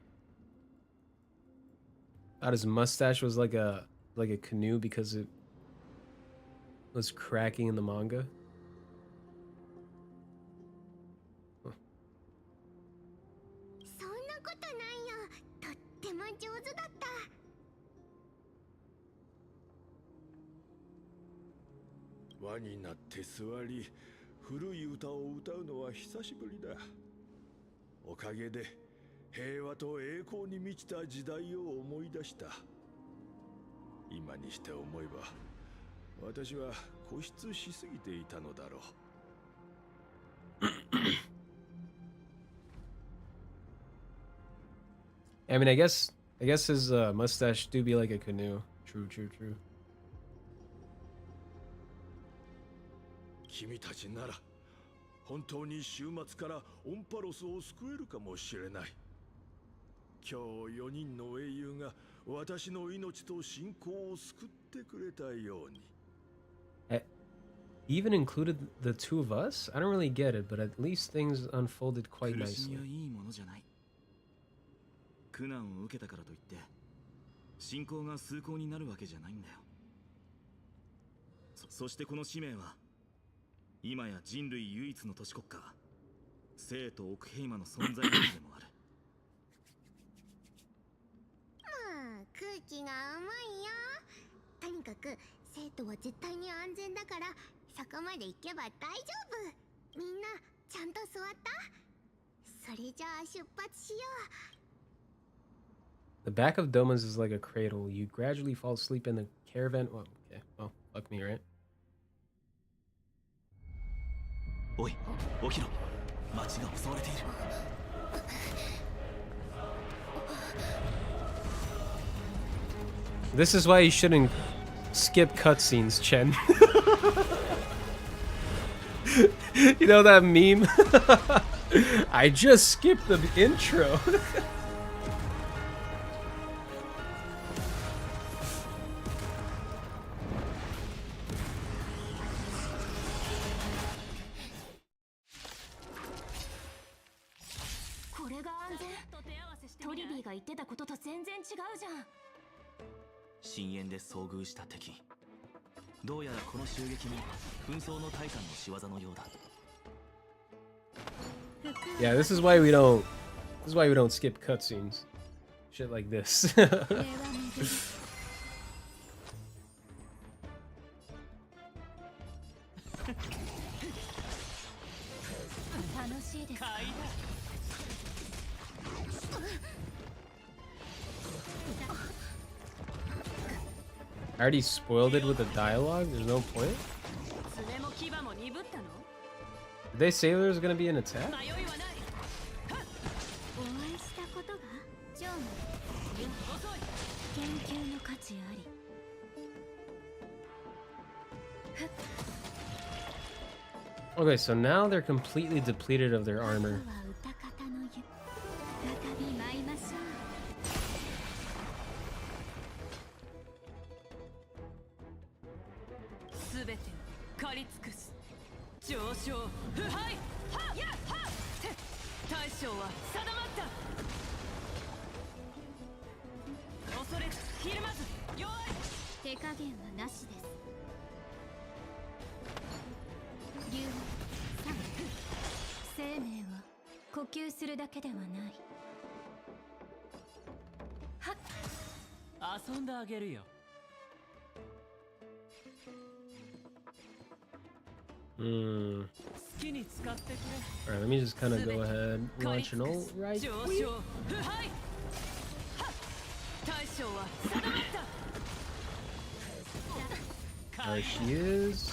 Thought his mustache was like a canoe because it was cracking in the manga. Huh. そんなことないよ。とっても上手だった。輪になって座り、古い歌を歌うのは久しぶりだ。おかげで平和と栄光に満ちた時代を思い出した。今にして思えば、私は固執しすぎていたのだろう。I mean, I guess his mustache do be like a canoe. True. 君たちなら本当に週末からオンパロスを救えるかもしれない。今日4人の英雄が私の命と信仰を救ってくれたように。Even included the two of us? I don't really get it, but at least things unfolded quite 苦しみ nicely. はいいものじゃない。苦難を受けたからといって信仰が崇高になるわけじゃないんだよ。そしてこの使命は今や人類唯一の都市国家生とオクヘイマの存在意義でもある。まあ空気が甘いよ。とにかく生徒は絶対に安全だからそこまで行けば大丈夫。みんなちゃんと座った？それじゃあ出発しよう。 The back of Doma's is like a cradle. You gradually fall asleep in the caravan. Well, okay. Well, fuck me, right? おい、起きろ。町が襲われている。This is why you shouldn't skip cutscenes, Chen. You know that meme? I just skipped the intro. Toribi が言ってたことと全然違うじゃん。深淵で遭遇した敵。どうやらこの襲撃も紛争のタイタンの仕業のようだ。Yeah, this is why we don't. This is why we don't skip cutscenes. Shit like this. 楽しいです。 I already spoiled it with the dialogue. There's no point. Did they say there was gonna be an attack? Okay, so now they're completely depleted of their armor. Alright, let me just kind of go ahead, launch an ult right quick. There she is.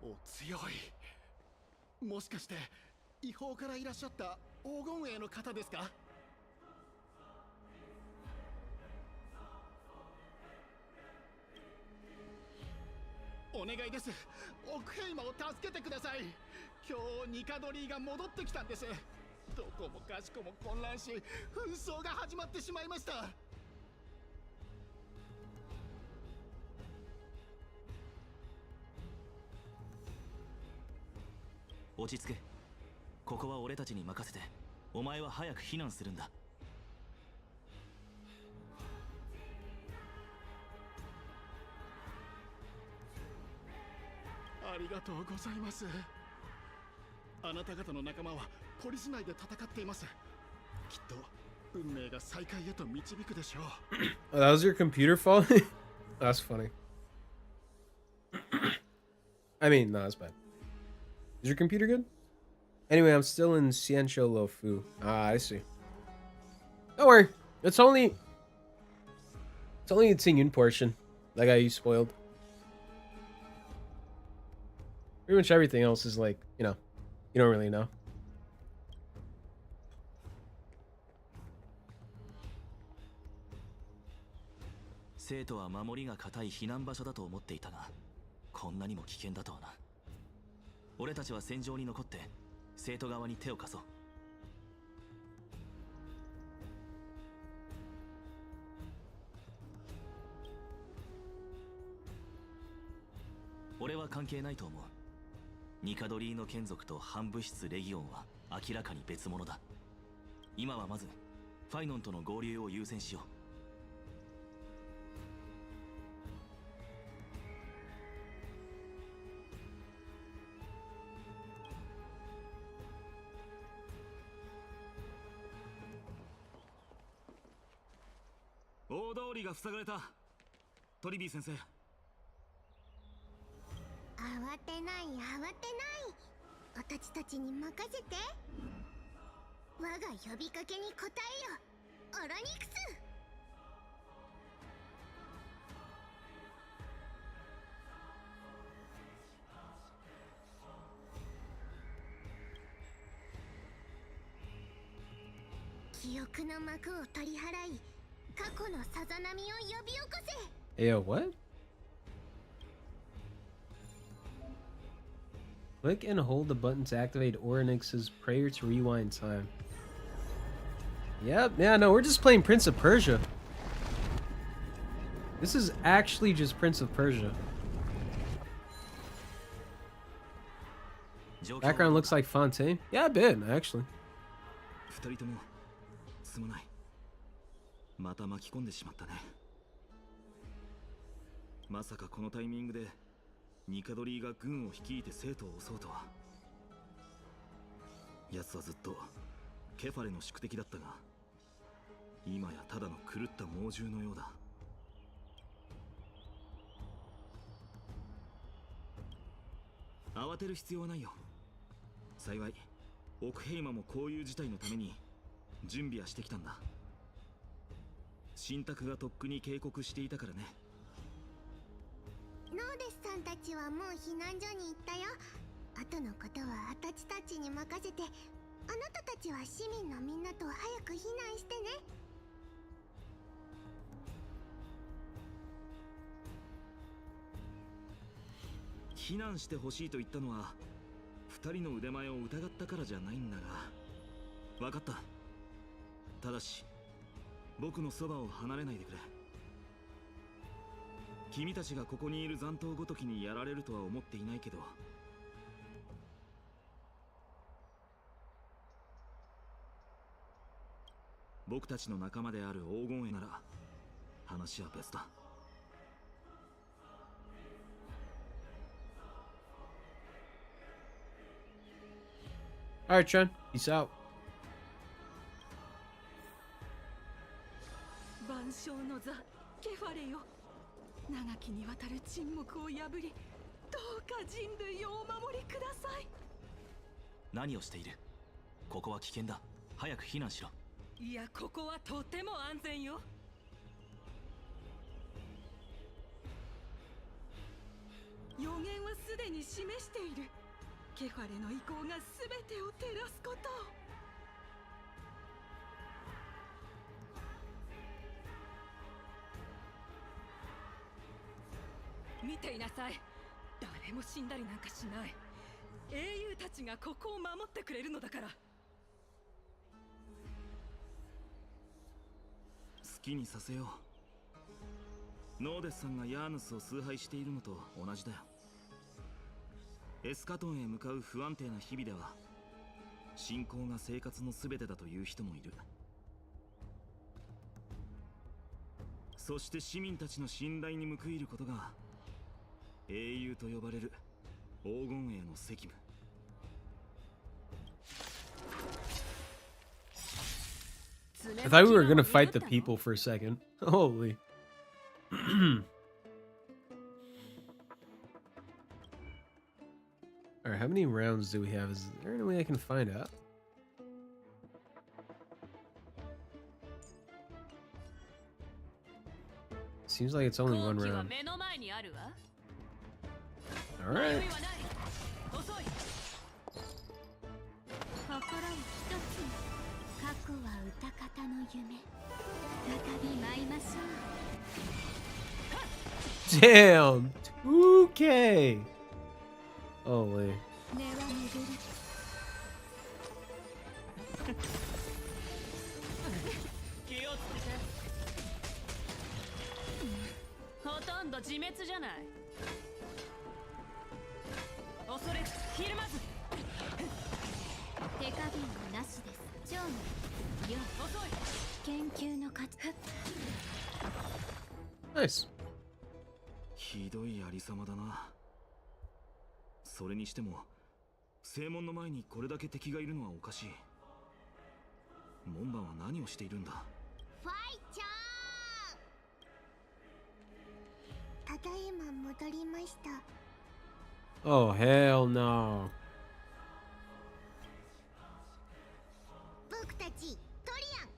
Oh, 強い。もしかして違法からいらっしゃった黄金衛の方ですか？お願いです。オクヘイマを助けてください。今日ニカドリーが戻ってきたんです。どこもかしこも混乱し、紛争が始まってしまいました。落ち着け。ここは俺たちに任せて、お前は早く避難するんだ。ありがとうございます。あなた方の仲間はポリス内で戦っています。きっと運命が再会へと導くでしょう。Oh, that was your computer falling? That's funny. I mean, no, that's bad. Is your computer good? Anyway, I'm still in Xianqiu Lofu. Ah, I see. Don't worry. It's only the Tsingyun portion that got you spoiled. Pretty much everything else is like, you know, you don't really know. 生徒は守りが固い避難場所だと思っていたが、こんなにも危険だとはな。俺たちは戦場に残って生徒側に手を貸そう。俺は関係ないと思う。ニカドリーの眷属と反物質レギオンは明らかに別物だ。今はまずファイノンとの合流を優先しよう。大通りが塞がれた。トリビー先生。慌てない慌てない。私たちに任せて。我が呼びかけに応えよ、オロニクス。記憶の幕を取り払い、過去のさざ波を呼び起こせ。Yo, what? Click and hold the button to activate Oryx's prayer to rewind time. Yep, yeah, no, we're just playing Prince of Persia. This is actually just Prince of Persia. Background looks like Fontaine. Yeah, a bit, actually. 二人ともすまない。また巻き込んでしまったね。まさかこのタイミングでニカドリーが軍を率いて生徒を襲うとは。奴はずっとケファレの宿敵だったが、今やただの狂った猛獣のようだ。慌てる必要はないよ。幸いオクヘイマもこういう事態のために準備はしてきたんだ。信託がとっくに警告していたからね。ノーデスさんたちはもう避難所に行ったよ。後のことはアタチたちに任せて、あなたたちは市民のみんなと早く避難してね。避難してほしいと言ったのは二人の腕前を疑ったからじゃないんだが。分かった。ただし僕のそばを離れないでくれ。君たちがここにいる残党ごときにやられるとは思っていないけど、僕たちの仲間である黄金衛なら話は別だ。Alright, Trent. Peace out. 万象の座、ケファレよ。長きにわたる沈黙を破り、どうか人類をお守りください。何をしている？ここは危険だ。早く避難しろ。いや、ここはとても安全よ。予言はすでに示している。ケファレの意向が全てを照らすこと。見ていなさい。誰も死んだりなんかしない。英雄たちがここを守ってくれるのだから。好きにさせよう。ノーデスさんがヤーヌスを崇拝しているのと同じだよ。エスカトンへ向かう不安定な日々では信仰が生活の全てだという人もいる。そして市民たちの信頼に報いることが英雄と呼ばれる黄金衛の責務。I thought we were gonna fight the people for a second. Holy. Alright, how many rounds do we have? Is there any way I can find out? seems like it's only one round. 目の前にあるわ。 All right. 迷いはない。遅い。心を一つに過去は歌方の夢再び舞いましょう Damn. 2K. Holy. 根は巡る気をつけて。ほとんど自滅じゃない。恐れずひるまず。手加減はなしです長のよ遅い。研究の価値 Nice. ひどいありさまだな。それにしても正門の前にこれだけ敵がいるのはおかしい。門番は何をしているんだ。ファイちゃんただいま戻りました Oh, hell no. 僕たちトリアン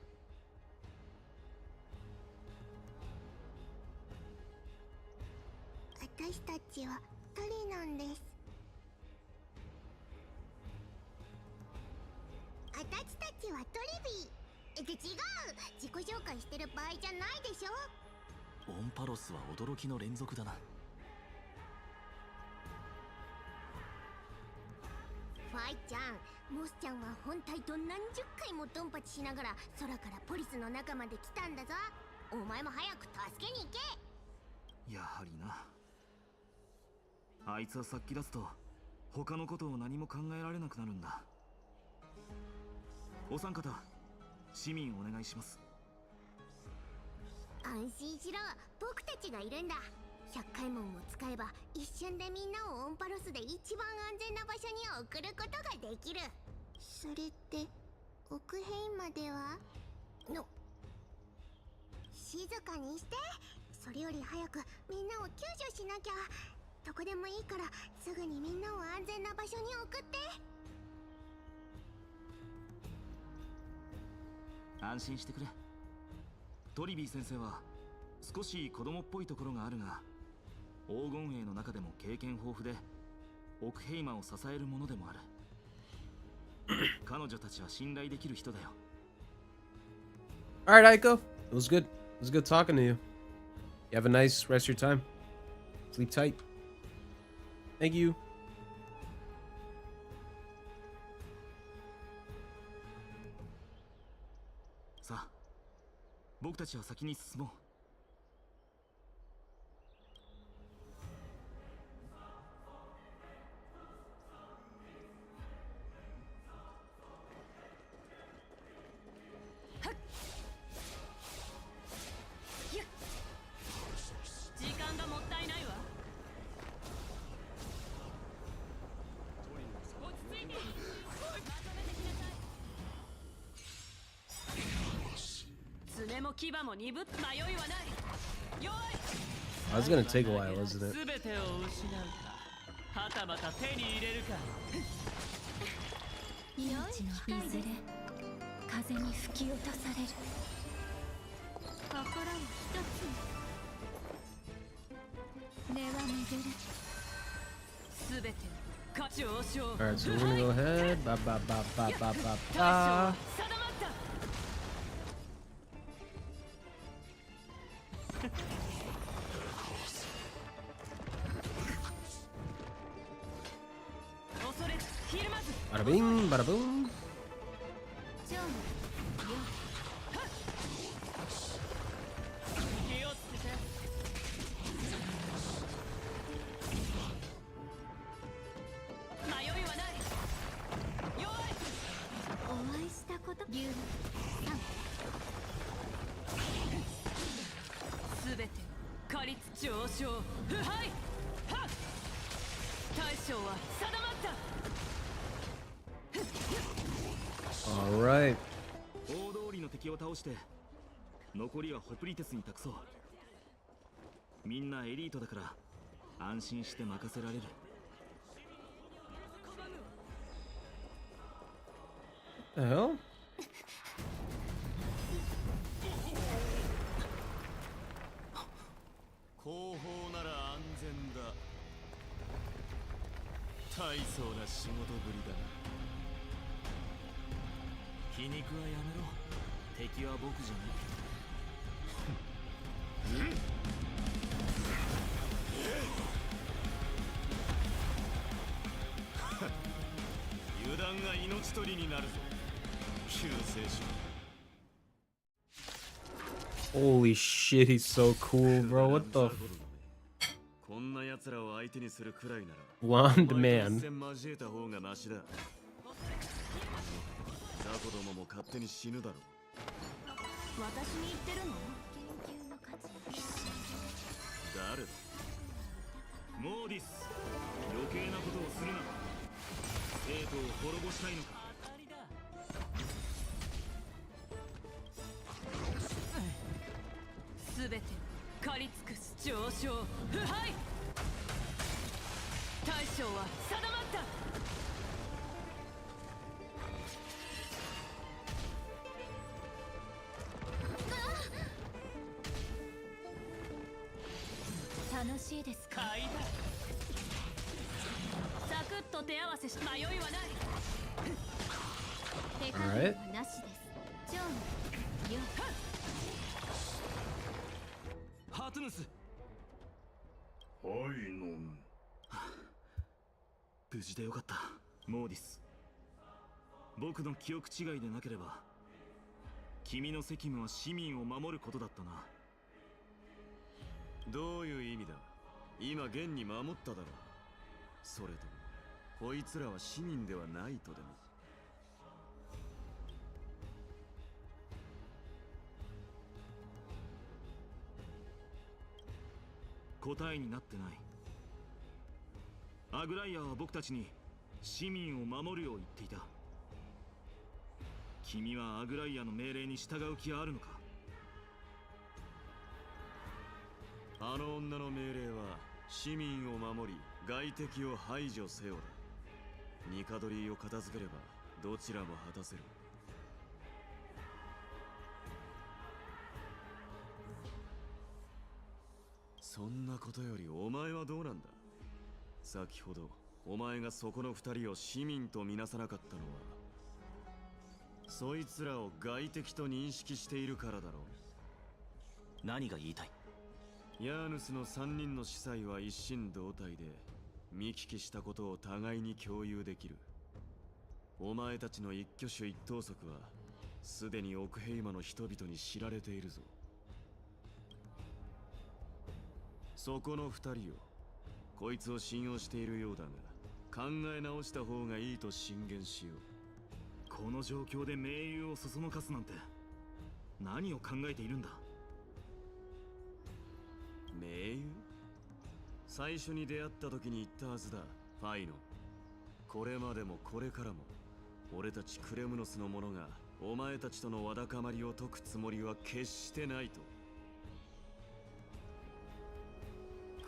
私たちはトリなんです私たちはトリビー違う自己紹介してる場合じゃないでしょオンパロスは驚きの連続だな。ファイちゃんモスちゃんは本体と何十回もドンパチしながら空からポリスの中まで来たんだぞお前も早く助けに行けやはりな。あいつはさっき出すと他のことを何も考えられなくなるんだ。お三方市民お願いします。安心しろ僕たちがいるんだ100回門を使えば一瞬でみんなをオンパロスで一番安全な場所に送ることができるそれって奥ヘイまではの静かにしてそれより早くみんなを救助しなきゃどこでもいいからすぐにみんなを安全な場所に送って安心してくれ。トリビー先生は少し子供っぽいところがあるが黄金衛の中でも経験豊富でオクヘイマを支えるものでもある。彼女たちは信頼できる人だよ。 All right, Aiko. It was good. It was good talking to you. You have a nice rest of your time. Sleep tight. Thank you. さあ僕たちは先に進もう。時間がもったいないわ。落ち着いて。まとめてきなさい。爪も牙も鈍っ迷いはない。よい。 Oh, it's gonna take a while, isn't it? 全てを失うか、はたまた手に入れるか。命のいずれ風に吹き落とされる心を一つに根は巡る全て価値をしよう。 All right, so we're gonna go ahead. Ba ba ba ba ba ba 大将 ba. は定まった。 恐れずひるまず。 Bada bing, bada boom. ジョンよ気をつけて。迷いはない。よい。お会いしたこと竜のすべて果実上昇。腐敗。はっ。大将は定まった。 All right. 大通りの敵を倒して残りはホプリテスに託そう。みんなエリートだから安心して任せられる。 The hell? こ大層な仕事ぶりだな。皮肉はやめろ。敵は僕じゃない。油断が命取りになるぞ、救世主。 Holy shit, he's so cool, bro. What theこんな奴らを相手にするくらいなら blonde man. 一戦交えた方がマシだ。雑魚どもも勝手に死ぬだろう。私に言ってるの？誰だ？モーディス、余計なことをするな。生徒を滅ぼしたいのか？すべて狩り尽くす上昇腐敗。大将は定まった。楽しいですか？買いだ。サクッと手合わせし迷いはない。手加減はなしです。ジョン、よ。ハートヌス。はいのん。無事でよかった、モーディス。僕の記憶違いでなければ、君の責務は市民を守ることだったな。どういう意味だ？今現に守っただろう。それともこいつらは市民ではないとでも？答えになってない。アグライアは僕たちに市民を守るよう言っていた。君はアグライアの命令に従う気はあるのか？あの女の命令は市民を守り外敵を排除せよだ。ニカドリーを片付ければどちらも果たせる。そんなことよりお前はどうなんだ？先ほどお前がそこの二人を市民とみなさなかったのは、そいつらを外敵と認識しているからだろう。何が言いたい？ヤーヌスの3人の司祭は一心同体で見聞きしたことを互いに共有できる。お前たちの一挙手一投足はすでに奥平魔の人々に知られているぞ。そこの二人よ、こいつを信用しているようだが考え直した方がいいと進言しよう。この状況で盟友をそそのかすなんて何を考えているんだ？盟友？最初に出会った時に言ったはずだ、ファイノ。これまでもこれからも俺たちクレムノスの者がお前たちとのわだかまりを解くつもりは決してないと。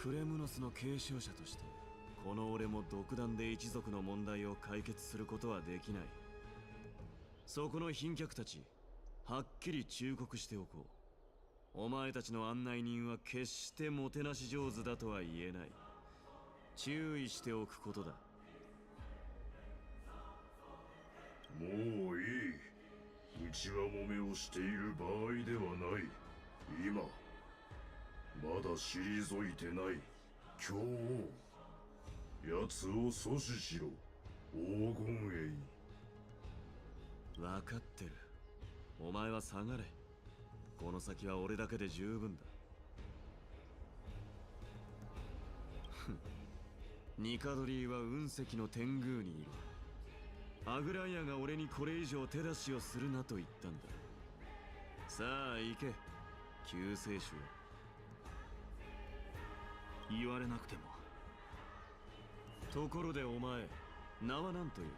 クレムノスの継承者としてこの俺も独断で一族の問題を解決することはできない。そこの賓客たち、はっきり忠告しておこう。お前たちの案内人は決してもてなし上手だとは言えない。注意しておくことだ。もういい。内輪もめをしている場合ではない。今まだ退いてない今日奴を阻止しろ、黄金衛。分かってる。お前は下がれ。この先は俺だけで十分だ。ニカドリーは雲石の天宮にいる。アグライアが俺にこれ以上手出しをするなと言ったんだ。さあ行け、救世主よ。言われなくても。ところでお前、名は何という？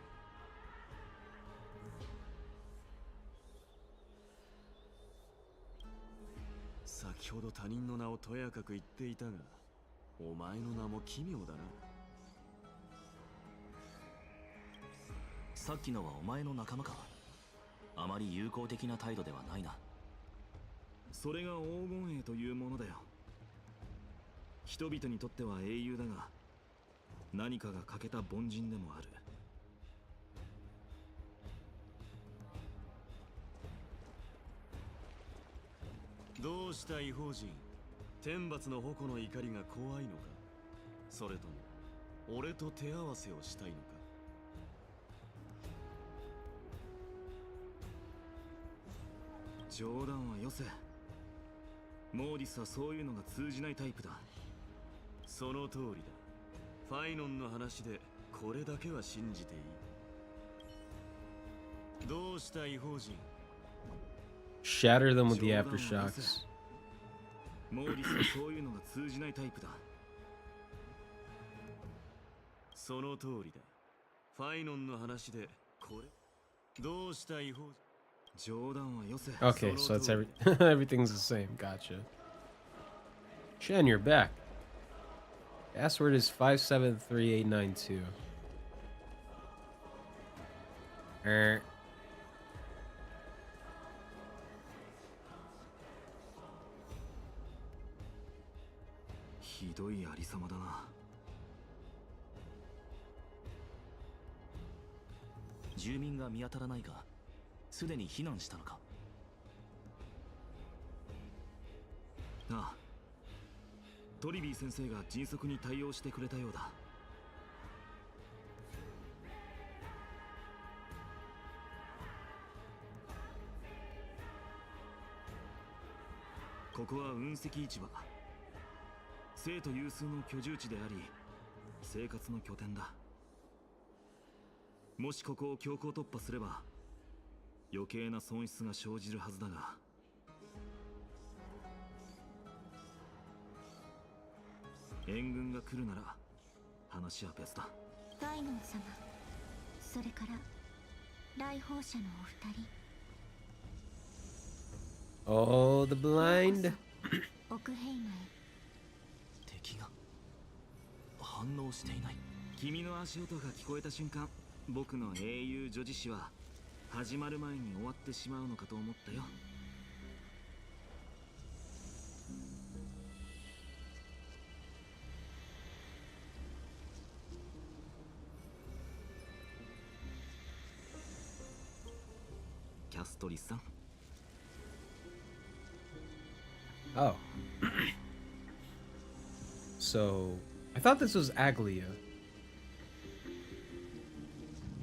先ほど他人の名をとやかく言っていたが、お前の名も奇妙だな。さっきのはお前の仲間か？あまり友好的な態度ではないな。それが黄金衛というものだよ。人々にとっては英雄だが、何かが欠けた凡人でもある。どうした異邦人、天罰の矛の怒りが怖いのか、それとも俺と手合わせをしたいのか。冗談はよせ。モーリスはそういうのが通じないタイプだ。その通りだ。ファイノンの話でこれだけは信じていい。どうした異邦人。 Shatter them with the aftershocks. モーリスはそういうのが通じないタイプだ。その通りだ。ファイノンの話でこれ。どうした異邦人。 Okay, so it's everything's the same. Gotcha. Shen, you're back. Password is 573892. Hi. すでに避難したのか。ああ、トリビー先生が迅速に対応してくれたようだ。ここは雲石市場。生徒有数の居住地であり、生活の拠点だ。もしここを強行突破すれば余計な損失が生じるはずだが、援軍が来るなら話は別だ。ファイノン様、それから来訪者のお二人。Oh, the blind. 奥兵前。敵が反応していない。君の足音が聞こえた瞬間、僕の英雄女子誌は始まる前に終わってしまうのかと思ったよ。キャストリスさん。Oh. So, I thought this was Aglia.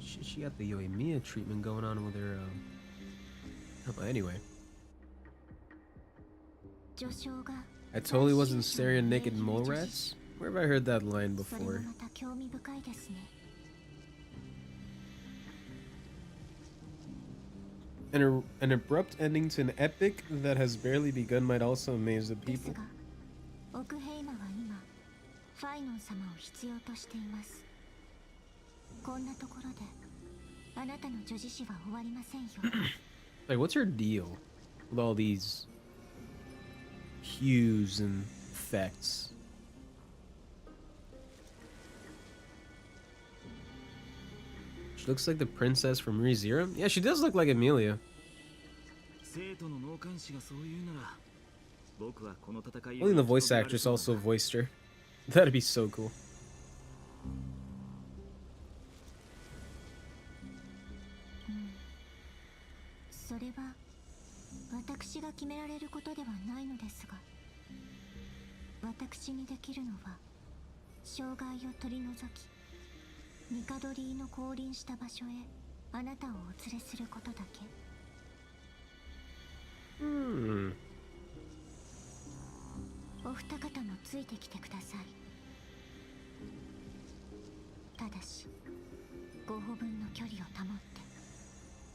She got the Yoimiya treatment going on with her, but anyway. I totally wasn't staring at naked mole rats? Where have I heard that line before? An abrupt ending to an epic that has barely begun might also amaze the people. Like, what's her deal with all these hues and effects? She looks like the princess from ReZero. Yeah, she does look like Emilia. Only the voice actress also voiced her. That'd be so cool.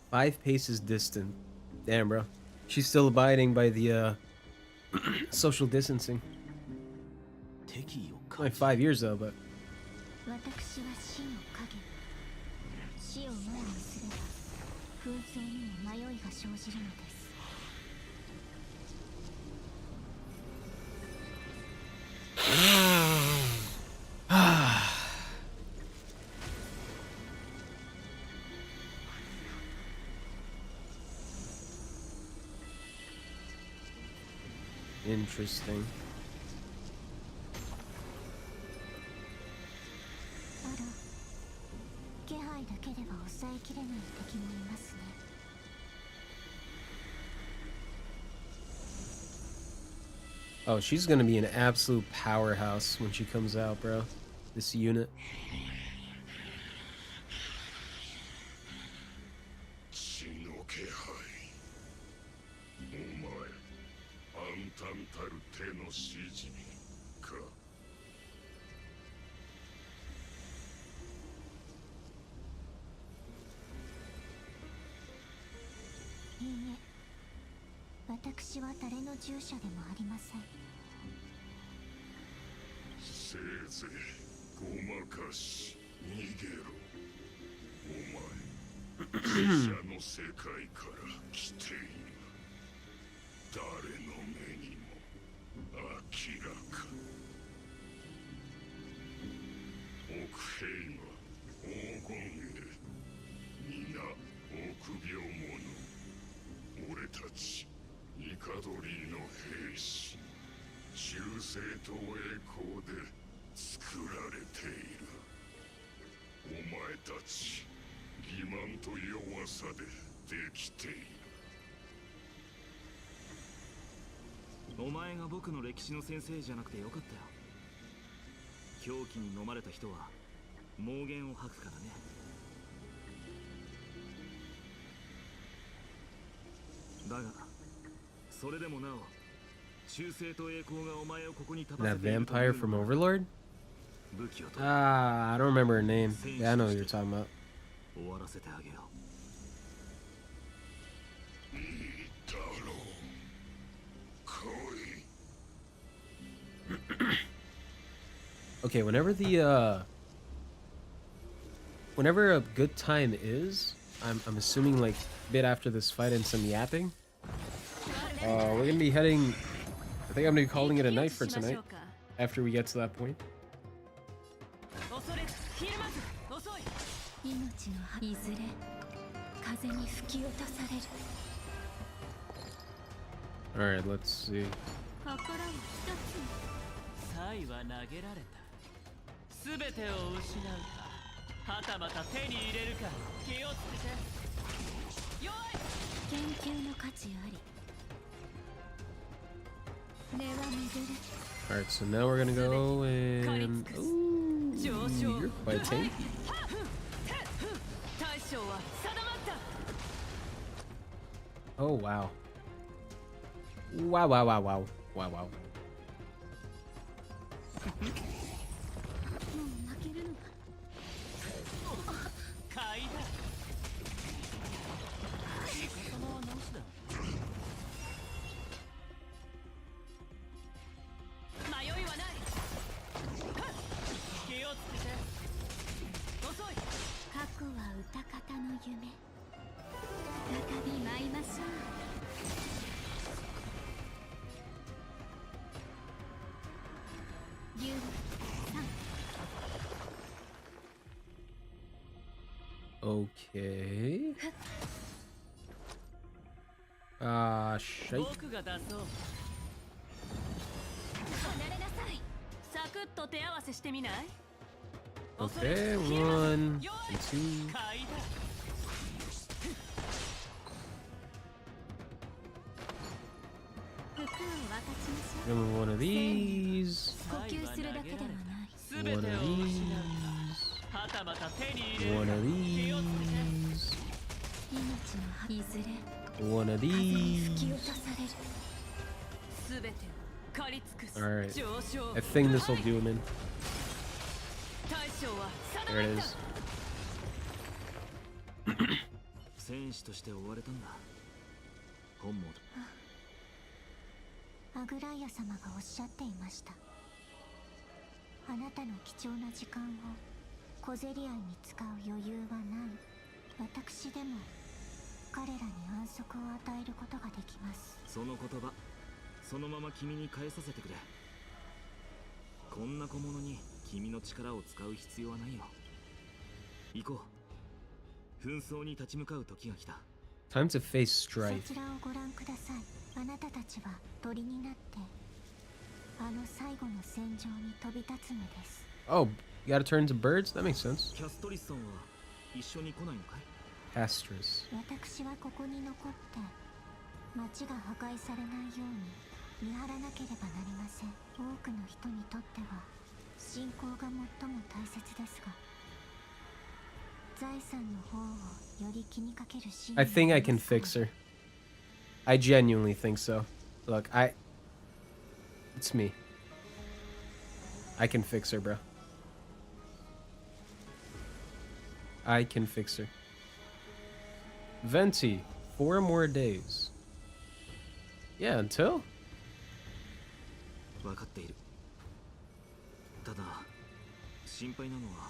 Five paces distant. Damn, bro. She's still abiding by the social distancing. Like 5 years though, but. Interesting. 抑えきれない敵もいますね。 Oh, she's gonna be an absolute powerhouse when she comes out, bro. This unit.いいえ、私は誰の従者でもありません。せいぜいごまかし逃げろ。お前、死者の世界から来ている。誰の目にも明らか。奥兵は黄金へ、皆臆病者。俺たちニカドリーの兵士、忠誠と栄光で作られている。お前たち欺瞞と弱さでできている。お前が僕の歴史の先生じゃなくてよかったよ。狂気に飲まれた人は妄言を吐くからね。だがそれでもなお忠誠と栄光がお前をここに立たせ That ている。 vampire from Overlord? 武器を取 Ah, I don't remember her name. Yeah, I know what you're talking about. 終わらせてあげよう。いいだろう。来い。 Okay, whenever a good time is, I'm assuming like a bit after this fight and some yapping. We're gonna be heading. I think I'm gonna be calling it a night for tonight. After we get to that point. All right, let's see. サイは投げられた。すべてを失うか、はたまた手に入れるか、気をつけて。よい。研究の価値あり。根は巡る。 All right, so now we're gonna go and. Ooh, you're quite tanky. Oh wow. Wow, wow, wow, wow, wow, wow. Okay. Shite. Okay, 1 and 2. And one of these. One of these. One of these. One of these. Alright. I think this will do him in. There it is. 戦士として追われたんだ。本望だ。アグライア様がおっしゃっていました。あなたの貴重な時間を小競り合いに使う余裕はない。私でも彼らに安息を与えることができます。その言葉、そのまま君に返させてくれ。こんな小物に君の力を使う必要はないよ。行こう。紛争に立ち向かう時が来た。Time to face strife. そちらをご覧ください。あなたたちは鳥になってあの最後の戦場に飛び立つのです。 Oh, you gotta turn into birds? That makes sense. キャストリスさんは一緒に来ないのかい？ Asterisk. 私はここに残って町が破壊されないように見張らなければなりません。多くの人にとっては信仰が最も大切ですが、財産の方をより気にかけるシーン I think I can fix her. I genuinely think so. Look, it's me. I can fix her, bro. I can fix her. Venti, 4 more days. Yeah, until? 分かっている。ただ心配なのは。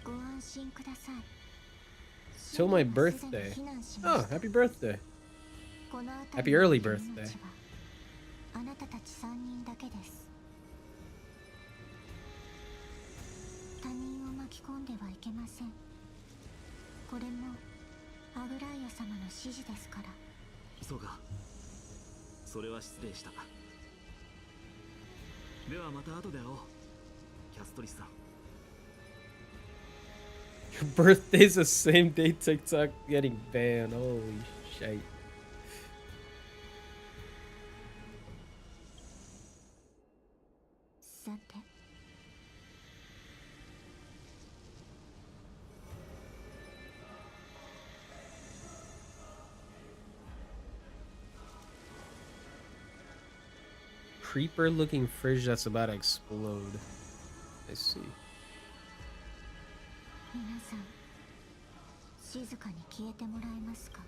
ご安心ください。 Till my birthday. Oh, happy birthday. Happy early birthday. あなたたち3人だけです。他人を巻き込んではいけません。これもアグライア様の指示ですから。そうか。それは失礼した。ではまた後で会おう。キャストリスさん。 Your birthday's the same day TikTok getting banned. Holy shit. Creeper looking fridge that's about to explode. I see. 皆さん、静かに消えてもらえますか。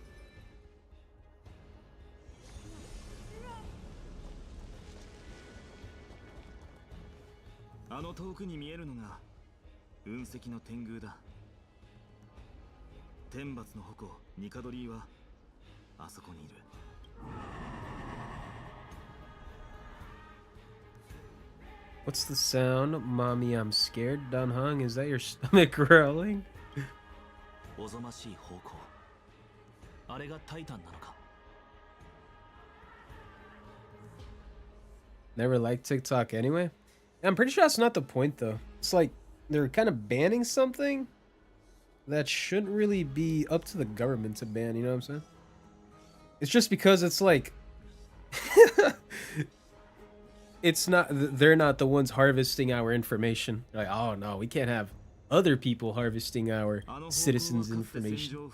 あの遠くに見えるのが雲石の天宮だ。天罰の矛ニカドリーはあそこにいる。What's the sound? Mommy, I'm scared. Dunhung, is that your stomach growling? おぞましい方向。あれがタイタンなのか。 Never liked TikTok anyway. I'm pretty sure that's not the point though. It's like they're kind of banning something that shouldn't really be up to the government to ban, you know what I'm saying? It's just because it's like it's not, they're not the ones harvesting our information. Like, oh no, we can't have other people harvesting our citizens' information.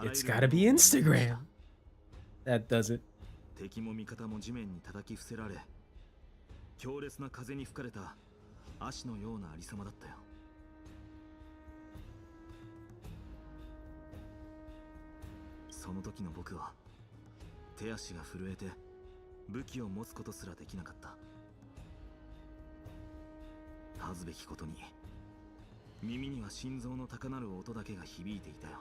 It's gotta be Instagram. That does it. 敵も味方も地面に叩き伏せられ、強烈な風に吹かれた足のようなありさまだったよ。その時の僕は手足が震えて武器を持つことすらできなかった。恥ずべきことに耳には心臓の高鳴る音だけが響いていたよ。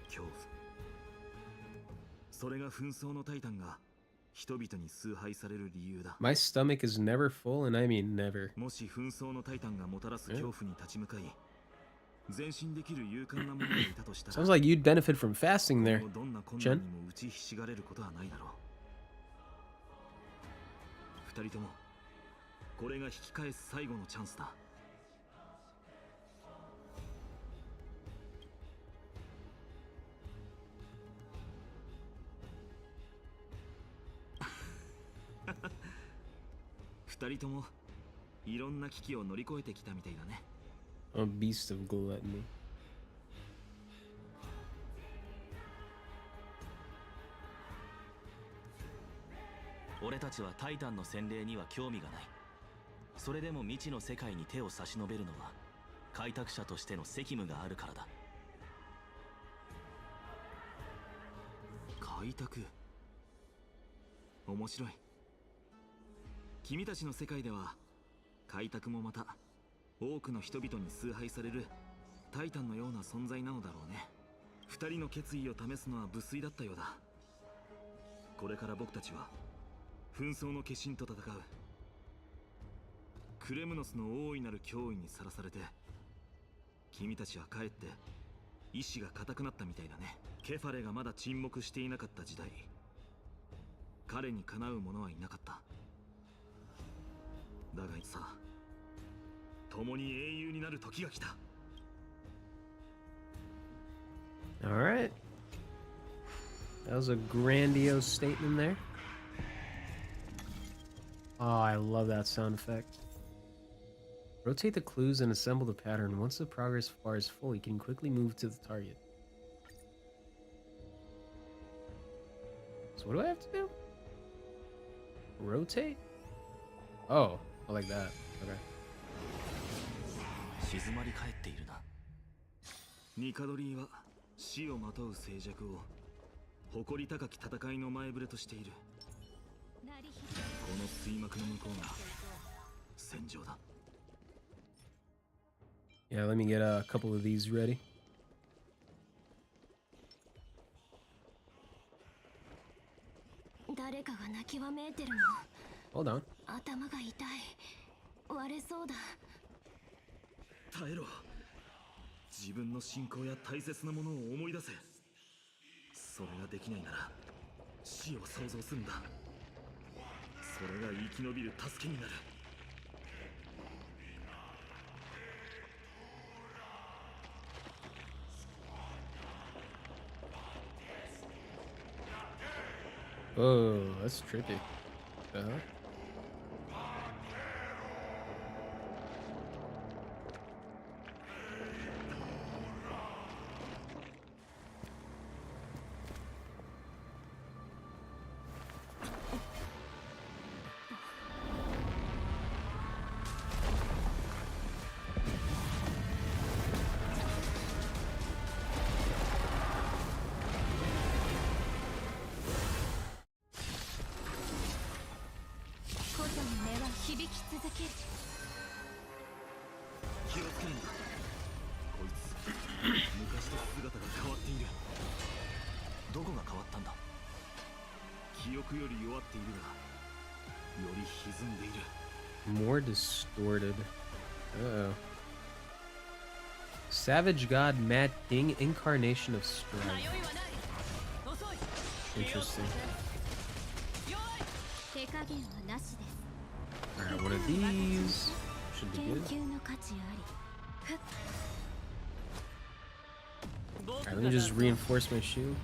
恐怖。それが紛争のタイタンが人々に崇拝される理由だ。My stomach is never full, and I mean never. もし紛争のタイタンがもたらす恐怖に立ち向かい、前進できる勇敢な者がいたとしたら、 Sounds like you'd benefit from fasting there, どんな困 Jen. 難にも打ちひしがれることはないだろう。二人ともこれが引き返す最後のチャンスだ。二人ともいろんな危機を乗り越えてきたみたいだね。A beast of gluttony. 俺たちはタイタンの洗礼には興味がない。それでも未知の世界に手を差し伸べるのは開拓者としての責務があるからだ。開拓、面白い。君たちの世界では開拓もまた多くの人々に崇拝されるタイタンのような存在なのだろうね。二人の決意を試すのは無粋だったようだ。これから僕たちは紛争の化身と戦う。クレムノスの大いなる脅威にさらされて君たちは帰って意志が固くなったみたいだね。ケファレがまだ沈黙していなかった時代、彼にかなう者はいなかった。だがさ、共に英雄になる時が来た。 All right. That was a grandiose statement there. Oh, I love that sound effect. Rotate the clues and assemble the pattern. Once the progress bar is full, you can quickly move to the target. So what do I have to do? Rotate? Oh, I like that. Okay. 静まり返っているな。ニカドリーは死をまとう静寂を誇り高き戦いの前触れとしている。この水幕の向こうが戦場だ。 Yeah, let me get a couple of these ready. Hold on. 頭が痛い。割れそうだ。耐えろ。自分の信仰や大切なものを思い出せ。それができないなら死を想像するんだ。それが生き延びる助けになる。 Oh, that's trippy. Uh-huh. More distorted. Uh-oh. Savage God Mad King, incarnation of strife. Interesting. Alright, one of these should be good. Alright, let me just reinforce my shield.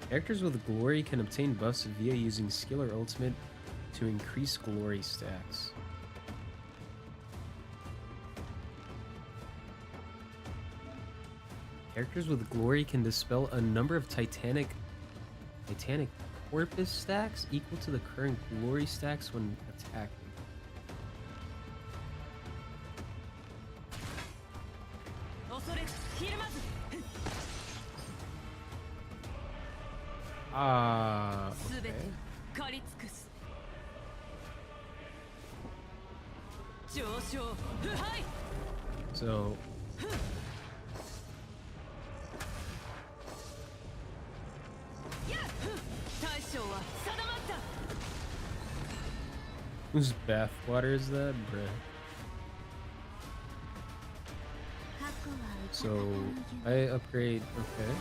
Characters with glory can obtain buffs via using skill or ultimate to increase glory stacks. Characters with glory can dispel a number of titanic porpoise stacks equal to the current glory stacks when attacking. Okay. So whose bathwater is that, bruh? So I upgrade, okay.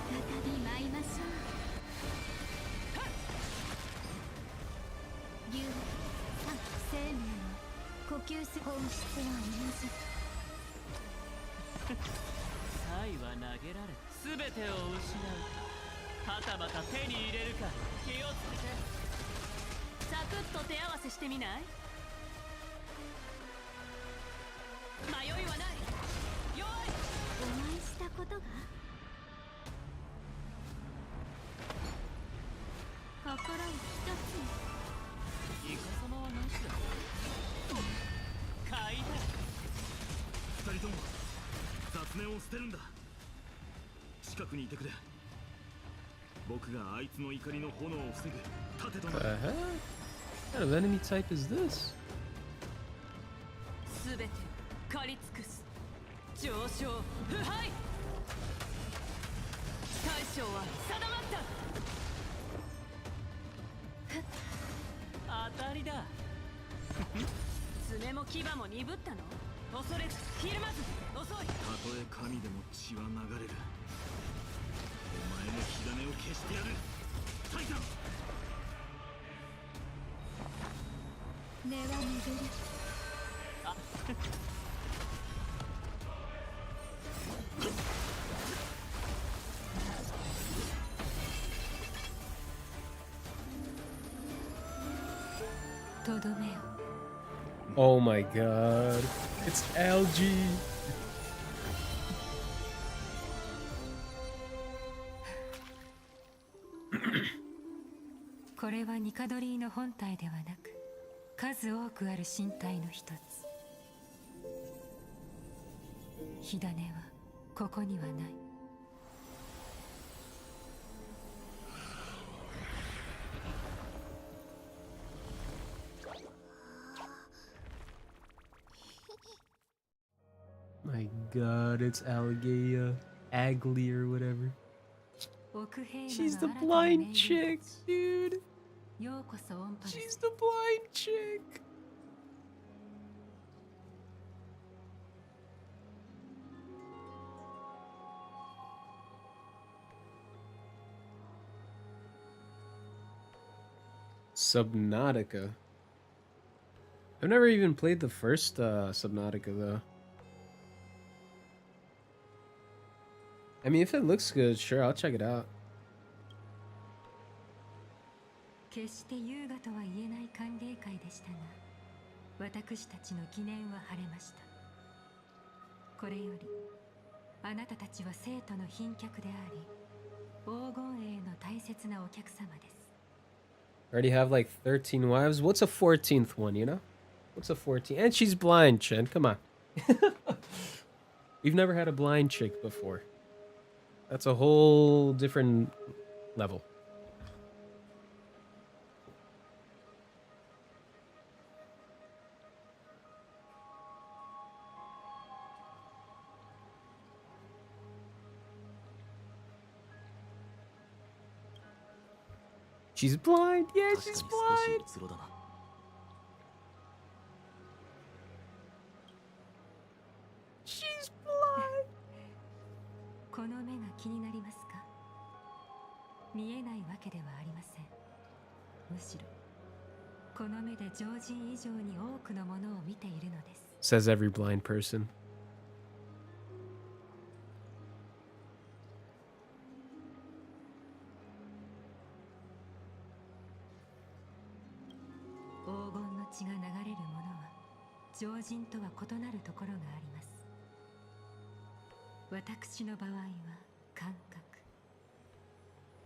What kind of enemy type is this? 当たりだ。爪も牙も鈍ったの？恐れずひるまず遅い。たとえ神でも血は流れる。お前の火種を消してやる。タイタン。根は巡る。あとどめよ。 Oh my god. It's algae. これはニカドリーの本体ではなく、数多くある身体の一つ。火種はここにはない。My god, it's Algaea. Agly or whatever. She's the blind chick, dude. She's the blind chick. Subnautica. I've never even played the first Subnautica though. I mean, if it looks good, sure, I'll check it out. 決して優雅とは言えない歓迎会でしたが、私たちの疑念は晴れました。これより、あなたたちは生徒の賓客であり、黄金栄の大切なお客様です。Already have like 13 wives? What's a 14th one, you know? What's a 14th? And she's blind, Chen. Come on. We've never had a blind chick before. That's a whole different level. She's blind. Yeah, she's blind. She's blind. この目が気になりますか？見えないわけではありません。むしろ、この目で常人以上に多くのものを見ているのです。Says every blind person. 黄金の血が流れるものは、常人とは異なるところがあります。私の場合は感覚。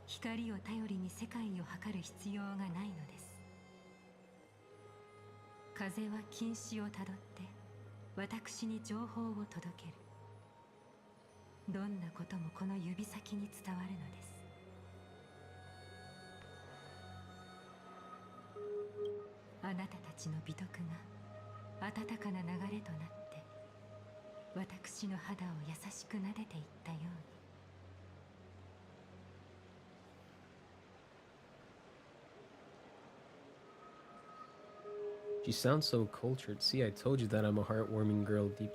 光を頼りに世界を測る必要がないのです。風は禁止をたどって私に情報を届ける。どんなこともこの指先に伝わるのです。あなたたちの美徳が温かな流れとなって私の肌を優しく撫でていったように。She sounds so cultured. See, I told you that I'm a heartwarming girl deep.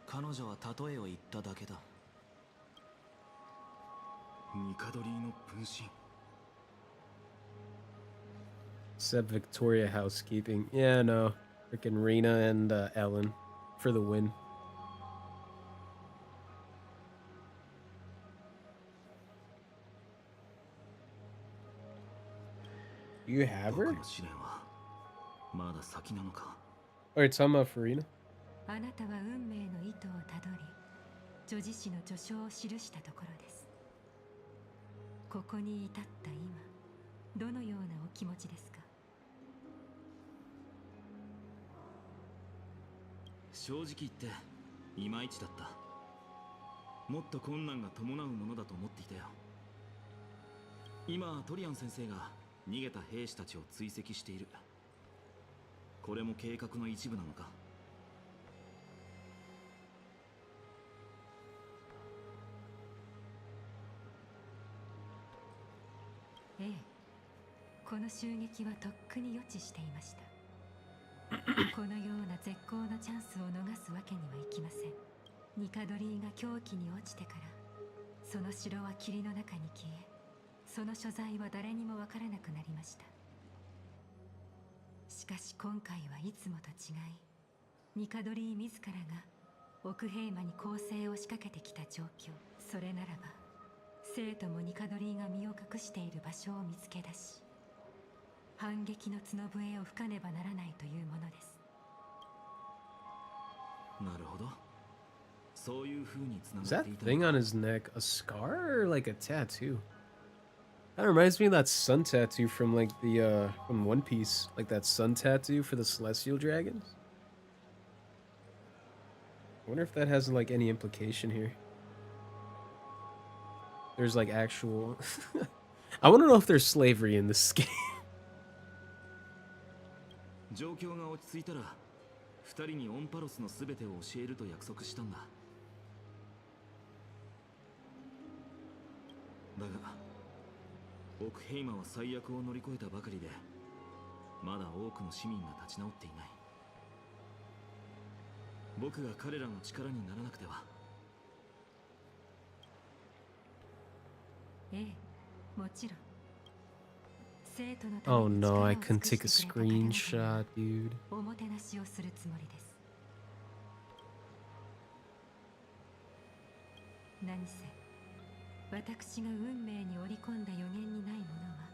彼女は例えを言っただけだ。ニカドリーの分身。Except Victoria housekeeping. Yeah, no. Freaking Rena and Ellen for the win. You have her? Or it's talking about Farina? あなたは運命の糸をたどり、女子誌の序章を記したところです。ここに至った今、どのようなお気持ちですか？正直言っていまいちだった。もっと困難が伴うものだと思っていたよ。今トリアン先生が逃げた兵士たちを追跡している。これも計画の一部なのか？ええ、この襲撃はとっくに予知していました。このような絶好のチャンスを逃すわけにはいきません。ニカドリーが狂気に落ちてから、その城は霧の中に消え、その所在は誰にもわからなくなりました。しかし今回はいつもと違い、ニカドリー自らが奥平間に攻勢を仕掛けてきた状況。それならば生徒もニカドリーが身を隠している場所を見つけ出し、反撃の角笛を吹かねばならないというものです。なるほど。そういう風に繋 Is がっ that ていた thing の on か。 his neck a scar or like a tattoo? That reminds me of that sun tattoo from like the from One Piece, like that sun tattoo for the celestial dragons. I wonder if that has like any implication here. There's like actual I want to know if there's slavery in this game. 状況が落ち着いたら二人にオンパロスのすべてを教えると約束したんだ。だがオクヘイマは最悪を乗り越えたばかりで、まだ多くの市民が立ち直っていない。僕が彼らの力にならなくては。ええ、もちろん。 Oh no, I couldn't take a screenshot, dude. おもてなしをするつもりです。何せ私が運命に織り込んだ予言にないものは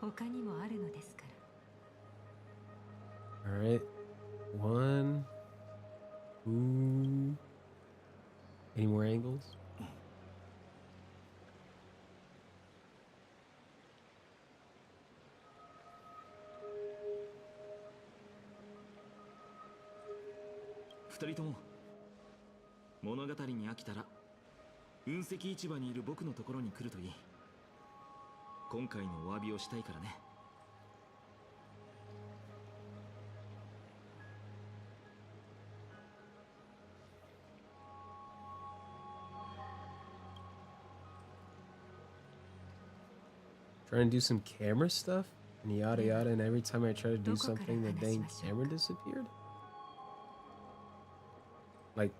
他にもあるのですから。 All right, 1, 2. Any more angles? 二人とも物語に飽きたら雲石市場にいる僕のところに来るといい。今回のお詫びをしたいからね。Trying to do some camera stuff and yada yada, and every time I try to do something, the dang camera disappeared. Like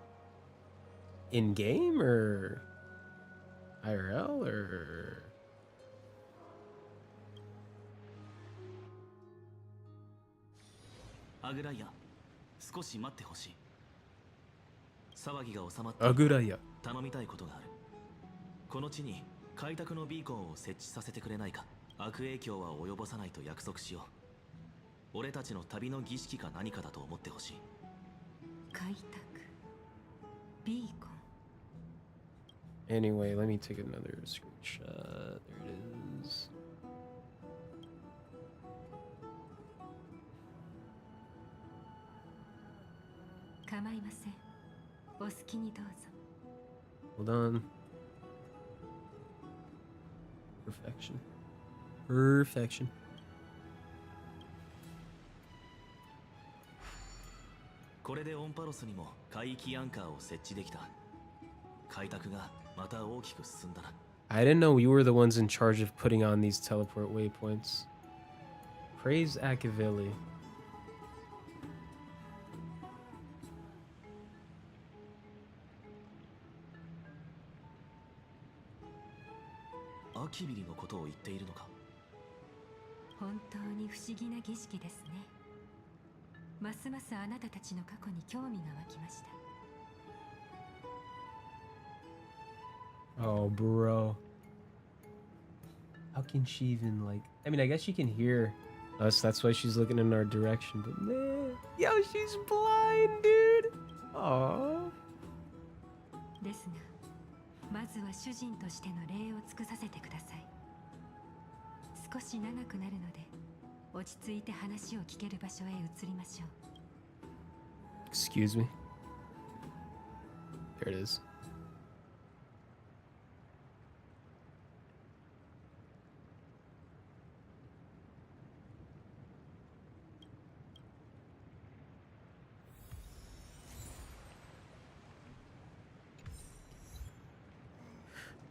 in game or IRL or アグライア、少し待ってほしい。騒ぎが収まってアグライア。頼みたいことがある。この地に開拓のビーコンを設置させてくれないか。悪影響は及ぼさないと約束しよう。俺たちの旅の儀式か何かだと思ってほしい。開拓ビーコン。 Anyway, let me take another screenshot. There it is. Hold on. Perfection. Perfection. これでオンパロスにも海域アンカーを設置できた。開拓がまた大きく進んだな。I didn't know you were the ones in charge of putting on these teleport waypoints. Praise Akavili. Akavili のことを言っているのか。本当に不思議な儀式ですね。ますますあなたたちの過去に興味が湧きました。 Oh, bro. How can she even, like... I mean, I guess she can hear us. That's why she's looking in our direction. But man... Yo, she's blind, dude! Aww. ですが、まずは主人としての礼を尽くさせてください。少し長くなるので、落ち着いて話を聞ける場所へ移りましょう。 Excuse me. There it is.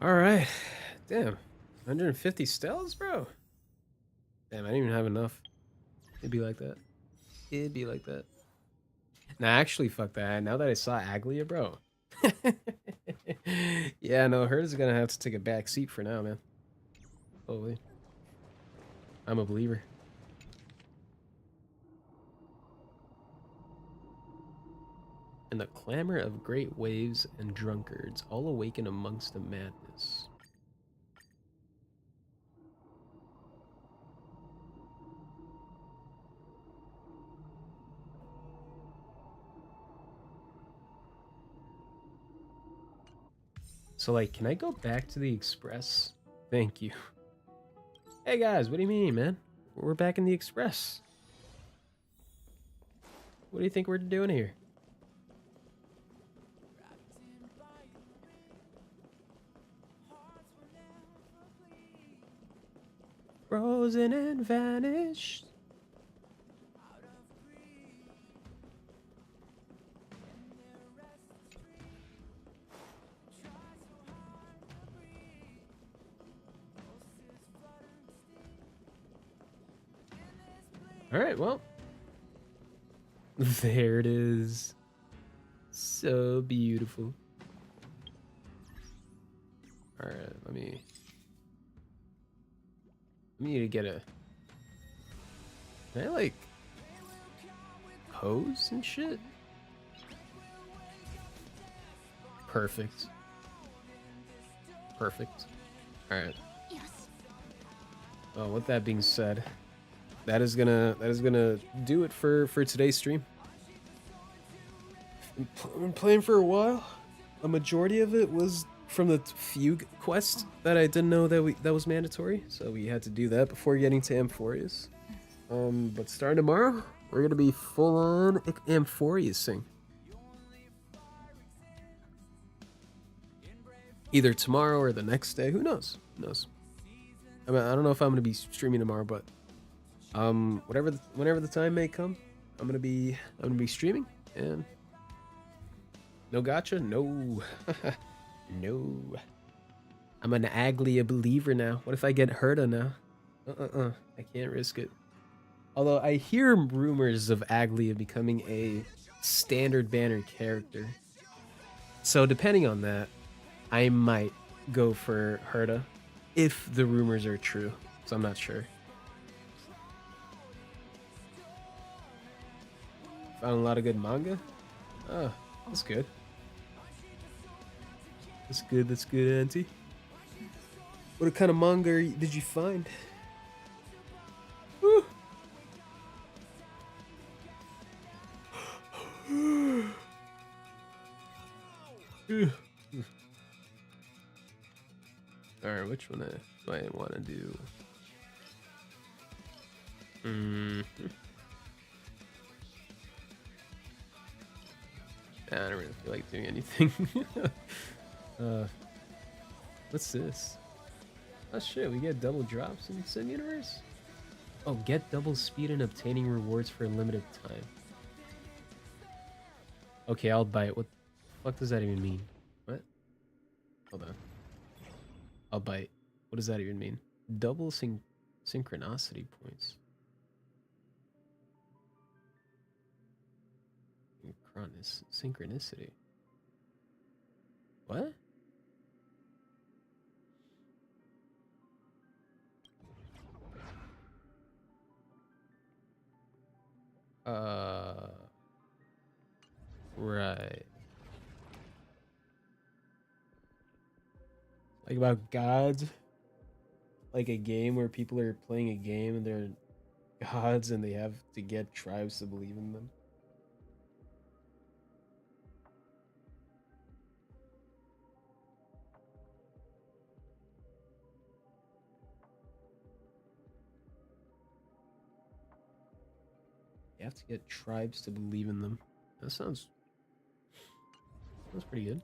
All right, damn. 150 stells, bro. Damn, I didn't even have enough. It'd be like that. It'd be like that. Nah, actually, fuck that. Now that I saw Aglia, bro. Yeah, no, Herta's gonna have to take a back seat for now, man. Holy. I'm a believer. And the clamor of great waves and drunkards all awaken amongst the madness. So, like, can I go back to the Express? Thank you. Hey, guys, what do you mean, man? We're back in the Express. What do you think we're doing here? Frozen and vanished. All right, well, there it is. So beautiful. All right, let me need to get a. Can I like pose and shit? Perfect. Perfect. All right. Well, with that being said, that is gonna do it for today's stream. I've been playing for a while. A majority of it was from the Fugue quest that I didn't know that was mandatory, so we had to do that before getting to Amphorius. But starting tomorrow, we're gonna be full on Amphoriusing. Either tomorrow or the next day. Who knows? Who knows? I mean, I don't know if I'm gonna be streaming tomorrow, but whenever the time may come, I'm gonna be streaming. And no gotcha, no. No. I'm an Aglia believer now. What if I get Herta now? I can't risk it. Although I hear rumors of Aglia becoming a standard banner character. So depending on that, I might go for Herta if the rumors are true. So I'm not sure. Found a lot of good manga? Oh, that's good. That's good, Auntie. What kind of manga did you find? Woo. Alright, which one do I want to do? I don't really feel like doing anything. What's this? Oh shit, we get double drops in Sim Universe? Oh, get double speed and obtaining rewards for a limited time. Okay, I'll buy it. What the fuck does that even mean? What? Hold on. I'll bite. What does that even mean? Double synchronicity points. Synchronicity. What? Right. Like about gods? Like a game where people are playing a game and they're gods and they have to get tribes to believe in them? You have to get tribes to believe in them. That sounds pretty good.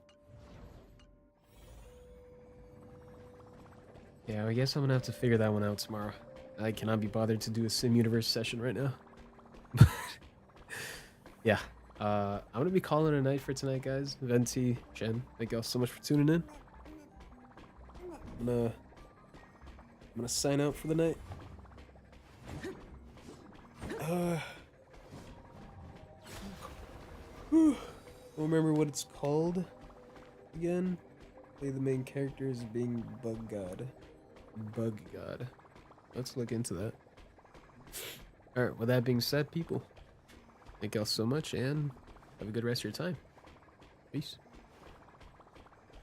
Yeah, I guess I'm gonna have to figure that one out tomorrow. I cannot be bothered to do a Sim Universe session right now. Yeah, I'm gonna be calling it a night for tonight, guys. Venti, Jen, thank y'all so much for tuning in. I'm gonna I'm gonna sign out for the night. Don't remember what it's called again. Play the main character as being Bug God. Bug God. Let's look into that. Alright, with that being said, people, thank y'all so much and have a good rest of your time. Peace.